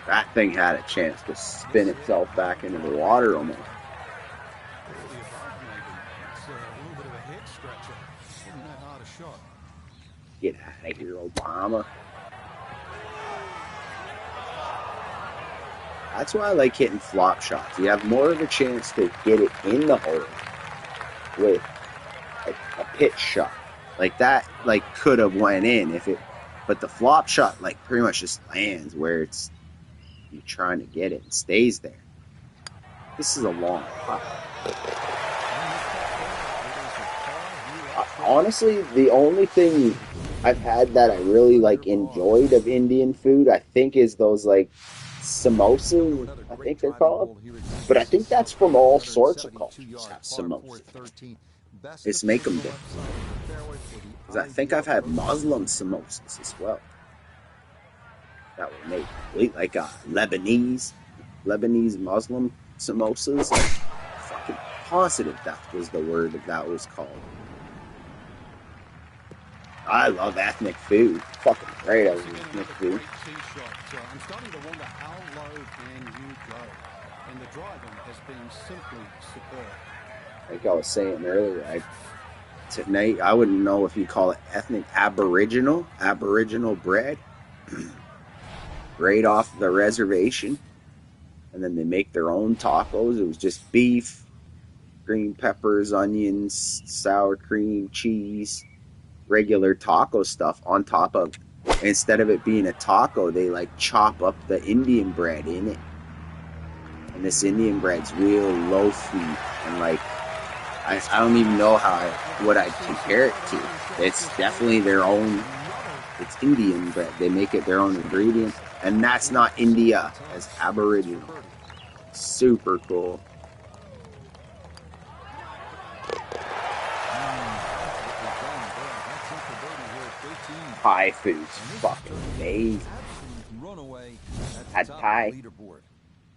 That thing had a chance to spin itself back into the water almost. Get out of here, Obama. That's why I like hitting flop shots. You have more of a chance to get it in the hole with a pitch shot. Like that, like could have went in if it, but the flop shot like pretty much just lands where it's you're trying to get it and stays there. This is a long putt. Honestly, the only thing I've had that I really like enjoyed of Indian food, I think, is those like samosas, I think they're called. But I think that's from all sorts of cultures, have samosas. Just make them different. Because I think I've had Muslim samosas as well. That were made complete, like Lebanese Muslim samosas. Like, fucking positive that was the word that was called. I love ethnic food. Fucking great, I love ethnic food. I'm starting to wonder how low can you go? And the driving has been simply superb. Like I was saying earlier, tonight I wouldn't know if you call it ethnic aboriginal bread. Right off the reservation. And then they make their own tacos. It was just beef, green peppers, onions, sour cream, cheese, regular taco stuff on top of. Instead of it being a taco, they like chop up the Indian bread in it. And this Indian bread's real low-fat and like I don't even know what I'd compare it to. It's definitely their own. It's Indian bread. They make it their own ingredient, and that's not India as Aboriginal. Super cool. Thai food's fucking amazing. Pad Thai.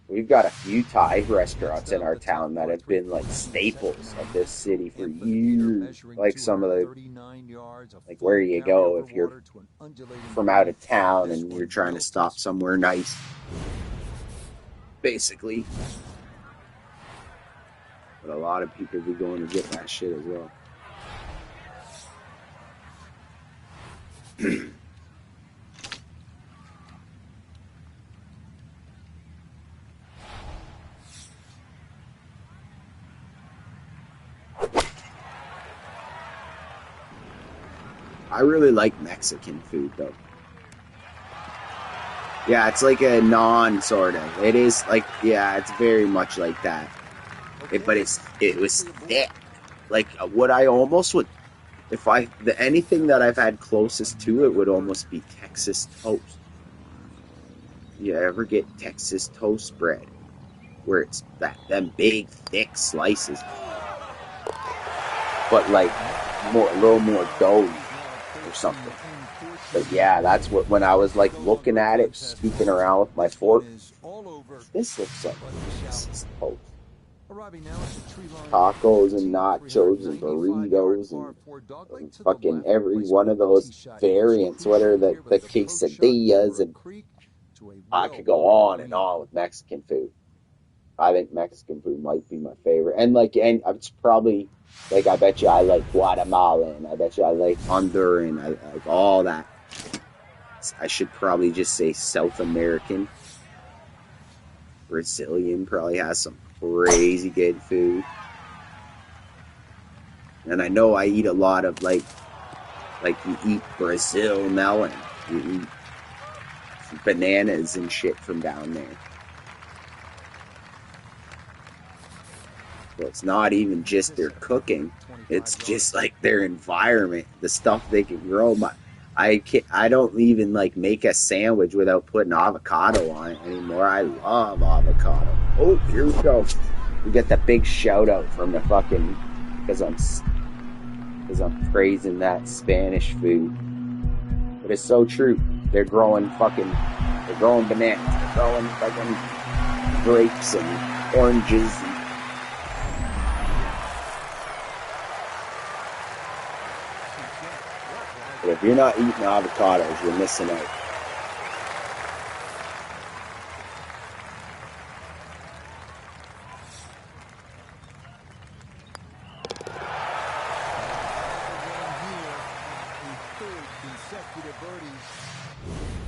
We've got a few Thai restaurants in our town that have been like staples of this city for years. Like some of the, like where you go if you're from out of town and you're trying to stop somewhere nice. Basically. But a lot of people be going to get that shit as well. I really like Mexican food though. Yeah, it's like a non sort of. It is like, yeah, it's very much like that. But it was thick. Like what I almost would, if anything that I've had closest to it would almost be Texas toast. You ever get Texas toast bread, where it's them big thick slices, but like a little more doughy or something. But yeah, that's what, when I was like looking at it, scooping around with my fork, this looks like Texas toast. Arriving now at the tree line. Tacos and nachos and burritos and fucking every one of those variants. What are the quesadillas? And I could go on and on with Mexican food. I think Mexican food might be my favorite. And it's probably, like, I bet you I like Guatemalan. I bet you I like Honduran. I like all that. I should probably just say South American. Brazilian probably has some crazy good food. And I know I eat a lot of, like you eat Brazil melon. You eat bananas and shit from down there. So it's not even just their cooking. It's just like their environment, the stuff they can grow. I don't even like make a sandwich without putting avocado on it anymore. I love avocado. Oh, here we go. We get the big shout out from the fucking, because I'm praising that Spanish food. But it's so true. They're growing bananas. They're growing fucking grapes and oranges. But if you're not eating avocados, you're missing out.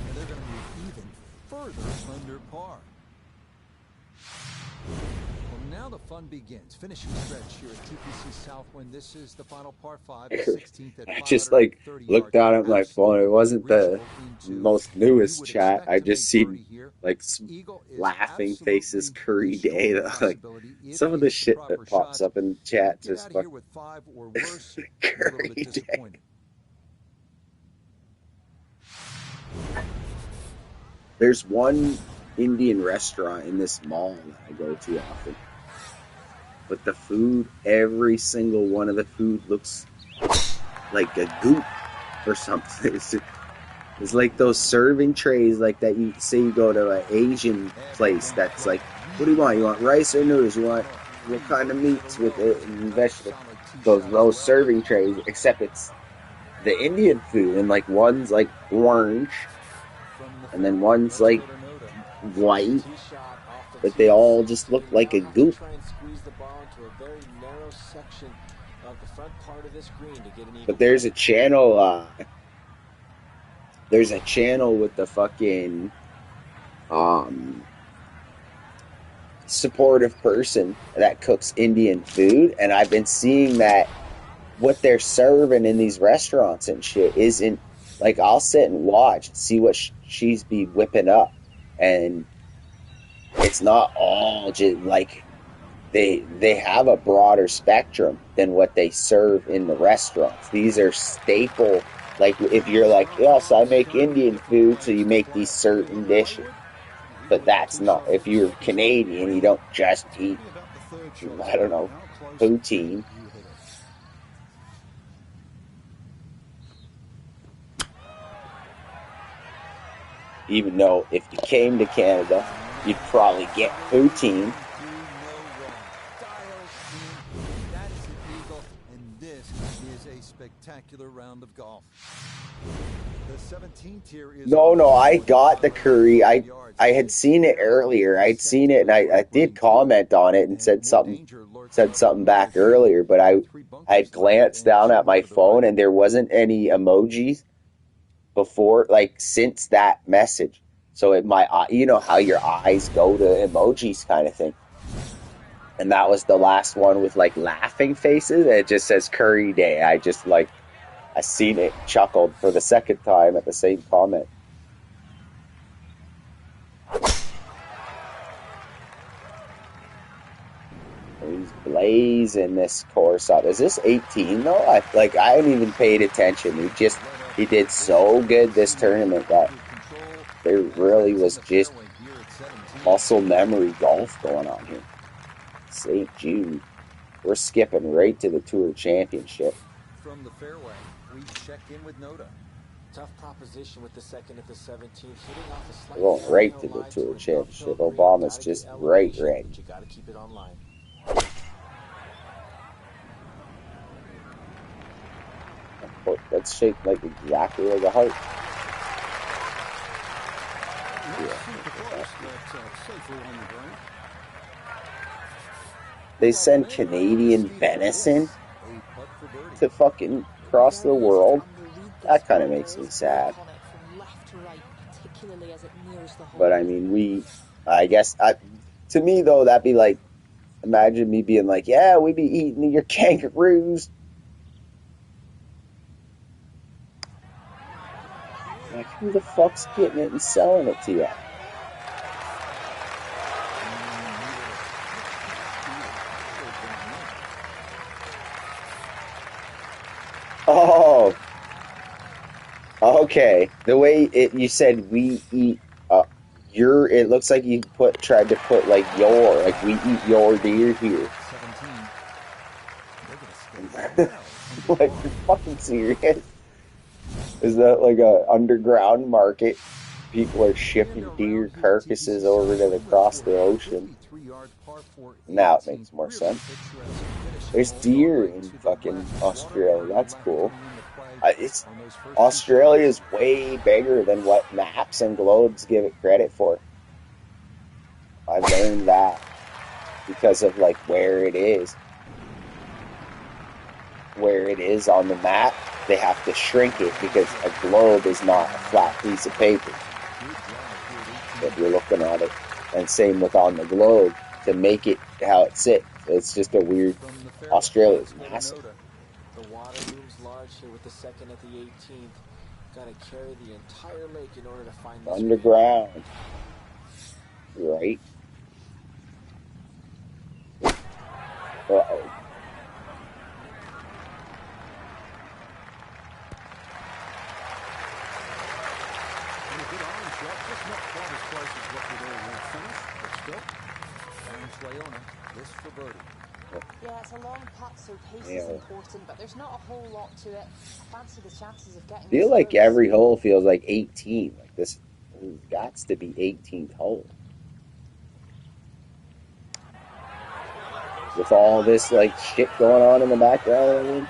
And they're going to move even further under par. Well, now the fun begins. Finishing stretch here at TPC Southwind. This is the final par 5, the 16th at I just like looked down at my phone. It wasn't the most newest chat. I just seen like laughing faces Curry Day. Like some of the shit that pops up in the chat just fucking Curry Day. There's one Indian restaurant in this mall that I go to often. But the food, every single one of the food looks like a goop or something. It's like those serving trays like that you say you go to an Asian place that's like, what do you want? You want rice or noodles? You want what kind of meats with it and vegetables? Those serving trays, except it's the Indian food, and like one's like orange and then one's like white, but they all just look like a goop. But there's a channel with the fucking supportive person that cooks Indian food, and I've been seeing that what they're serving in these restaurants and shit isn't like, I'll sit and watch and see what she's be whipping up, and it's not all just like they have a broader spectrum than what they serve in the restaurants. These are staple, like if you're like, yes, I make Indian food, so you make these certain dishes. But that's not, if you're Canadian, you don't just eat, I don't know, poutine. Even though if you came to Canada, you'd probably get poutine. That is an eagle, and this is a spectacular round of golf. The 17th here is No, I got the curry. I had seen it earlier. I'd seen it, and I did comment on it and said something back earlier. But I glanced down at my phone, and there wasn't any emojis before, like, since that message. So you know how your eyes go to emojis kind of thing. And that was the last one with like laughing faces. It just says Curry Day. I seen it, chuckled for the second time at the same comment. He's blazing this course up. Is this 18 though? I haven't even paid attention. He did so good this tournament that there really was just muscle memory golf going on here. St. Jude. We're skipping right to the Tour Championship. From the fairway, we check in with Noda. Tough proposition with the second at the 17th. We're going right to the Tour Championship. Obama's just right ready. You got to keep it online. it's shaped like exactly like a heart. They send Canadian venison to fucking cross the world. That kind of makes me sad. But I mean, I guess, to me though, that'd be like, imagine me being like, yeah, we be eating your kangaroos. Like, who the fuck's getting it and selling it to you? Oh, okay. The way you said we eat, it looks like you tried to put like we eat your deer here. 17. Like, you're fucking serious? Is that like a underground market? People are shipping deer carcasses over to across the ocean. Now it makes more sense. There's deer in fucking Australia. That's cool. Australia is way bigger than what maps and globes give it credit for. I've learned that because of like where it is on the map. They have to shrink it because a globe is not a flat piece of paper if you're looking at it. And same with on the globe, to make it how it sits. It's just a weird. Australia's massive. The water looms large here with the second at the 18th. Got to carry the entire lake in order to find this Underground. Right. Uh-oh. Yeah, it's a long putt, so pace is important, but there's not a whole lot to it. I fancy the chances of getting. I feel like every hole feels like 18. Like this got to be 18th hole. With all this like shit going on in the background. I mean.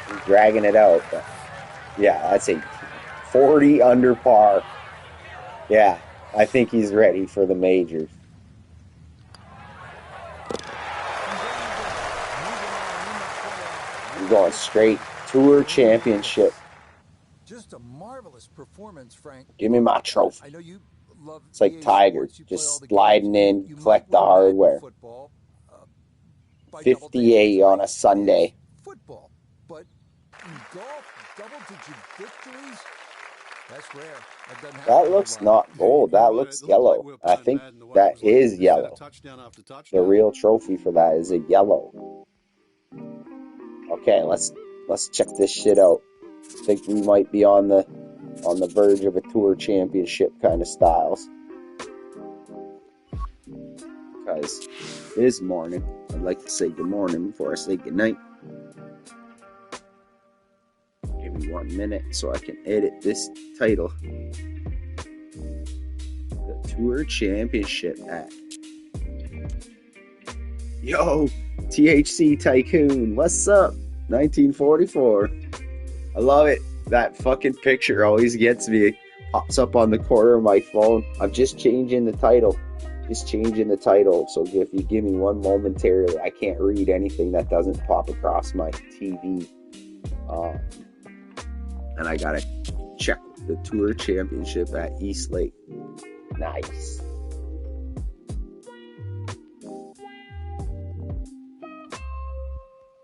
He's dragging it out. But yeah, that's 18. 40 under par. Yeah, I think he's ready for the majors. He's going straight Tour Championship. Just a marvelous performance, Frank. Give me my trophy. I know you love it's like Tiger, just sliding in, collect the hardware. 58 on a Sunday. Football, but in golf, double-digit victories. That's rare. That looks not gold. That looks yellow. I think that is yellow. The real trophy for that is a yellow. Okay, let's check this shit out. I think we might be on the verge of a tour championship kind of styles. Because it is morning. I'd like to say good morning before I say good night. Give me 1 minute so I can edit this title. The Tour Championship act. Yo, THC Tycoon, what's up? 1944. I love it. That fucking picture always gets me. It pops up on the corner of my phone. I'm just changing the title. So if you give me one momentarily, I can't read anything that doesn't pop across my TV. And I gotta check the Tour Championship at East Lake. Nice.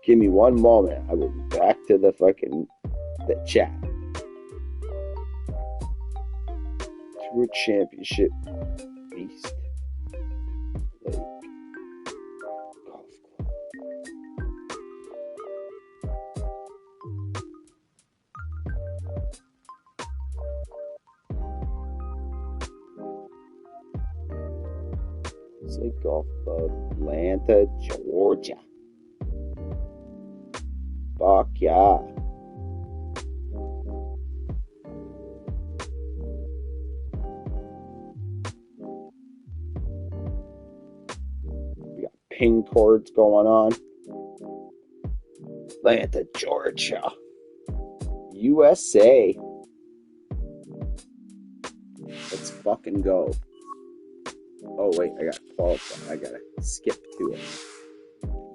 Give me one moment. I will be back to the chat. Tour Championship East Lake Golf Club. East Lake Golf Club, Atlanta, Georgia. Fuck yeah. We got ping chords going on. Atlanta, Georgia. USA. Let's fucking go. Oh, wait, I got qualified. I gotta skip to it.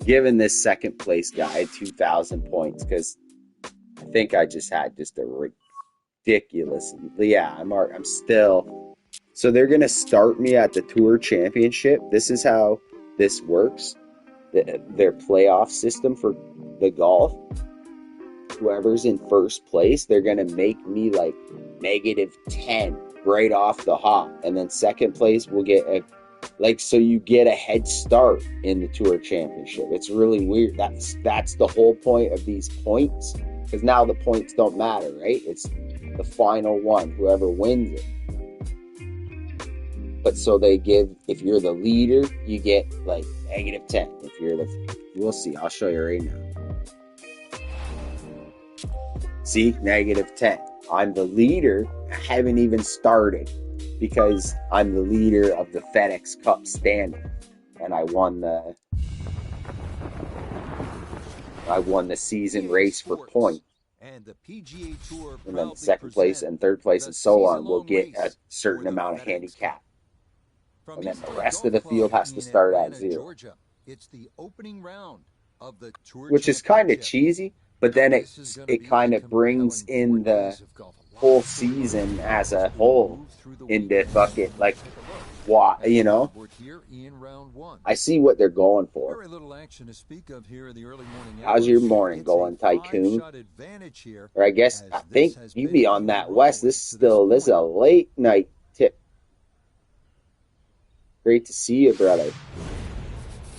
Giving this second place guy 2,000 points because I think I just had just a ridiculous. Yeah, I'm still. So they're gonna start me at the Tour Championship. This is how this works. Their playoff system for the golf. Whoever's in first place, they're gonna make me like -10 right off the hop, and then second place will get so you get a head start in the Tour Championship. It's really weird. That's the whole point of these points, because now the points don't matter, right? It's the final one, whoever wins it. But so they give, if you're the leader, you get like -10. If you're we'll see. I'll show you right now. See, -10. I'm the leader. I haven't even started because I'm the leader of the FedEx Cup standing, and I won the season race for points. And the PGA Tour, and then second place and third place and so on will get a certain amount of handicap. And then the rest of the field has to start at 0. It's the opening round of the Tour, which is kind of cheesy, but then it kind of brings in the whole season as a whole into fucking like why, you know. I see what they're going for. Very little action to speak of here in the early morning hours. How's your morning going, Tycoon? Or I guess I think you be on that west. This is a late night tip. Great to see you, brother.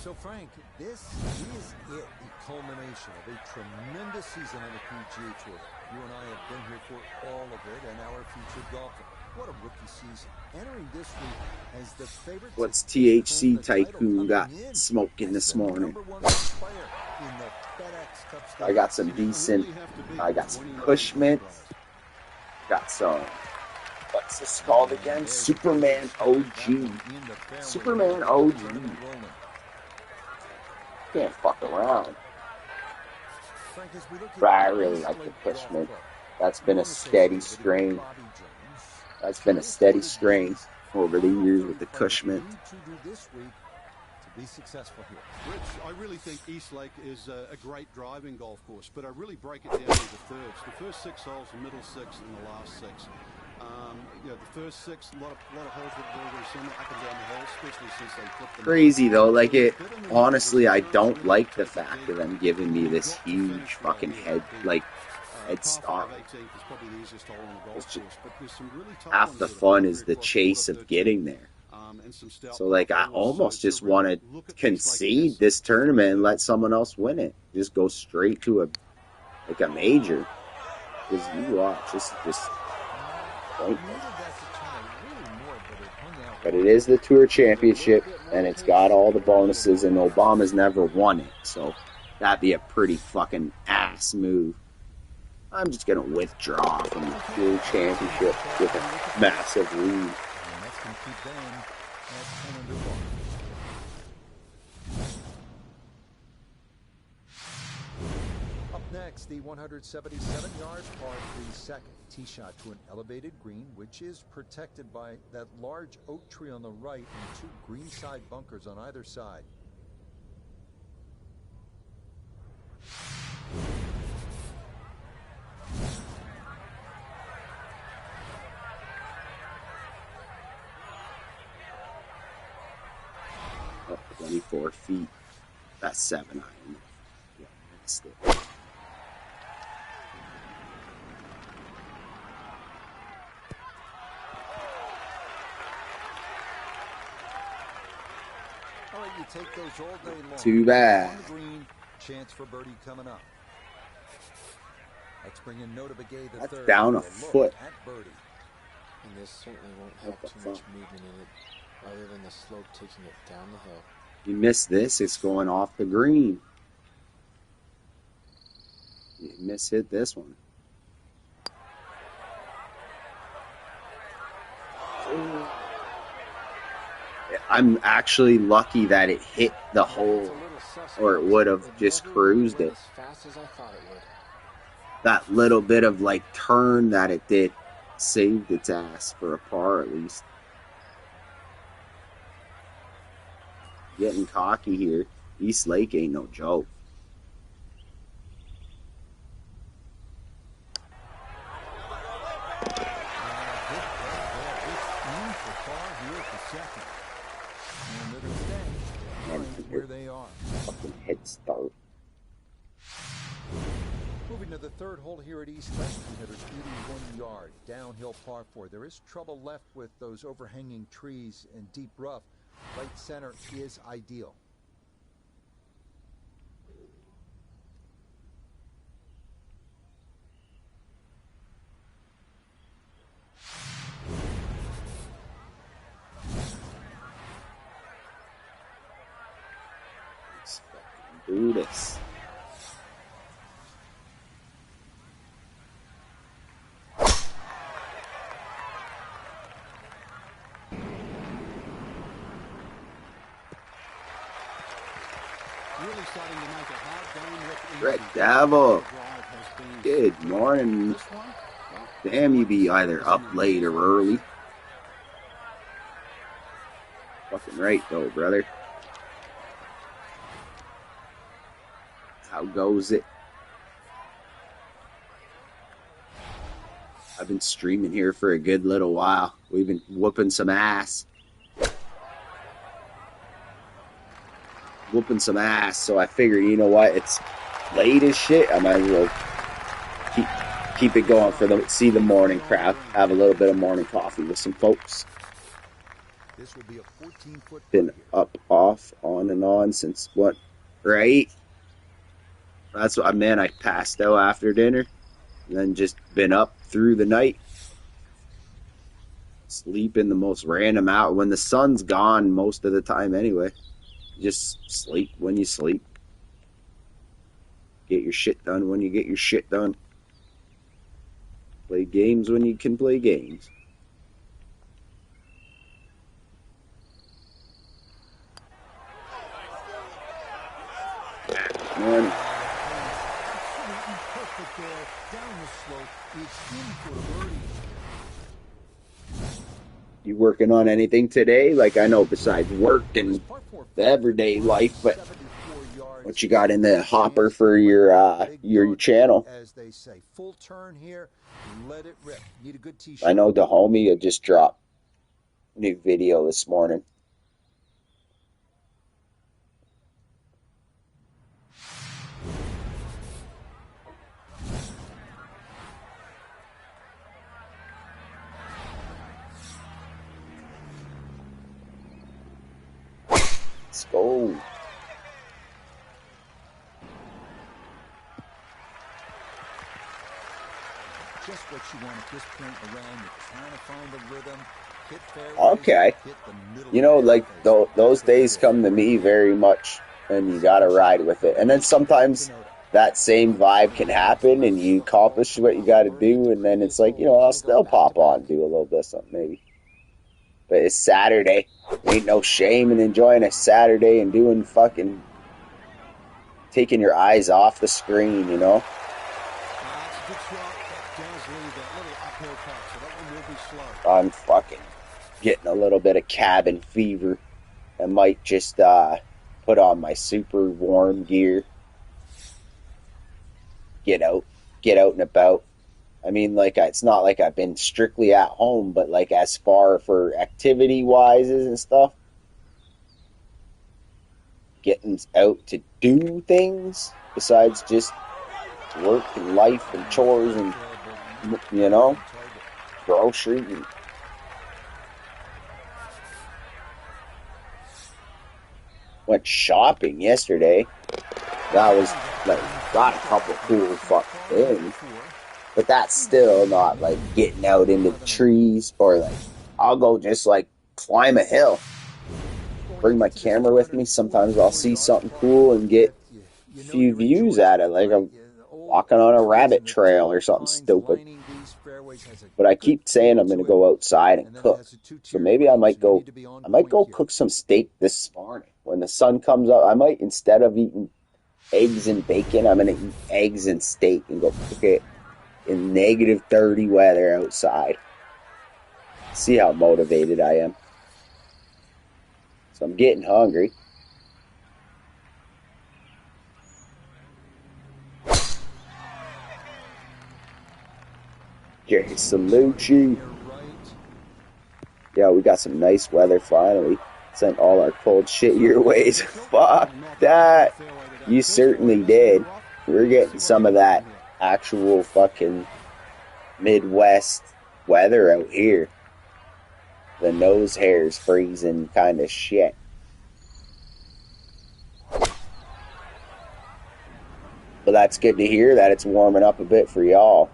So Frank, this is it, the culmination of a tremendous season on the PGA Tour. You and I have been here for all of it, and our featured golfer. What a rookie season. Entering this week as the favorite. What's THC Tycoon got smoking this morning? I got some decent, I got some Cushman. Got some, what's this called again? Superman OG. Superman OG. Can't fuck around. But I really like the Cushman. That's been a steady strain. That's been a steady strain over the years with the Cushman. To be successful here. Rich, I really think Eastlake is a great driving golf course, but I really break it down into thirds. The first 6 holes, the middle 6, and the last 6. The first 6, a lot of holes that are very similar up and down the hole, especially since they flipped them. Crazy though, like it. Honestly, I don't like the fact of them giving me this huge fucking head start. It's just, half the fun is the chase of getting there. So like I almost just want to concede this tournament and let someone else win it. Just go straight to a major. Because you watch, just pointless. But it is the Tour Championship, and it's got all the bonuses, and Obama's never won it. So that'd be a pretty fucking ass move. I'm just going to withdraw from the Tour Championship with a massive lead. Up next, the 177-yard par 3 second tee shot to an elevated green, which is protected by that large oak tree on the right and 2 greenside bunkers on either side. Up 24 feet. That's 7 iron. Yeah, that's it. All right, you take those all day long. Too bad. On the green, chance for birdie coming up. Let's bring in Nota Begay the That's third. down a foot. At birdie. And this certainly won't have too much movement in it, other than the slope taking it down the hill. You miss this, it's going off the green. You mishit this one. I'm actually lucky that it hit the hole, or it would have just cruised it. As fast as I thought it would. That little bit of like turn that it did saved its ass for a par at least. Getting cocky here. East Lake ain't no joke. Where they are. Fucking head start. Moving to the third hole here at East Lake, hitters 81 yard downhill par 4. There is trouble left with those overhanging trees and deep rough. Right center is ideal. Let's fucking do this. Really starting to make a hard game look Red easy. Devil. Drive has been Good morning. This one, well, Damn, you be either up late or early. Fucking right though, brother. How goes it? I've been streaming here for a good little while. We've been whooping some ass. So I figure, you know what, it's late as shit. I might as well keep it going for see the morning crowd. Have a little bit of morning coffee with some folks. This will be a 14-foot Been up, off, on and on since what, right? That's what I meant. I passed out after dinner and then just been up through the night. Sleep in the most random hour when the sun's gone most of the time anyway. Just sleep when you sleep. Get your shit done when you get your shit done. Play games when you can play games. Morning. perfect there. Down the slope. It's in for a birdie. You working on anything today? Like, I know besides work and the everyday life, but what you got in the hopper for your channel? As they say, full turn here. Let it rip. Need a good tee I shot. know the homie had just dropped a new video this morning. Let's go. Just what you want at this point around. You're trying to find the rhythm. Hit fairways, Okay. hit the middle You know, of the like fairways. those days come to me very much, and you gotta ride with it. And then sometimes that same vibe can happen, and you accomplish what you gotta do, and then it's like, you know, I'll still pop on and do a little bit of something maybe. But it's Saturday. Ain't no shame in enjoying a Saturday and doing fucking taking your eyes off the screen, you know? That's a good shot. That does leave that little uphill putt, so that one will be slow. I'm fucking getting a little bit of cabin fever. I might just put on my super warm gear. Get out and about. I mean, like, it's not like I've been strictly at home, but like as far for activity-wise and stuff, getting out to do things besides just work and life and chores and, you know, grocery. And went shopping yesterday. That was like, got a couple cool fucking things. But that's still not like getting out into the trees, or like I'll go just like climb a hill. Bring my camera with me. Sometimes I'll see something cool and get a few views at it. Like I'm walking on a rabbit trail or something stupid. But I keep saying I'm going to go outside and cook. So maybe I might go cook some steak this morning. When the sun comes up, I might, instead of eating eggs and bacon, I'm going to eat eggs and steak and go cook it in negative 30 weather outside. See how motivated I am. So I'm getting hungry. Jerry, salute you. Yeah, we got some nice weather finally. Sent all our cold shit your ways. Fuck that. You certainly did. We're getting some of that actual fucking Midwest weather out here. The nose hair's freezing kind of shit. But that's good to hear that it's warming up a bit for y'all.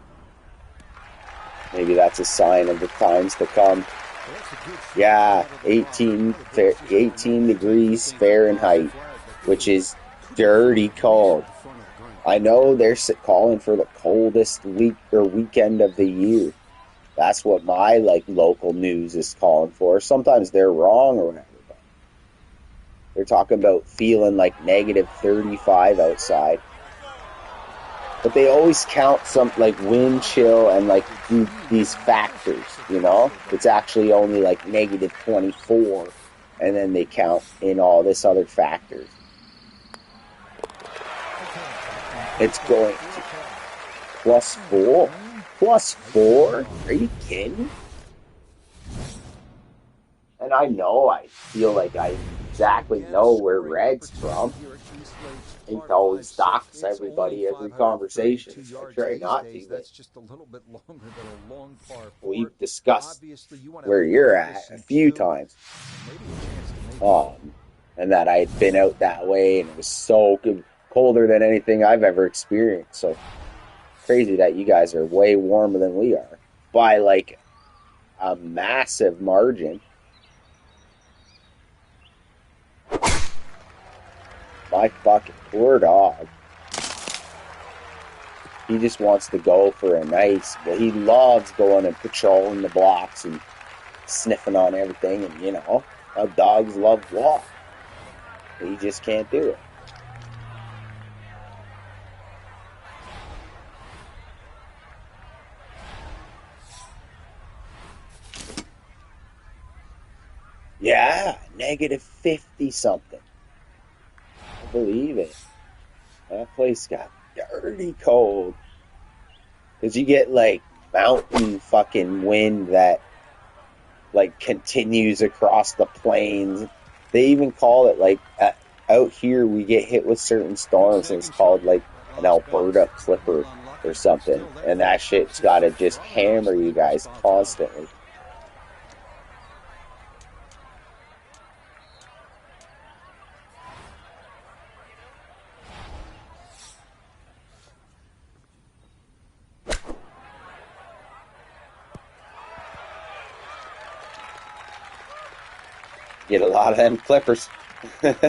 Maybe that's a sign of the times to come. Yeah, 18 degrees Fahrenheit, which is dirty cold. I know they're calling for the coldest week or weekend of the year. That's what my local news is calling for. Sometimes they're wrong or whatever. But they're talking about feeling like negative 35 outside. But they always count some wind chill and these factors, you know? It's actually only negative 24, and then they count in all this other factors. It's going to +4. +4? Are you kidding? And I feel like I exactly know where Red's from. I always dox everybody every conversation. I try not to, but we've discussed where you're at a few times. And that I had been out that way and it was so colder than anything I've ever experienced. So crazy that you guys are way warmer than we are by a massive margin. My fucking poor dog. He just wants to go for a he loves going and patrolling the blocks and sniffing on everything, and you know how dogs love walk. He just can't do it. Yeah, negative 50 something. I believe it. That place got dirty cold. Because you get mountain fucking wind that continues across the plains. They even call it out here we get hit with certain storms and it's called an Alberta Clipper or something. And that shit's gotta just hammer you guys constantly. Get a lot of them clippers. That's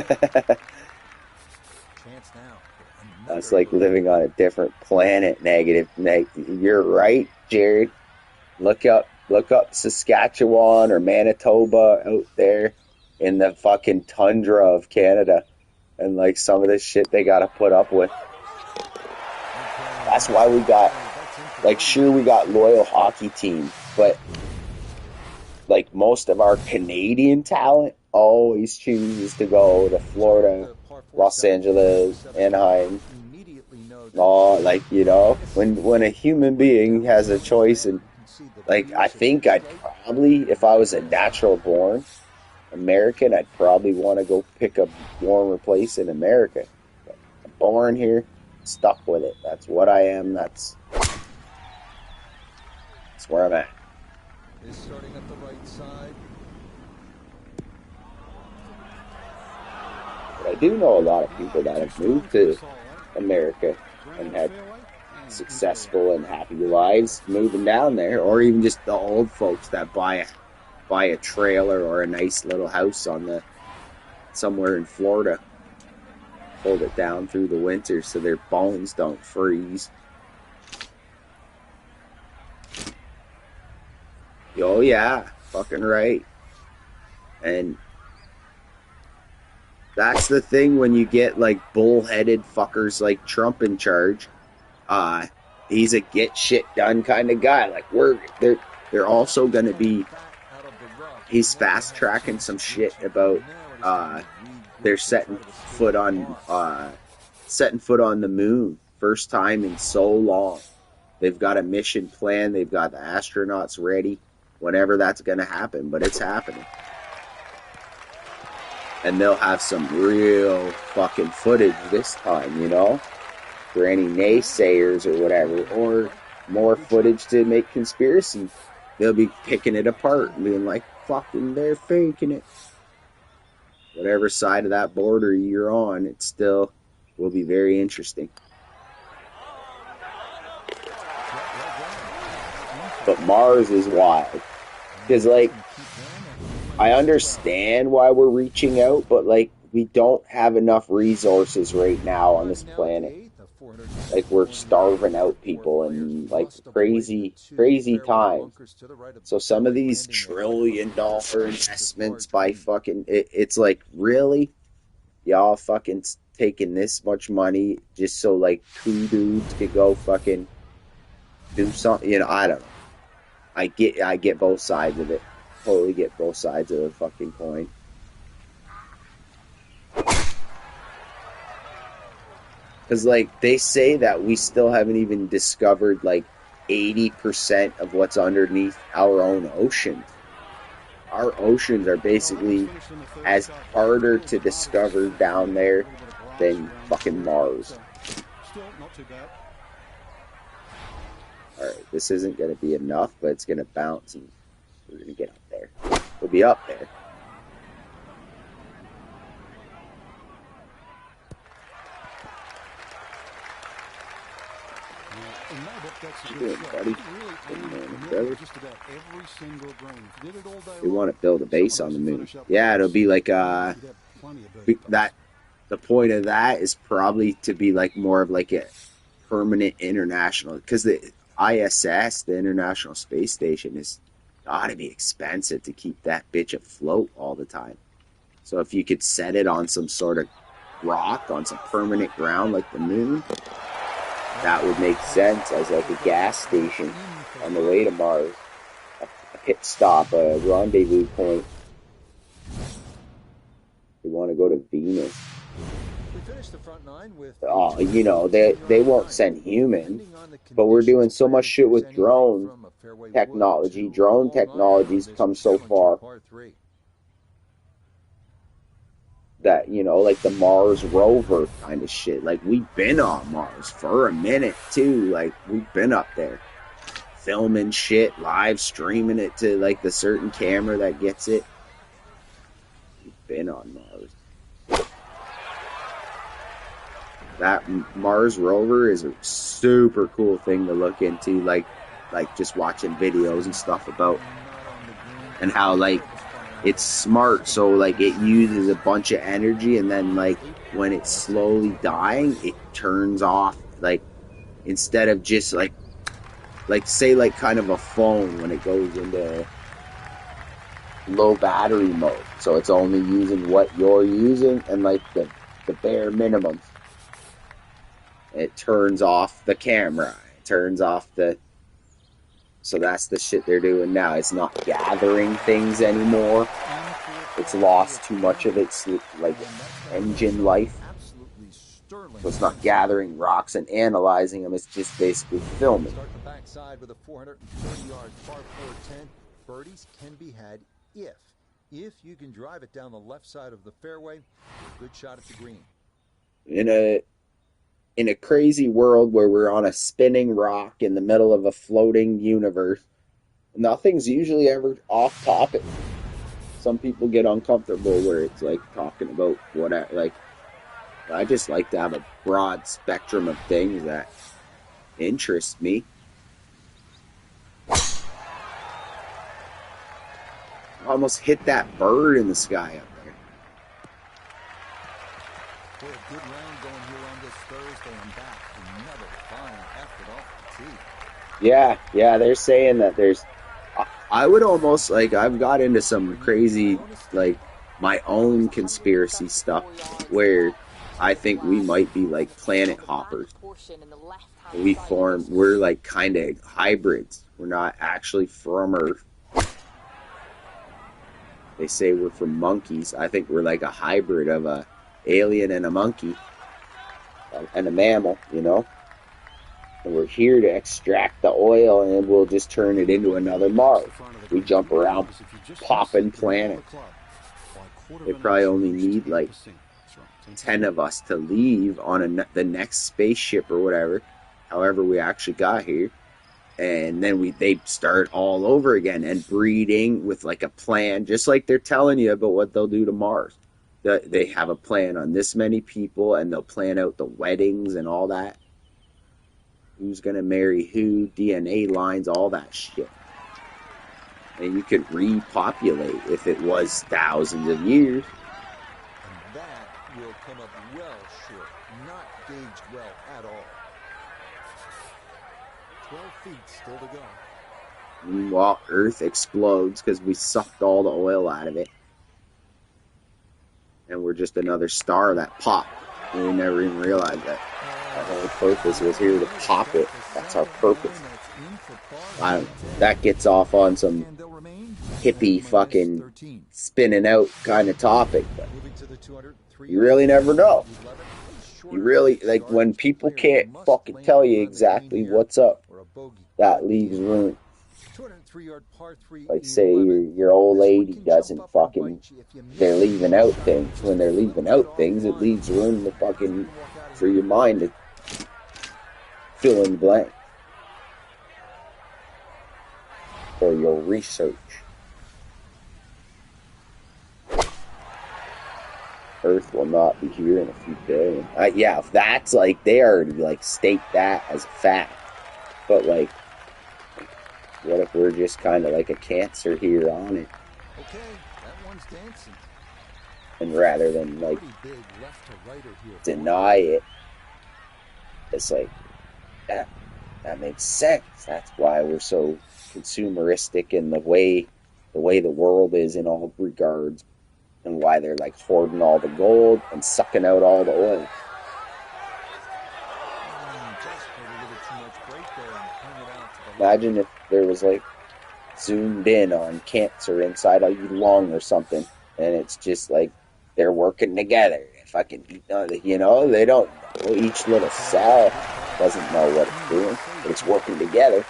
like living on a different planet. Negative. You're right, Jared. Look up Saskatchewan or Manitoba out there in the fucking tundra of Canada, and some of this shit they got to put up with. That's why we got sure we got loyal hockey team, but most of our Canadian talent always chooses to go to Florida, Los Angeles, Anaheim. When a human being has a choice, and I think I'd probably, if I was a natural born American, I'd probably want to go pick a warmer place in America. But I'm born here, stuck with it. That's what I am. That's where I'm at. Is starting at the right side. But I do know a lot of people that have moved to America and had successful and happy lives moving down there, or even just the old folks that buy a trailer or a nice little house somewhere in Florida, hold it down through the winter so their bones don't freeze. Oh yeah, fucking right. And that's the thing when you get like bullheaded fuckers like Trump in charge. He's a get shit done kind of guy. Like they're also gonna be. He's fast tracking some shit about they're setting foot on the moon first time in so long. They've got a mission plan. They've got the astronauts ready. Whenever that's gonna happen, but it's happening. And they'll have some real fucking footage this time, you know, for any naysayers or whatever, or more footage to make conspiracy. They'll be picking it apart and being like, fucking, they're faking it. Whatever side of that border you're on, it still will be very interesting. But Mars is wild. Because, like, I understand why we're reaching out, but, like, we don't have enough resources right now on this planet. Like, we're starving out people in, like, crazy, crazy times. So some of these $1 trillion investments by fucking, it's like, really? Y'all fucking taking this much money just so, like, two dudes could go fucking do something? You know, I don't know. I get both sides of it. Totally get both sides of the fucking coin. Because, like, they say that we still haven't even discovered, like, 80% of what's underneath our own oceans. Our oceans are basically as harder to discover down there than fucking Mars. Alright, this isn't going to be enough, but it's going to bounce and we're going to get up there. We'll be up there. Buddy. We want to build a base on the moon. Yeah, it'll be like that. The point of that is probably to be like more of like a permanent international, because the ISS, the International Space Station, is gotta be expensive to keep that bitch afloat all the time. So if you could set it on some sort of rock, on some permanent ground like the moon, that would make sense as like a gas station on the way to Mars, a pit stop, a rendezvous point. We want to go to Venus. Oh, you know, they won't send humans, but we're doing so much shit with drone technology. Drone technology's come so far that, you know, like the Mars rover kind of shit. Like, we've been on Mars for a minute, too. Like, we've been up there filming shit, live streaming it to, like, the certain camera that gets it. We've been on Mars. That Mars rover is a super cool thing to look into, like just watching videos and stuff about, and how, like, it's smart, so, like, it uses a bunch of energy, and then, like, when it's slowly dying, it turns off, like, instead of just, like, say, like, kind of a phone when it goes into low battery mode, so it's only using what you're using, and, like, the bare minimum. It turns off the camera. It turns off the... So that's the shit they're doing now. It's not gathering things anymore. It's lost too much of its, like, engine life. So it's not gathering rocks and analyzing them. It's just basically filming. Start the backside with a 430-yard par 410. Birdies can be had if you can drive it down the left side of the fairway. A good shot at the green. In a crazy world where we're on a spinning rock in the middle of a floating universe, nothing's usually ever off topic. Some people get uncomfortable where it's like talking about whatever. Like, I just like to have a broad spectrum of things that interest me. I almost hit that bird in the sky up there. Boy, a good round going here on this Thursday and back. Another fine effort off the tee. Yeah, they're saying that there's I would almost like I've got into some crazy like my own conspiracy stuff where I think we might be like planet hoppers. We're like kind of hybrids. We're not actually from Earth. They say we're from monkeys. I think we're like a hybrid of a alien and a monkey and a mammal, you know? And we're here to extract the oil and we'll just turn it into another Mars. We jump around popping planets. They probably only need like 10 of us to leave on the next spaceship or whatever, however we actually got here. And then they start all over again and breeding with like a plan, just like they're telling you about what they'll do to Mars. They have a plan on this many people and they'll plan out the weddings and all that. Who's going to marry who, DNA lines, all that shit. And you could repopulate if it was thousands of years. And that will come up well short, not gauged well at all. 12 feet still to go. Meanwhile, Earth explodes because we sucked all the oil out of it. And we're just another star that popped. And we never even realized that. Our whole purpose was here to pop it. That's our purpose. I don't know. That gets off on some hippie fucking spinning out kind of topic. But you really never know. You really, like, when people can't fucking tell you exactly what's up, that leaves room. Like, say your old lady doesn't fucking, they're leaving out things. When they're leaving out things, it leaves room to fucking, for your mind to fill in the blank. For your research. Earth will not be here in a few billion. Yeah, if that's like, they already like state that as a fact. But like, what if we're just kind of like a cancer here on it? Okay, that one's dancing. And rather than like deny it, it's like, that makes sense. That's why we're so consumeristic in the way the world is in all regards. And why they're like hoarding all the gold and sucking out all the oil. Imagine if there was like zoomed in on cancer inside a lung or something, and it's just like they're working together. Fucking, you know, they don't know. Each little cell doesn't know what it's doing, but it's working together.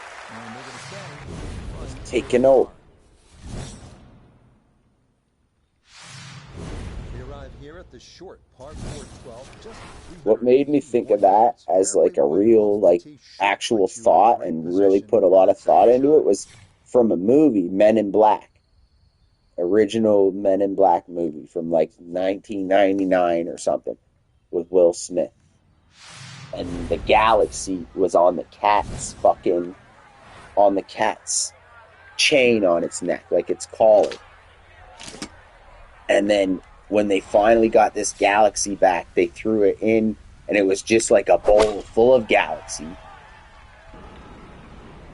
It's taking over. What made me think of that as like a real like actual thought and really put a lot of thought into it was from a movie, Men in Black. Original Men in Black movie from like 1999 or something with Will Smith. And the galaxy was on the cat's chain on its neck, like its collar. And then when they finally got this galaxy back, they threw it in, and it was just like a bowl full of galaxy.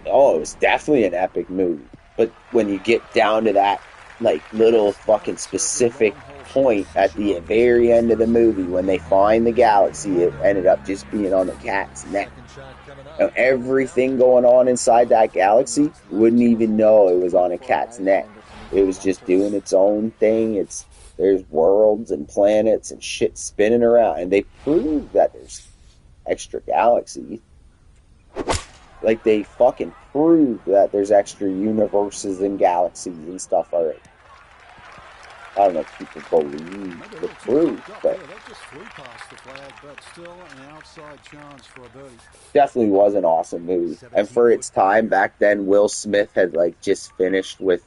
Oh, it was definitely an epic movie. But when you get down to that, like, little fucking specific point at the very end of the movie, when they find the galaxy, it ended up just being on the cat's neck. Now, everything going on inside that galaxy wouldn't even know it was on a cat's neck. It was just doing its own thing. There's worlds and planets and shit spinning around, and they proved that there's extra galaxies. Like, they fucking proved that there's extra universes and galaxies and stuff already. I don't know if people believe the proof, but definitely was an awesome movie. And for its time, back then, Will Smith had, like, just finished with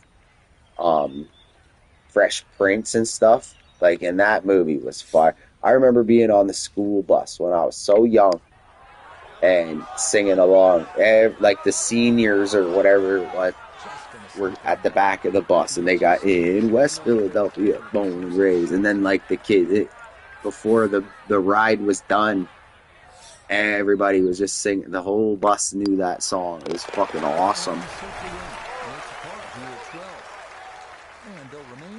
Fresh Prince and stuff. Like, and that movie was fire. I remember being on the school bus when I was so young and singing along. Like, the seniors or whatever it was were at the back of the bus, and they got in West Philadelphia, born and raised. And then, like, the kids, before the ride was done, everybody was just singing. The whole bus knew that song. It was fucking awesome.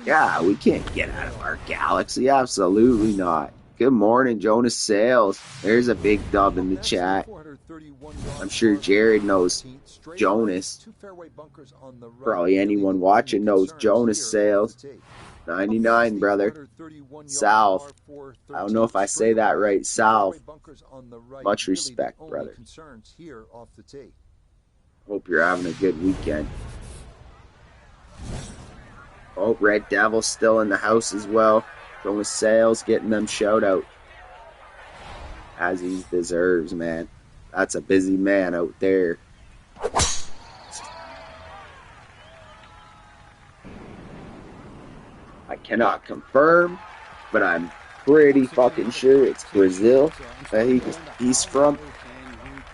Yeah, we can't get out of our galaxy. Absolutely not. Good morning, Jonas Sales. There's a big dub in the chat. I'm sure Jared knows Jonas. Probably anyone watching knows Jonas Sales. 99, brother. South. I don't know if I say that right. South. Much respect, brother. Hope you're having a good weekend. Oh, Red Devil's still in the house as well. Jonas Sales getting them shout out. As he deserves, man. That's a busy man out there. I cannot confirm, but I'm pretty fucking sure it's Brazil that he's from.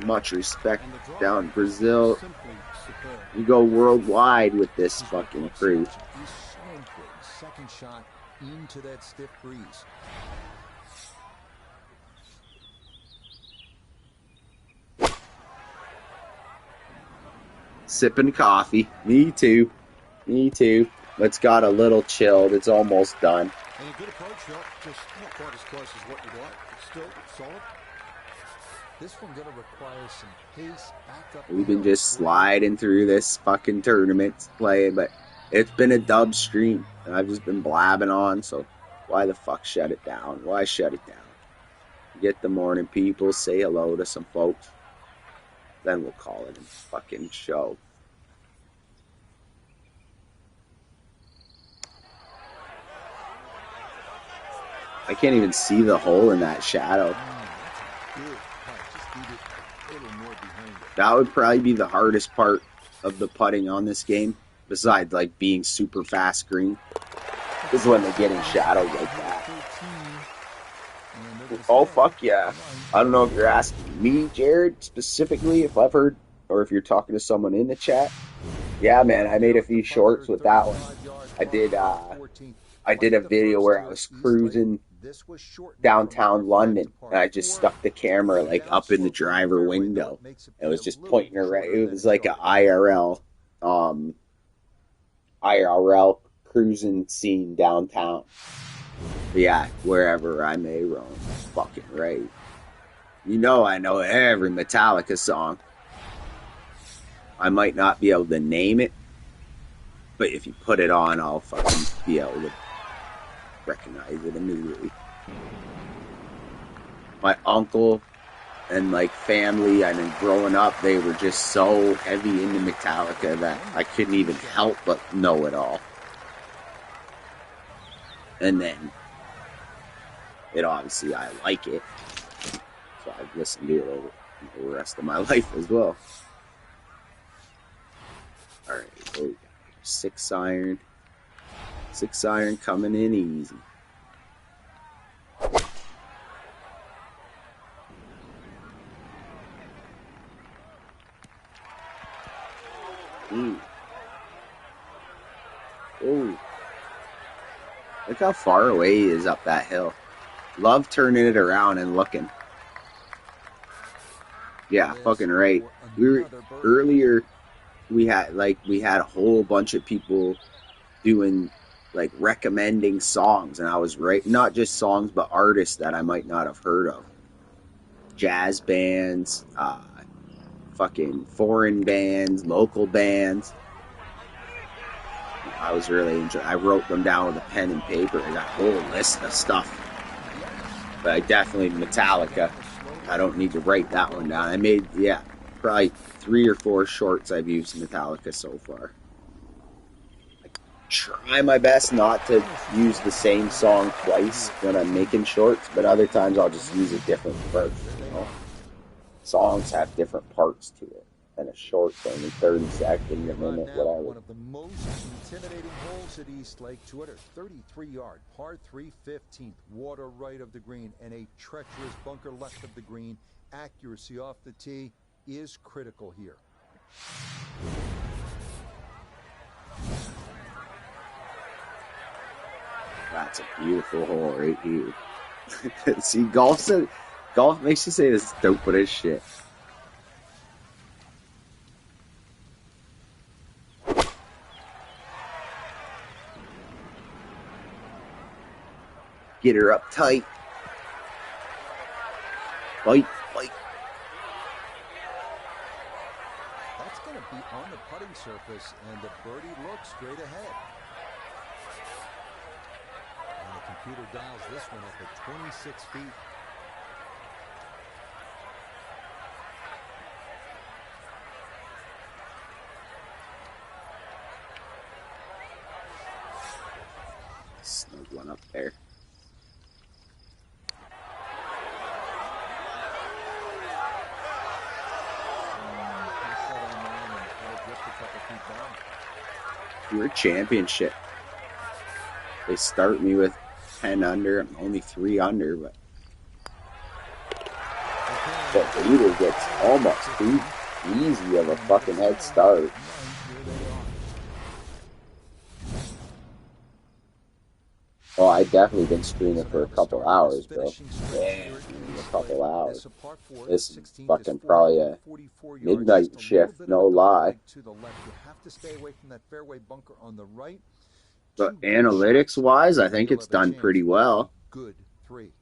Much respect down in Brazil. You go worldwide with this fucking crew. Second shot into that stiff breeze. Sipping coffee. Me too. Me too. It's got a little chilled. It's almost done. And a good approach, just not quite as close as what you'd like, but still solid. This one gonna require some pace back up. We've been just sliding through this fucking tournament playing, but it's been a dub stream, and I've just been blabbing on, so why the fuck shut it down? Why shut it down? Get the morning people, say hello to some folks, then we'll call it a fucking show. I can't even see the hole in that shadow. That would probably be the hardest part of the putting on this game, besides like being super fast green, is when they get in shadows like that. Oh fuck yeah. I don't know if you're asking me, Jared, specifically, if I've heard, or if you're talking to someone in the chat. Yeah, man, I made a few shorts with that one. I did a video where I was cruising downtown London, and I just stuck the camera like up in the driver window. It was just pointing around. It was like a IRL cruising scene downtown. But yeah, wherever I may roam, fucking right. You know I know every Metallica song. I might not be able to name it, but if you put it on, I'll fucking be able to recognize it immediately. My uncle and like family, I mean, growing up, they were just so heavy into Metallica that I couldn't even help but know it all. And then obviously I like it, so I've listened to it over the rest of my life as well. All right, there we go. 6 iron coming in easy. Ooh. Look how far away he is up that hill. Love turning it around and looking. Yeah, fucking right. Earlier we had a whole bunch of people doing like recommending songs, and I was right, not just songs but artists that I might not have heard of. Jazz bands, fucking foreign bands, local bands. I was really enjoying. I wrote them down with a pen and paper. I got a whole list of stuff. But I definitely Metallica. I don't need to write that one down. I made, probably 3 or 4 shorts I've used Metallica so far. I try my best not to use the same song twice when I'm making shorts, but other times I'll just use a different verse, you know? Songs have different parts to it. And a short's only 30 seconds, a minute, whatever. One of the most intimidating holes at East Lake, 233-yard, par 3, 15th, water right of the green, and a treacherous bunker left of the green. Accuracy off the tee is critical here. That's a beautiful hole right here. See, golf makes you say the stupidest shit. Get her up tight. Bite, bite. That's going to be on the putting surface, and the birdie looks straight ahead. And the computer dials this one up at 26 feet. Snug one up there. We're championship. They start me with 10 under. I'm only 3 under, but the leader gets almost too easy of a fucking head start. Oh, I definitely been streaming for a couple hours, bro. Yeah, a couple hours. This is fucking probably a midnight shift, no lie. But analytics-wise, I think it's done pretty well. Good 3.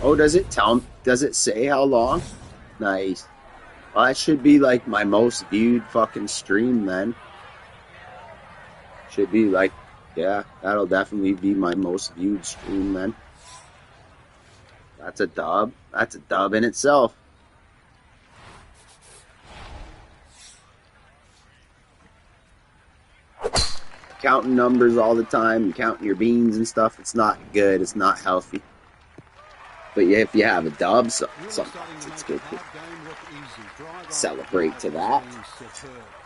Oh, does it say how long? Nice. Well, that should be like my most viewed fucking stream then. Should be like, yeah, that'll definitely be my most viewed stream then. That's a dub. That's a dub in itself. Counting numbers all the time, counting your beans and stuff, it's not good, it's not healthy. But yeah, if you have a dub, sometimes it's good to celebrate to that.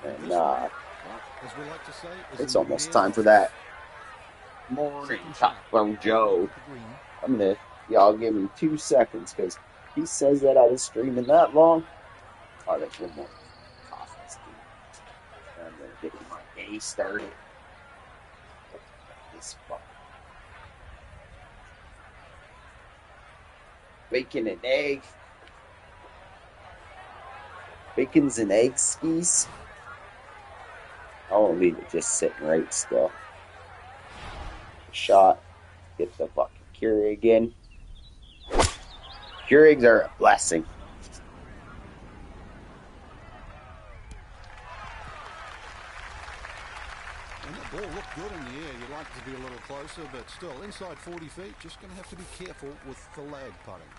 And it's almost time for that morning Taco Joe. Y'all give me 2 seconds, because he says that I was streaming that long. Oh, that's one more coffee. I'm going to get my day started. This fuck. Bacon and egg. Bacon's and egg skis. I won't leave it just sitting right still. Shot. Get the fucking Keurig again. Keurigs are a blessing. And that ball looked good in the air. You'd like it to be a little closer, but still, inside 40 feet, just going to have to be careful with the lag putting.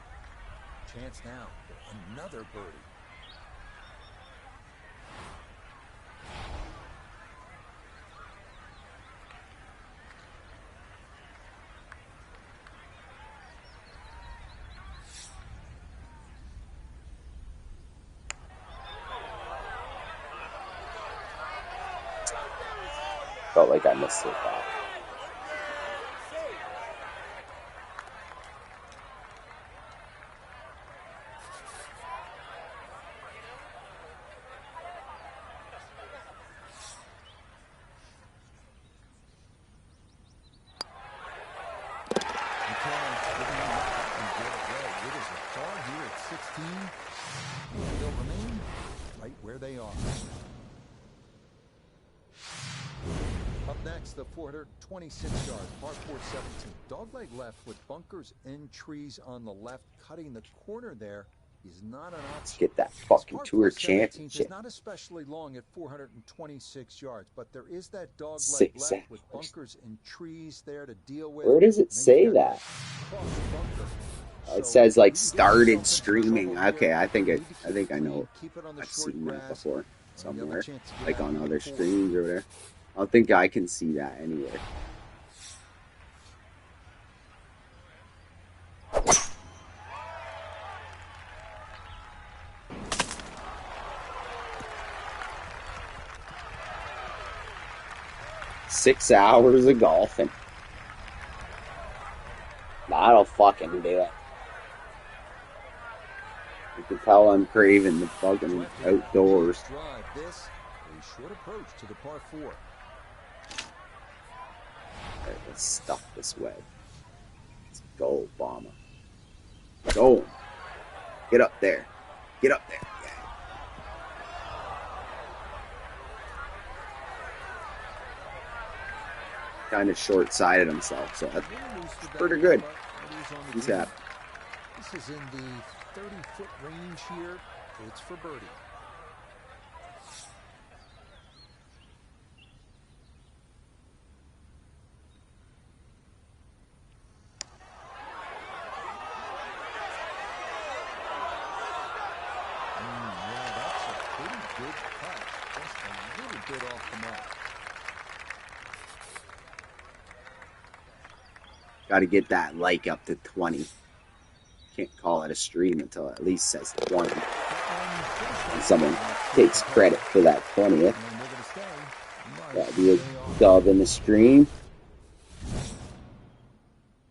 Chance now for another birdie. Felt like I missed it. The 426-yard par 417. Dogleg left with bunkers and trees on the left, cutting the corner there is not an option. Let's get that fucking tour championship. It's not especially long at 426 yards, but there is that dogleg left with bunkers and trees there to deal with. Where does it say that? It says like started streaming. Okay, I think I know. I've seen that before somewhere, like on other streams or whatever. I don't think I can see that anywhere. Six hours of golfing. That'll fucking do it. You can tell I'm craving the fucking outdoors. This a short approach to the par 4. Alright, let's stuff this way. Let's go, Obama. Go. Get up there. Get up there. Yeah. kind of short-sided himself, so that's pretty good. He's happy. This is in the 30-foot range here. It's for birdie. Yeah, that's a pretty good cut. Just a little bit off the mark. Got to get that like up to 20. Can't call it a stream until it at least says 20. And someone takes credit for that 20th. That'd be a dub in the stream.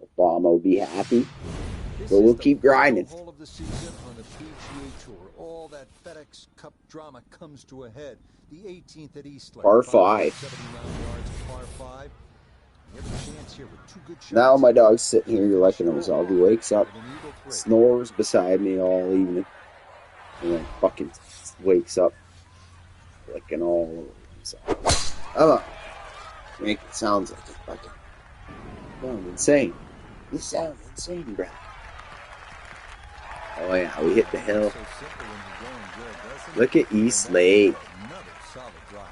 Obama will be happy. But we'll keep grinding. Hole of the season on the PGA Tour. All that FedEx Cup drama comes to a head. The 18th at East Lake. Par 5. 79 yards, par 5. You have a chance here with 2 good shots. Now my dog's sitting here liking himself. He wakes up, snores beside me all evening, and then fucking wakes up licking all over himself. Come on. Make it sounds like it fucking sound insane. You sound insane, brother. Oh yeah, we hit the hill. Look at East Lake.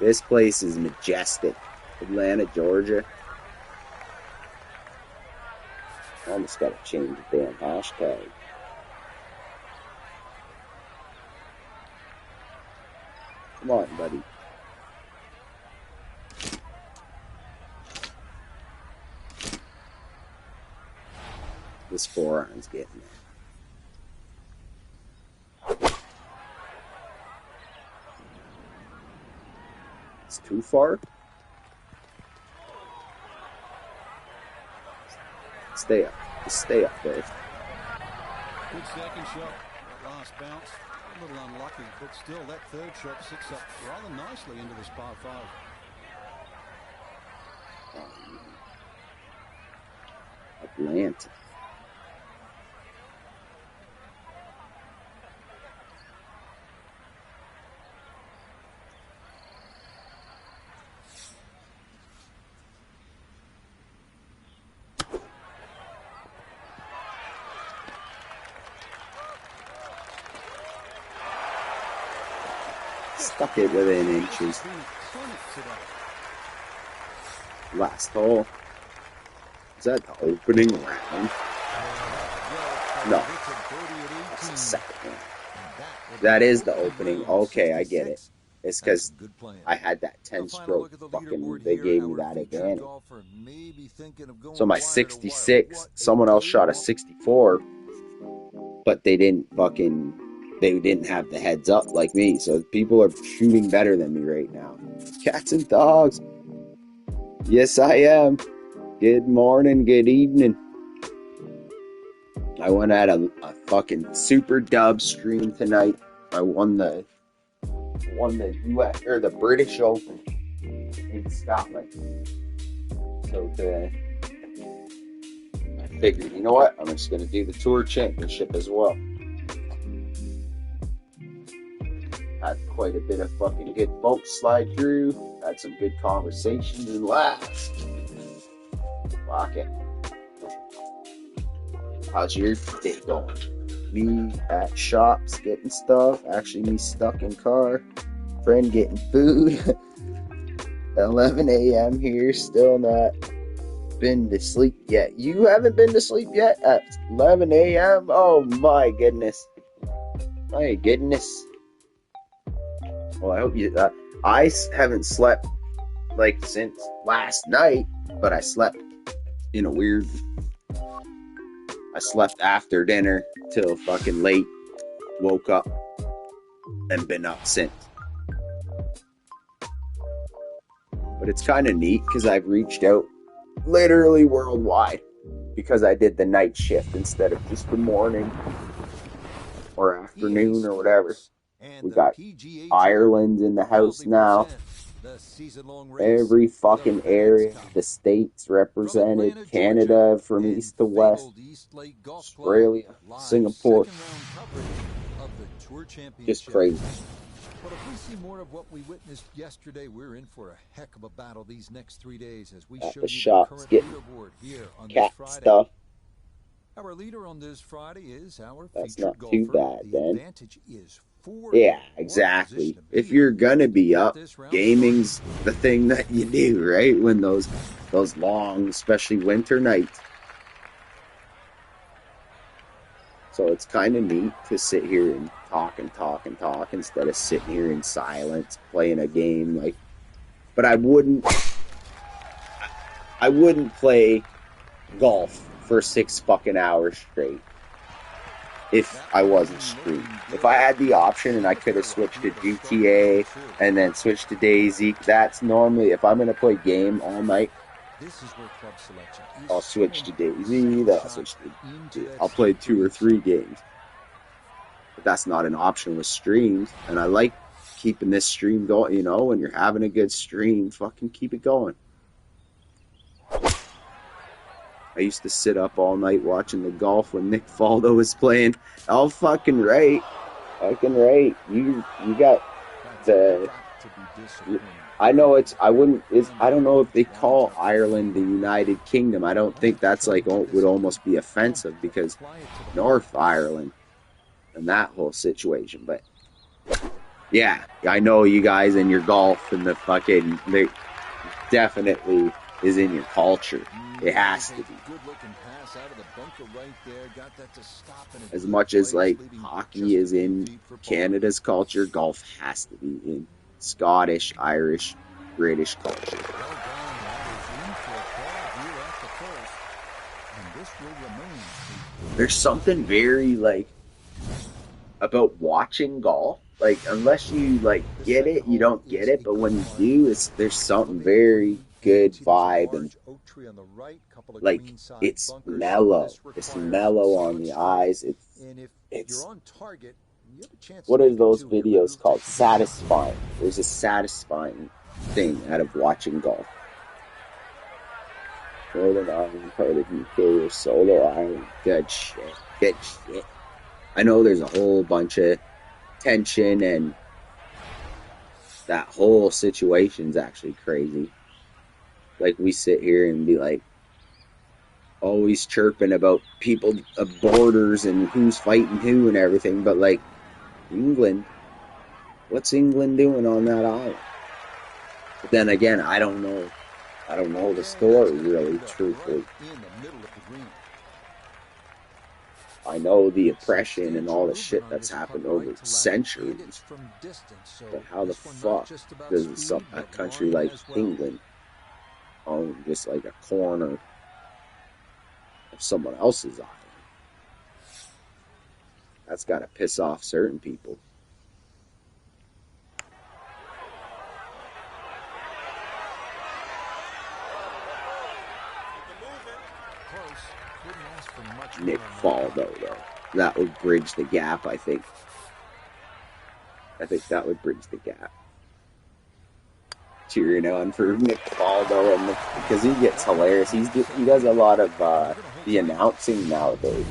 This place is majestic. Atlanta, Georgia. Almost got to change the damn hashtag. Come on, buddy. This forearm's getting there. It's too far. Stay up. Just stay up there. Good second shot. That last bounce, a little unlucky, but still that third shot sits up rather nicely into this par 5. Atlanta. Stuck it within inches. Last hole. Is that the opening round? No. That's the second one. That is the opening. Okay, I get it. It's because I had that 10-stroke fucking, they gave me that advantage. So my 66, someone else shot a 64, but they didn't have the heads up like me. So people are shooting better than me right now. Cats and dogs. Yes, I am. Good morning, good evening. I went at a fucking super dub stream tonight. I won the US or the British Open in Scotland. So I figured, you know what? I'm just gonna do the Tour Championship as well. Had quite a bit of fucking good boats slide through. Had some good conversations and laughs. Fuck it. How's your day going? Me at shops getting stuff. Actually, me stuck in car. Friend getting food. 11 a.m. here. Still not been to sleep yet. You haven't been to sleep yet at 11 a.m.? Oh my goodness. My goodness. Well, I hope you... I haven't slept like since last night, but I slept in a weird... I slept after dinner till fucking late. Woke up and been up since. But it's kind of neat because I've reached out literally worldwide because I did the night shift instead of just the morning or afternoon or whatever. We got Ireland in the house now. Every fucking area, the states represented, Canada from east to west, Australia, Singapore. Just crazy. Well, if we see more of what we witnessed yesterday, we're in for a heck of a battle these next 3 days as we show The you the shop's current getting leaderboard here on this cat Friday. stuff. Our leader on this Friday is our That's featured not too golfer. bad, The then. advantage is 4. Yeah, What a exactly. position to If be you're in gonna to be get up, this round gaming's started. the thing that you do, right? When those long, especially winter nights. So it's kind of neat to sit here and talk instead of sitting here in silence playing a game. Like, but I wouldn't play golf for 6 fucking hours straight if I wasn't streaming. If I had the option and I could have switched to GTA and then switched to Daisy, that's normally, if I'm going to play game all night, This is where club selection is I'll so switch to important. Daisy, then I'll switch to, I'll play 2 or 3 games. But that's not an option with streams, and I like keeping this stream going, you know, when you're having a good stream, fucking keep it going. I used to sit up all night watching the golf when Nick Faldo was playing. Oh, fucking right. Fucking right. You got the... I know it's... I don't know if they call Ireland the United Kingdom. I don't think that's like... would almost be offensive because North Ireland and that whole situation. But yeah, I know you guys and your golf and the fucking... They definitely is in your culture. It has to be. As much as like hockey is in Canada's culture, golf has to be in Scottish, Irish, British culture. There's something very like about watching golf. Like, unless you like get it, you don't get it. But when you do, there's something very good vibe, and like it's mellow. It's mellow on the eyes. It's what are those videos called? Satisfying. There's a satisfying thing out of watching golf. Northern Ireland, part of UK, or Solo Island. Good shit. Good shit. I know there's a whole bunch of tension, and that whole situation's actually crazy. Like, we sit here and be like, always chirping about people, borders, and who's fighting who and everything, but like, England, what's England doing on that island? But then again, I don't know the story really, truthfully. I know the oppression and all the shit that's happened over centuries, but how the fuck does a country like England own just like a corner of someone else's island? That's gotta piss off certain people. Nick Faldo, though. That would bridge the gap, I think. I think that would bridge the gap. Cheering on for Nick Faldo, and because he gets hilarious. He does a lot of the announcing nowadays.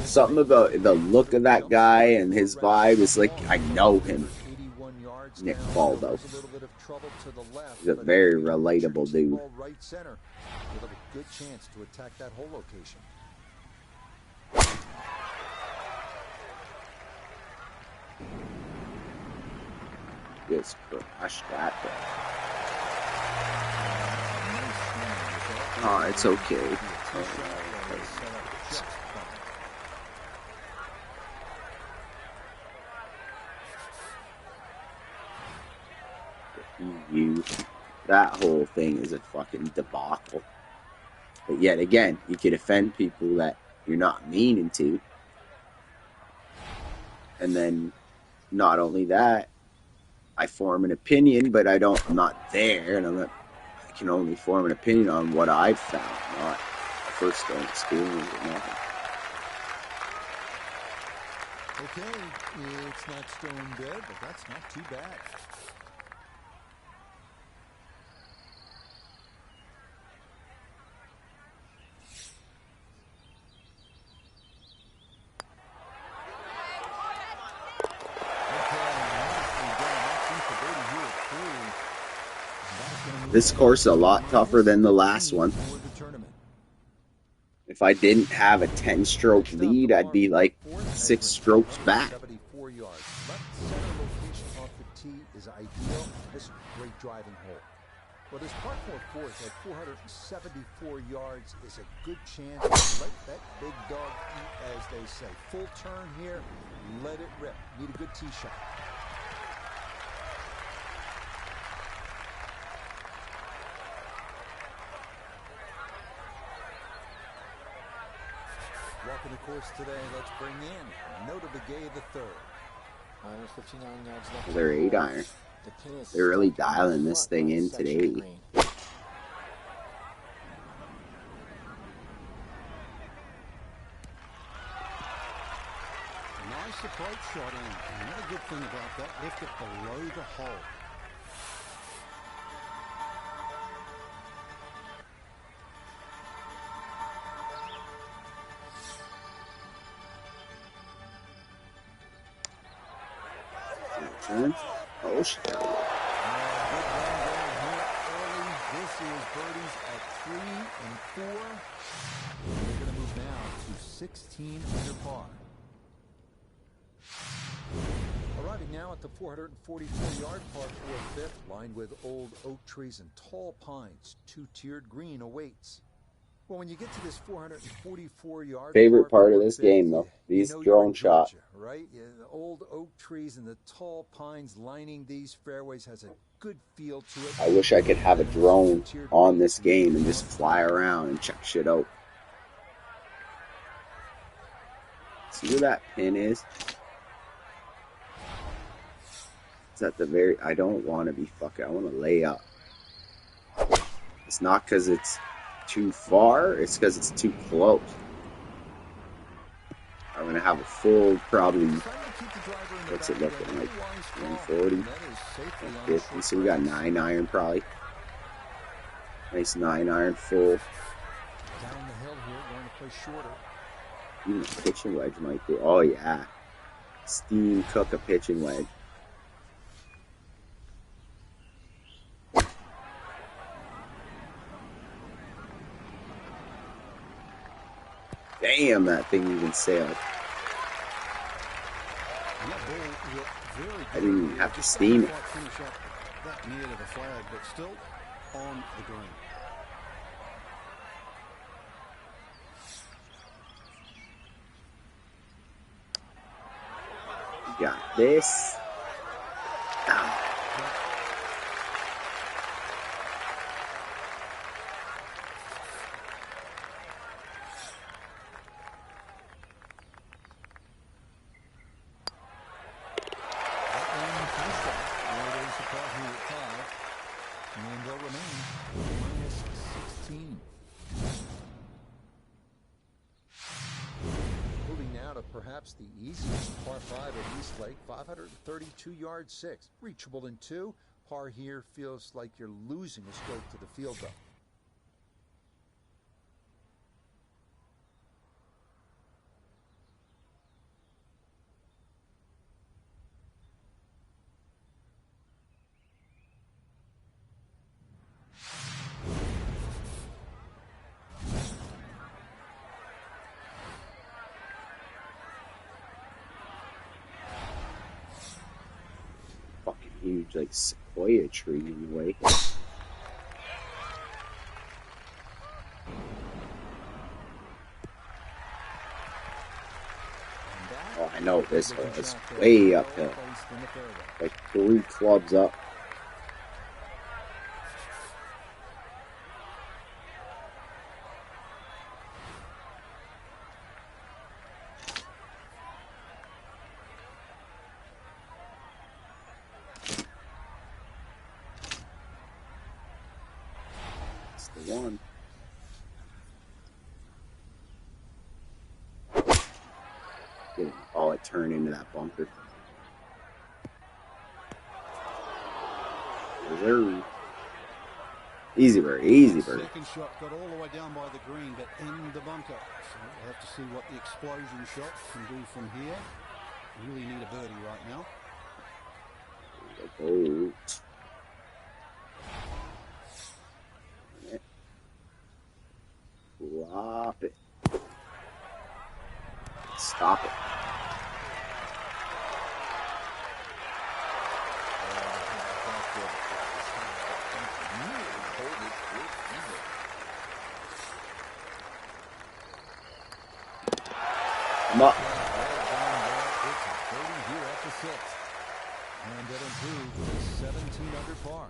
Something about the look of that guy and his vibe is like, I know him. Nick Faldo. He's a very relatable dude. Just crush that thing. Oh, it's okay. That whole thing is a fucking debacle. But yet again, you could offend people that you're not meaning to. And then, not only that, I form an opinion, but I'm not there, and I can only form an opinion on what I've found, not a first-hand experience or nothing. Okay, it's not stone dead, but that's not too bad. This course is a lot tougher than the last one. If I didn't have a 10-stroke lead, I'd be like 6 strokes back. 74 yards. Left center location off the tee is ideal. This is a great driving hole. Well, this par 4 fourth at 474 yards is a good chance to let that big dog eat, as they say. Full turn here, let it rip. Need a good tee shot. Walking the course today, let's bring in Nota Begay the third. 59 yards left. They're 8-iron. The pin is They're really stuck dialing in the this front thing right in section of today. the green. Nice approach shot in. Another good thing about that, left it below the hole. Turn. Oh, shit. Good run down here early. This is birdies at 3 and 4. They're going to move now to 16 under par. Arriving now at the 444-yard par 4 fifth, lined with old oak trees and tall pines. Two-tiered green awaits. Well, when you get to this 444-yard Favorite par part of 4 this fifth, game, though, you these know you're drone in shot. Georgia, right? Yeah, the old oak trees and the tall pines lining these fairways has a good feel to it. I wish I could have a drone on this game and just fly around and check shit out. See where that pin is? It's at the very... I don't want to be fucking... I want to lay up. It's not because it's too far. It's because it's too close. I'm going to have a full, probably... What's it looking like? 140? 150. So we got 9-iron probably. Nice 9-iron full. Down the hill here, going to play shorter. Even a pitching wedge might do. Oh, yeah. Steam cook a pitching wedge. Damn, that thing even sailed. I didn't even have to steam it. Finish up that near to the flag, but still on the green. You got this. Ah. And they'll remain minus 16. Moving now to perhaps the easiest par 5 at East Lake, 532 yard 6. Reachable in 2. Par here feels like you're losing a stroke to the field though. Fucking huge, like, sequoia tree in the way. Oh, I know this hole is way uphill. Like 3 clubs up. That's the one. Oh, it turned into that bunker. Reserve. Easy bird, easy bird. Second shot got all the way down by the green, but in the bunker. So we'll have to see what the explosion shot can do from here. Really need a birdie right now. Oh. Stop it. Stop it. Come up. It's a 30 here after 6. And that improved to 17 under par.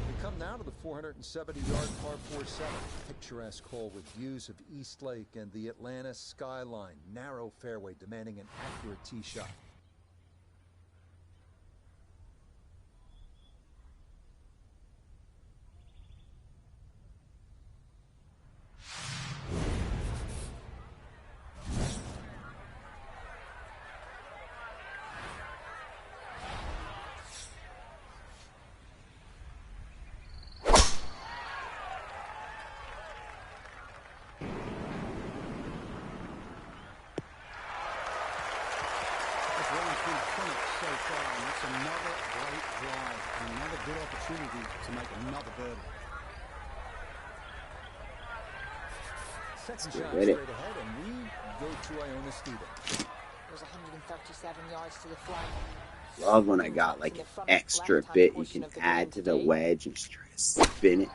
We come now to the 470-yard par 4-7. Picturesque hole with views of East Lake and the Atlanta skyline. Narrow fairway demanding an accurate tee shot. That's another great drive and another good opportunity to make another birdie. Second Still shot with it. straight ahead, and we go to Iona Stevens. There's 137 yards to the flag. Love when I got like an extra bit you can add to the wedge and just try to spin it.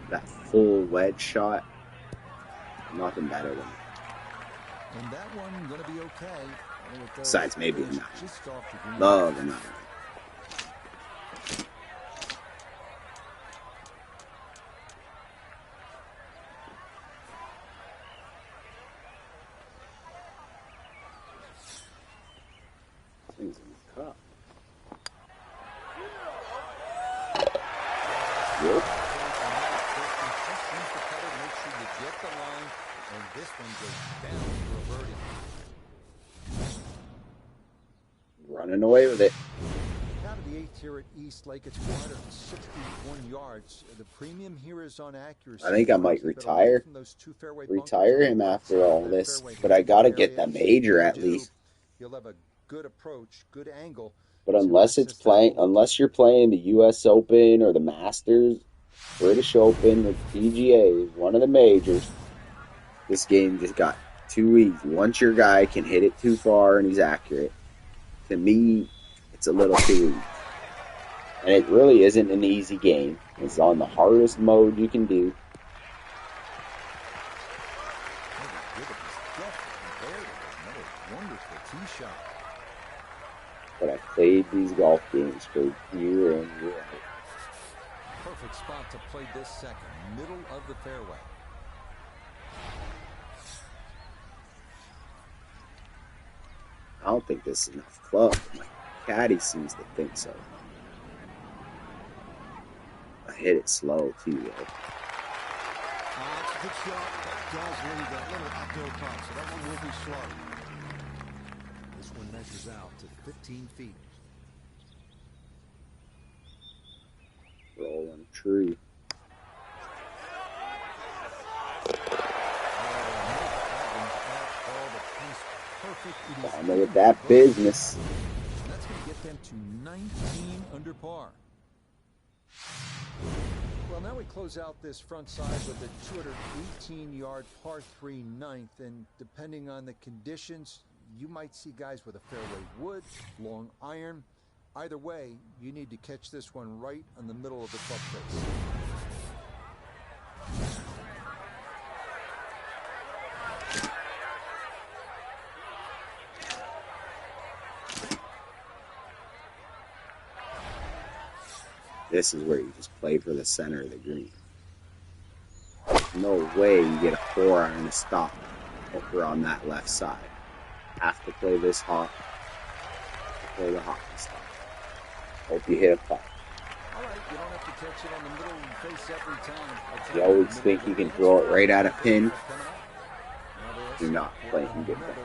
That full wedge shot. Nothing better than that. And that one going to be okay. Besides maybe a 9. Just off the green. Love a 9. Things in the cup. Yep. Make sure you get the line, and this one goes down for a birdie. Running away with it. Down to the 8th here at East Lake. It's 461 yards. The premium here is on accuracy. I think I might retire him after all this, but I gotta get the major at least. You'll have a good approach, good angle. But unless you're playing the U.S. Open or the Masters, British Open, the PGA, one of the majors, this game just got too easy. Once your guy can hit it too far and he's accurate, to me, it's a little too easy. And it really isn't an easy game. It's on the hardest mode you can do. But I've played these golf games for year in, year out. Perfect spot to play this second, middle of the fairway. I don't think this is enough club. My caddy seems to think so. I hit it slow too, though. That's a good shot. That does leave that little uphill putt, so that one will be slow. This one measures out to 15 feet. Rolling true. On with that business. That's going to get them to 19 under par. Well, now we close out this front side with a 218-yard par 3 ninth, and depending on the conditions, you might see guys with a fairway wood, long iron. Either way, you need to catch this one right in the middle of the club face. This is where you just play for the center of the green. No way you get a 4-iron to stop over on that left side. Have to play this hot. Play the hockey style. Hope you hit a putt. All right, you don't have to catch it on the middle face every time. You always think you can throw it right at a pin. Do not play and get that.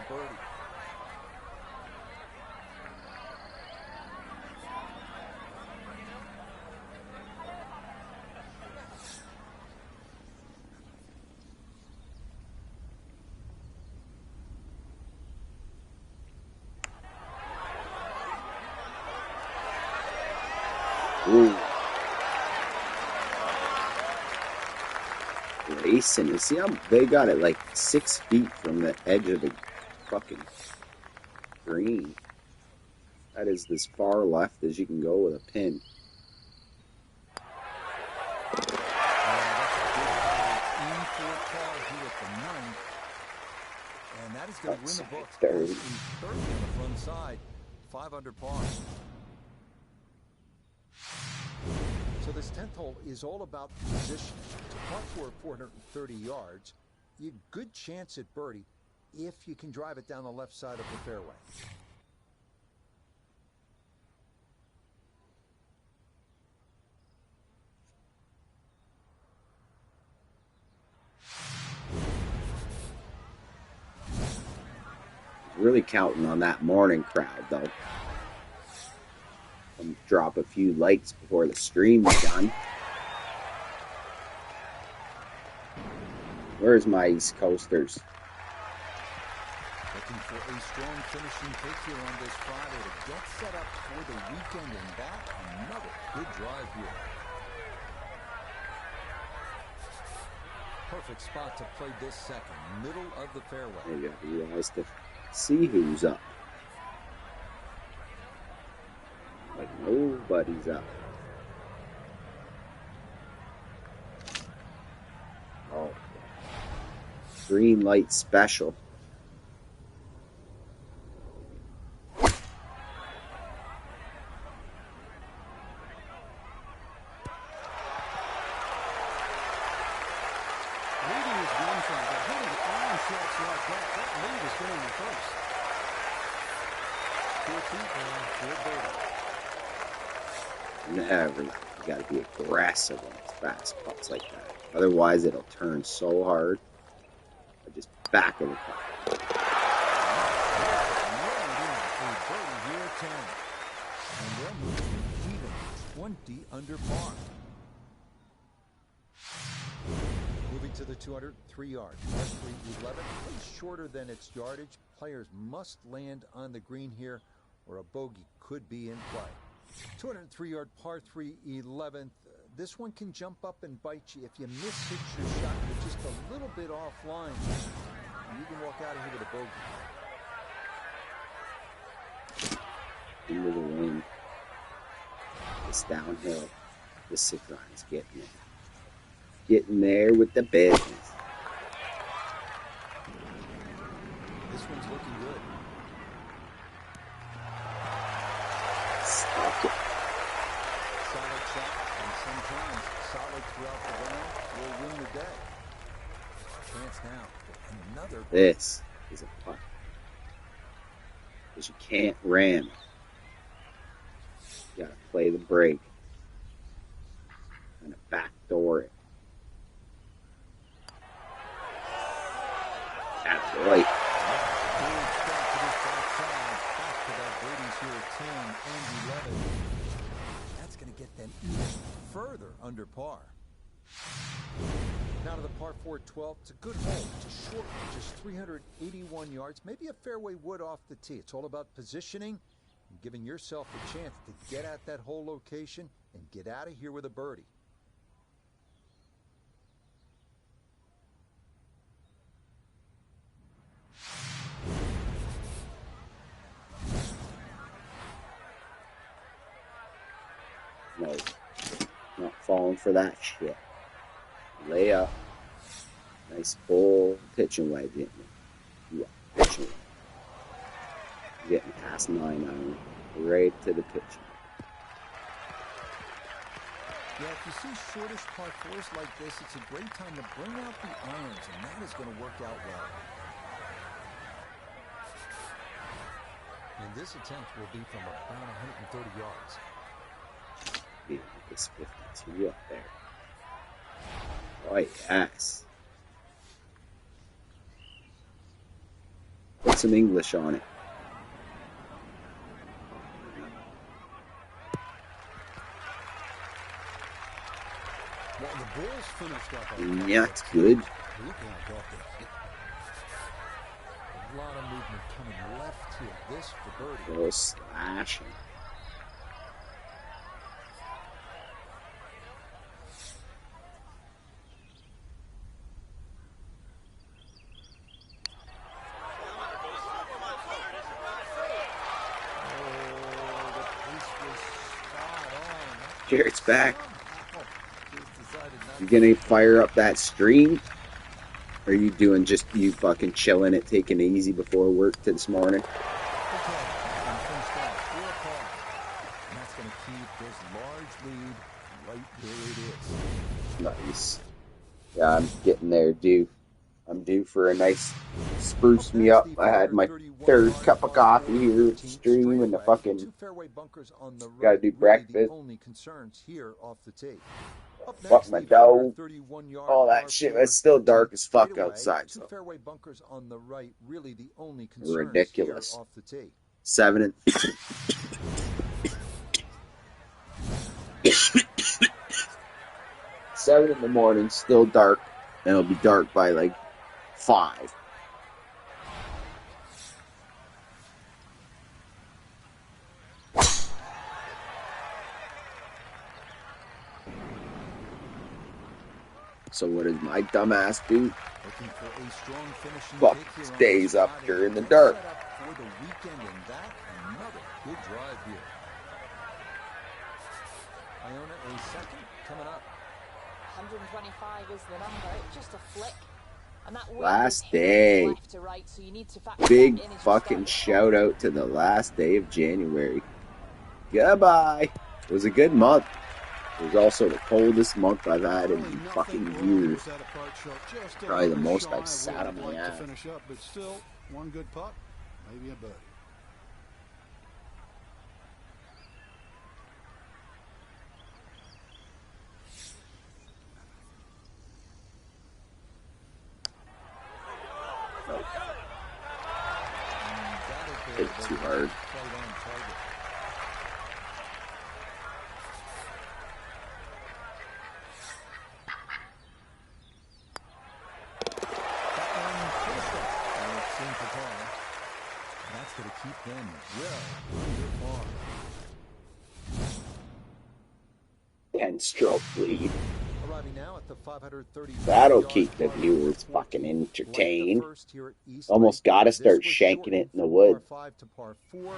Ooh. racing. You see how they got it like 6 feet from the edge of the fucking green. That is as far left as you can go with a pin. And that is going to win the book. 30. 30 on the front side, 5 under par. So this 10th hole is all about positioning. To putt for 430 yards, you have a good chance at birdie if you can drive it down the left side of the fairway. Really counting on that morning crowd, though. Drop a few likes before the stream's done. Where's my East Coasters? Looking for a strong finishing kick here on this Friday to get set up for the weekend, and that another good drive here. Perfect spot to play this second, middle of the fairway. Maybe I realize to see who's up. Like nobody's up. Oh, green light special. Never. You got to be aggressive on fast putts like that. Otherwise, it'll turn so hard. Or just back of the putt. And they're moving even 20 under par. Moving to the 203 yard, par 3 11, plays shorter than its yardage. Players must land on the green here, or a bogey could be in play. 203-yard par 3 11th. This one can jump up and bite you. If you miss hit your shot, you're just a little bit offline. You can walk out of here with a bogey. Into the wind. It's downhill. The Citron's getting it. Getting there with the business. This one's looking good. Stuck it. Solid shot, and sometimes solid throughout the round will win the day. Chance now for another. This is a putt. Because you can't ram it. You gotta play the break. And backdoor it. That's right. That's going to get them even further under par. Now to the par 4 12. It's a good hole. It's a short one, just 381 yards. Maybe a fairway wood off the tee. It's all about positioning and giving yourself a chance to get at that hole location and get out of here with a birdie. No, not falling for that shit. Lay up. Nice full pitching wedge in me. Yeah, pitching wedge. Getting past 9 iron. Right to the pitch. Yeah, if you see shortish par 4s like this, it's a great time to bring out the irons, and that is going to work out well. And this attempt will be from about 130 yards. Yeah, this 52 up there. Oh, yes. Put some English on it. Well, the Bulls finished up. Yeah, it's good. A lot of movement coming left here. This for birdie. Go slashing. Jarrett's back. You gonna fire up that stream? Or are you doing just you fucking chilling it, taking it easy before work this morning? That's going to keep this large lead right where it is. Nice. Yeah, I'm getting there, due. I'm due for a nice spruce me up. I had my third cup of coffee here at the stream and the fucking gotta do breakfast. Only concerns here off the tee. Fuck my dog. All that shit. It's still dark as fuck outside. So. Fairway bunkers on the right, really the only ridiculous. off the tee. 7 in the morning, still dark, and it'll be dark by like 5. So what does my dumbass do? Well, stays up during the dark. Good drive here. Iona a second coming up. 125 is the number, just a flick. And that last day. Left to right, so you need to factor big that in fucking shout out to the last day of January. Goodbye. It was a good month. It was also the coldest month I've had in fucking years. Probably the most I've sat on my ass. But still, one good putt, maybe a birdie. Hit too hard. That's going to keep them well under par. 10-stroke lead. Arriving now at the 530. That'll keep the viewers fucking entertained. Almost got to start shanking it in the woods. Par 5 to par 4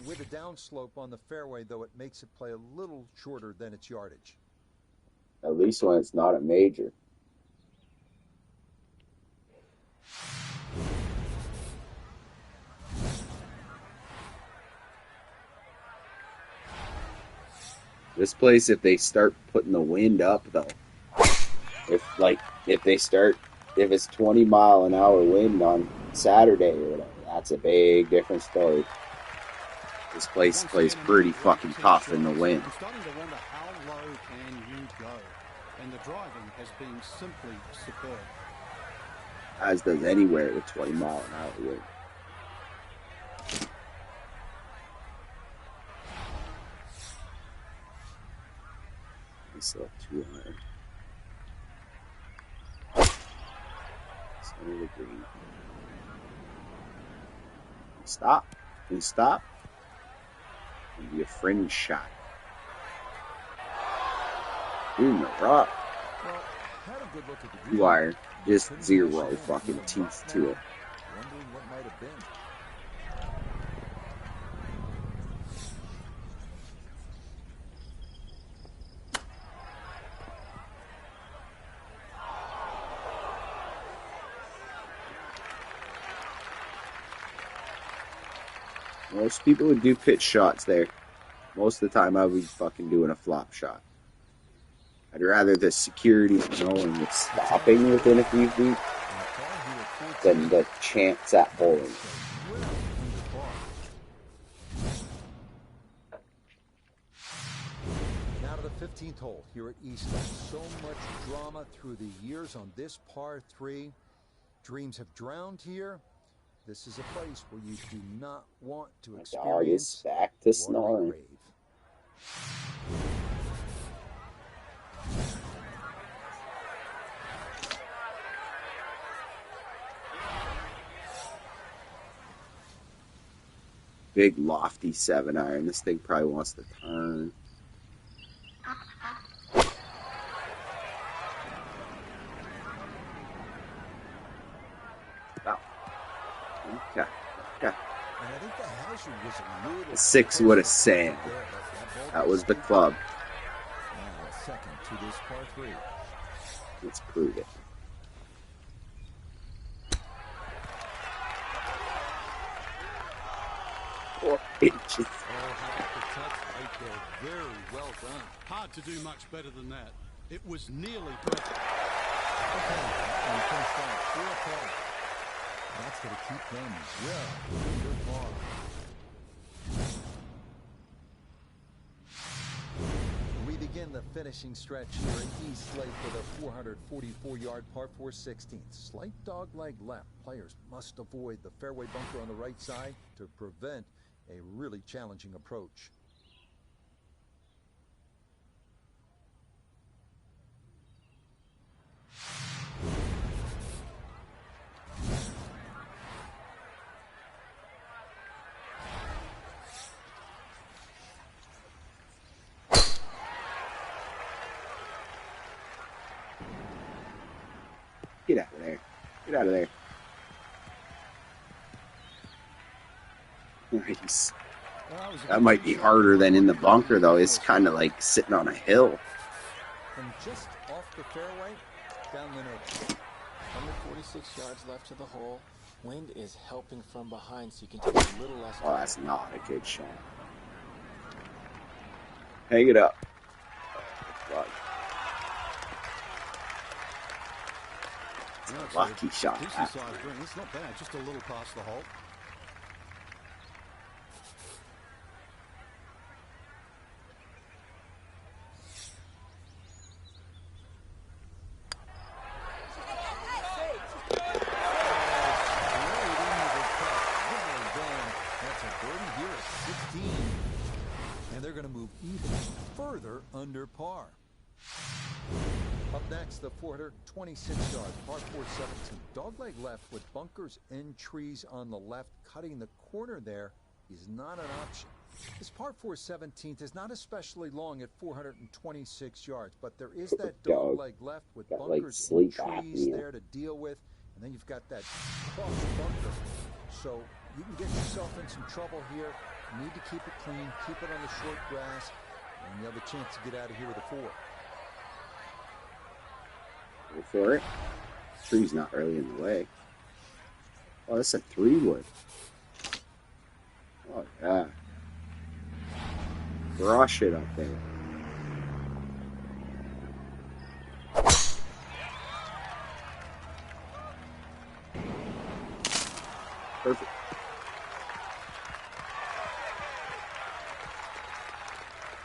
with a downslope on the fairway, though it makes it play a little shorter than its yardage. At least when it's not a major. This place, if they start putting the wind up, though, if it's 20-mile-an-hour wind on Saturday or whatever, that's a big different story. This place plays pretty fucking tough in the wind. I'm starting to wonder how low can you go, and the driving has been simply superb. As does anywhere with 20-mile-an-hour wind. Still 200. Center of the green. Stop. Can you stop? It'll be a fringe shot. In the rock. Wire. Just zero fucking teeth to it. Wondering what might have been. Most people would do pitch shots there. Most of the time I would be fucking doing a flop shot. I'd rather the security knowing it's stopping within a few feet than the chance at bowling. Now to the 15th hole here at Eastland. So much drama through the years on this par 3. Dreams have drowned here. This is a place where you do not want to experience. My dog is back to snoring. Big lofty 7-iron. This thing probably wants to turn. Okay. Okay. 6 would have sand. That was the club. second to this par 3. Let's prove it. Four inches. Oh, how about the touch right there? Very well done. Hard to do much better than that. It was nearly perfect. Okay, and we finished that 4 par. That's going to keep them well under par. We begin the finishing stretch here at East Lake with a 444-yard par 4 16th. Slight dogleg left. Players must avoid the fairway bunker on the right side to prevent a really challenging approach. Get out of there. Get out of there. Nice. That might be harder than in the bunker, though. It's kind of like sitting on a hill. From just off the fairway, down the nose. Under 46 yards left to the hole. Wind is helping from behind, so you can take a little less. Oh, that's not a good shot. Hang it up. Oh, No, it's lucky a shot. decent sized green. It's not bad. Just a little past the hole. Under par. Up next, the 426-yard par 4 17. Dogleg left with bunkers and trees on the left. Cutting the corner there is not an option. This par 4 17th is not especially long at 426 yards, but there is that dogleg left with bunkers and trees there to deal with, and then you've got that cross bunker. So you can get yourself in some trouble here. You need to keep it clean, keep it on the short grass, and you have a chance to get out of here with a 4. Go for it. Tree's not really in the way. Oh, that's a 3-wood. Oh, yeah. Brush it up there. Perfect.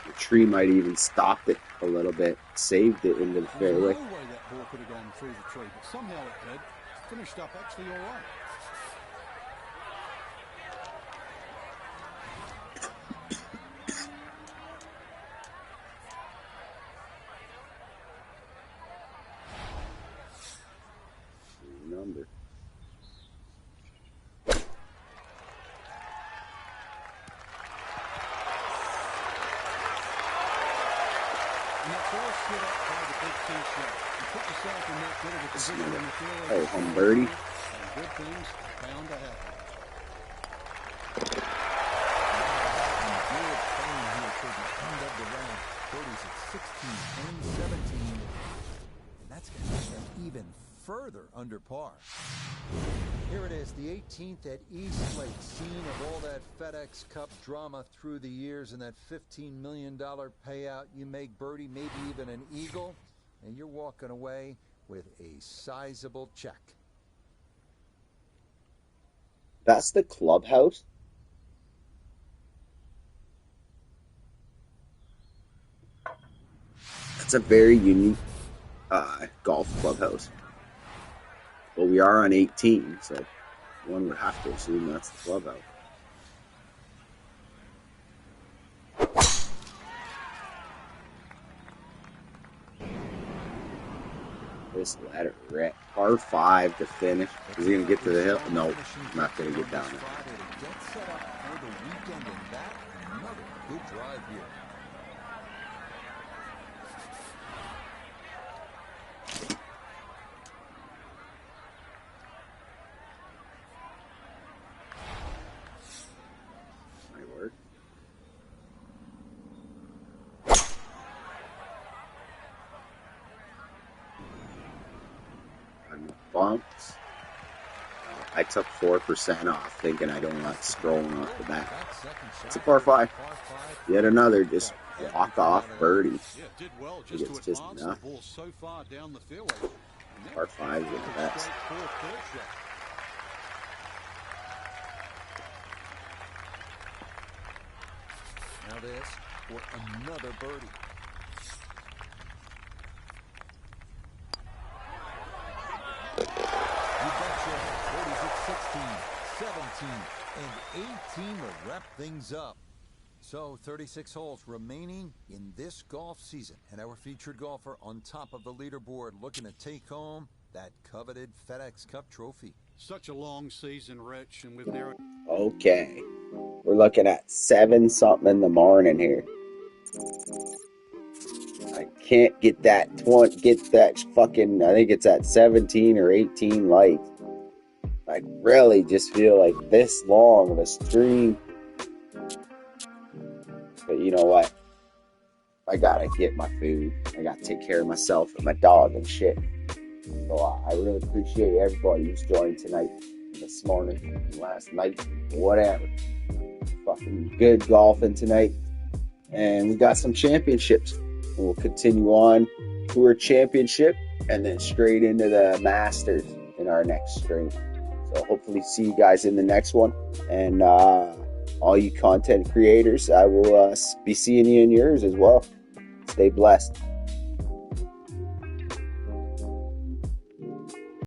The tree might even stop it a little bit, saved it into the fairway. There's no way that ball could have gone through the tree, but somehow it did. Finished up actually all right. Number. Oh, home birdie. And good things bound to happen. Good playing here toward the end of the round. Birdies at 16 and 17. And that's going to take them even further under par. Here it is, the 18th at East Lake, scene of all that FedEx Cup drama through the years and that $15 million payout. You make birdie, maybe even an eagle, and you're walking away with a sizable check. That's the clubhouse? That's a very unique golf clubhouse. Well, we are on 18, so one would have to assume that's the clubhouse. This ladder, par 5 to finish. Is he going to get to the hill? No, not going to get down there. Get set up for the weekend, and that another good drive here. bunks. I took 4% off, thinking I don't want scrolling off the back. It's a par 5. Yet another just walk off birdie. Yeah, did well I think just it's to just advance enough. the ball so far down the fairway. Par 5 is the best. Now this for another birdie. You betcha. Birdies at 16, 17, and 18 to wrap things up. So 36 holes remaining in this golf season. And our featured golfer on top of the leaderboard looking to take home that coveted FedEx Cup trophy. Such a long season, Rich, and we've narrowed. Okay. We're looking at 7 something in the morning here. I can't get that fucking, I think it's at 17 or 18 light. I really just feel like this long of a stream. But you know what? I gotta get my food. I gotta take care of myself and my dog and shit. So I really appreciate everybody who's joined tonight, this morning, last night, whatever. Fucking good golfing tonight. And we got some championships. And we'll continue on Tour Championship and then straight into the Masters in our next stream. So hopefully see you guys in the next one. And all you content creators, I will be seeing you in yours as well. Stay blessed.